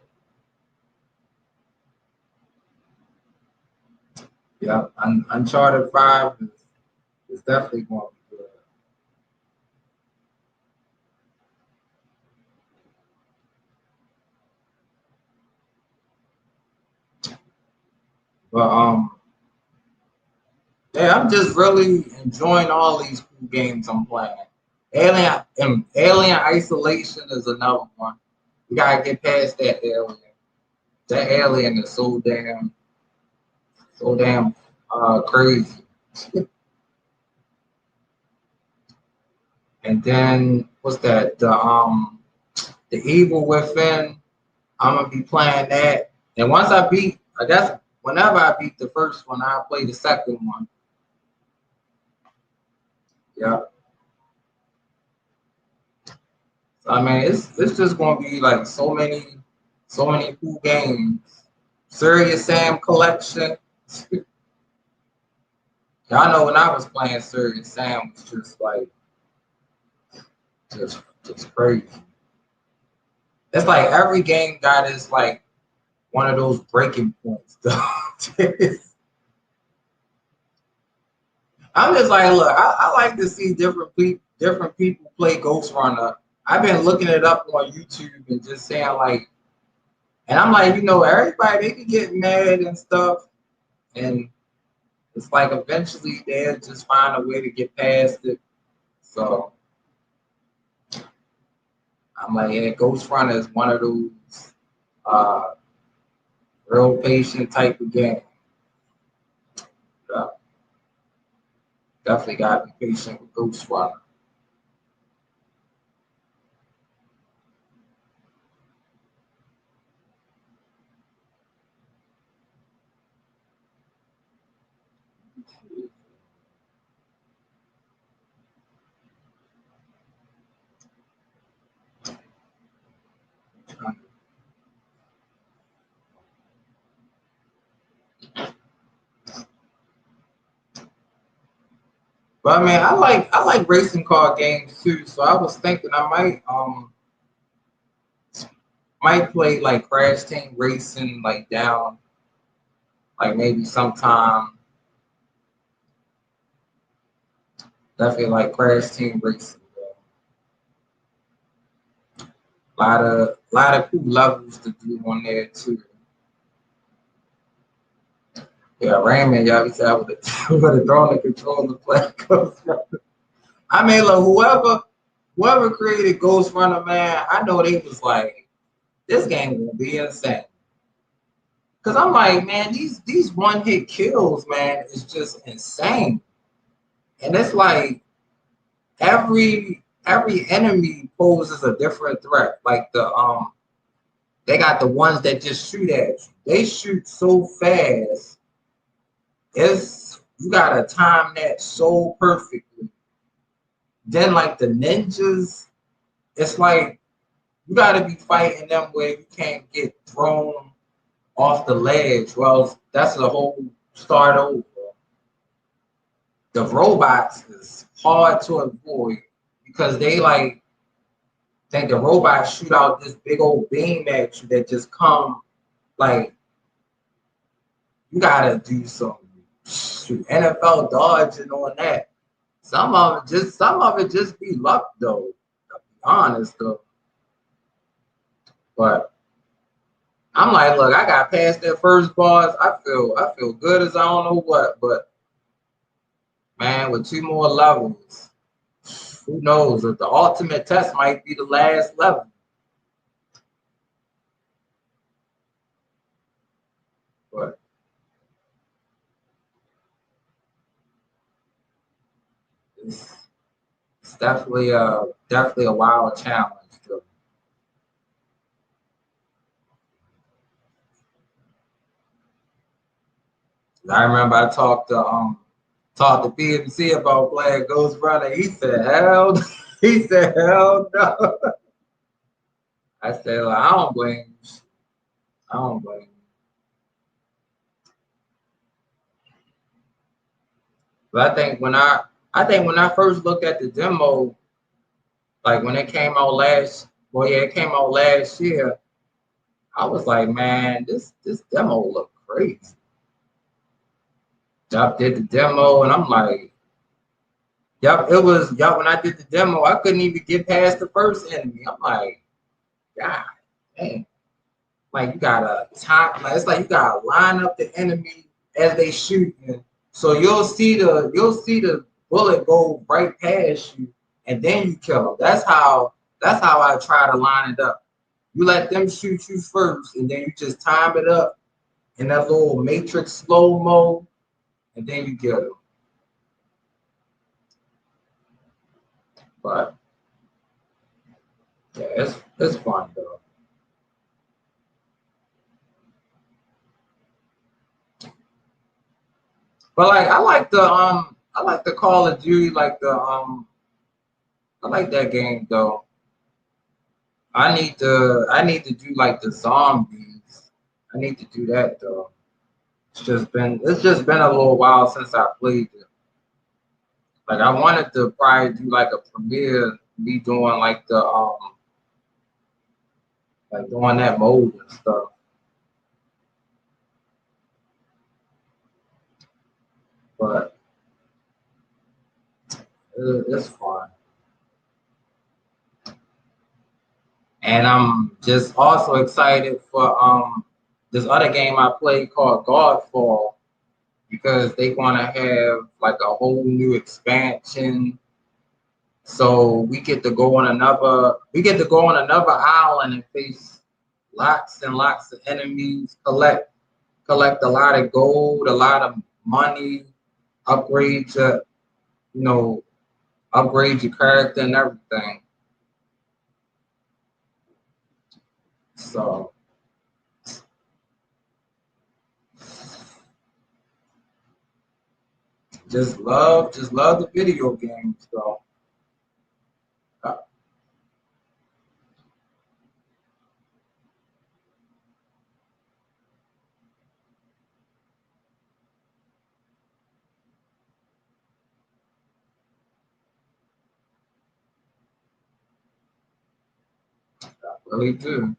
[SPEAKER 1] Yeah, Uncharted 5 is definitely going to be good. But yeah, I'm just really enjoying all these cool games I'm playing. Alien Isolation is another one. We gotta get past that alien. That alien is so damn crazy. And then what's that? The Evil Within. I'm gonna be playing that. And once I beat, that's whenever I beat the first one, I'll play the second one. Yeah. So I mean, it's just gonna be like so many cool games. Serious Sam Collection. I know when I was playing Serious Sam was just like just crazy. It's like every game got its like one of those breaking points. I'm just like, look, I like to see different people play Ghost Runner. I've been looking it up on YouTube and just saying like, and I'm like, everybody they can get mad and stuff, and it's like eventually they'll just find a way to get past it. So I'm like, yeah, Ghost Runner is one of those real patient type of game. Yeah. Definitely gotta be patient with Ghost Runner. But I mean, I like racing car games too. So I was thinking I might play like Crash Team Racing like down like maybe sometime. Definitely like Crash Team Racing. A lot of cool levels to do on there too. Yeah, Raymond, y'all said I would have thrown the controller play Ghost Runner. I mean, look, whoever created Ghost Runner, man, I know they was like, this game will be insane. Cause I'm like, man, these one hit kills, man, is just insane. And it's like every enemy poses a different threat. Like they got the ones that just shoot at you. They shoot so fast. You gotta time that so perfectly. Then like the ninjas, it's like you gotta be fighting them where you can't get thrown off the ledge. Well, that's a whole start over. The robots is hard to avoid because they like think the robots shoot out this big old beam at you that just come like you gotta do some NFL dodging on that. Some of it just be luck though. To be honest though. But I'm like, look, I got past that first boss. I feel good as I don't know what, but man, with 2 more levels, who knows? If the ultimate test might be the last level. But it's definitely a wild challenge too. I remember I talked to PMC about playing Ghost Runner. He said, hell, he said, hell no. I said, well, I don't blame you. I don't blame you. But I think when I first looked at the demo, like when it came out it came out last year, I was like, man, this demo looked crazy. Yup, did the demo and I'm like, yup, when I did the demo, I couldn't even get past the first enemy. I'm like, God dang. Like you gotta time, like it's like you gotta line up the enemy as they shoot you. So you'll see the bullet go right past you and then you kill them. That's how I try to line it up. You let them shoot you first and then you just time it up in that little matrix slow-mo and then you kill them. But yeah, it's fun though. But like I like the Call of Duty, I like that game though. I need to do like the zombies. I need to do that though. It's just been a little while since I played it. Like I wanted to probably do like a premiere, be doing like like doing that mode and stuff. But it's fun. And I'm just also excited for this other game I played called Godfall because they want to have like a whole new expansion. So we get to go on another island and face lots and lots of enemies, collect a lot of gold, a lot of money, upgrade your, upgrade your character and everything. So just love the video games though. I really do.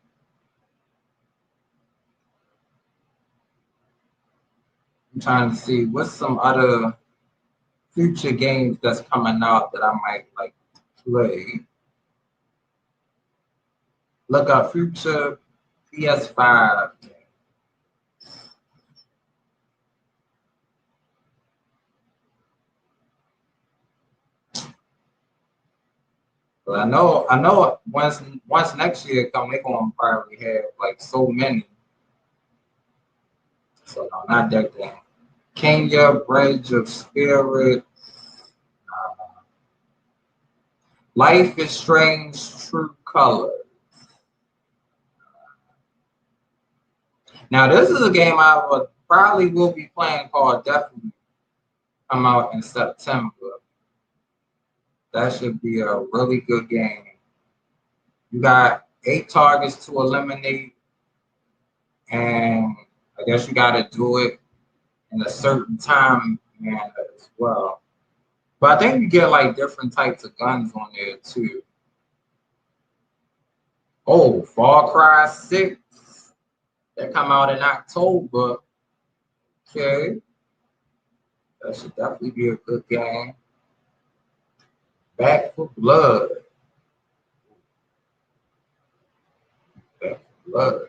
[SPEAKER 1] I'm trying to see what's some other future games that's coming out that I might like to play. Look up future PS5 games. But I know once next year come, they're gonna probably have like so many. So no, not that game. Kenya, Bridge of Spirit. Life is Strange, True Colors. Now this is a game I probably will be playing called definitely come out in September. That should be a really good game. You got 8 targets to eliminate, and I guess you got to do it in a certain time manner as well. But I think you get like different types of guns on there too. Oh, Far Cry 6. That come out in October. Okay. That should definitely be a good game. Back for Blood. Back for Blood.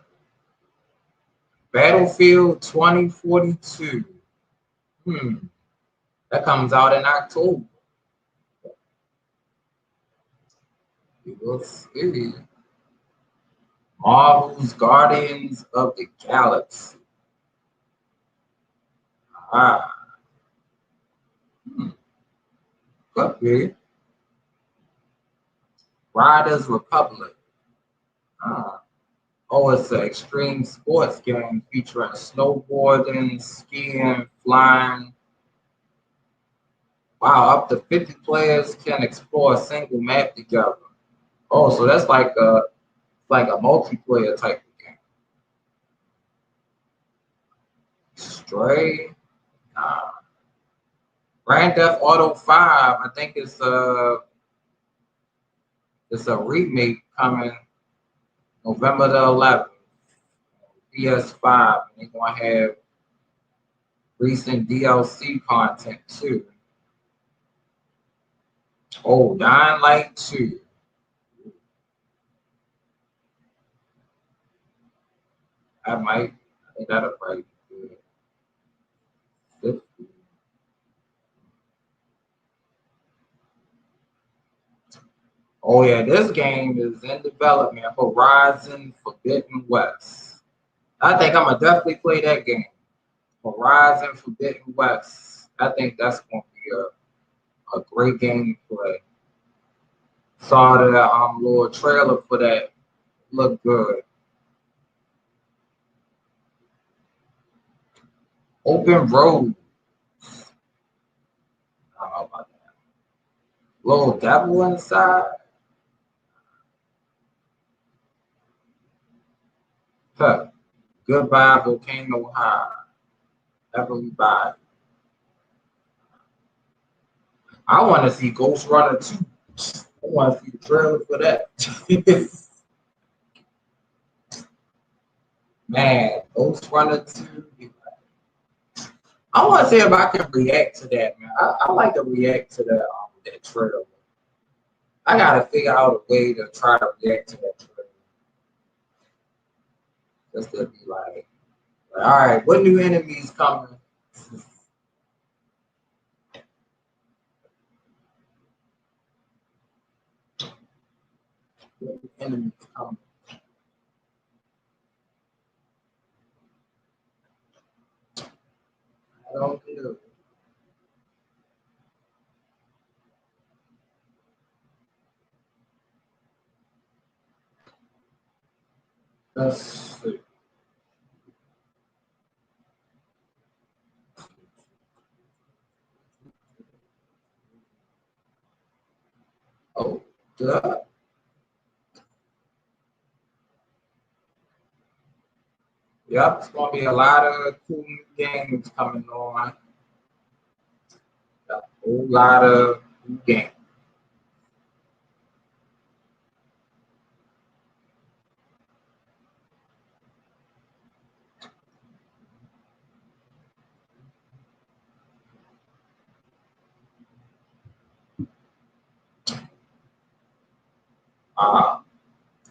[SPEAKER 1] Battlefield 2042. That comes out in October. We'll see. Marvel's Guardians of the Galaxy. Could be. Riders Republic. Oh, it's an extreme sports game featuring snowboarding, skiing, flying. Wow, up to 50 players can explore a single map together. Oh, so that's like a multiplayer type of game. Stray. Grand Theft Auto 5. I think it's a remake coming November the 11th. PS5. And they're gonna have recent DLC content too. Oh, Dying Light 2. I think that'll probably be good. Oh yeah, this game is in development. Horizon Forbidden West. I think I'm gonna definitely play that game. Horizon Forbidden West. I think that's gonna be a great game to play. Saw the little trailer for that. Look good. Open Road. I don't know about that. Little Devil Inside. Huh. Goodbye Volcano High. Everybody. I want to see Ghost Runner 2. I want to see the trailer for that. Man, Ghost Runner 2. I want to see if I can react to that, man. I like to react to that trailer. I got to figure out a way to try to react to that trailer. Just to be like, all right, what new enemies coming? What new enemies coming? I don't know. Let's see. Oh, duh. Yep, it's gonna be a lot of cool new games coming on. A whole lot of new games.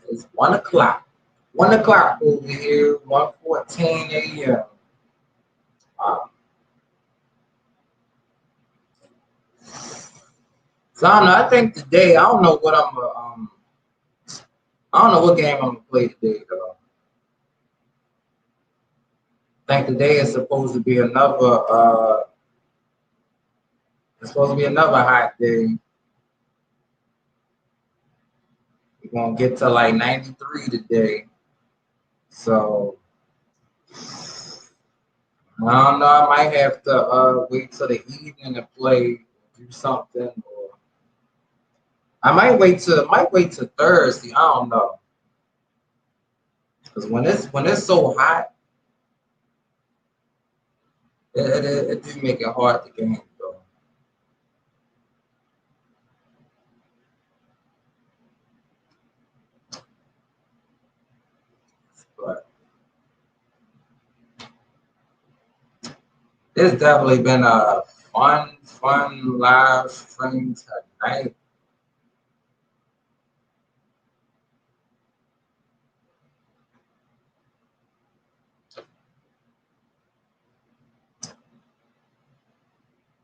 [SPEAKER 1] It's 1 o'clock. 1 o'clock over here, 1:14 a.m. So I don't know. I think today, I don't know what I don't know what game I'm gonna play today though. I think today is supposed to be another it's supposed to be another hot day. We're gonna get to like 93 today. So I don't know, I might have to wait till the evening to play, do something, or I might wait till Thursday. I don't know. Because when it's so hot, it do make it hard to game though. But it's definitely been a fun live stream tonight.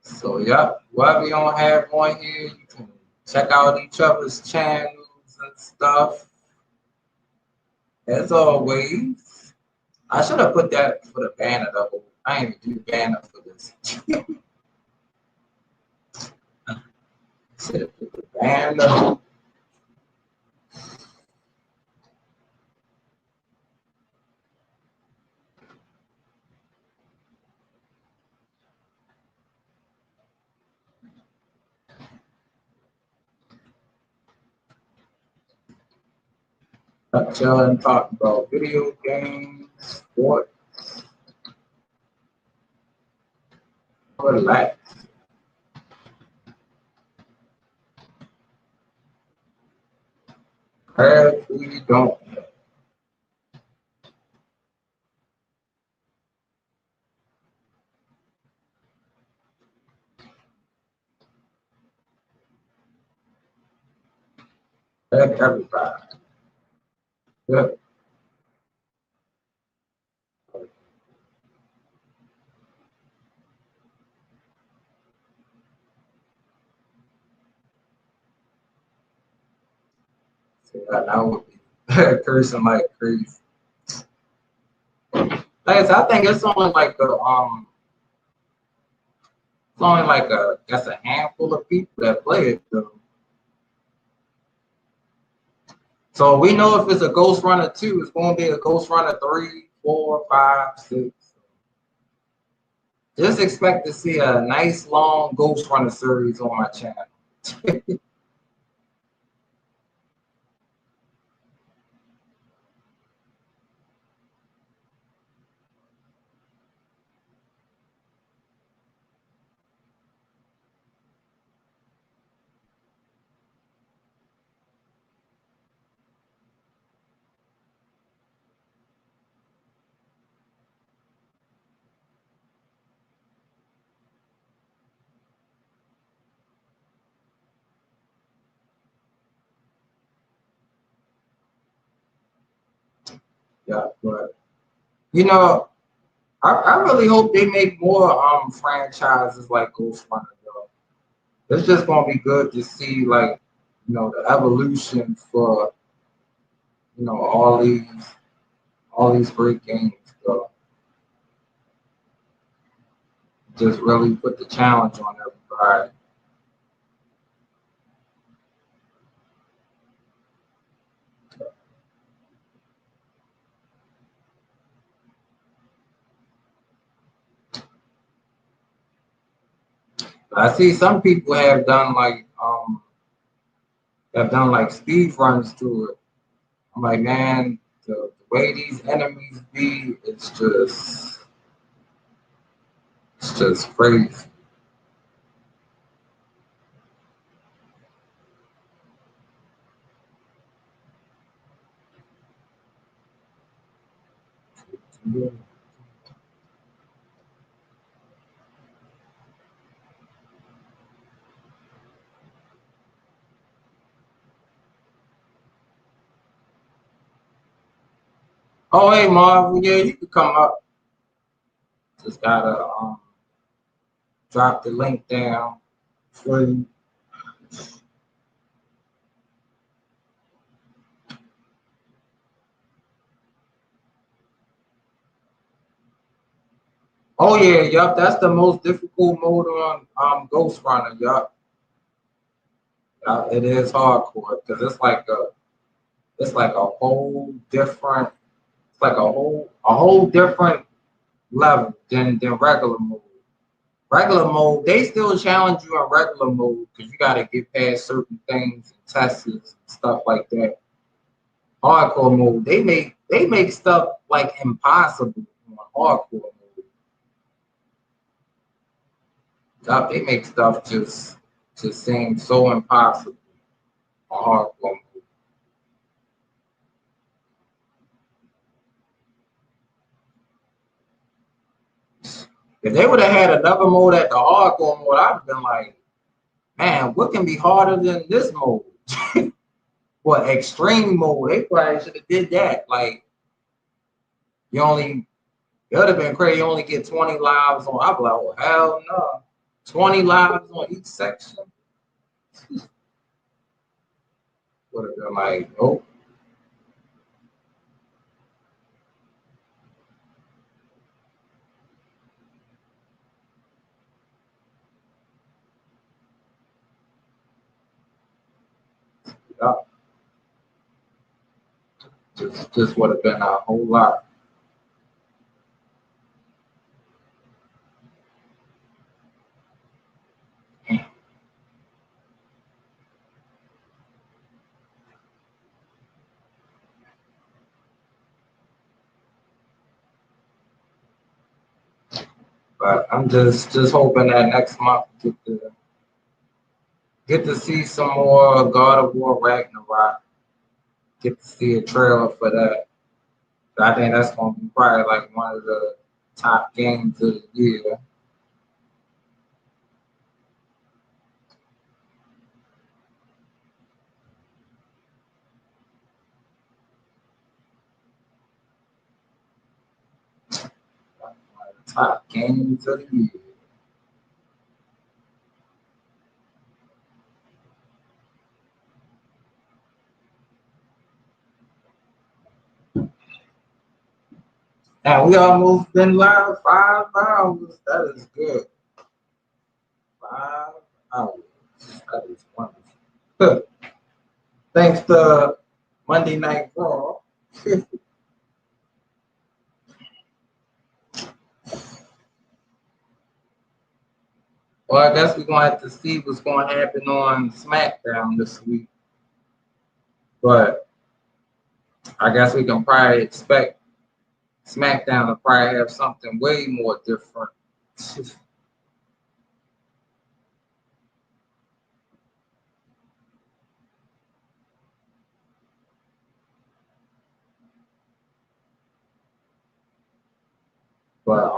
[SPEAKER 1] So yeah, whatever you don't have on here, you can check out each other's channels and stuff. As always, I should have put that for the banner though. I ain't even do banner for this. Should have put the banner. Chilling, talking about video games, sports, relax. Have we don't have everybody. Yep. So that would be cursing like crazy. Like I said, I think it's only like that's a handful of people that play it though. So we know if it's a Ghost Runner 2, it's going to be a Ghost Runner 3, 4, 5, 6. Just expect to see a nice long Ghost Runner series on my channel. Yeah, but you know, I really hope they make more franchises like Ghost Runner though. It's just gonna be good to see like, you know, the evolution for, you know, all these great games though. Just really put the challenge on everybody. I see some people have done like speed runs to it. I'm like, man, the way these enemies be, it's just crazy. Oh, hey, Marv, yeah, you could come up. Just gotta drop the link down for you. Oh yeah, yup, that's the most difficult mode on Ghost Runner, yup. It is hardcore because it's like a whole different it's like a whole different level than regular mode. regular mode, they still challenge you in regular mode because you got to get past certain things and tests and stuff like that. Hardcore mode, they make stuff like impossible on hardcore mode. They make stuff just seem so impossible on hardcore mode. If they would have had another mode at the hardcore mode, I'd have been like, man, what can be harder than this mode? Well, extreme mode, they probably should have did that. Like, it would have been crazy. You only get 20 lives on. I'd be like, oh, hell no. 20 lives on each section? Would have been like, nope. Yeah. Just would have been a whole lot. But I'm just hoping that next month get to see some more God of War Ragnarok. Get to see a trailer for that. I think that's gonna be probably like one of the top games of the year. One of the top games of the year. And we almost been live 5 hours. That is good. 5 hours. That is wonderful. Thanks to Monday Night Raw. Well, I guess we're going to have to see what's going to happen on SmackDown this week. But I guess we can probably expect SmackDown to probably have something way more different. But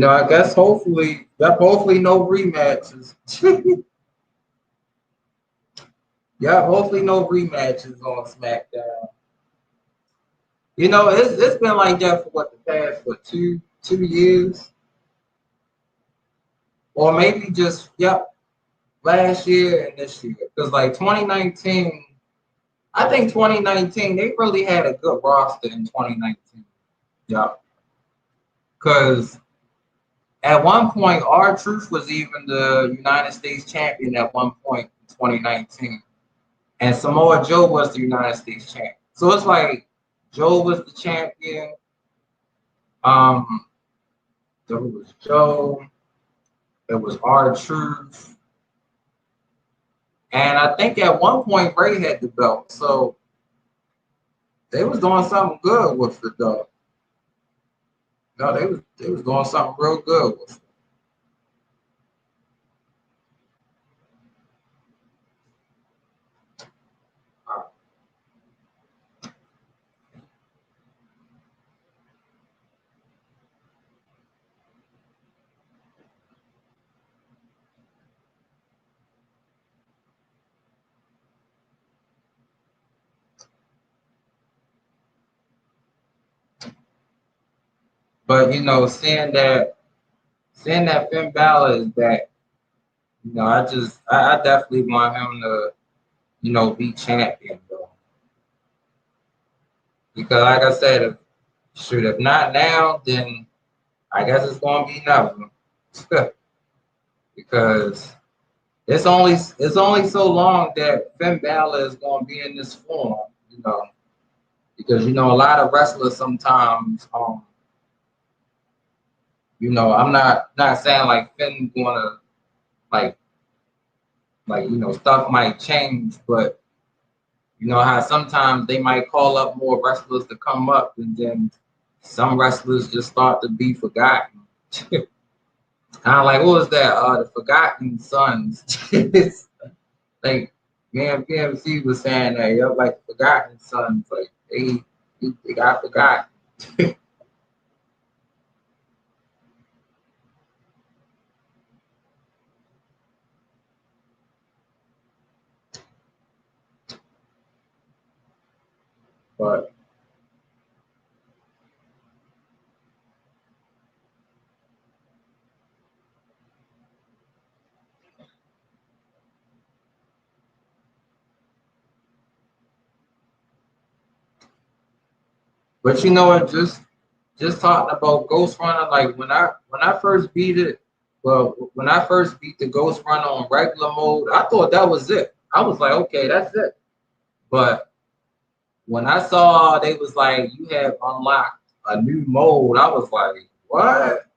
[SPEAKER 1] I guess hopefully no rematches. Yeah, hopefully no rematches on SmackDown. It's been like that for the past 2 years, or maybe just last year and this year. Because like 2019, I think 2019 they really had a good roster in 2019. Yeah, because at one point R-Truth was even the United States champion at one point in 2019. And Samoa Joe was the United States champion. So it's like Joe was the champion. There was Joe. There was R-Truth. And I think at one point Ray had the belt. So they was doing something good with the belt. No, they was doing something real good with it. But seeing that Finn Balor is back, I definitely want him to, be champion though. Because like I said, if not now, then I guess it's gonna be never. Because it's only so long that Finn Balor is gonna be in this form, because you know a lot of wrestlers sometimes, you know, I'm not saying like Finn gonna like you know stuff might change, but you know how sometimes they might call up more wrestlers to come up, and then some wrestlers just start to be forgotten. Kind of like what was that? The Forgotten Sons. Like PMC was saying that, yep, like Forgotten Sons, like they got forgotten. But you know what? Just talking about Ghost Runner, like when I first beat it, well, when I first beat the Ghost Runner on regular mode, I thought that was it. I was like, okay, that's it. But when I saw they was like you have unlocked a new mode, I was like, what?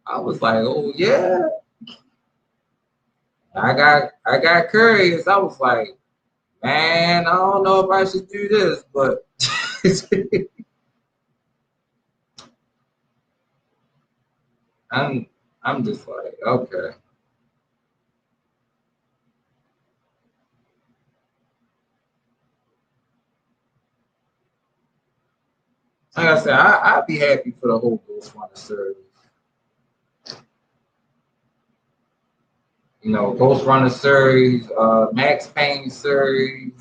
[SPEAKER 1] I was like, oh yeah. I got curious. I was like, man, I don't know if I should do this, but I'm I'm just like, okay. Like I said, I'd be happy for the whole Ghost Runner series. You know, Ghost Runner series, Max Payne series,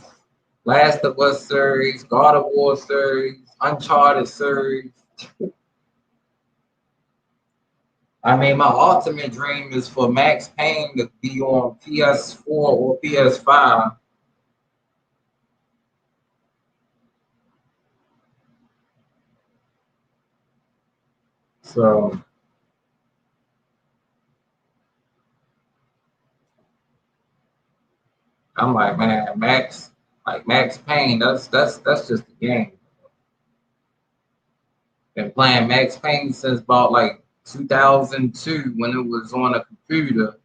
[SPEAKER 1] Last of Us series, God of War series, Uncharted series. I mean, my ultimate dream is for Max Payne to be on PS4 or PS5. So I'm like, man, Max Payne, that's just a game. Been playing Max Payne since about like 2002 when it was on a computer,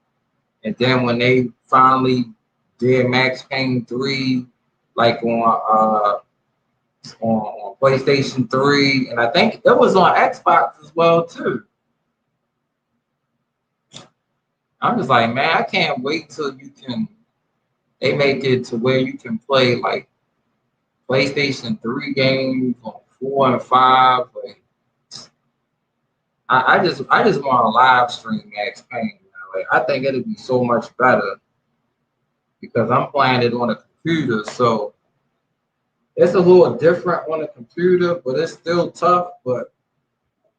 [SPEAKER 1] and then when they finally did Max Payne 3, like on PlayStation 3, and I think it was on Xbox as well too. I'm just like, man, I can't wait till they make it to where you can play like PlayStation 3 games on 4 and 5. Like, I just want to live stream Max Payne. Like, I think it'd be so much better because I'm playing it on a computer, so it's a little different on a computer, but it's still tough. But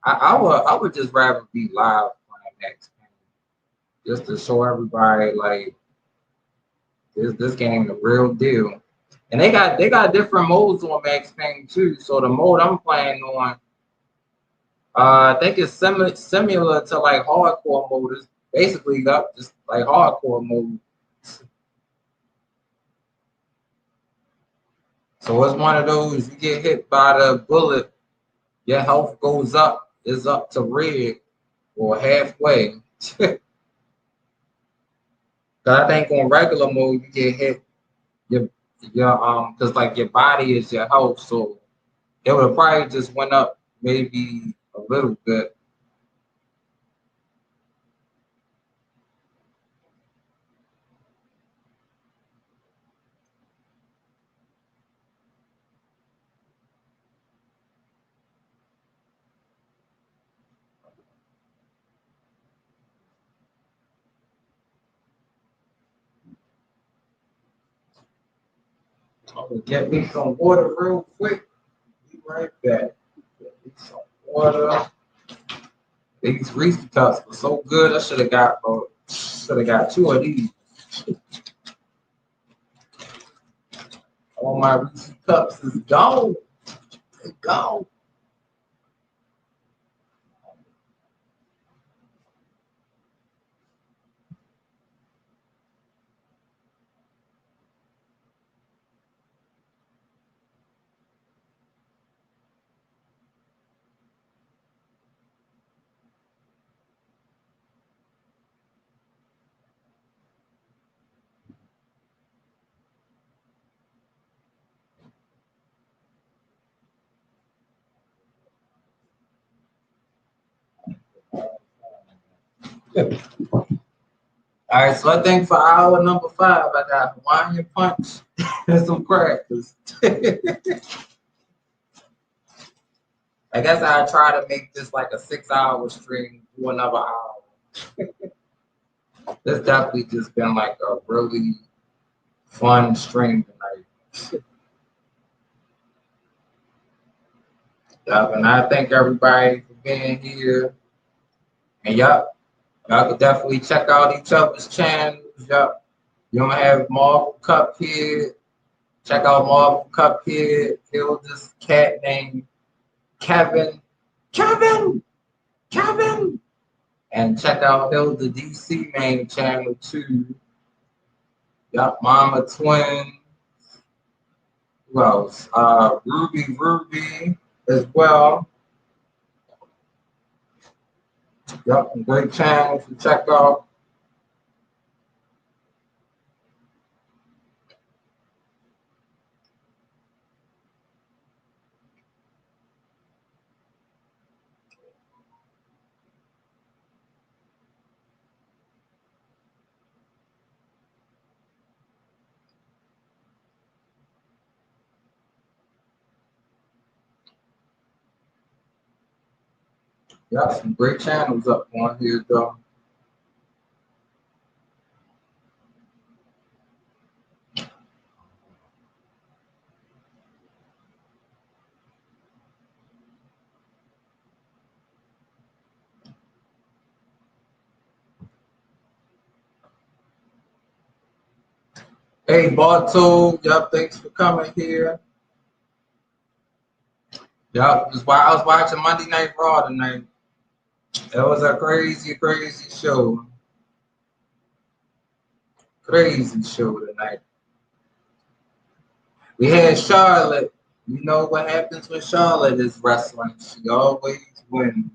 [SPEAKER 1] I would just rather be live playing Max Payne just to show everybody like this game the real deal. And they got different modes on Max Payne too. So the mode I'm playing on, I think it's similar to like hardcore mode. It's basically just like hardcore mode. So it's one of those you get hit by the bullet, your health goes up, is up to red or halfway. Cause I think on regular mode you get hit your because like your body is your health, so it would have probably just went up maybe a little bit. I'm gonna get me some water real quick. Be right back. Get me some water. These Reese cups were so good. I should have got two of these. All my Reese cups is gone. They gone. All right, so I think for hour number 5, I got Hawaiian Punch and some crackers. I guess I'll try to make this like a 6-hour stream, do another hour. This definitely just been like a really fun stream tonight. Yup, and I thank everybody for being here. And yup, y'all can definitely check out each other's channels. Yup, you don't have Marvel Cuphead. Check out Marvel Cuphead. Kill this cat named Kevin. And check out Hilda DC main channel too. Yup, Mama Twin. Who else? Ruby as well. Yup, great channel to check out. Yup, some great channels up on here though. Hey, Bartol, yup, thanks for coming here. Yup, I was watching Monday Night Raw tonight. It was a crazy show. Crazy show tonight. We had Charlotte. You know what happens when Charlotte is wrestling. She always wins.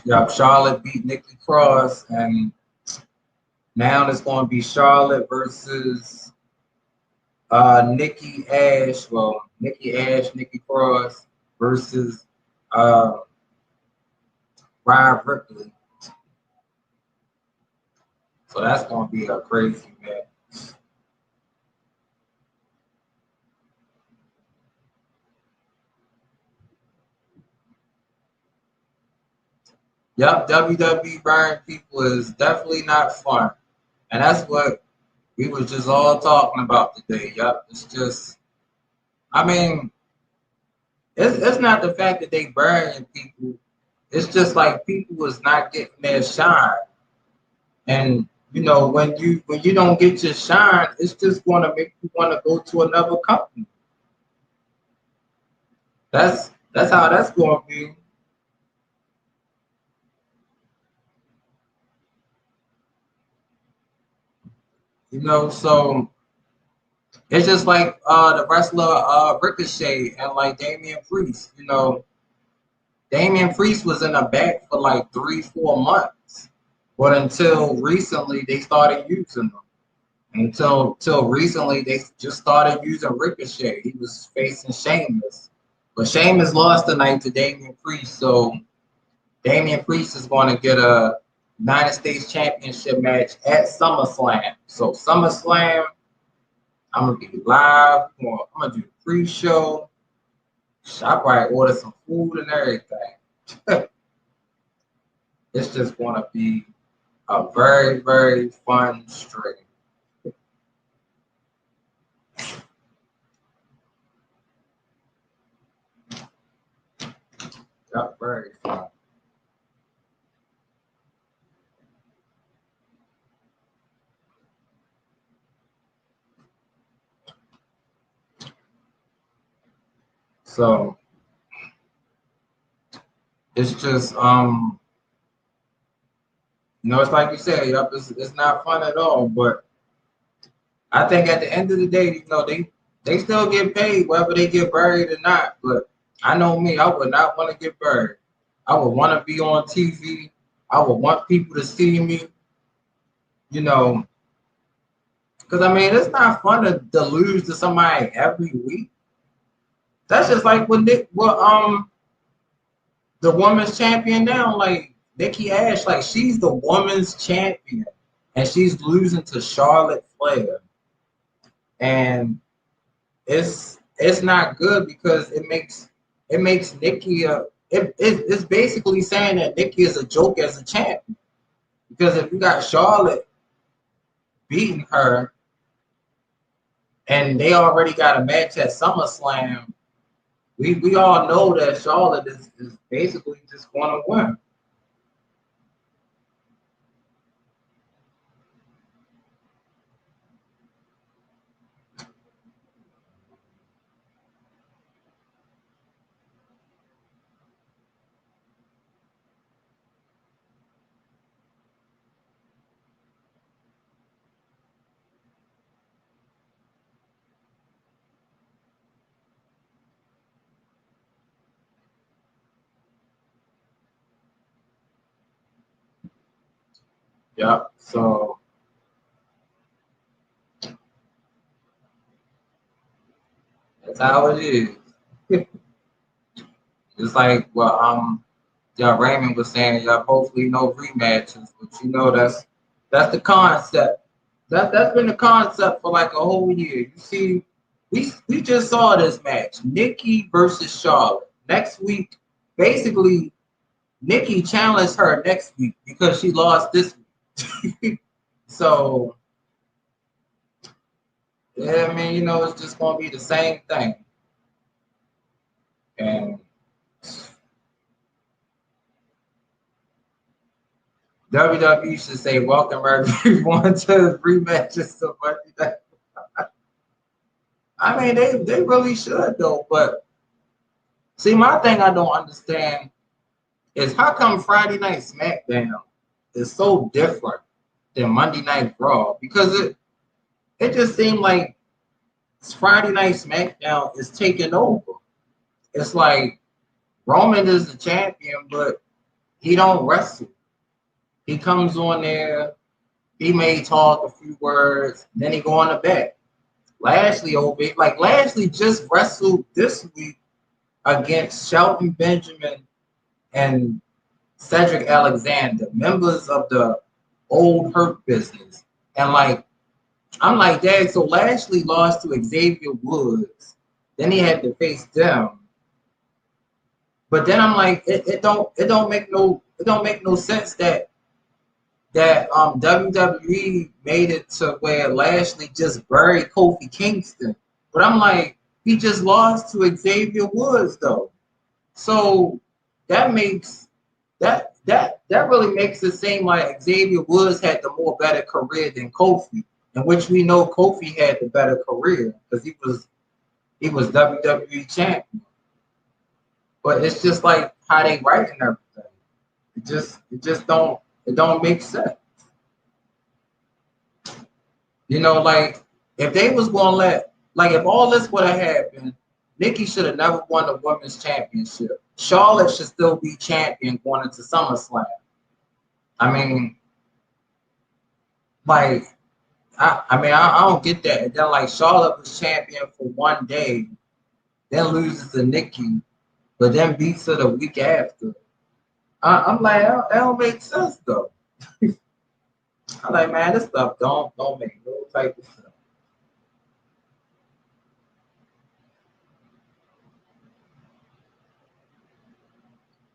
[SPEAKER 1] Yep, Charlotte beat Nikki Cross, and now it's going to be Charlotte versus Nikki Ash. Well, Nikki Ash, Nikki Cross versus Rhea Ripley. So that's going to be a crazy match. Yep, WWE burning people is definitely not fun. And that's what we was just all talking about today. Yep, it's just, I mean, it's not the fact that they burying people. It's just like people was not getting their shine. And you know, when you don't get your shine, it's just gonna make you want to go to another company. That's how that's gonna be. You know, so it's just like the wrestler Ricochet and like Damian Priest. You know, Damian Priest was in the back for like 3-4 months, but until recently they started using them. Until recently they just started using Ricochet. He was facing Sheamus, but Sheamus lost tonight to Damian Priest, so Damian Priest is going to get a United States Championship match at SummerSlam. So SummerSlam, I'm gonna be live. I'm gonna do the pre-show. I probably order some food and everything. It's just gonna be a very fun stream. Yeah, very fun. So it's just you know, it's like you said, yep, it's not fun at all. But I think at the end of the day, you know, they still get paid whether they get buried or not. But I know me, I would not want to get buried. I would want to be on TV. I would want people to see me, you know, because I mean, it's not fun to lose to somebody every week. That's just like the women's champion now, like Nikki Ash, like she's the women's champion, and she's losing to Charlotte Flair, and it's not good because it makes Nikki it's basically saying that Nikki is a joke as a champion because if you got Charlotte beating her and they already got a match at SummerSlam, we all know that Charlotte is basically just going to win. Yep. So that's how it is. It's like yeah, Raymond was saying, yeah, hopefully no rematches, but that's the concept. That's been the concept for like a whole year. You see, we just saw this match, Nikki versus Charlotte. Next week, basically, Nikki challenged her next week because she lost this week. So yeah, I mean, it's just gonna be the same thing. And WWE should say, welcome everyone to rematches of Monday Night. I mean, they really should though. But see, my thing I don't understand is how come Friday Night SmackDown is so different than Monday Night Raw? Because it just seemed like Friday Night SmackDown is taking over. It's like Roman is the champion, but he don't wrestle. He comes on there, he may talk a few words, then he go on the back. Lashley just wrestled this week against Shelton Benjamin and Cedric Alexander, members of the old Hurt Business. And I'm like, Dad, so Lashley lost to Xavier Woods. Then he had to face them. But then I'm like, it don't make no sense that WWE made it to where Lashley just buried Kofi Kingston. But I'm like, he just lost to Xavier Woods though. So that really makes it seem like Xavier Woods had the more better career than Kofi, in which we know Kofi had the better career because he was WWE champion. But it's just like how they writing everything. It don't make sense. Like if they was gonna if all this would have happened, Nikki should have never won the women's championship. Charlotte should still be champion going into SummerSlam. I mean, I don't get that. And then Charlotte was champion for one day, then loses to Nikki, but then beats her the week after. I'm like, that don't make sense though. I'm like, man, this stuff don't make no type of sense.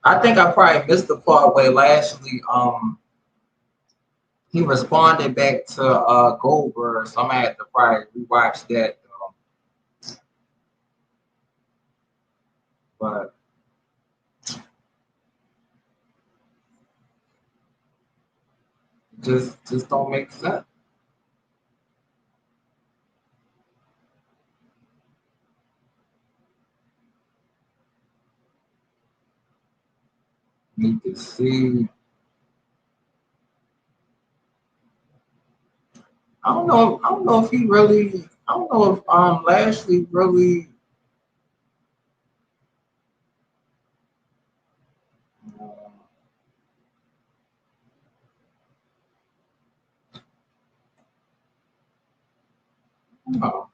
[SPEAKER 1] I think I probably missed the part where Lashley he responded back to Goldberg, so I'm gonna have to probably rewatch that. But just don't make sense. Need to see. I don't know. I don't know if he really. I don't know if Lashley really Oh,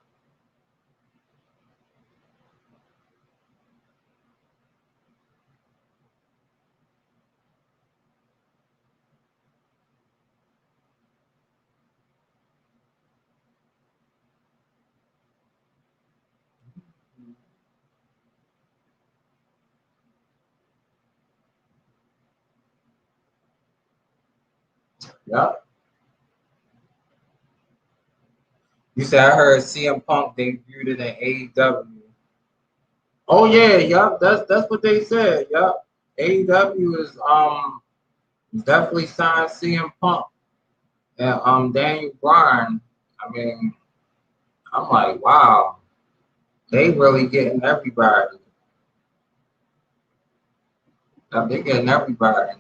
[SPEAKER 1] yeah. You said I heard CM Punk debuted in AEW. Oh yeah, yup. That's what they said. Yup. AEW is definitely signed CM Punk and Daniel Bryan. I mean, I'm like, wow, they really getting everybody. They getting everybody.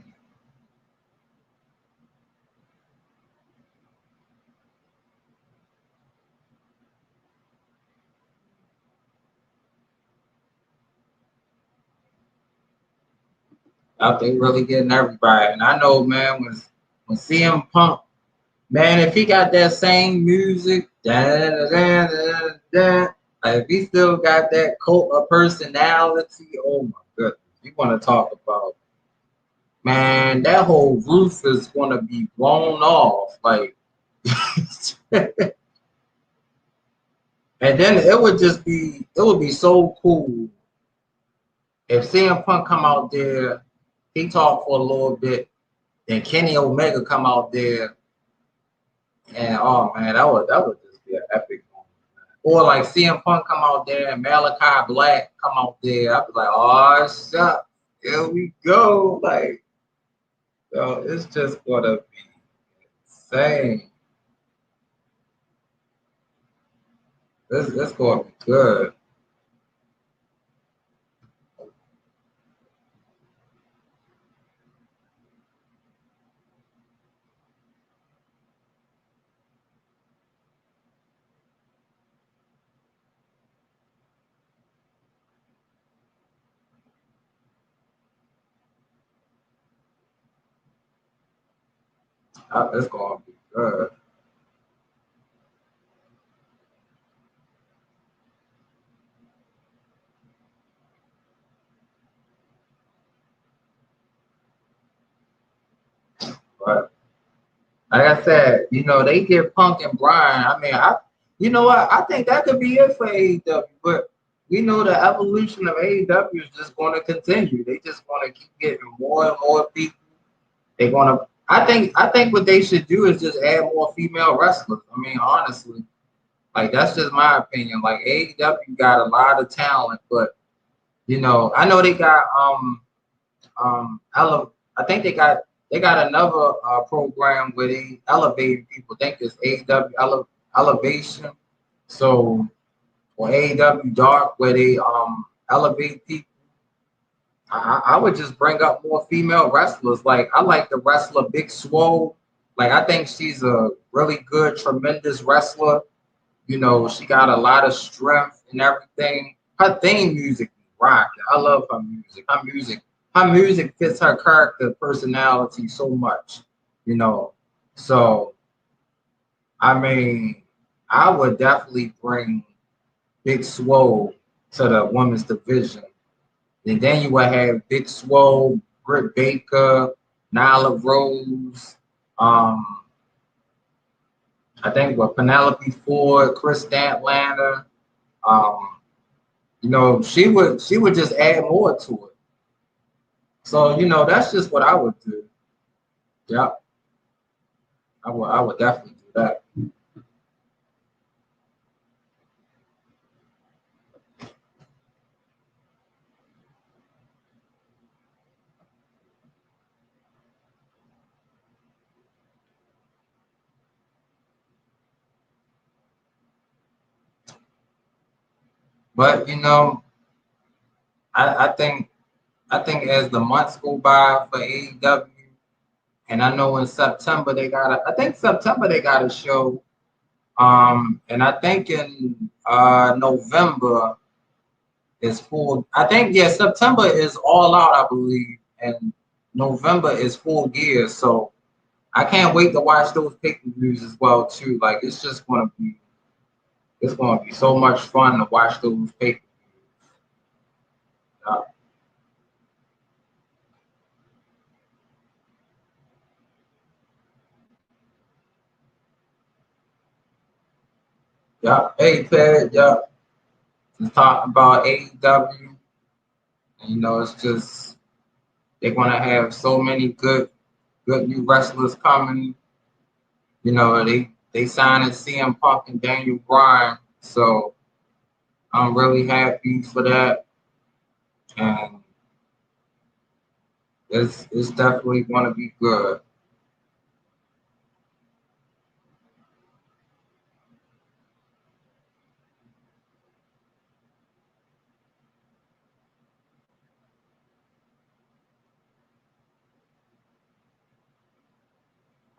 [SPEAKER 1] They really getting everybody. And I know, man, when CM Punk, man, if he got that same music, da, da, da, da, da, like if he still got that cult of personality, oh my goodness, you want to talk about, man, that whole roof is going to be blown off. Like, and then it would be so cool if CM Punk come out there, he talk for a little bit, then Kenny Omega come out there, and oh man, that would just be an epic moment. Or like CM Punk come out there and Malachi Black come out there, I'd be like, oh shut, here we go. Like, yo, it's just gonna be insane. This gonna be good. It's gonna be good. But like I said, you know, they get Punk and Bryan. I mean, you know what? I think that could be it for AEW. But we know the evolution of AEW is just going to continue. They just going to keep getting more and more people. They're going to. I think what they should do is just add more female wrestlers. I mean, honestly, like that's just my opinion. Like AEW got a lot of talent, but you know, I know they got I think they got another program where they elevate people. I think it's AEW Elevation. So or AEW Dark where they elevate people. I would just bring up more female wrestlers. Like I like the wrestler Big Swole. Like I think she's a really good, tremendous wrestler. You know, she got a lot of strength and everything. Her theme music rocking. I love her music. Her music fits her character personality so much, you know. So I mean, I would definitely bring Big Swole to the women's division. And then you would have Big Swole, Britt Baker, Nyla Rose, I think with Penelope Ford, Chris Statlander. Um, you know, she would just add more to it. So, you know, that's just what I would do. Yeah, I would definitely do that. But you know, I, I think I think as the months go by for AEW, and I know in September they got I think September they got a show. And I think in November is full. I think yeah, September is all out, I believe, and November is Full Gear. So I can't wait to watch those pay-per-views as well too. Like it's just gonna be It's gonna be so much fun to watch those pay-per-views. Yeah. Hey, Ted. Yeah. Just talking about AEW. And, you know, it's just they're gonna have so many good new wrestlers coming. You know, they signed CM Punk and Daniel Bryan, so I'm really happy for that, and it's definitely gonna be good.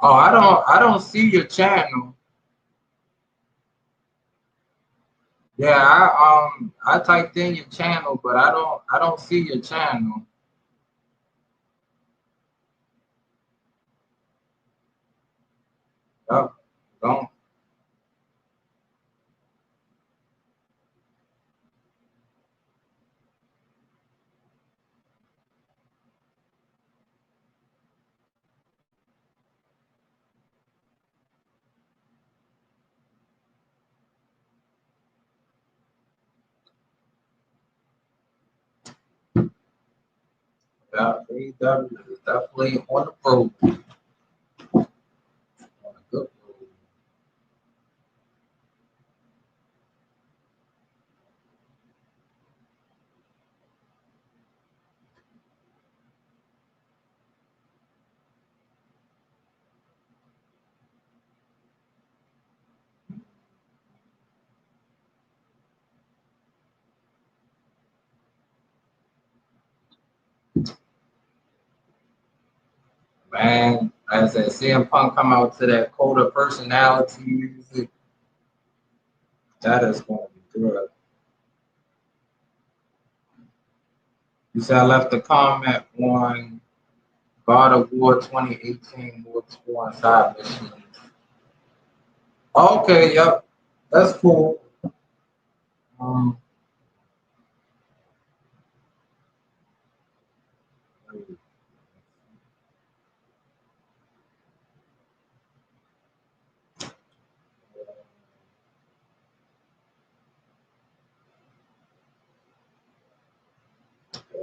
[SPEAKER 1] Oh, I don't see your channel. Yeah, I typed in your channel, but I don't see your channel. Oh, don't. Yeah, AEW is definitely on the road. On a good road. Man, as I said, CM Punk come out to that Code of Personality music, that is going to be good. You said I left a comment on God of War 2018 War 2 side missions. Okay, yep, that's cool. Um,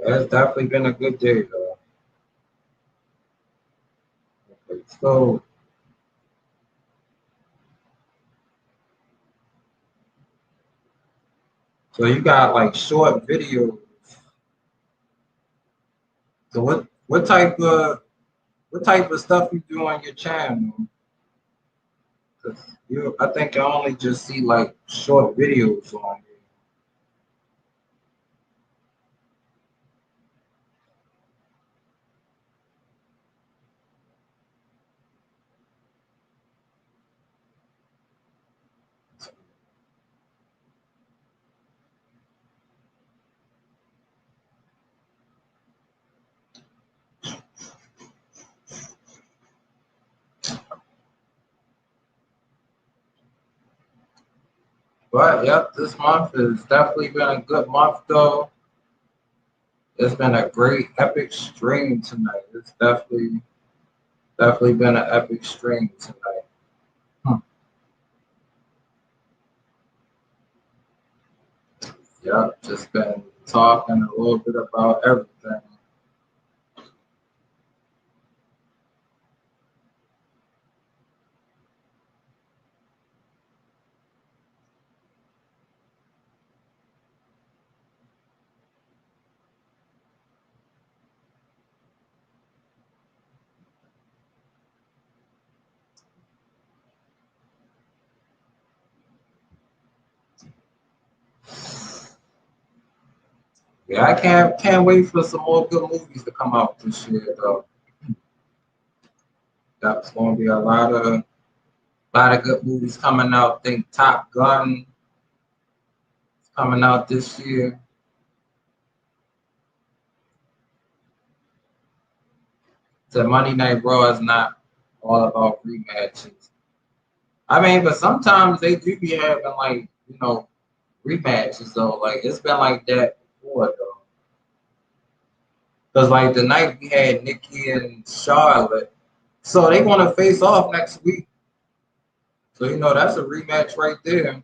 [SPEAKER 1] it's definitely been a good day, though. Okay, so you got like short videos. So what type of stuff you do on your channel? 'Cause I think I only just see like short videos on here. But yep, this month has definitely been a good month though. It's been a great epic stream tonight. It's definitely been an epic stream tonight. Hmm. Yep, just been talking a little bit about everything. Yeah, I can't wait for some more good movies to come out this year though. That's gonna be a lot of good movies coming out. I think Top Gun is coming out this year. The Monday Night Raw is not all about rematches. I mean, but sometimes they do be having like rematches though. Like it's been like that before though. Cause like the night we had Nikki and Charlotte, so they want to face off next week. So that's a rematch right there.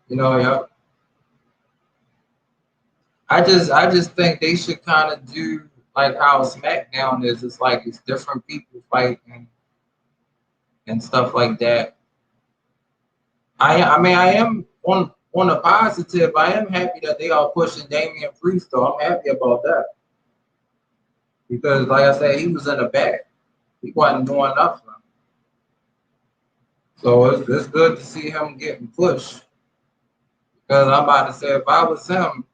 [SPEAKER 1] Yeah. I just think they should kind of do like how SmackDown is. It's like it's different people fighting and stuff like that. I mean I am on the positive. I am happy that they are pushing Damian Priest though. I'm happy about that because like I said, he was in the back. He wasn't doing nothing. So it's good to see him getting pushed. Because I'm about to say if I was him,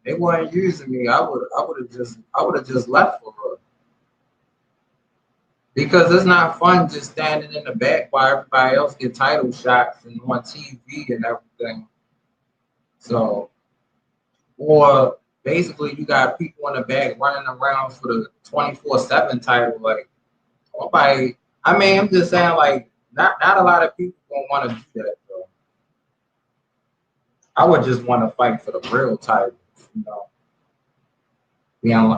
[SPEAKER 1] they weren't using me. I would have just left for real. Because it's not fun just standing in the back while everybody else get title shots and on TV and everything. So, or basically you got people in the back running around for the 24/7 title. Like nobody. I mean, I'm just saying like not a lot of people gonna want to do that though. I would just want to fight for the real titles,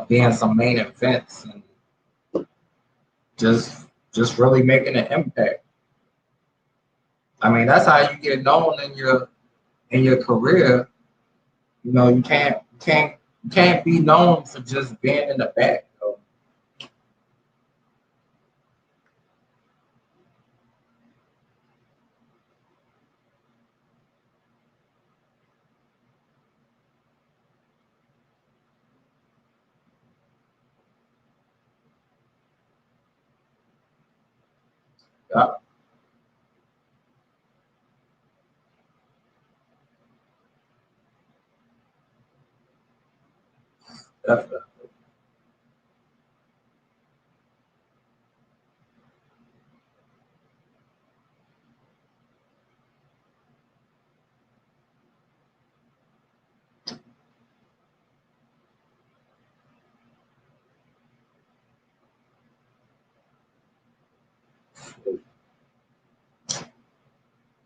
[SPEAKER 1] being some main events and just really making an impact. I mean, that's how you get known in your career. You can't be known for just being in the back. Though. Yeah, definitely.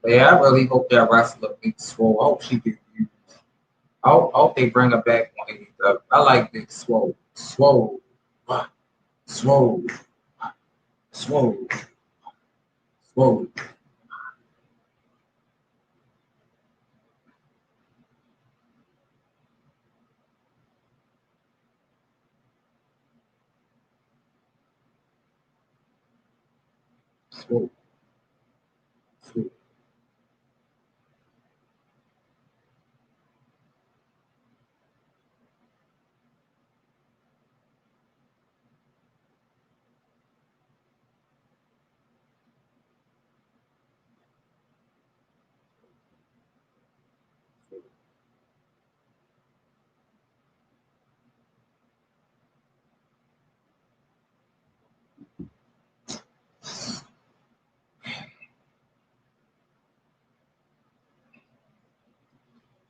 [SPEAKER 1] But yeah, I really hope that wrestler Big Swole. I hope she get used. I hope they bring her back on AEW. I like Big Swole. Swole. Swole. Swole. Swole. Swole. Swole.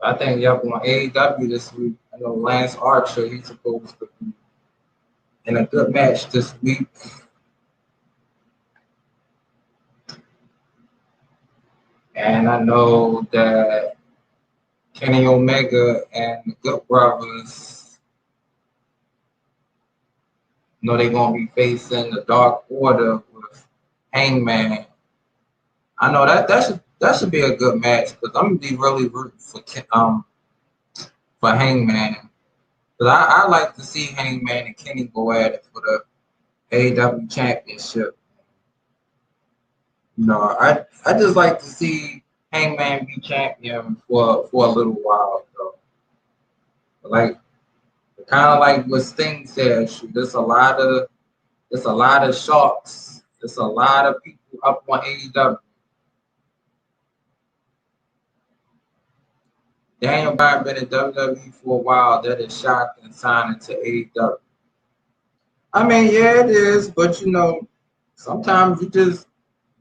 [SPEAKER 1] I think y'all on AEW this week. I know Lance Archer, he's supposed to be in a good match this week. And I know that Kenny Omega and the Good Brothers, they're gonna be facing the Dark Order with Hangman. I know that should be a good match because I'm gonna be really rooting for Hangman. But I like to see Hangman and Kenny go at it for the AEW Championship. I just like to see Hangman be champion for a little while though. Like kind of like what Sting said, there's a lot of sharks. There's a lot of people up on AEW. Daniel Bryan been in WWE for a while. That is shocking signing to AEW. I mean, yeah, it is, but sometimes you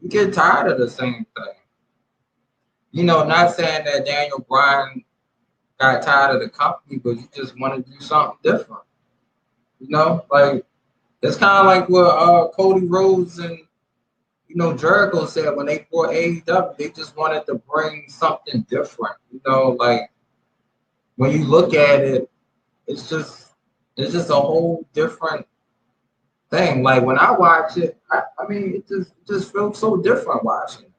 [SPEAKER 1] get tired of the same thing. Not saying that Daniel Bryan got tired of the company, but you just want to do something different. Like it's kind of like what Cody Rhodes and you know, Jericho said when they bought AEW, they just wanted to bring something different. You know, like when you look at it, it's just a whole different thing. Like when I watch it, I mean, it just feels so different watching it.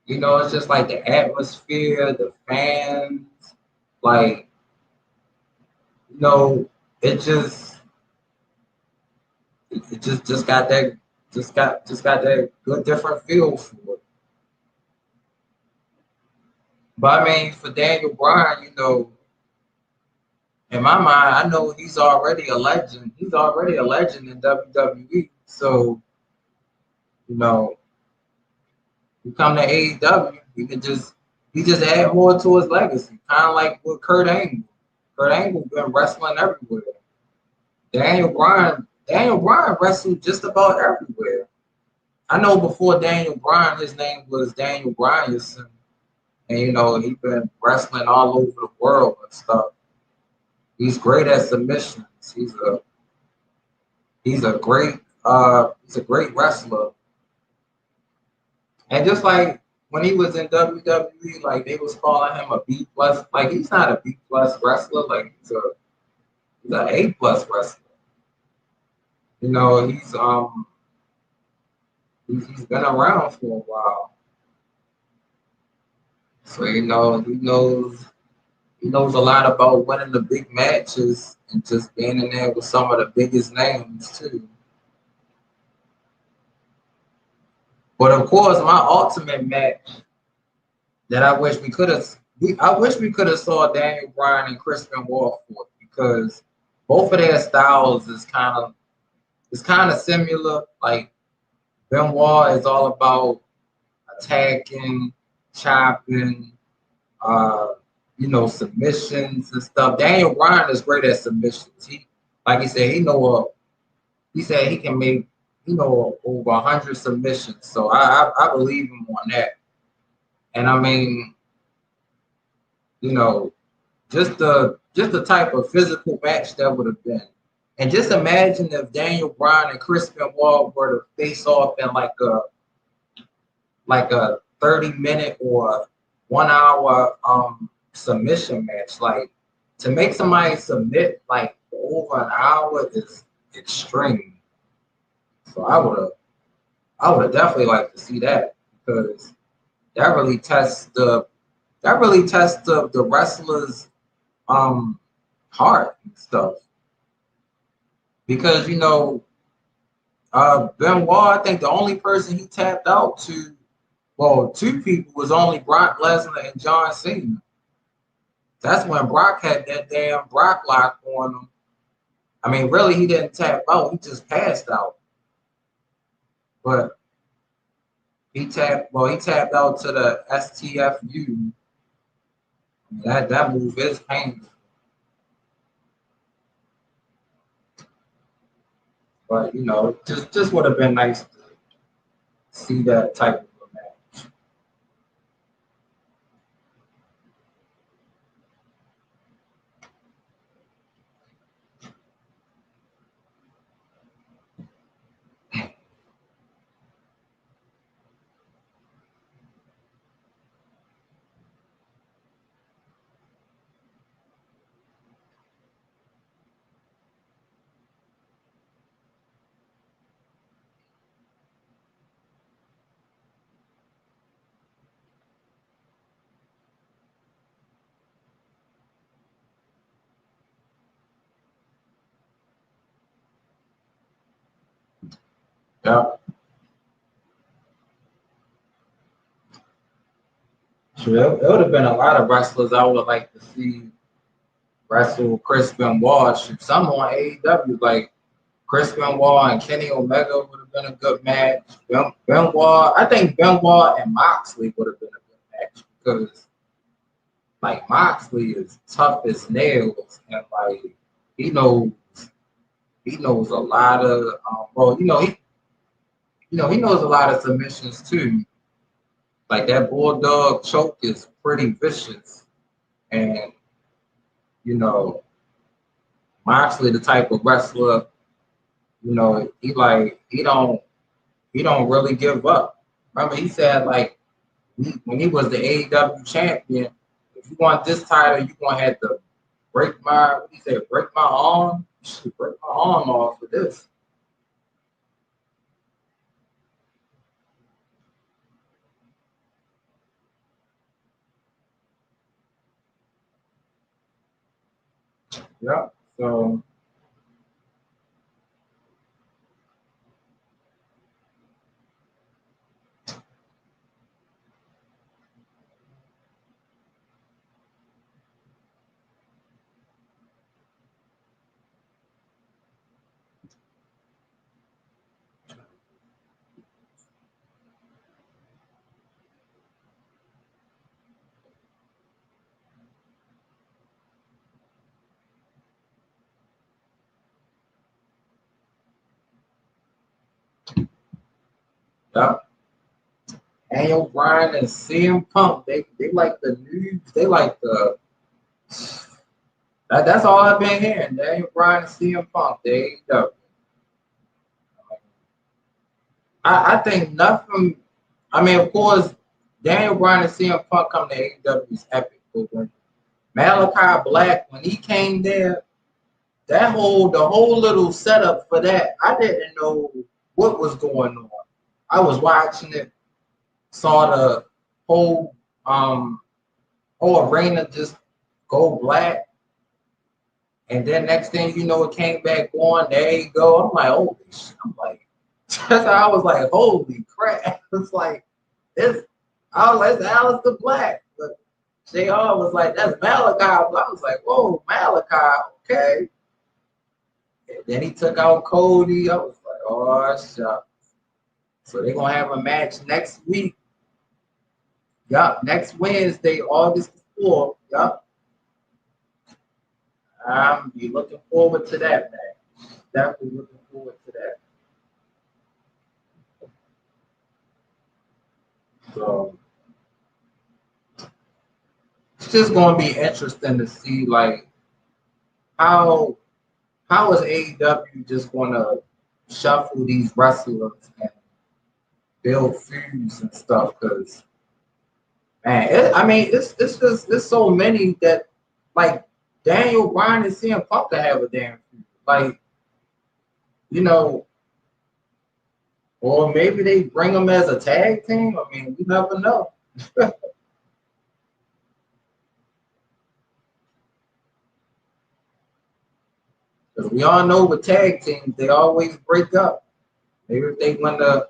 [SPEAKER 1] You know, it's just like the atmosphere, the fans, like you know, it just got that just got that good different feel for it. But I mean, for Daniel Bryan, you know, in my mind, I know he's already a legend. He's already a legend in WWE. So, you know, you come to AEW, he just add more to his legacy. Kind of like with Kurt Angle. Kurt Angle been wrestling everywhere. Daniel Bryan wrestled just about everywhere. I know before Daniel Bryan, his name was Daniel Bryanson, and you know he been wrestling all over the world and stuff. He's great at submissions. He's a great wrestler. And just like when he was in WWE, like they was calling him a B plus. Like he's not a B plus wrestler. Like he's an A plus wrestler. You know, he's been around for a while. So you know he knows a lot about winning the big matches and just being in there with some of the biggest names too. But of course, my ultimate match that I wish we could have saw Daniel Bryan and Chris Benoit for because both of their styles is kind of similar. Like Benoit is all about attacking, chopping, uh, you know, submissions and stuff. Daniel Bryan is great at submissions. Like he said, he said he can make, you know, over 100 submissions. So I believe him on that. And I mean, you know, just the type of physical match that would have been. And just imagine if Daniel Bryan and Chris Benoit were to face off in like a 30-minute or 1 hour submission match. Like to make somebody submit like for over an hour is extreme. So I would have definitely liked to see that because that really tests the wrestler's heart and stuff. Because you know, Benoit, I think the only person he tapped out to, well, two people was only Brock Lesnar and John Cena. That's when Brock had that damn Brock lock on him. I mean, really, he didn't tap out; he just passed out. But he tapped out to the STFU. That move is painful. But you know, just would have been nice to see that type of a match. Yeah. Sure, it would have been a lot of wrestlers I would have liked to see wrestle Chris Benoit. Some on AEW, like Chris Benoit and Kenny Omega would have been a good match. Benoit, I think Benoit and Moxley would have been a good match because like Moxley is tough as nails and like he knows he knows a lot of well, he knows a lot of submissions too. Like that bulldog choke is pretty vicious. And you know, Moxley the type of wrestler, you know, he he don't really give up. Remember, he said like when he was the AEW champion, if you want this title, you gonna have to break my. He said, break my arm. You should break my arm off for this. Yeah. So yeah. Daniel Bryan and CM Punk, they like the news. They like the. That's all I've been hearing. Daniel Bryan and CM Punk. They AEW. I think nothing. I mean, of course, Daniel Bryan and CM Punk come to AEW is epic. But when Malachi Black, when he came there, the whole little setup for that, I didn't know what was going on. I was watching it, saw the whole whole arena just go black, and then next thing you know, it came back on. There you go. I'm like, holy shit. I'm like, I was like, holy crap. It's like this. I was like, it's Aleister Black, but JR was like, that's Malachi. I was like, whoa, Malachi, okay. And then he took out Cody. I was like, oh shit. So they're gonna have a match next week. Yup, next Wednesday, August 4th. Yup. I'm be looking forward to that, man. Definitely looking forward to that. So it's just gonna be interesting to see like how is AEW just gonna shuffle these wrestlers and build feuds and stuff? Because man, I mean, it's just there's so many that like Daniel Bryan and CM Punk to have a damn feud. Like, you know, or maybe they bring them as a tag team. I mean, you never know. Because we all know with tag teams, they always break up. Maybe if they win the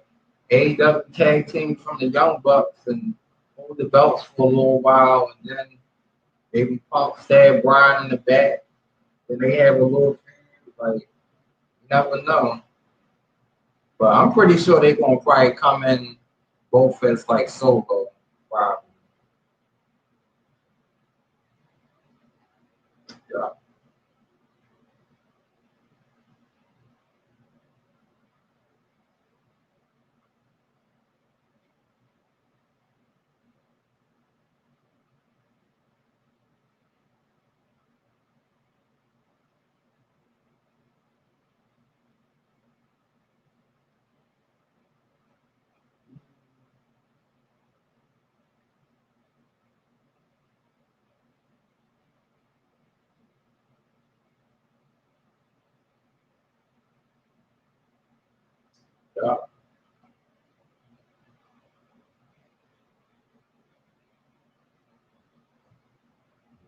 [SPEAKER 1] AEW tag team from the Young Bucks and hold the belts for a little while, and then maybe Punk stab Bryan in the back, then they have a little feud. Like, you never know. But I'm pretty sure they're gonna probably come in both as like solo. Wow. Yeah. Yeah.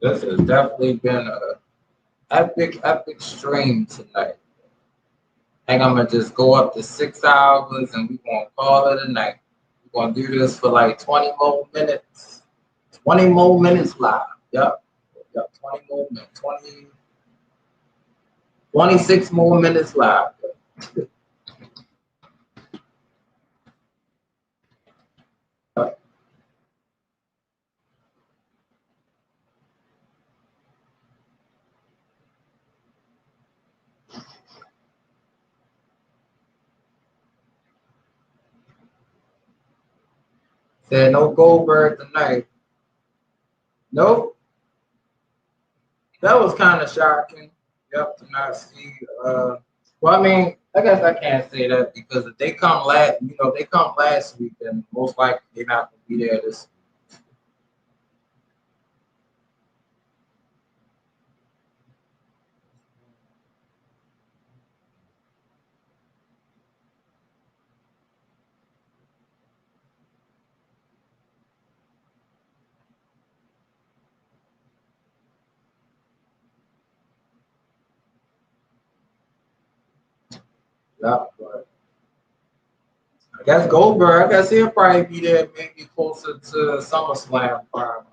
[SPEAKER 1] This has definitely been a epic stream tonight. I think I'm gonna just go up to 6 hours and we're gonna call it a night. We're gonna do this for like 20 more minutes. 20 more minutes live. Yep. Yep. 20 more minutes. 26 more minutes live. Said no Goldberg tonight. Nope. That was kind of shocking. Yep, to not see. Well, I mean, I guess I can't say that because if they come last, they come last week, then most likely they're not going to be there this. Yeah, but I guess Goldberg, I guess he'll probably be there maybe closer to SummerSlam probably.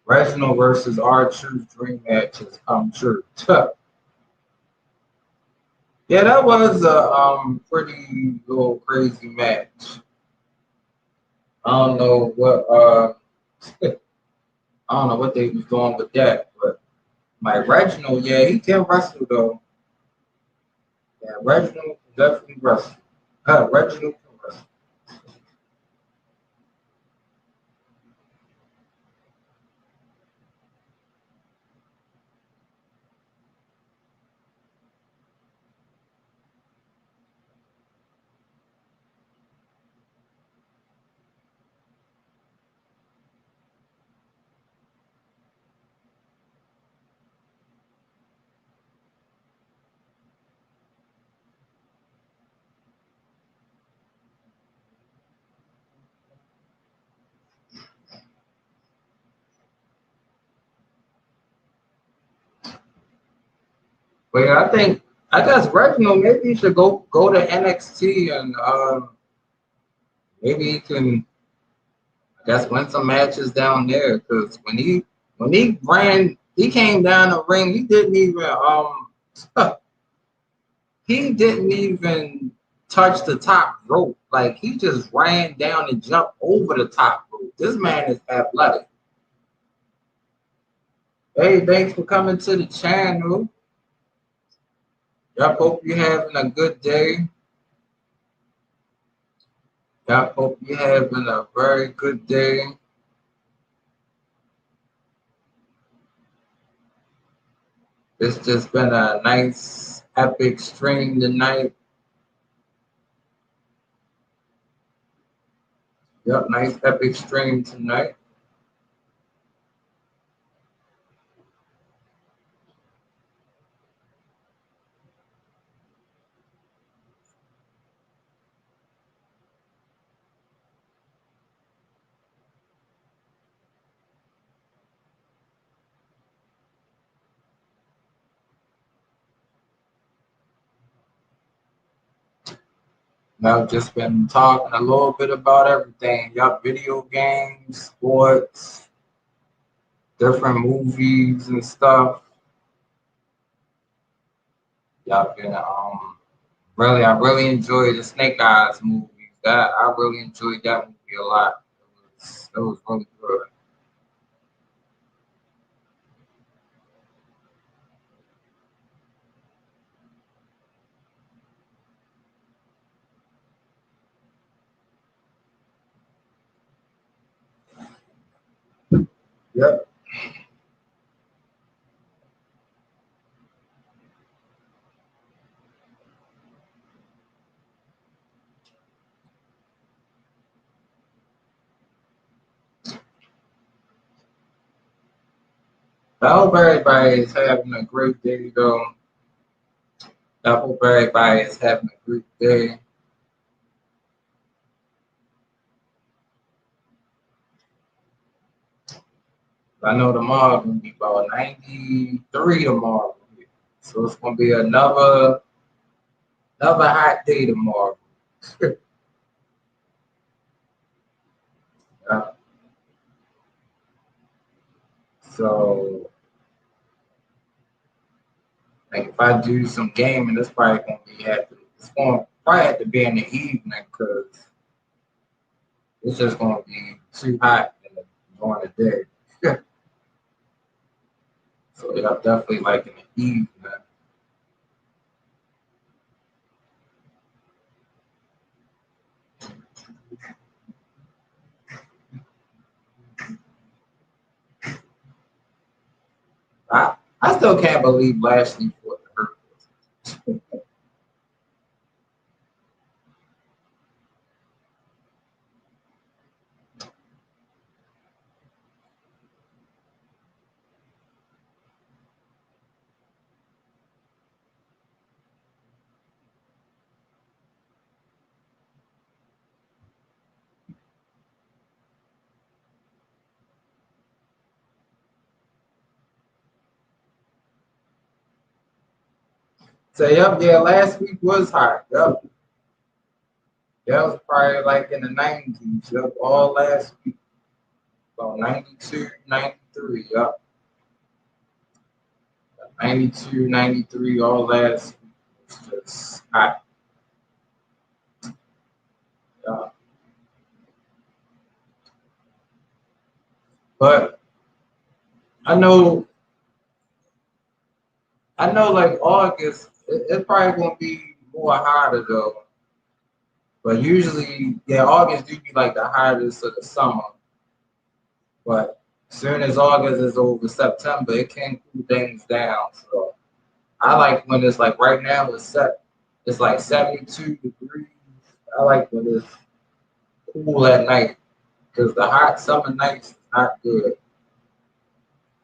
[SPEAKER 1] Reginald versus R-Truth dream match has come true. Yeah, that was a pretty little crazy match. I don't know what I don't know what they was doing with that, but my Reginald, yeah, he can wrestle though. Yeah, Reginald can definitely wrestle. Reginald can wrestle. But yeah, I guess Reginald maybe he should go to NXT and maybe he can I guess win some matches down there because he came down the ring he didn't even he didn't even touch the top rope. Like he just ran down and jumped over the top rope. This man is athletic. Hey, thanks for coming to the channel. Y'all hope you're having a good day. Y'all hope you're having a very good day. It's just been a nice epic stream tonight. Yep, nice epic stream tonight. I've just been talking a little bit about everything. Y'all video games, sports, different movies and stuff. Y'all been I really enjoyed the Snake Eyes movie. That I really enjoyed that movie a lot. It was really good. Yep. I hope everybody is having a great day though. I hope everybody is having a great day. I know tomorrow gonna be about 93 tomorrow. So it's gonna be another hot day tomorrow. Yeah. So like if I do some gaming, it's probably gonna be it's gonna probably have to be in the evening because it's just gonna be too hot during the day. So yeah, definitely like in the evening. I still can't believe Lashley fought the Hurt. So yep, yeah, last week was hot. Yep. That was probably like in the 90s. Yep, all last week. About 92, 93. Yep. 92, 93, all last week. It's just hot. Yeah. But I know like August, it's probably gonna be more hotter though. But usually, yeah, August do be like the hottest of the summer. But as soon as August is over, September, it can cool things down. So I like when it's like right now it's like 72 degrees. I like when it's cool at night because the hot summer nights is not good.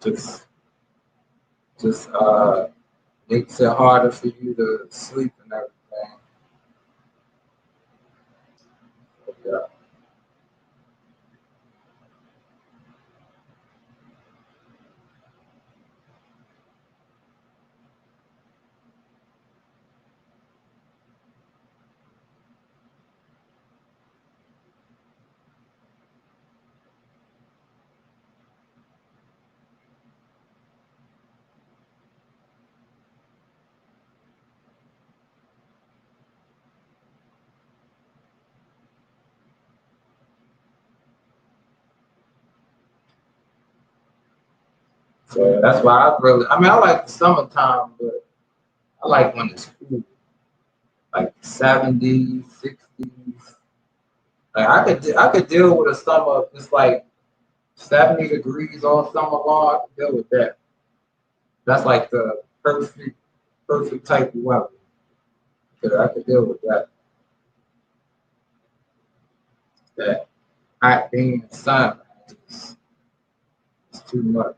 [SPEAKER 1] Just just makes it harder for you to sleep and everything. Yeah. So that's why I like the summertime, but I like when it's cool, like 70s, 60s. Like I could deal with a summer if it's like 70 degrees all summer long. I can deal with that. That's like the perfect type of weather. I could deal with that. That hot being sun is too much.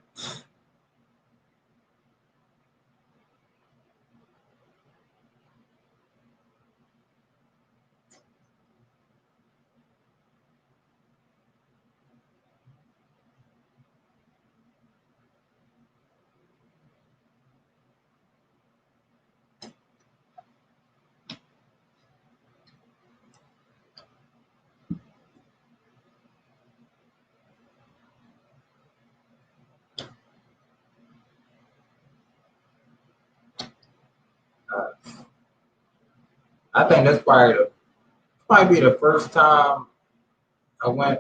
[SPEAKER 1] Uh, I think that's probably be the first time I went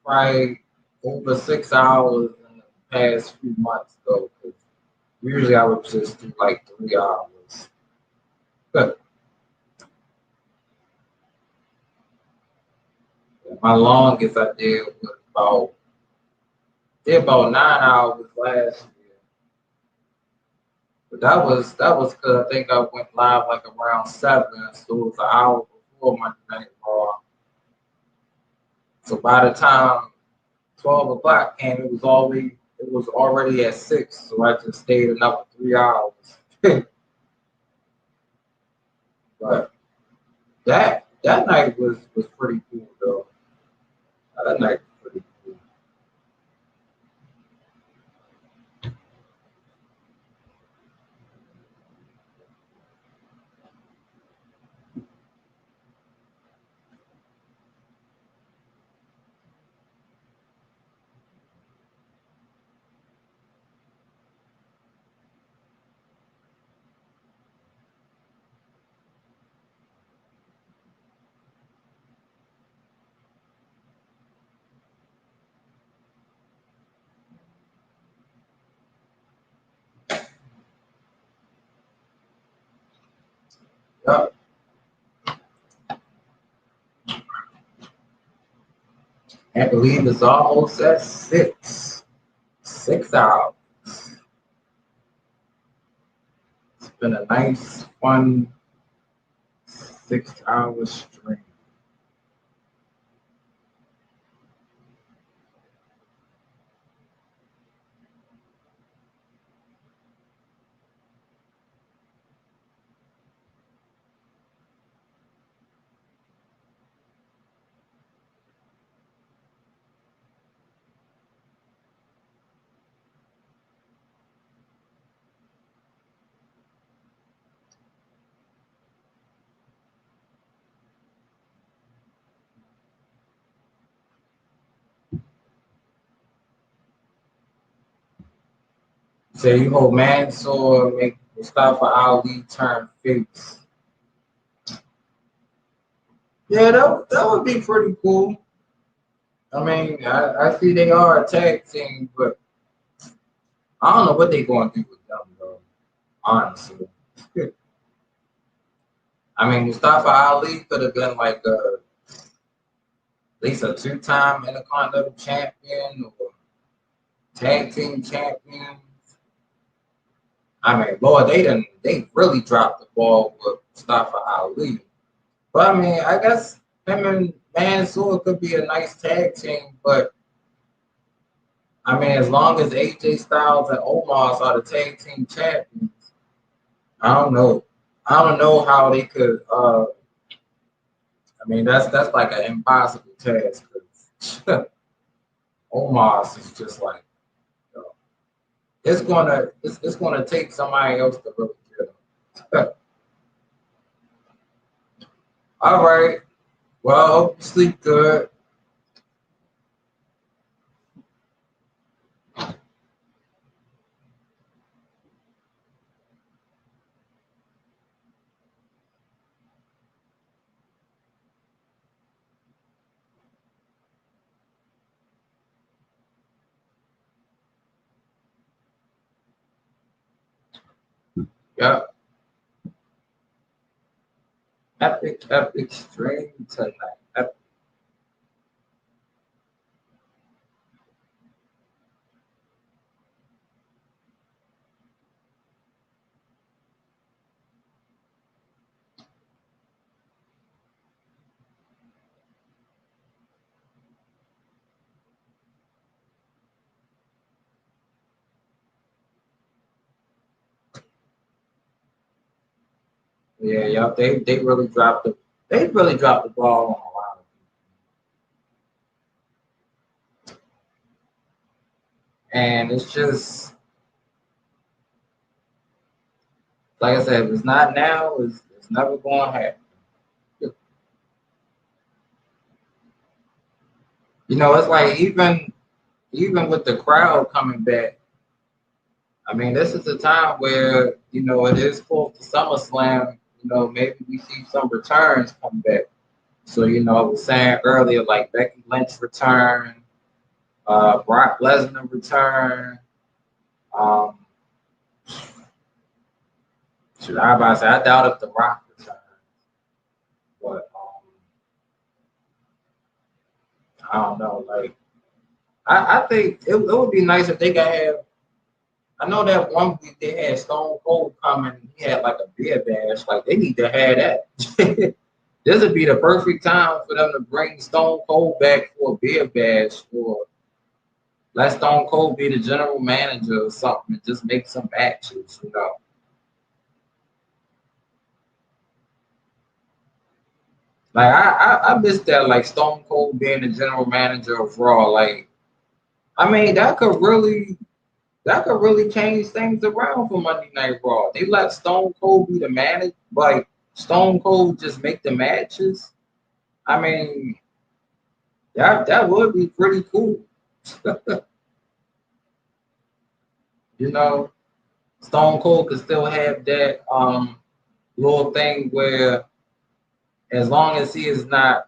[SPEAKER 1] probably over 6 hours in the past few months though. 'Cause usually I would just do like 3 hours. But my longest I did about 9 hours last year. But that was because I think I went live like around 7, so it was an hour before my night raw. So by the time 12 o'clock came, it was already at 6, so I just stayed another 3 hours. But that night was pretty cool though. That night was pretty cool. Yup. I believe it's almost at 6. 6 hours. It's been a nice, fun 6 hour stream. Say you hope Mansoor make Mustafa Ali turn face. Yeah, that would be pretty cool. I mean, I see they are a tag team, but I don't know what they're going to do with them, though, honestly. I mean, Mustafa Ali could have been like at least a 2-time Intercontinental champion or tag team champion. I mean, Lord, they really dropped the ball with Mustafa Ali. But I mean, I guess him and Mansoor could be a nice tag team, but I mean, as long as AJ Styles and Omos are the tag team champions, I don't know. I don't know how they could. I mean, that's like an impossible task. Omos is just like, you know, it's gonna take somebody else to really get him. All right. Well, I hope you sleep good. Yep. Epic stream tonight. Epic. Yeah, yep. They really dropped the ball on a lot of people. And it's just like I said, if it's not now, it's never going to happen. You know, it's like even with the crowd coming back. I mean, this is a time where you know it is close to SummerSlam. You know, maybe we see some returns come back. So you know, I was saying earlier, like Becky Lynch return, Brock Lesnar return. Um, should I about to say I doubt if The Rock returns, but I don't know. Like I think it would be nice if they could have. I know that one week they had Stone Cold coming. He had like a beer bash. Like they need to have that. This would be the perfect time for them to bring Stone Cold back for a beer bash, or let Stone Cold be the general manager or something, and just make some matches. You know. Like I miss that, like Stone Cold being the general manager of Raw. Like I mean that could really change things around for Monday Night Raw. They let Stone Cold be the manager, like Stone Cold just make the matches. I mean that would be pretty cool. You know, Stone Cold could still have that little thing where as long as he is not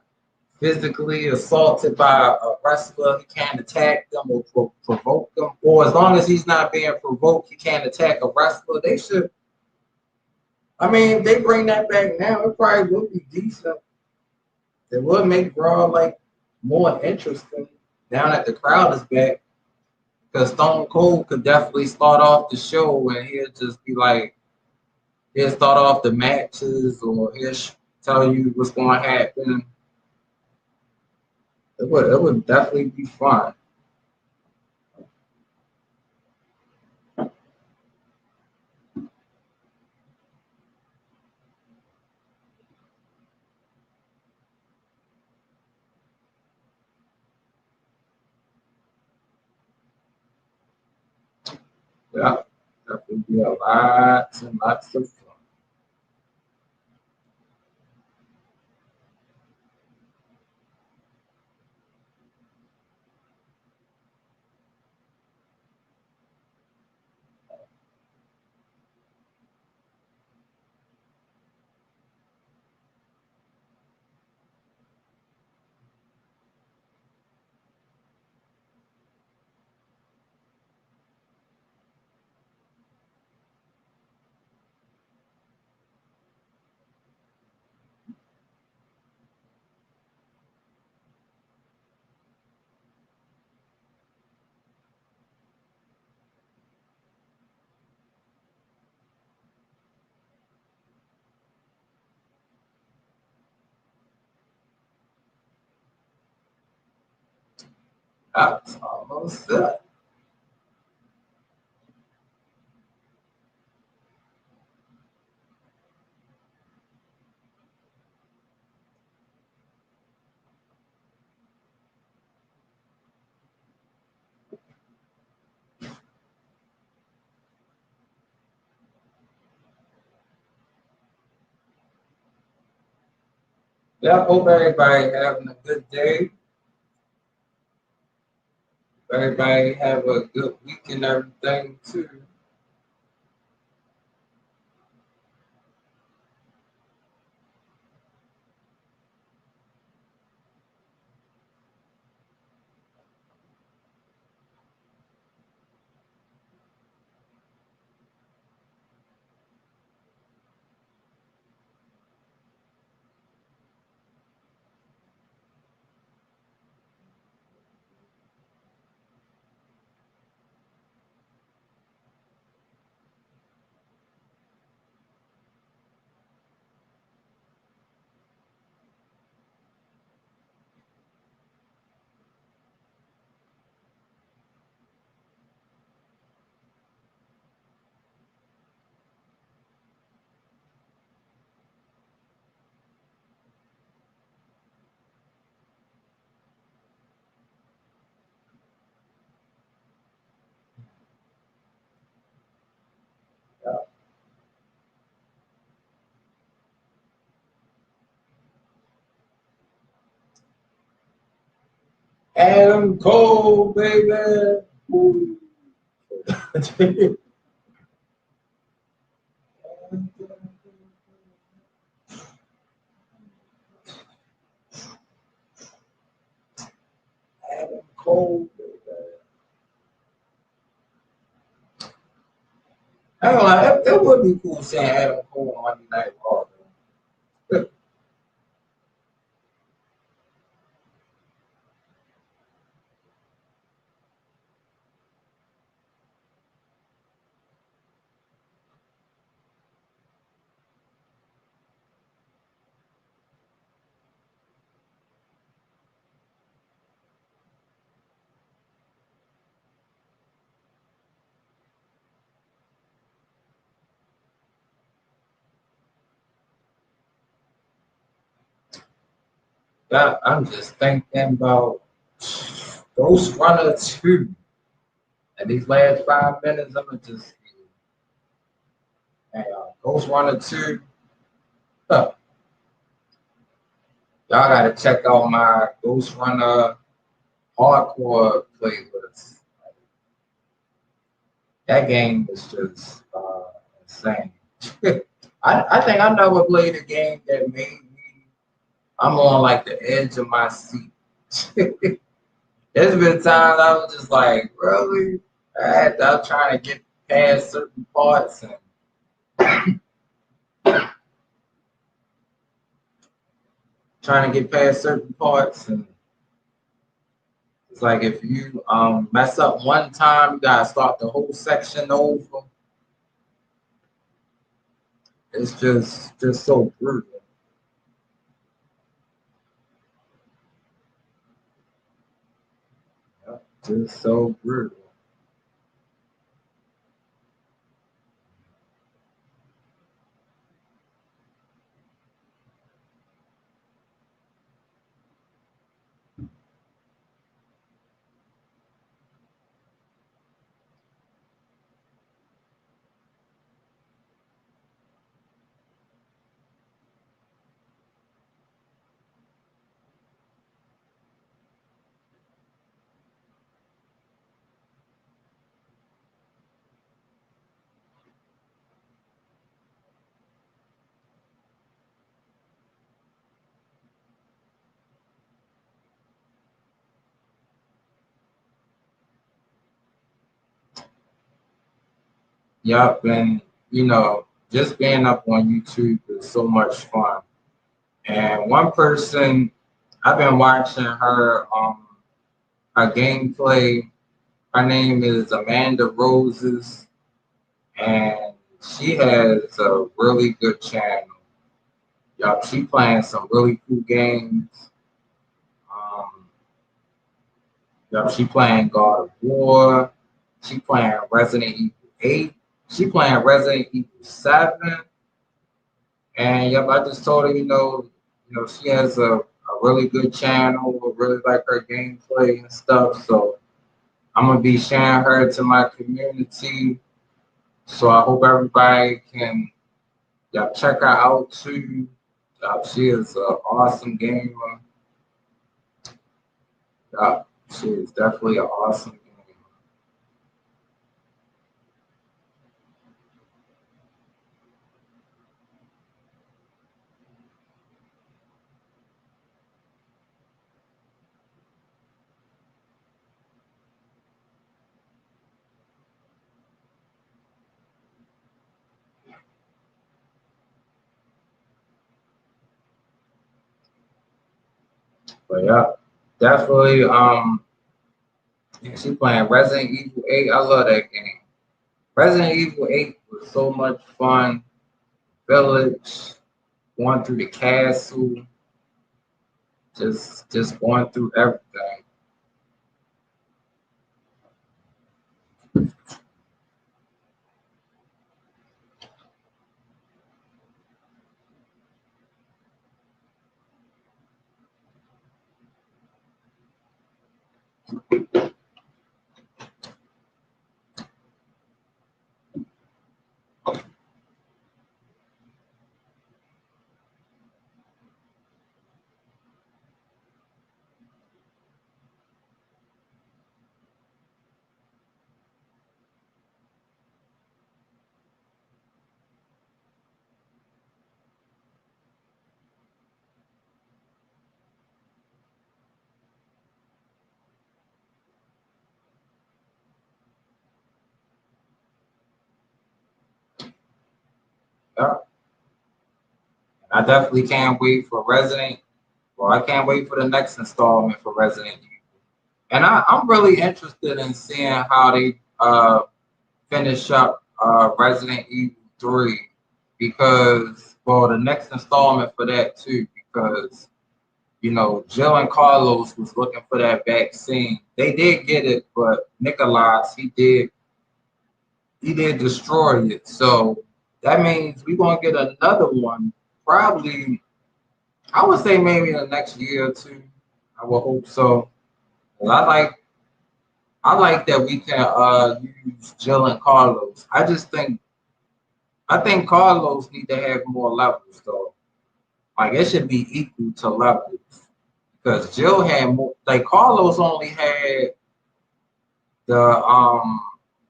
[SPEAKER 1] physically assaulted by a wrestler, he can't attack them or provoke them. Or as long as he's not being provoked, he can't attack a wrestler. They should I mean, if they bring that back now, it probably would be decent. It would make Raw like more interesting now that the crowd is back. Because Stone Cold could definitely start off the show and he'll just be like, he'll start off the matches or tell you what's going to happen. It would definitely be fun. Yeah, that would be a lot and lots of fun. That's almost it. Yeah, hope everybody having a good day. Everybody have a good week and everything too. Adam Cole, baby. Woo. Adam Cole, baby. I don't know, it would be cool seeing Adam Cole on Monday Night Raw. I'm just thinking about Ghost Runner 2. And these last 5 minutes, I'm gonna just Ghost Runner 2. Huh. Y'all gotta check out my Ghost Runner hardcore playlist. That game is just insane. I think I never played a game that made me. I'm on like the edge of my seat. There's been times I was just like, really? I'm trying to get past certain parts and I trying to get past certain parts, and it's like if you mess up one time, you gotta start the whole section over. It's just so brutal. Yeah, just so brutal. Yup, and just being up on YouTube is so much fun. And one person I've been watching her gameplay. Her name is Amanda Roses, and she has a really good channel. Yup, she playing some really cool games. Um, yup, she playing God of War. She playing Resident Evil 8. She playing Resident Evil 7. And yep, I just told her, she has a really good channel. I really like her gameplay and stuff. So I'm gonna be sharing her to my community. So I hope everybody can check her out too. She is an awesome gamer. She is definitely an awesome gamer. But yeah, definitely. She playing Resident Evil 8. I love that game. Resident Evil 8 was so much fun. Village, going through the castle, just going through everything. Yeah. I definitely can't wait for Resident. Well, I can't wait for the next installment for Resident Evil. And I'm really interested in seeing how they finish up Resident Evil 3 because, well, the next installment for that too, because, Jill and Carlos was looking for that vaccine. They did get it, but Nicholas, he did destroy it. So that means we're gonna get another one, probably, I would say maybe in the next year or two. I would hope so. But I like that we can use Jill and Carlos. I think Carlos need to have more levels though. Like it should be equal to levels. Because Jill had more, like Carlos only had the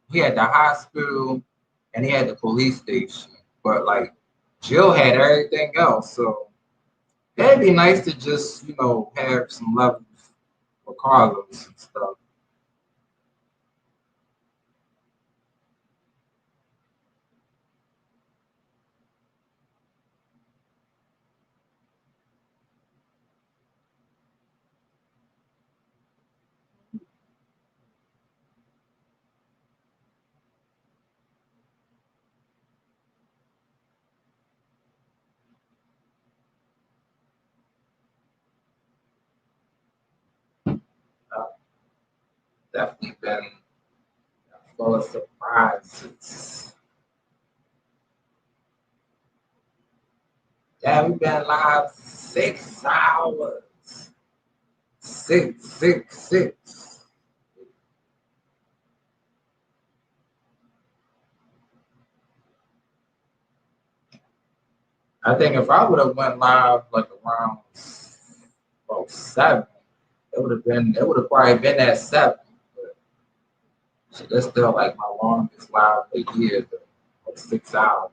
[SPEAKER 1] he had the hospital and he had the police station. But like Jill had everything else. So it'd be nice to just, have some levels for Carlos and stuff. definitely been full of surprises. Yeah, we've been live 6 hours. Six. I think if I would have went live like around 7, it would have probably been at 7. But shit, that's still like my longest live a year, like 6 hours.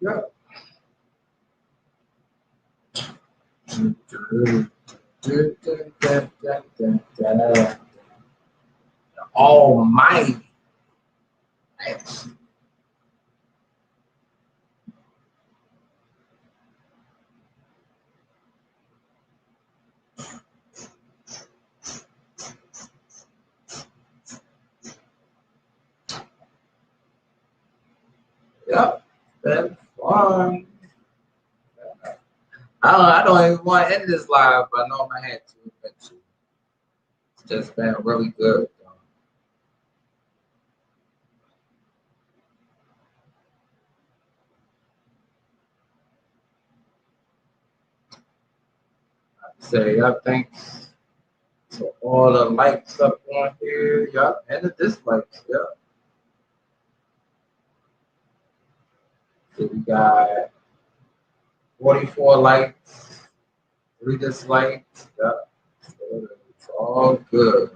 [SPEAKER 1] Yeah. Almighty. Yep, been fun. I don't even want to end this live, but I know I had to eventually. It's just been really good. Say, thanks to all the likes up on here, and the dislikes, So we got 44 likes, 3 dislikes, So it's all good.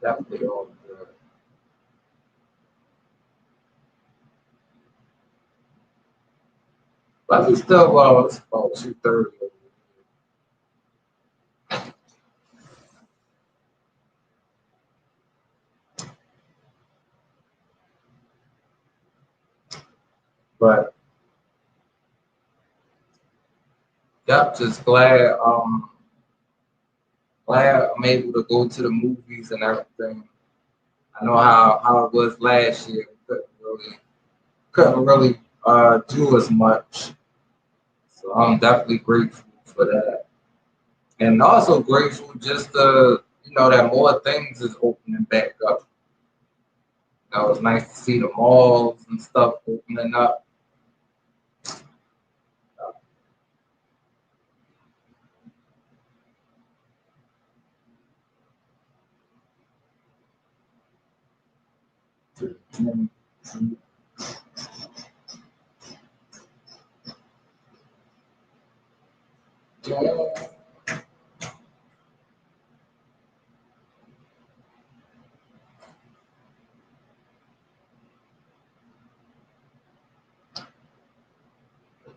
[SPEAKER 1] Definitely all good. But it's still, it's about 2:30. But just glad I'm able to go to the movies and everything. I know how it was last year. Couldn't really do as much. So I'm definitely grateful for that. And also grateful just that more things is opening back up. It's nice to see the malls and stuff opening up.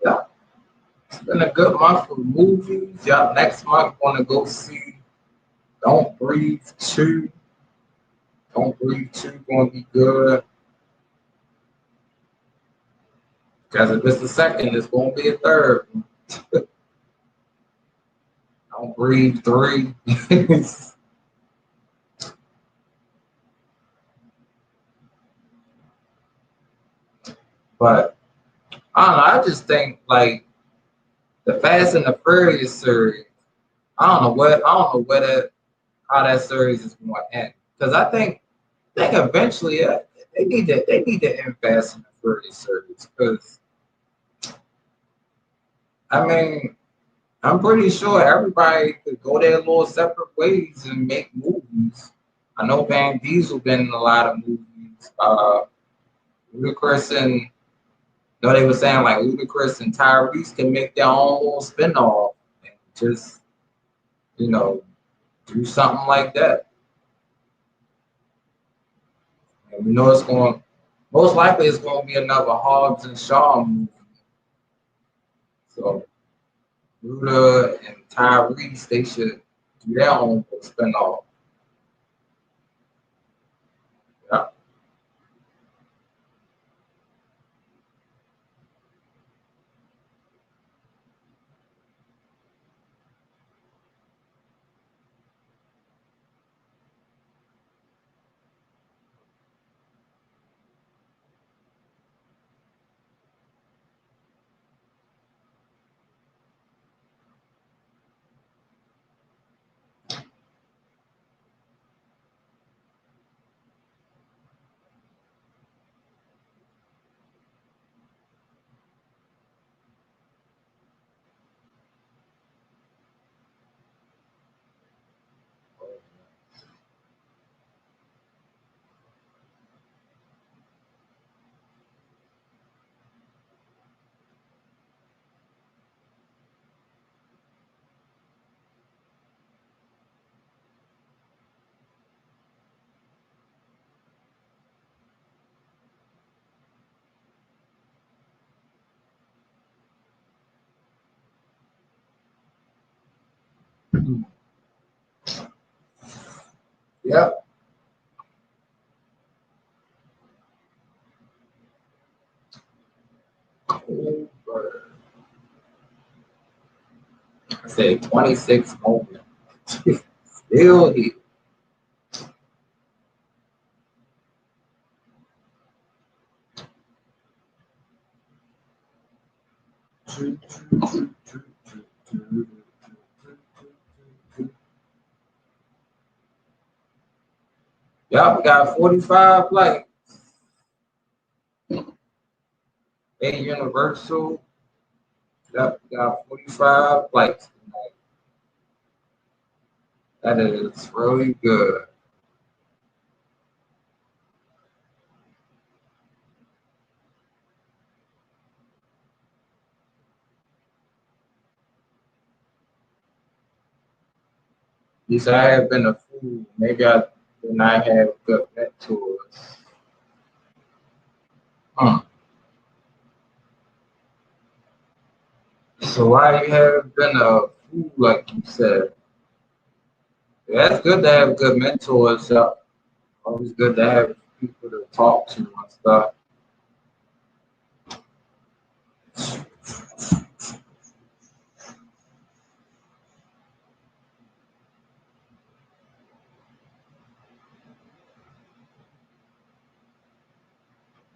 [SPEAKER 1] Yeah, it's been a good month for movies. Yeah, next month gonna go see Don't Breathe 2. Don't Breathe 2 gonna be good. Because if it's the second, it's gonna be a third. Don't Breathe 3. But I don't know, I just think like the Fast and the Furious series, I don't know how that series is going to end. Because I think eventually they need to end Fast and the Furious series. Because I mean, I'm pretty sure everybody could go their little separate ways and make movies. I know Van Diesel been in a lot of movies. Ludacris and they were saying like Ludacris and Tyrese can make their own little spinoff and just do something like that. You know it's going. Most likely it's going to be another Hobbs and Shaw movie. So Luda and Tyrese, they should do their own spinoff. Yeah. Yep. Over. I say 26 moments. Still here. Yep, we got 45 likes. A Universal. Yep, we got 45 likes tonight. That is really good. You said I have been a fool. Maybe I did not have good mentors. So why you have been a fool, like you said? Yeah, it's good to have good mentors. Always good to have people to talk to and stuff.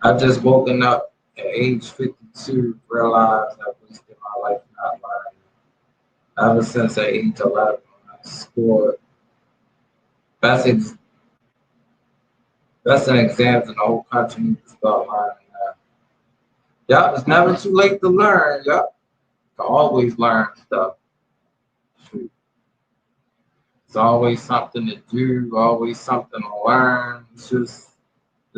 [SPEAKER 1] I just woken up at age 52, realized I wasted my life not learning. Ever since at age 11, I scored best in exams in the whole country. Need to start learning that. Yep, it's never too late to learn. Yep, you can always learn stuff. Shoot. It's always something to do, always something to learn. There's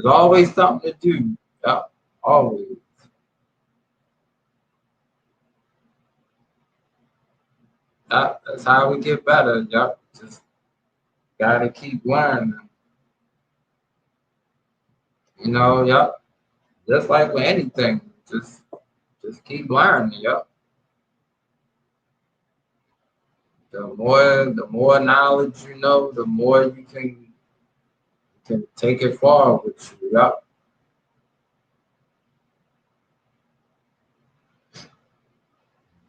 [SPEAKER 1] always something to do. Yep, always. That's how we get better. Yep, just gotta keep learning. You know, yep. Just like with anything, just keep learning. Yep. The more knowledge you know, the more you can take it far with you. Yep.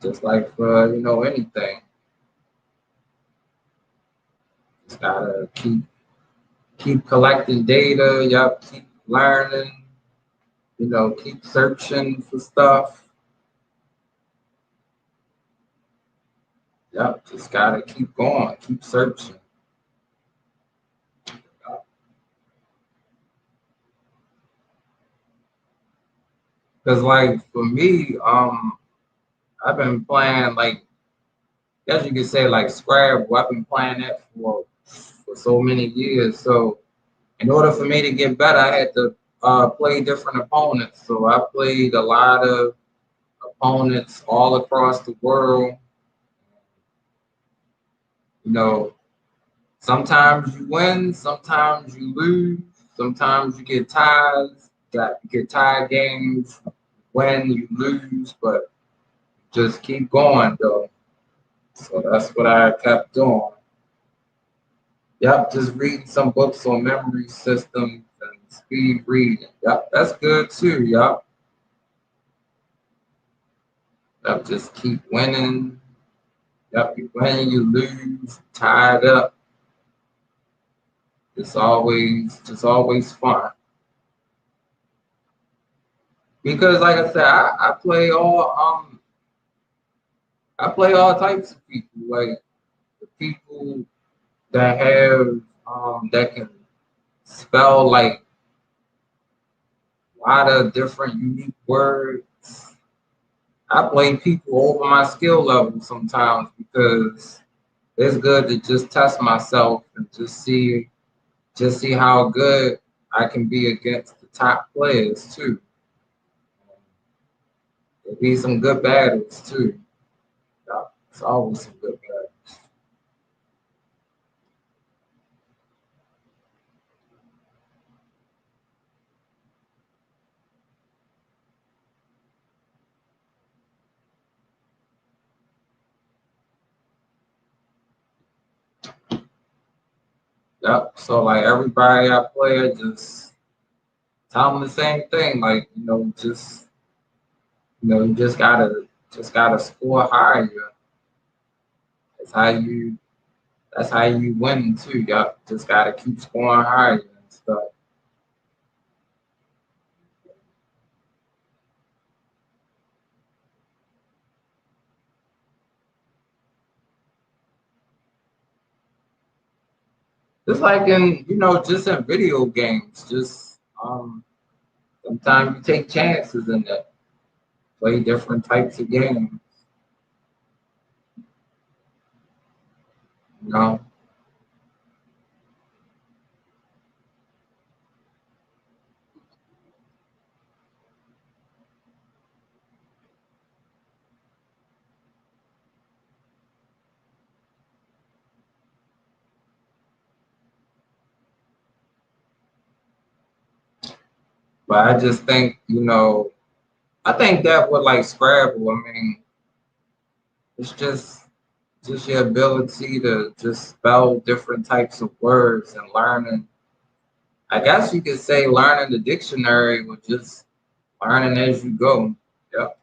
[SPEAKER 1] Just like for anything, just gotta keep collecting data. Yep. Keep learning. Keep searching for stuff. Yep. Just gotta keep going. Keep searching. Cause like for me, I've been playing like, I guess you could say like Scrabble. I've been playing that for so many years. So in order for me to get better, I had to play different opponents. So I played a lot of opponents all across the world. Sometimes you win, sometimes you lose. Sometimes you get ties, get tie games, win, you lose, but just keep going though. So that's what I kept doing. Yep, just reading some books on memory systems and speed reading. Yep, that's good too. Yep. Yep, just keep winning. Yep, you win, you lose, tied up. It's always fun. Because like I said, I play all types of people. Like the people that have that can spell like a lot of different unique words. I blame people over my skill level sometimes because it's good to just test myself and just see how good I can be against the top players too. There'll be some good battles too. Yeah, it's always some good battles. Yep. So like everybody I play, I just tell them the same thing. Like you just gotta score higher. That's how you that's how you win too. Yep. Just gotta keep scoring higher and stuff. Just like in just in video games, just sometimes you take chances in that. Play different types of games. You know. But I just think, I think that with like Scrabble, I mean, it's just your ability to just spell different types of words and learning. I guess you could say learning the dictionary with just learning as you go. Yep.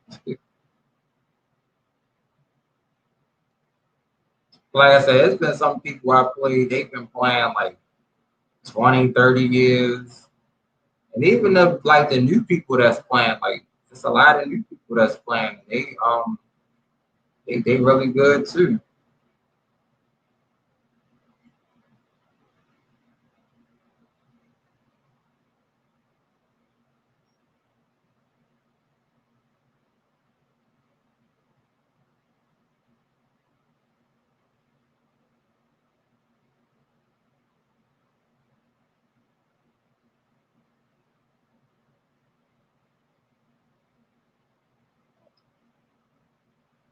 [SPEAKER 1] Like I said, it's been some people I played, they've been playing like 20, 30 years. And even the new people that's playing, like there's a lot of new people that's playing. They really good too.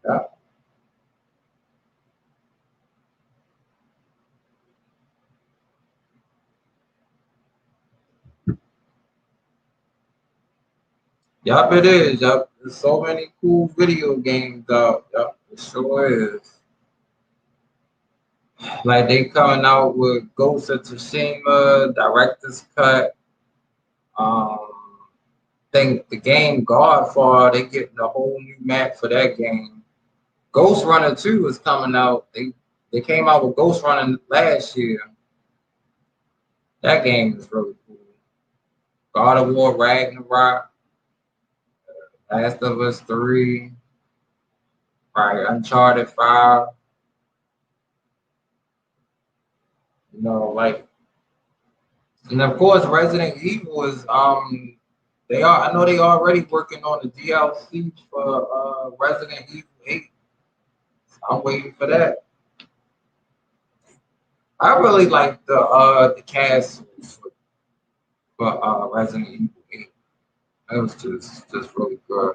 [SPEAKER 1] Yeah. Yup, it is. Yup, there's so many cool video games out. Yup, it sure is. Like they coming out with Ghost of Tsushima, Director's Cut. Um, think the game Godfall, they getting a whole new map for that game. Ghost Runner 2 is coming out. They came out with Ghost Runner last year. That game is really cool. God of War Ragnarok, Last of Us 3, right, Uncharted 5. Like, and of course Resident Evil is I know they already working on the DLC for Resident Evil 8. I'm waiting for that. I really like the castles for Resident Evil 8. That was just really good.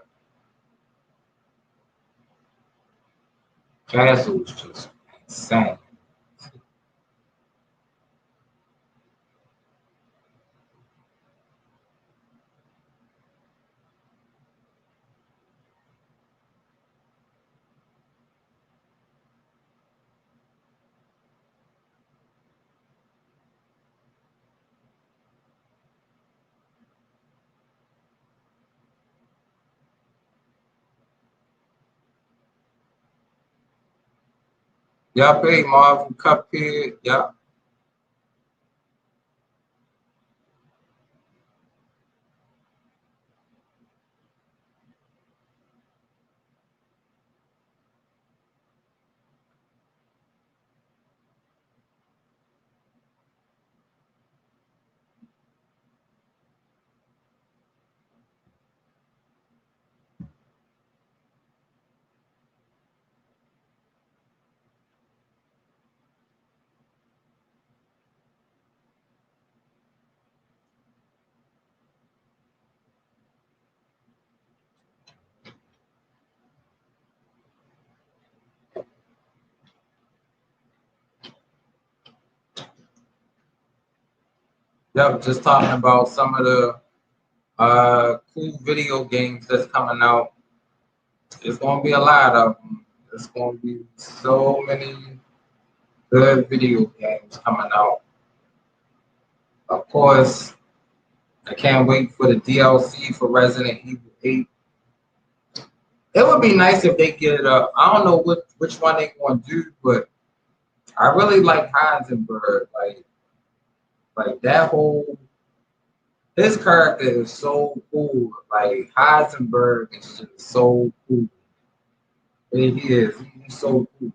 [SPEAKER 1] Castle was just insane. Y'all played Marvel Cuphead. Yeah. Yep, just talking about some of the cool video games that's coming out. It's gonna be a lot of them. It's gonna be so many good video games coming out. Of course, I can't wait for the DLC for Resident Evil 8. It would be nice if they get I don't know which one they gonna do, but I really like Heisenberg. Like that whole his character is so cool. Like Heisenberg is just so cool. He is. He's so cool.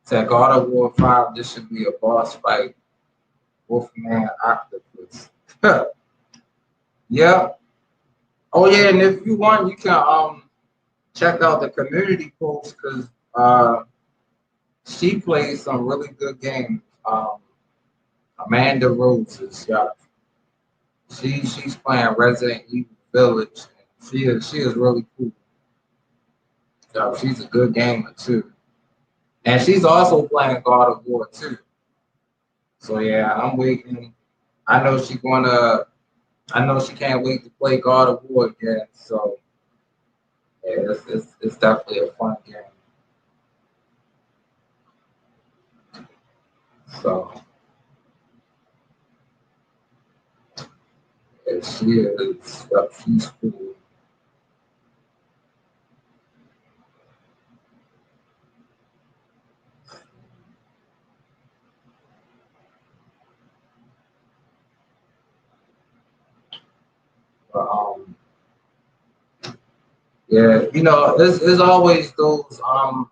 [SPEAKER 1] Said God of War 5, this should be a boss fight. Wolfman Octopus. Yeah. Oh yeah, and if you want, you can check out the community post because she plays some really good games. Amanda Roses, yeah. She's playing Resident Evil Village. She is really cool. Yeah, she's a good gamer too. And she's also playing God of War too. So yeah, I'm waiting. I know she gonna. I know she can't wait to play God of War again. So yeah, it's definitely a fun game. So yeah, she is. She's cool. But, yeah, it's always those the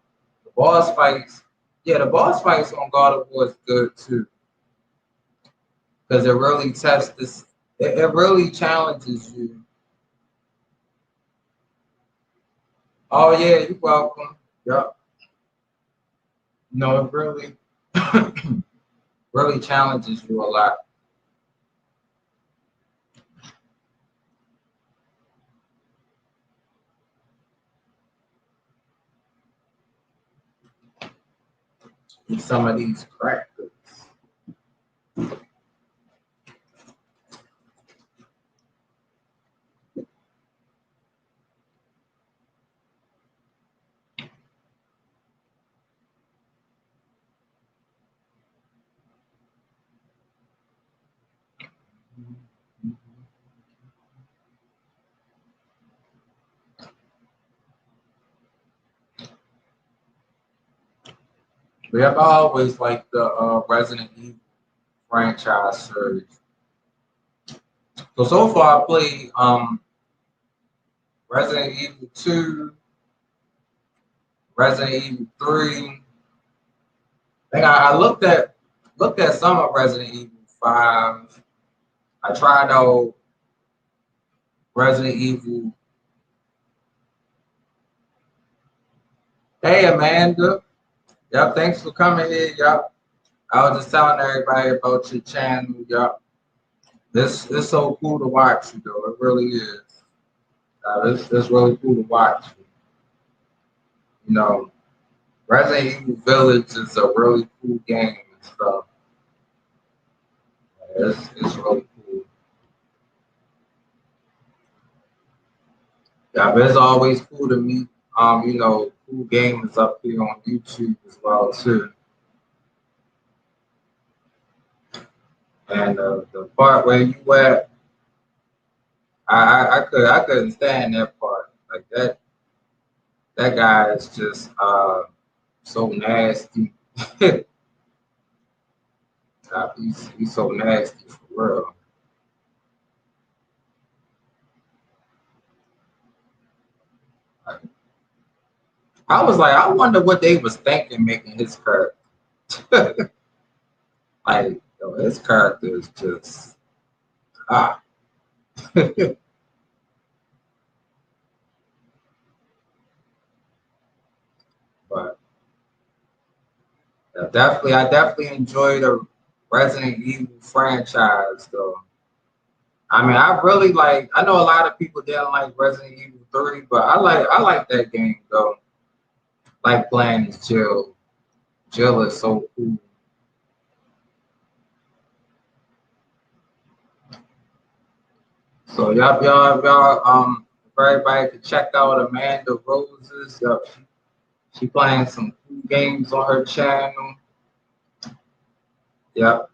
[SPEAKER 1] boss fights. Yeah, the boss fights on God of War is good too because it really tests this. It really challenges you. Oh yeah, you're welcome. Yep. No, it really really challenges you a lot. Some of these crackers. We have always like the Resident Evil franchise series. So far I played Resident Evil 2, Resident Evil 3. I looked at some of Resident Evil 5. I tried out Resident Evil. Hey Amanda. Yep, thanks for coming here. Yep. I was just telling everybody about your channel. Yep. This is so cool to watch you though. It really is. This really cool to watch. You know, Resident Evil Village is a really cool game and stuff. It's really cool. Yeah, but it's always cool to meet cool gamers up here on YouTube as well too. And the part where you at, I couldn't stand that part. Like that guy is just so nasty. He's so nasty for real. I was like, I wonder what they was thinking making his character. Like, yo, his character is just But I definitely enjoy the Resident Evil franchise though. I mean, I really like. I know a lot of people didn't like Resident Evil 3, but I like that game though. Like playing as Jill. Jill is so cool. So y'all, everybody could check out Amanda Roses. She playing some cool games on her channel. Yep.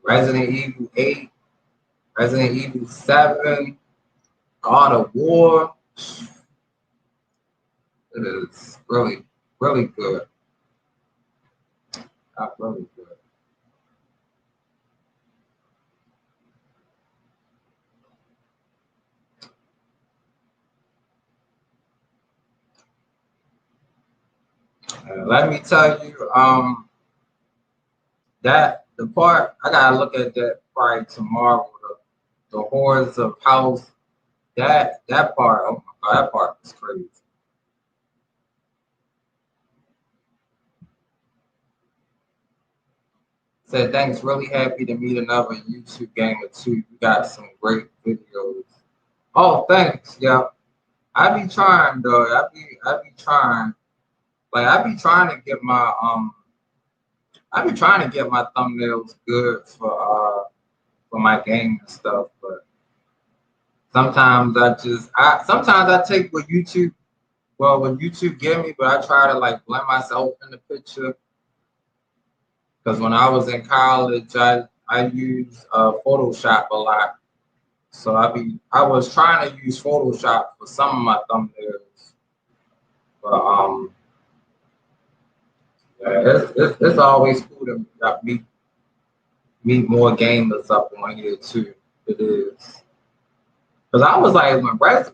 [SPEAKER 1] Resident Evil 8, Resident Evil 7, God of War. It is really, really good. Really good. Let me tell you, that the part I gotta look at that probably tomorrow. The Horrors of House. That part, oh my God, that part was crazy. Said thanks, really happy to meet another YouTube gamer too. You got some great videos. Oh, thanks. Yeah. I be trying though. I be trying. Like I be trying to get my thumbnails good for my game and stuff, but sometimes I take what YouTube give me, but I try to like blend myself in the picture. Because when I was in college, I used Photoshop a lot. So I was trying to use Photoshop for some of my thumbnails. But yeah, it's always cool to meet more gamers up on here too. It is. Because I was like,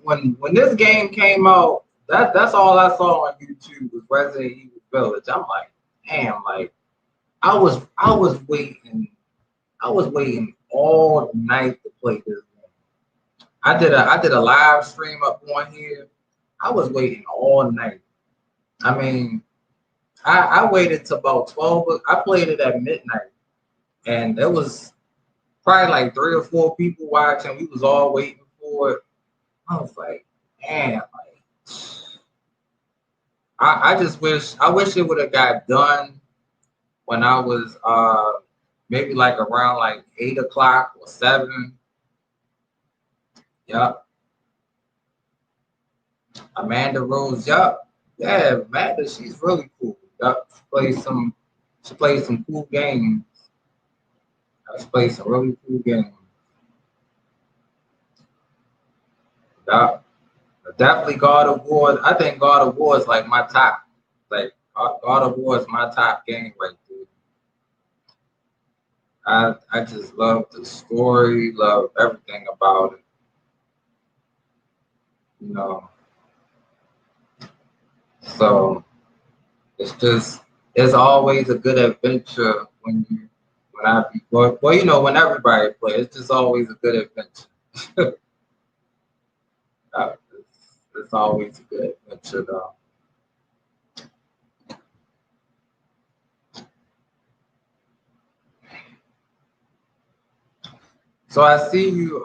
[SPEAKER 1] when this game came out, that's all I saw on YouTube was Resident Evil Village. I'm like, damn, like I was waiting all night to play this game. I did a live stream up on here. I was waiting all night. I mean, I waited till about 12. I played it at midnight, and there was probably like 3 or 4 people watching. We was all waiting for it. I was like, damn, like I wish it would have got done when I was maybe like around like 8 o'clock or 7. Yep. Amanda Rose, yup. Yeah, Amanda, she's really cool. Yup. She plays some cool games. She plays some really cool games. Yup. Definitely God of War. I think God of War is like my top. Like God of War is my top game right there. I just love the story, love everything about it. You know. So it's always a good adventure when everybody plays, it's just always a good adventure. It's always a good adventure though. So I see you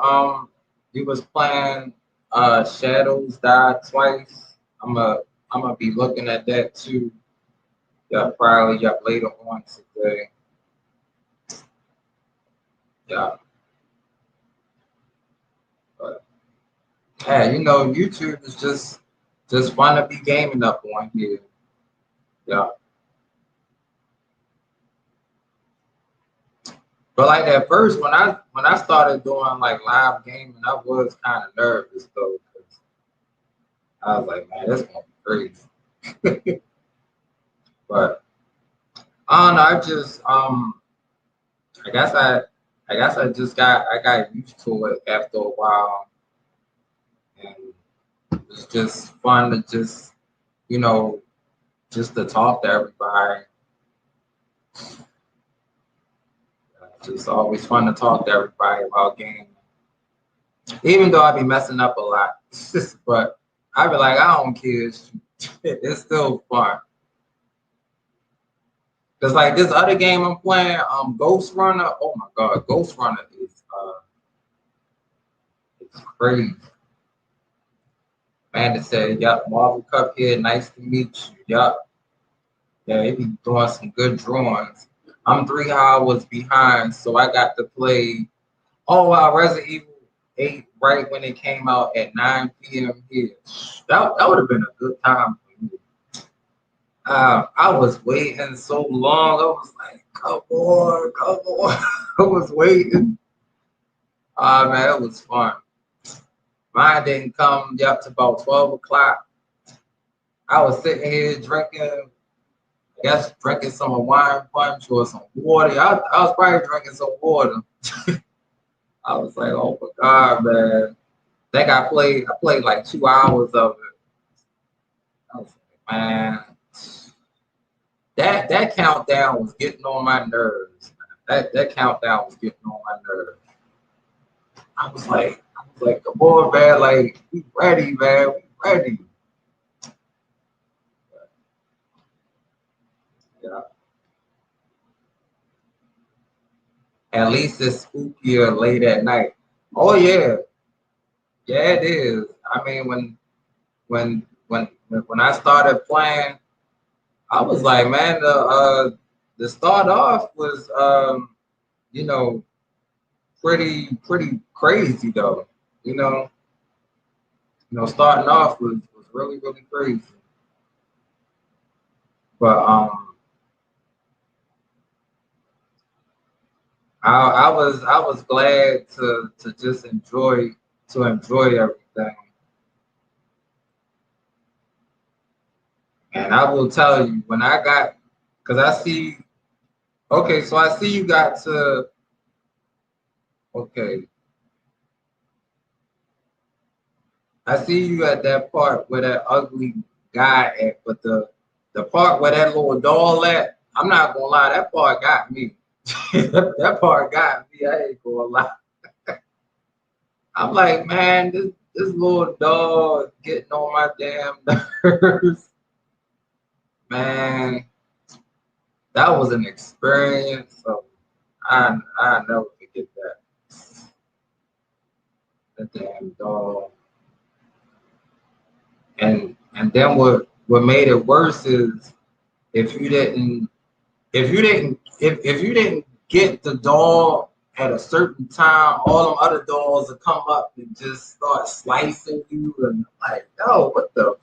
[SPEAKER 1] was playing Shadows Die Twice. I'm gonna be looking at that too. Yeah, probably later on today. Yeah. But yeah, YouTube is just fun to be gaming up on here. Yeah. But like at first when I started doing like live gaming, I was kind of nervous though, 'cause I was like, man, that's gonna be crazy. But I don't know, I guess I got used to it after a while, and it's just fun to you know just to talk to everybody. Just always fun to talk to everybody about gaming. Even though I be messing up a lot, but I be like, I don't care. It's still fun. Cause like this other game I'm playing, Ghost Runner. Oh my God, Ghost Runner is it's crazy. Man, to say, yup, Marvel Cup here, nice to meet you. Yup. Yeah, they be doing some good drawings. I'm 3 hours behind, so I got to play. Oh wow, Resident Evil 8 right when it came out at 9 p.m. here. That would have been a good time for me. I was waiting so long. I was like, come on, come on. I was waiting. Man, it was fun. Mine didn't come up to about 12 o'clock. I was sitting here drinking, I guess drinking some wine punch or some water. I was probably drinking some water. I was like, oh my God, man. I played like 2 hours of it. I was like, man, that countdown was getting on my nerves. That countdown was getting on my nerves. I was like, come on, man, like we ready, man, we ready. Yeah. At least it's spookier late at night. Oh yeah, yeah, it is. I mean, when I started playing, I was like, man, the start off was you know, pretty crazy though. You know, starting off was really crazy. But I was glad to just enjoy everything. And I will tell you when I got, because I see, okay, so I see you got to, okay, I see you at that part where that ugly guy at, but the part where that little doll at, I'm not gonna lie, that part got me. That part got me. I ain't gonna lie. I'm like, man, this little dog getting on my damn nerves. Man, that was an experience. So I never forget that. That damn dog. And then what made it worse is if you didn't if you didn't get the doll at a certain time, all them other dolls would come up and just start slicing you and like, no, what the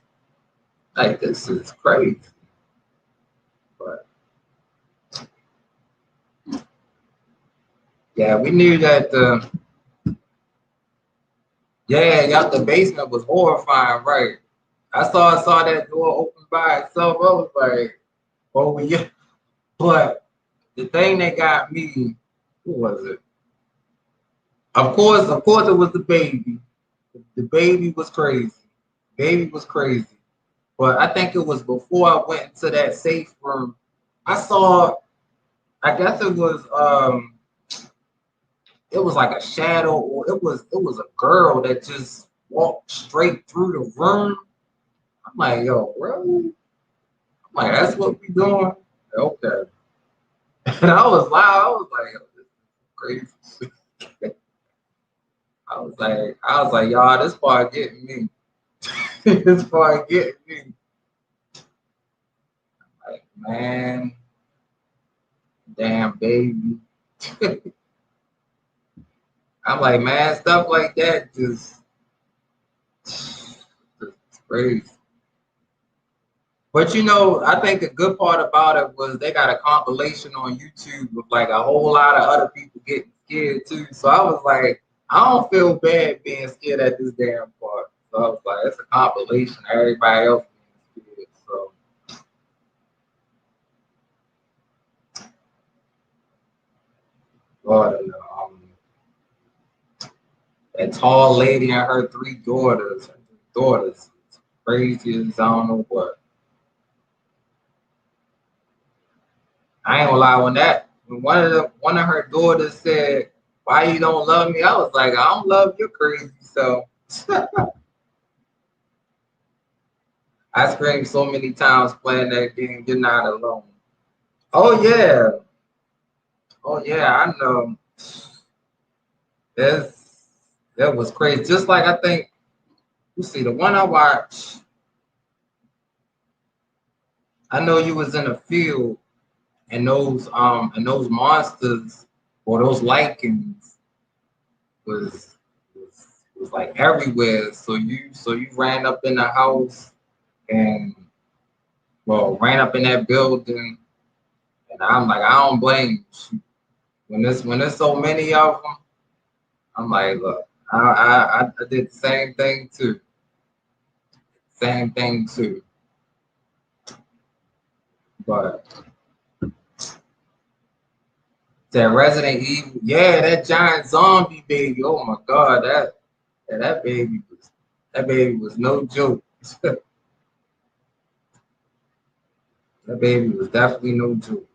[SPEAKER 1] like this is crazy. But yeah, we knew that the basement was horrifying, right? I saw that door open by itself. I was like, oh yeah. But the thing that got me, who was it? Of course, it was the baby. The baby was crazy. Baby was crazy. But I think it was before I went into that safe room. I saw, I guess it was like a shadow, or it was a girl that just walked straight through the room. I'm like, yo, really? I'm like, that's what we doing? Okay. And I was loud. I was like, yo, this is crazy. I was like, y'all, this part getting me. This part getting me. Like, Man, damn baby. I'm like, man, stuff like that just crazy. But you know, I think the good part about it was they got a compilation on YouTube with like a whole lot of other people getting scared too. So I was like, I don't feel bad being scared at this damn part. So I was like, it's a compilation. Everybody else being scared. So Lord, that tall lady and her three daughters. Crazy as I don't know what. I ain't gonna lie, when one of her daughters said, "Why you don't love me?" I was like, I don't love you crazy. So I screamed so many times playing that game, you're not alone. Oh yeah. Oh yeah, I know. That was crazy. Just like I think, you see, the one I watched, I know you was in a field and those monsters or those lichens was was like everywhere. So you ran up in the house and ran up in that building, and I'm like, I don't blame you. When there's so many of them, I'm like, look, I did the same thing too. Same thing too. But that Resident Evil, yeah, that giant zombie baby. Oh my God, that baby was no joke. That baby was definitely no joke.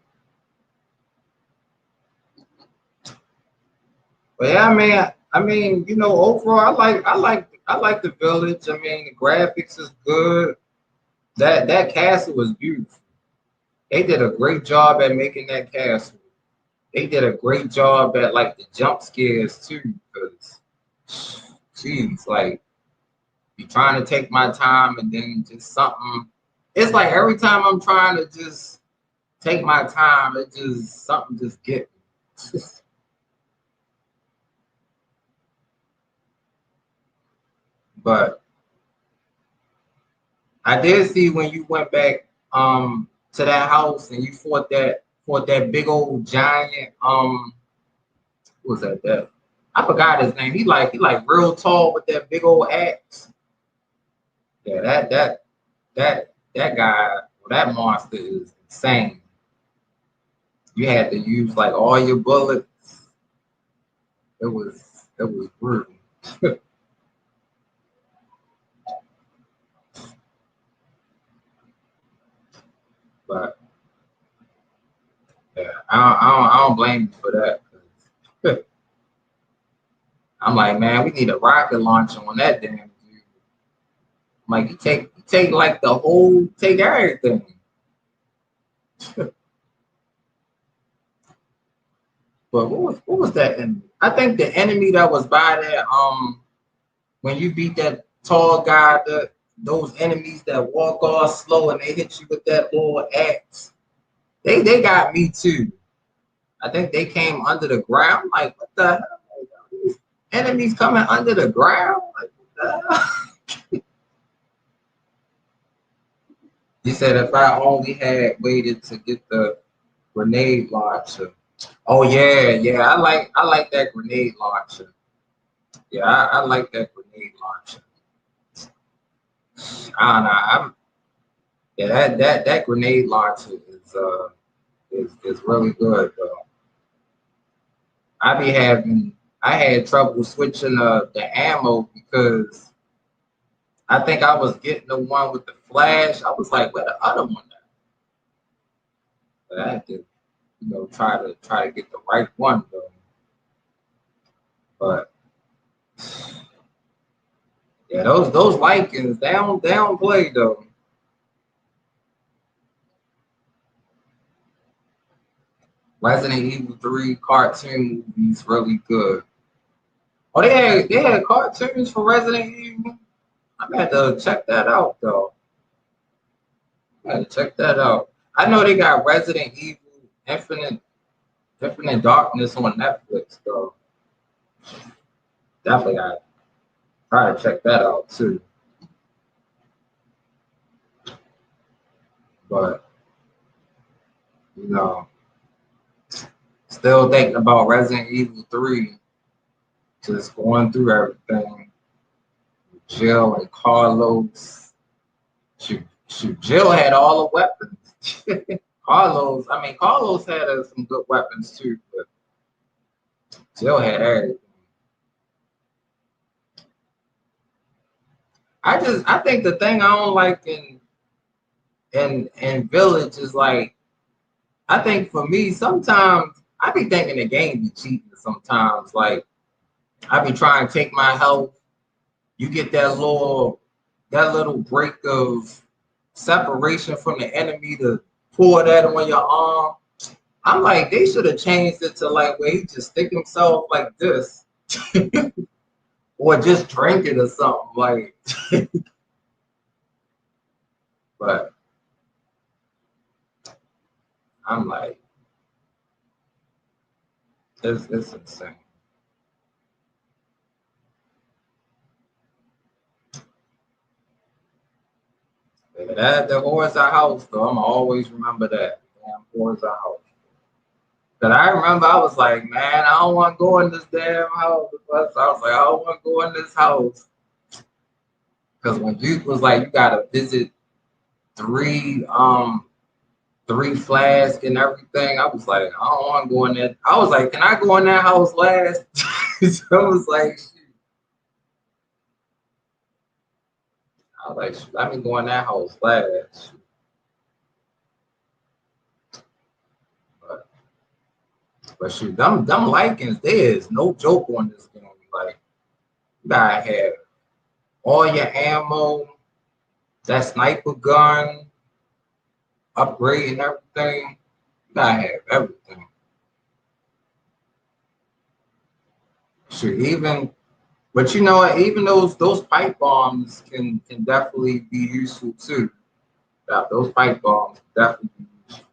[SPEAKER 1] But yeah, I mean, you know, overall, I like the village. I mean, the graphics is good. That castle was beautiful. They did a great job at making that castle. They did a great job at like the jump scares too, because, geez, like be trying to take my time and then just something. It's like every time I'm trying to just take my time, it just something just get me. But I did see when you went back to that house and you fought that big old giant what was that? I forgot his name. He like real tall with that big old axe. Yeah, that guy, that monster is insane. You had to use like all your bullets. It was brutal. But yeah, I don't blame you for that. 'Cause I'm like, man, we need a rocket launcher on that damn dude. I'm like, you take like take everything. But what was that enemy? I think the enemy that was by that when you beat that tall guy, those enemies that walk all slow and they hit you with that little axe, they got me too. I think they came under the ground. Like, what the hell? These enemies coming under the ground? Like, what the hell? He said if I only had waited to get the grenade launcher. Oh yeah, I like that grenade launcher. Yeah, I like that grenade launcher. I don't know. Yeah, that grenade launcher is really good though. I had trouble switching the ammo because I think I was getting the one with the flash. I was like, where the other one at? But I had to, try to get the right one though. But yeah, those Vikings, they don't play though. Resident Evil 3 cartoon movies really good. Oh, they had cartoons for Resident Evil. I had to check that out though. I had to check that out. I know they got Resident Evil Infinite Darkness on Netflix, though. Definitely got to try to check that out too. But you know, still thinking about Resident Evil 3, just going through everything. Jill and Carlos. Shoot, Jill had all the weapons. Carlos had some good weapons too, but Jill had everything. I think the thing I don't like in Village is like, I think for me, sometimes I be thinking the game be cheating sometimes. Like, I be trying to take my health. You get that little break of separation from the enemy to pour that on your arm. I'm like, they should have changed it to like where he just stick himself like this. Or just drink it or something. Like but I'm like, it's insane. That the Horza house though, I'm always remember that. Damn Horza house. Cause I remember I was like, man, I don't want to go in this damn house. I was like, I don't want to go in this house. Cause when Duke was like, you gotta visit three flasks and everything, I was like, I don't want to go in there. I was like, can I go in that house last? So I was like, shoot, let me go in that house last. But shoot, them Lycans, there is no joke on this game. Like, you gotta have all your ammo, that sniper gun, upgrading everything. You gotta have everything. Shoot, but you know what? Even those pipe bombs can definitely be useful too. Yeah, those pipe bombs definitely be useful.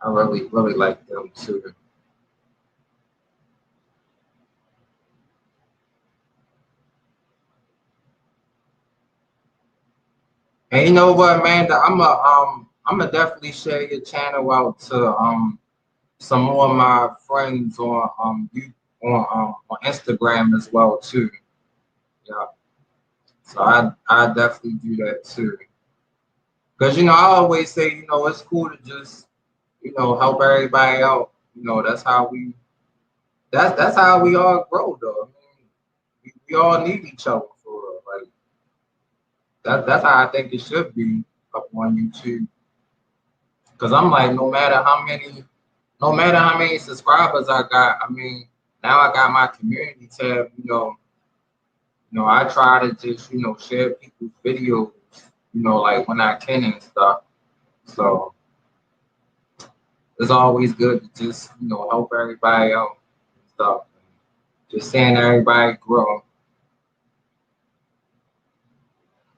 [SPEAKER 1] I really like them too. And you know what, Amanda? I'm gonna definitely share your channel out to some more of my friends on on Instagram as well too. Yeah. So I definitely do that too. Cause you know, I always say, you know, it's cool to just, you know, help everybody out. You know, that's how we all grow though. I mean, we all need each other for real. Like that's how I think it should be up on YouTube. Cause I'm like, no matter how many subscribers I got, I mean, now I got my community tab, you know, I try to just, you know, share people's videos, you know, like when I can and stuff. So it's always good to just, you know, help everybody out and stuff. Just seeing everybody grow.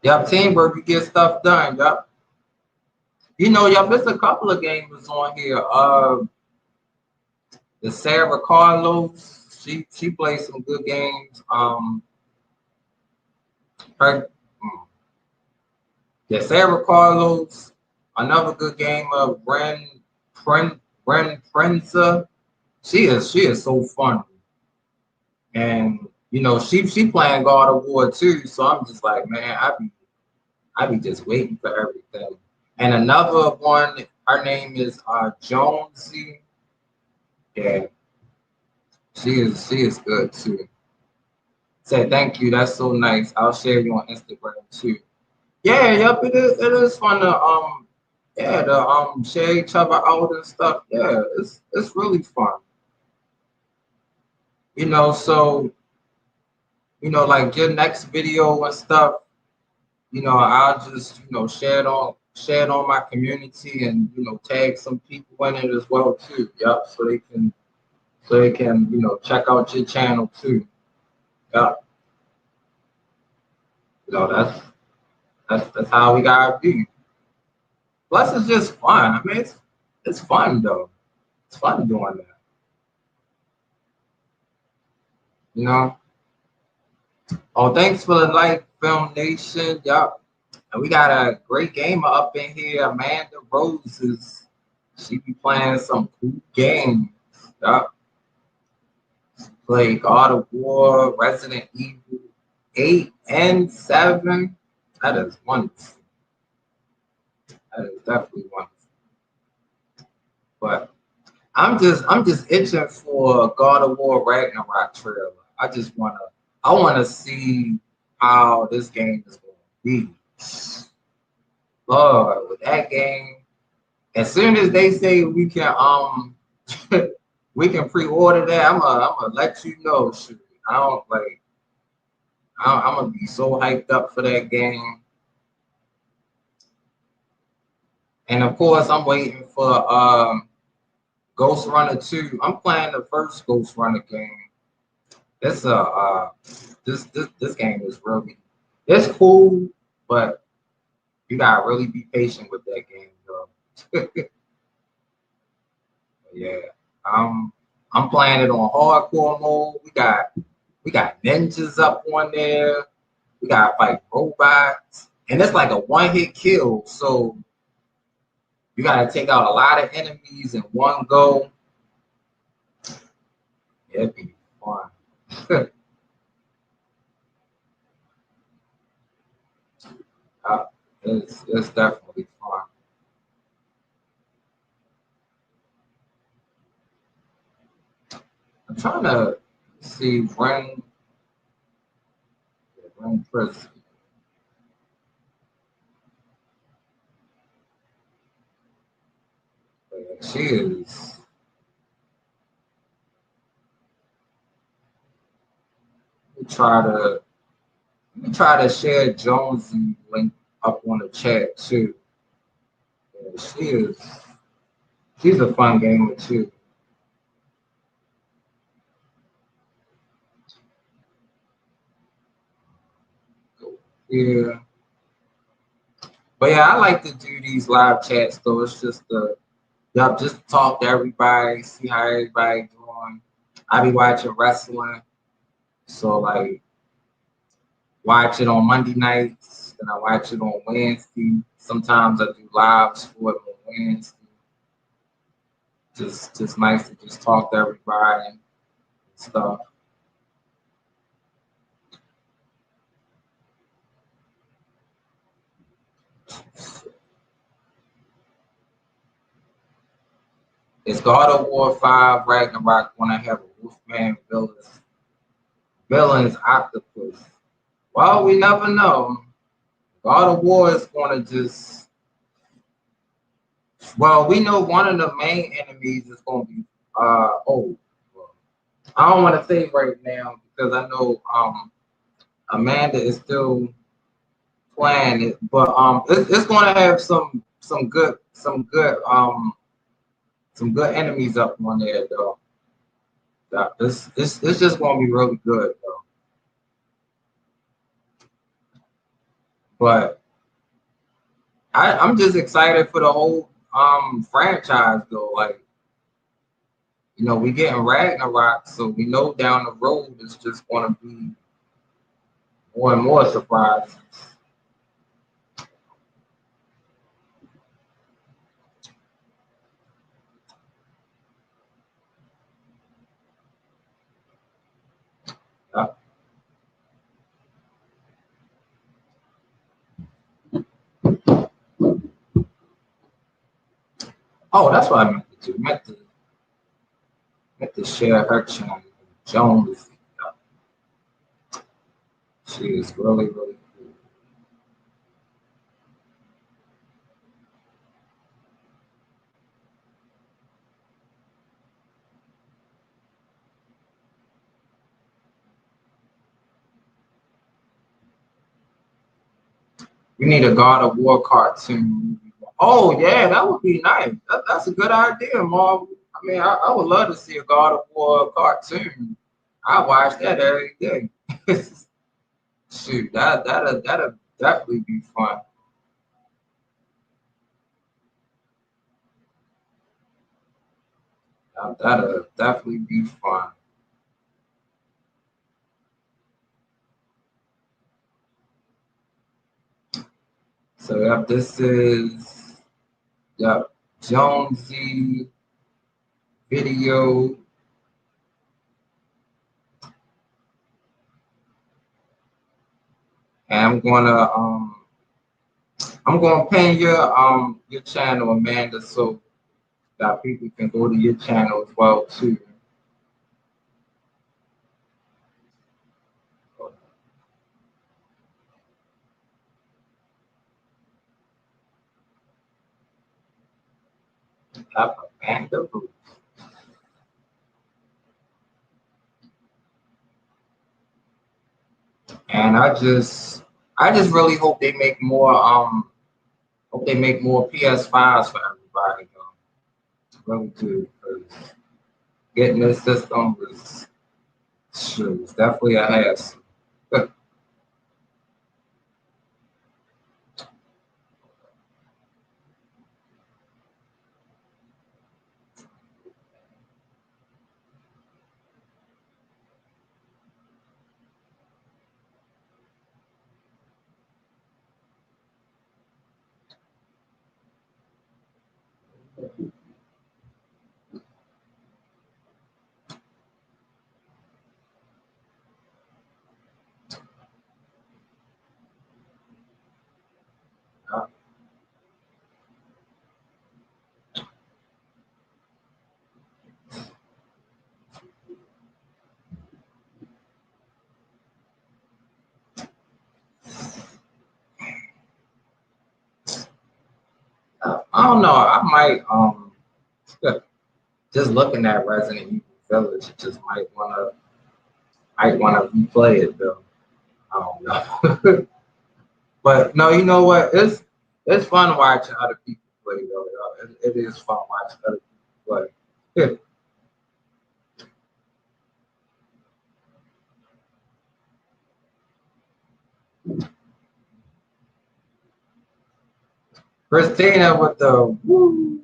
[SPEAKER 1] Yup, teamwork, you get stuff done, yup. You know, yup, there's a couple of gamers on here. The Sarah Carlos, she plays some good games. Sarah Carlos, another good game of Bren Prenza. She is so fun. And you know, she playing God of War too. So I'm just like, man, I be just waiting for everything. And another one, her name is Jonesy. Yeah, she is good too. Say thank you, that's so nice. I'll share you on Instagram too. Yeah, yep, it is fun to share each other out and stuff. Yeah, it's really fun. You know, so you know, like your next video and stuff, you know, I'll just, you know, share it on my community and, you know, tag some people in it as well too. Yep, so they can, you know, check out your channel too. Yep. You know, That's how we gotta be. Plus, it's just fun. I mean, it's fun though. It's fun doing that. You know. Oh, thanks for the like, Film Nation. Yup. And we got a great gamer up in here, Amanda Roses. She be playing some cool games. Yup. Play God of War, Resident Evil 8 and 7. That is wonderful. That is definitely wonderful. But I'm just itching for God of War Ragnarok trailer. I wanna see how this game is gonna be. Lord, with that game, as soon as they say we can we can pre-order that, I'm gonna let you know. Shoot. I don't like I'm gonna be so hyped up for that game. And of course I'm waiting for Ghost Runner 2. I'm playing the first Ghost Runner game. This this game is really, it's cool, but you gotta really be patient with that game, though. Yeah, I'm playing it on hardcore mode. We got ninjas up on there. We got fight robots, and it's like a one-hit kill. So you gotta take out a lot of enemies in one go. Yeah, it'd be fun. It's definitely fun. I'm trying to see Ren Chris. She is. Let me try to share Jonesy link up on the chat too. Yeah, she's a fun gamer too. Yeah. But yeah, I like to do these live chats though. It's just just talk to everybody, see how everybody doing. I be watching wrestling. So like watch it on Monday nights, and I watch it on Wednesday. Sometimes I do lives for it on Wednesday. Just nice to just talk to everybody and stuff. Is God of War 5 Ragnarok when I have a Wolfman villains octopus? Well, we never know. God of War is going to just, well, we know one of the main enemies is going to be, oh, I don't want to say right now because I know Amanda is still playing it, but it's going to have some good enemies up on there though. It's just going to be really good though. But I'm just excited for the whole franchise though. Like, you know, we getting Ragnarok, so we know down the road it's just going to be more and more surprises. Oh, that's what I meant to do. Meant to share her channel. Jones. She is really, really cool. We need a God of War cartoon. Oh yeah, that would be nice. That's a good idea, Marvel. I mean, I would love to see a God of War cartoon. I watch that every day. Shoot, that'll definitely be fun. That'll definitely be fun. So yep, this is yep Jonesy video. And I'm gonna pin your channel, Amanda, so that people can go to your channel as well too. Amanda Ruth. And I just really hope they make more PS5s for everybody. Really do, because getting this system was definitely a hassle. I don't know. I might just looking at Resident Evil Village, just might wanna replay it though. I don't know. But no, you know what? It's fun watching other people play though. It is fun watching other people play. Christina with the woo.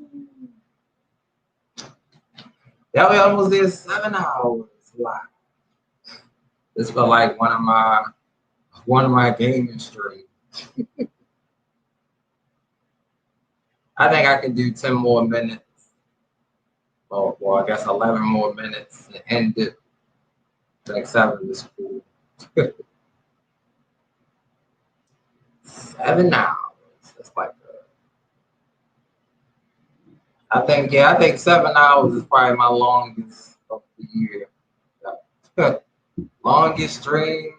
[SPEAKER 1] Yeah, we almost did 7 hours live. This felt like one of my gaming streams. I think I can do 10 more minutes. Well, I guess 11 more minutes and end it. Like 7 is cool. 7 hours. That's like I think 7 hours is probably my longest of the year. Yeah. Longest stream,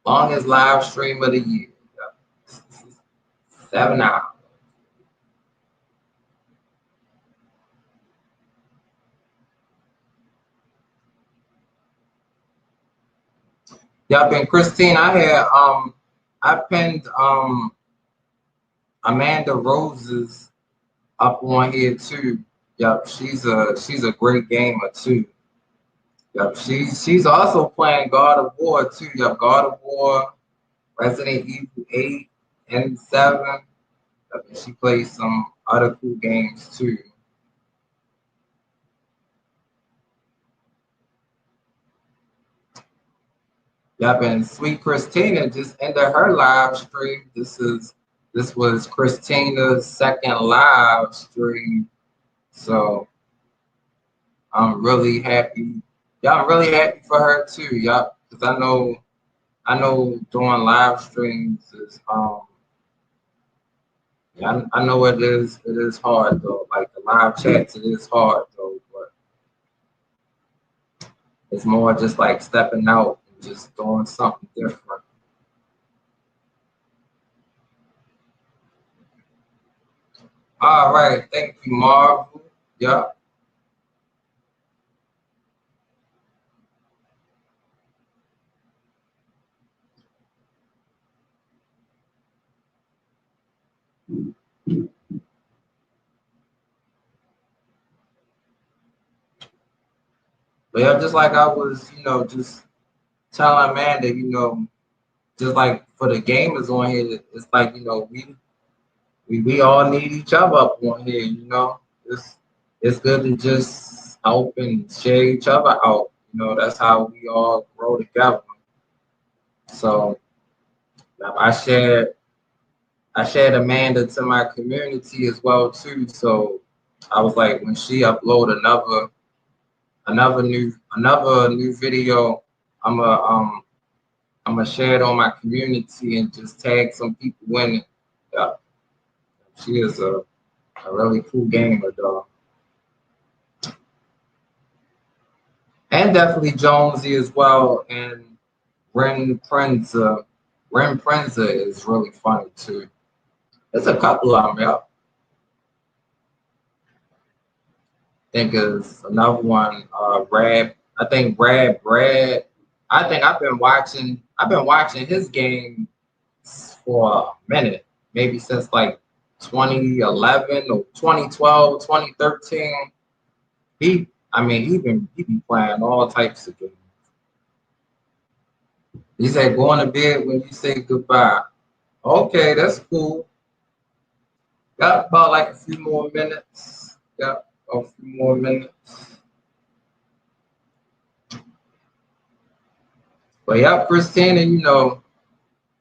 [SPEAKER 1] longest live stream of the year. Yeah. 7 hours. Yep, and Christine, I pinned Amanda Rose's up on here too. Yep, she's a great gamer too. Yep, she's also playing God of War too. Yep, God of War, Resident Evil 8 and 7. Yep, and she plays some other cool games too. Yep, and Sweet Christina just ended her live stream. This was Christina's second live stream. So I'm really happy. Yeah, I'm really happy for her too. Yup, because I know doing live streams is yeah, I know it is hard though. Like the live chats, it is hard though, but it's more just like stepping out and just doing something different. All right, thank you, Marvel. Yup. But yeah, just like I was, just telling Amanda, just like for the gamers on here, it's like, you know, we all need each other up on here, you know. It's good to just help and share each other out. You know, that's how we all grow together. So I shared Amanda to my community as well too. So I was like, when she upload another new video, I'm gonna share it on my community and just tag some people in it. Yeah, she is a really cool gamer, dog. And definitely Jonesy as well. And Ren Prenza. Ren Prenza is really funny too. There's a couple of them, yeah. I think there's another one, Rad. I think Rad Brad. I think I've been watching his game for a minute, maybe since like 2011 or 2012, 2013. He been playing all types of games. He said, going to bed when you say goodbye. Okay, that's cool. Got about like a few more minutes. Got a few more minutes. But yeah, Christina, you know,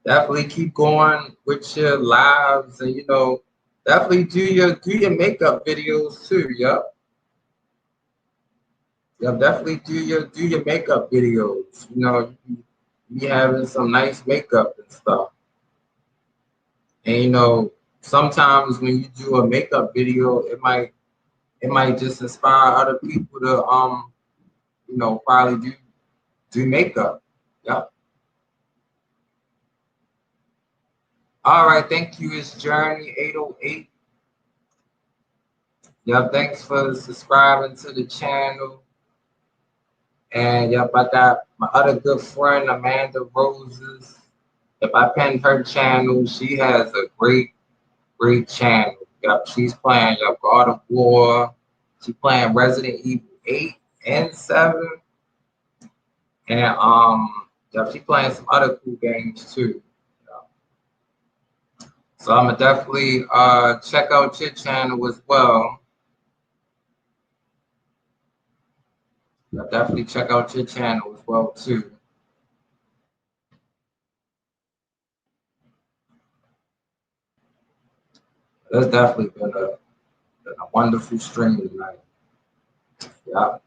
[SPEAKER 1] definitely keep going with your lives, and you know, definitely do your makeup videos too. Yep. Yep, definitely do your makeup videos. You know, you be having some nice makeup and stuff. And you know, sometimes when you do a makeup video, it might just inspire other people to you know, probably do makeup. Yep. All right, thank you. It's Journey 808. Yep, thanks for subscribing to the channel. And yep, I got my other good friend Amanda Roses. If I pinned her channel, she has a great channel. Yep, she's playing God of War. She's playing Resident Evil 8 and 7. And yep, she's playing some other cool games too. Yep. So I'm gonna definitely check out your channel as well. Yep, definitely check out your channel as well too. That's definitely been a wonderful stream tonight. Yeah.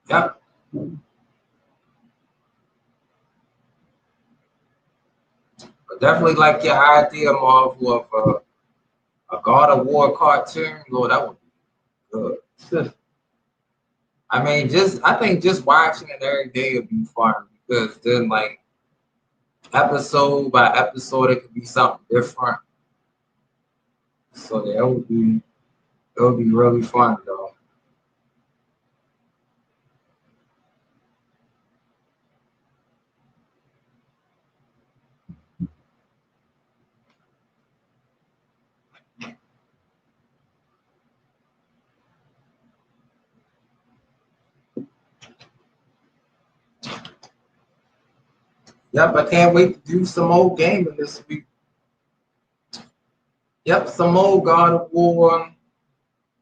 [SPEAKER 1] Yep. But definitely like your idea, Marvel, of a God of War cartoon. Lord, that would be good. I think just watching it every day would be fun because then like episode by episode it could be something different. So yeah, it would be really fun though. Yep, I can't wait to do some more gaming this week. Yep, some more God of War,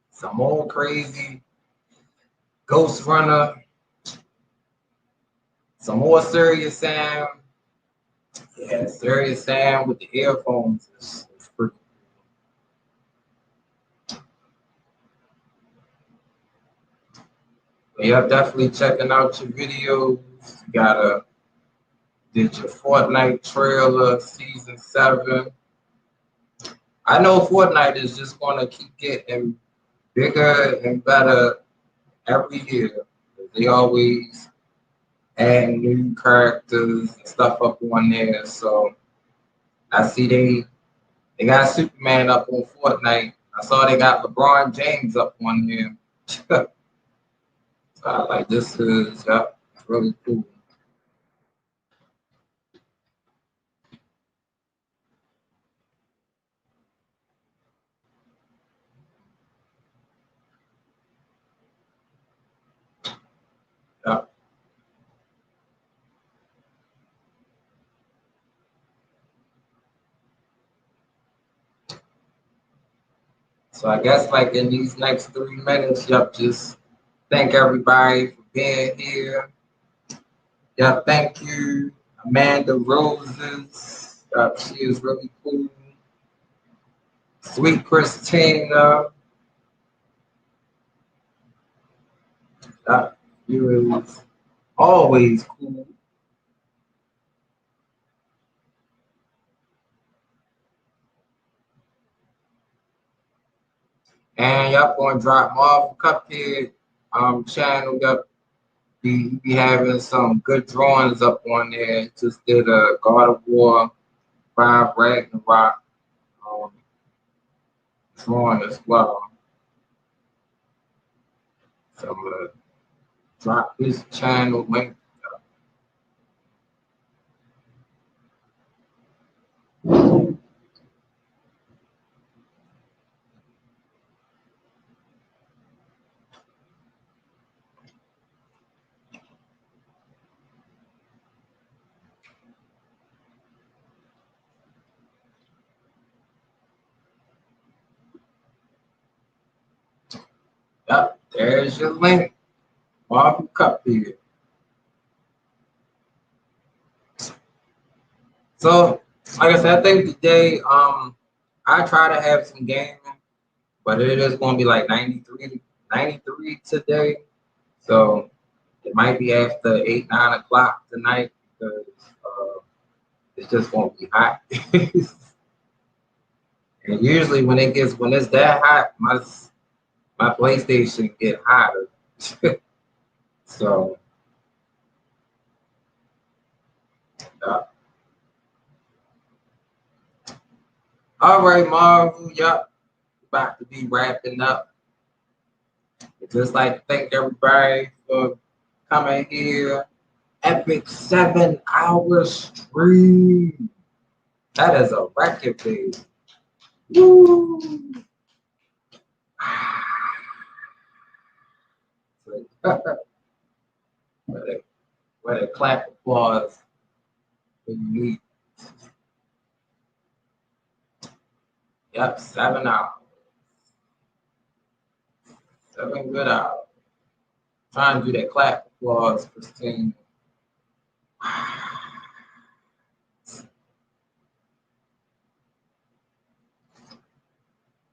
[SPEAKER 1] some more crazy Ghost Runner, some more Serious Sam. Yeah, Serious Sam with the earphones is pretty. Yeah, definitely checking out your videos. You did your Fortnite trailer, season 7. I know Fortnite is just gonna keep getting bigger and better every year. They always add new characters and stuff up on there. So I see they got Superman up on Fortnite. I saw they got LeBron James up on there. So I like this is it's really cool. Yep. So I guess like in these next 3 minutes, just thank everybody for being here. Thank you, Amanda Roses. She is really cool. Sweet Christina. You is always cool. And y'all gonna drop Marvel Cuphead channel. Yup, be having some good drawings up on there. Just did a God of War 5 Ragnarok drawing as well. So I'm gonna drop his channel link. Yep, there's your link. Marvel Cuphead. So, like I said, I think today, I try to have some gaming, but it is going to be like 93 today. So, it might be after 8, 9 o'clock tonight because it's just going to be hot. And usually when it's that hot, my PlayStation get hotter. So, all right, Marvel, about to be wrapping up. I'd just like to thank everybody for coming here. Epic 7-hour stream. That is a record, baby. Woo! What a clap applause when you need. Yep, 7 hours. 7 good hours. Trying to do that clap applause, Christine.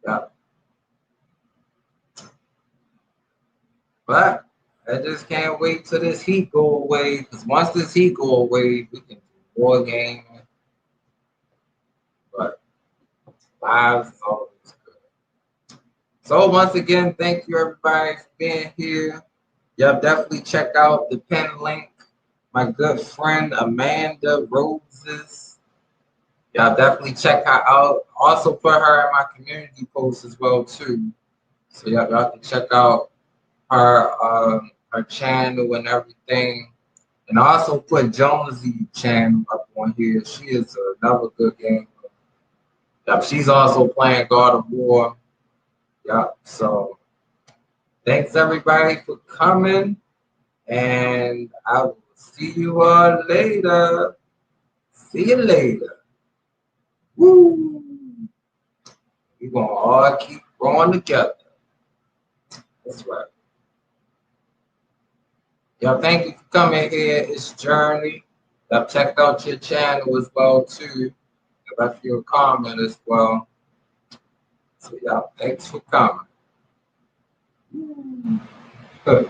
[SPEAKER 1] Yep. But I just can't wait till this heat go away. Because once this heat go away, we can do more gaming. But lives is always good. So once again, thank you everybody for being here. Y'all definitely check out the pin link. My good friend Amanda Roses. Y'all definitely check her out. Also put her in my community post as well too. So y'all can check out her channel and everything. And I also put Jonesy channel up on here. She is another good gamer. Yep, she's also playing God of War. Yep, so thanks everybody for coming. And I will see you all later. See you later. Woo! We're going to all keep growing together. That's right. Y'all, thank you for coming here. It's Journey. I've checked out your channel as well, too. I left you a comment as well. So, y'all, thanks for coming. Good.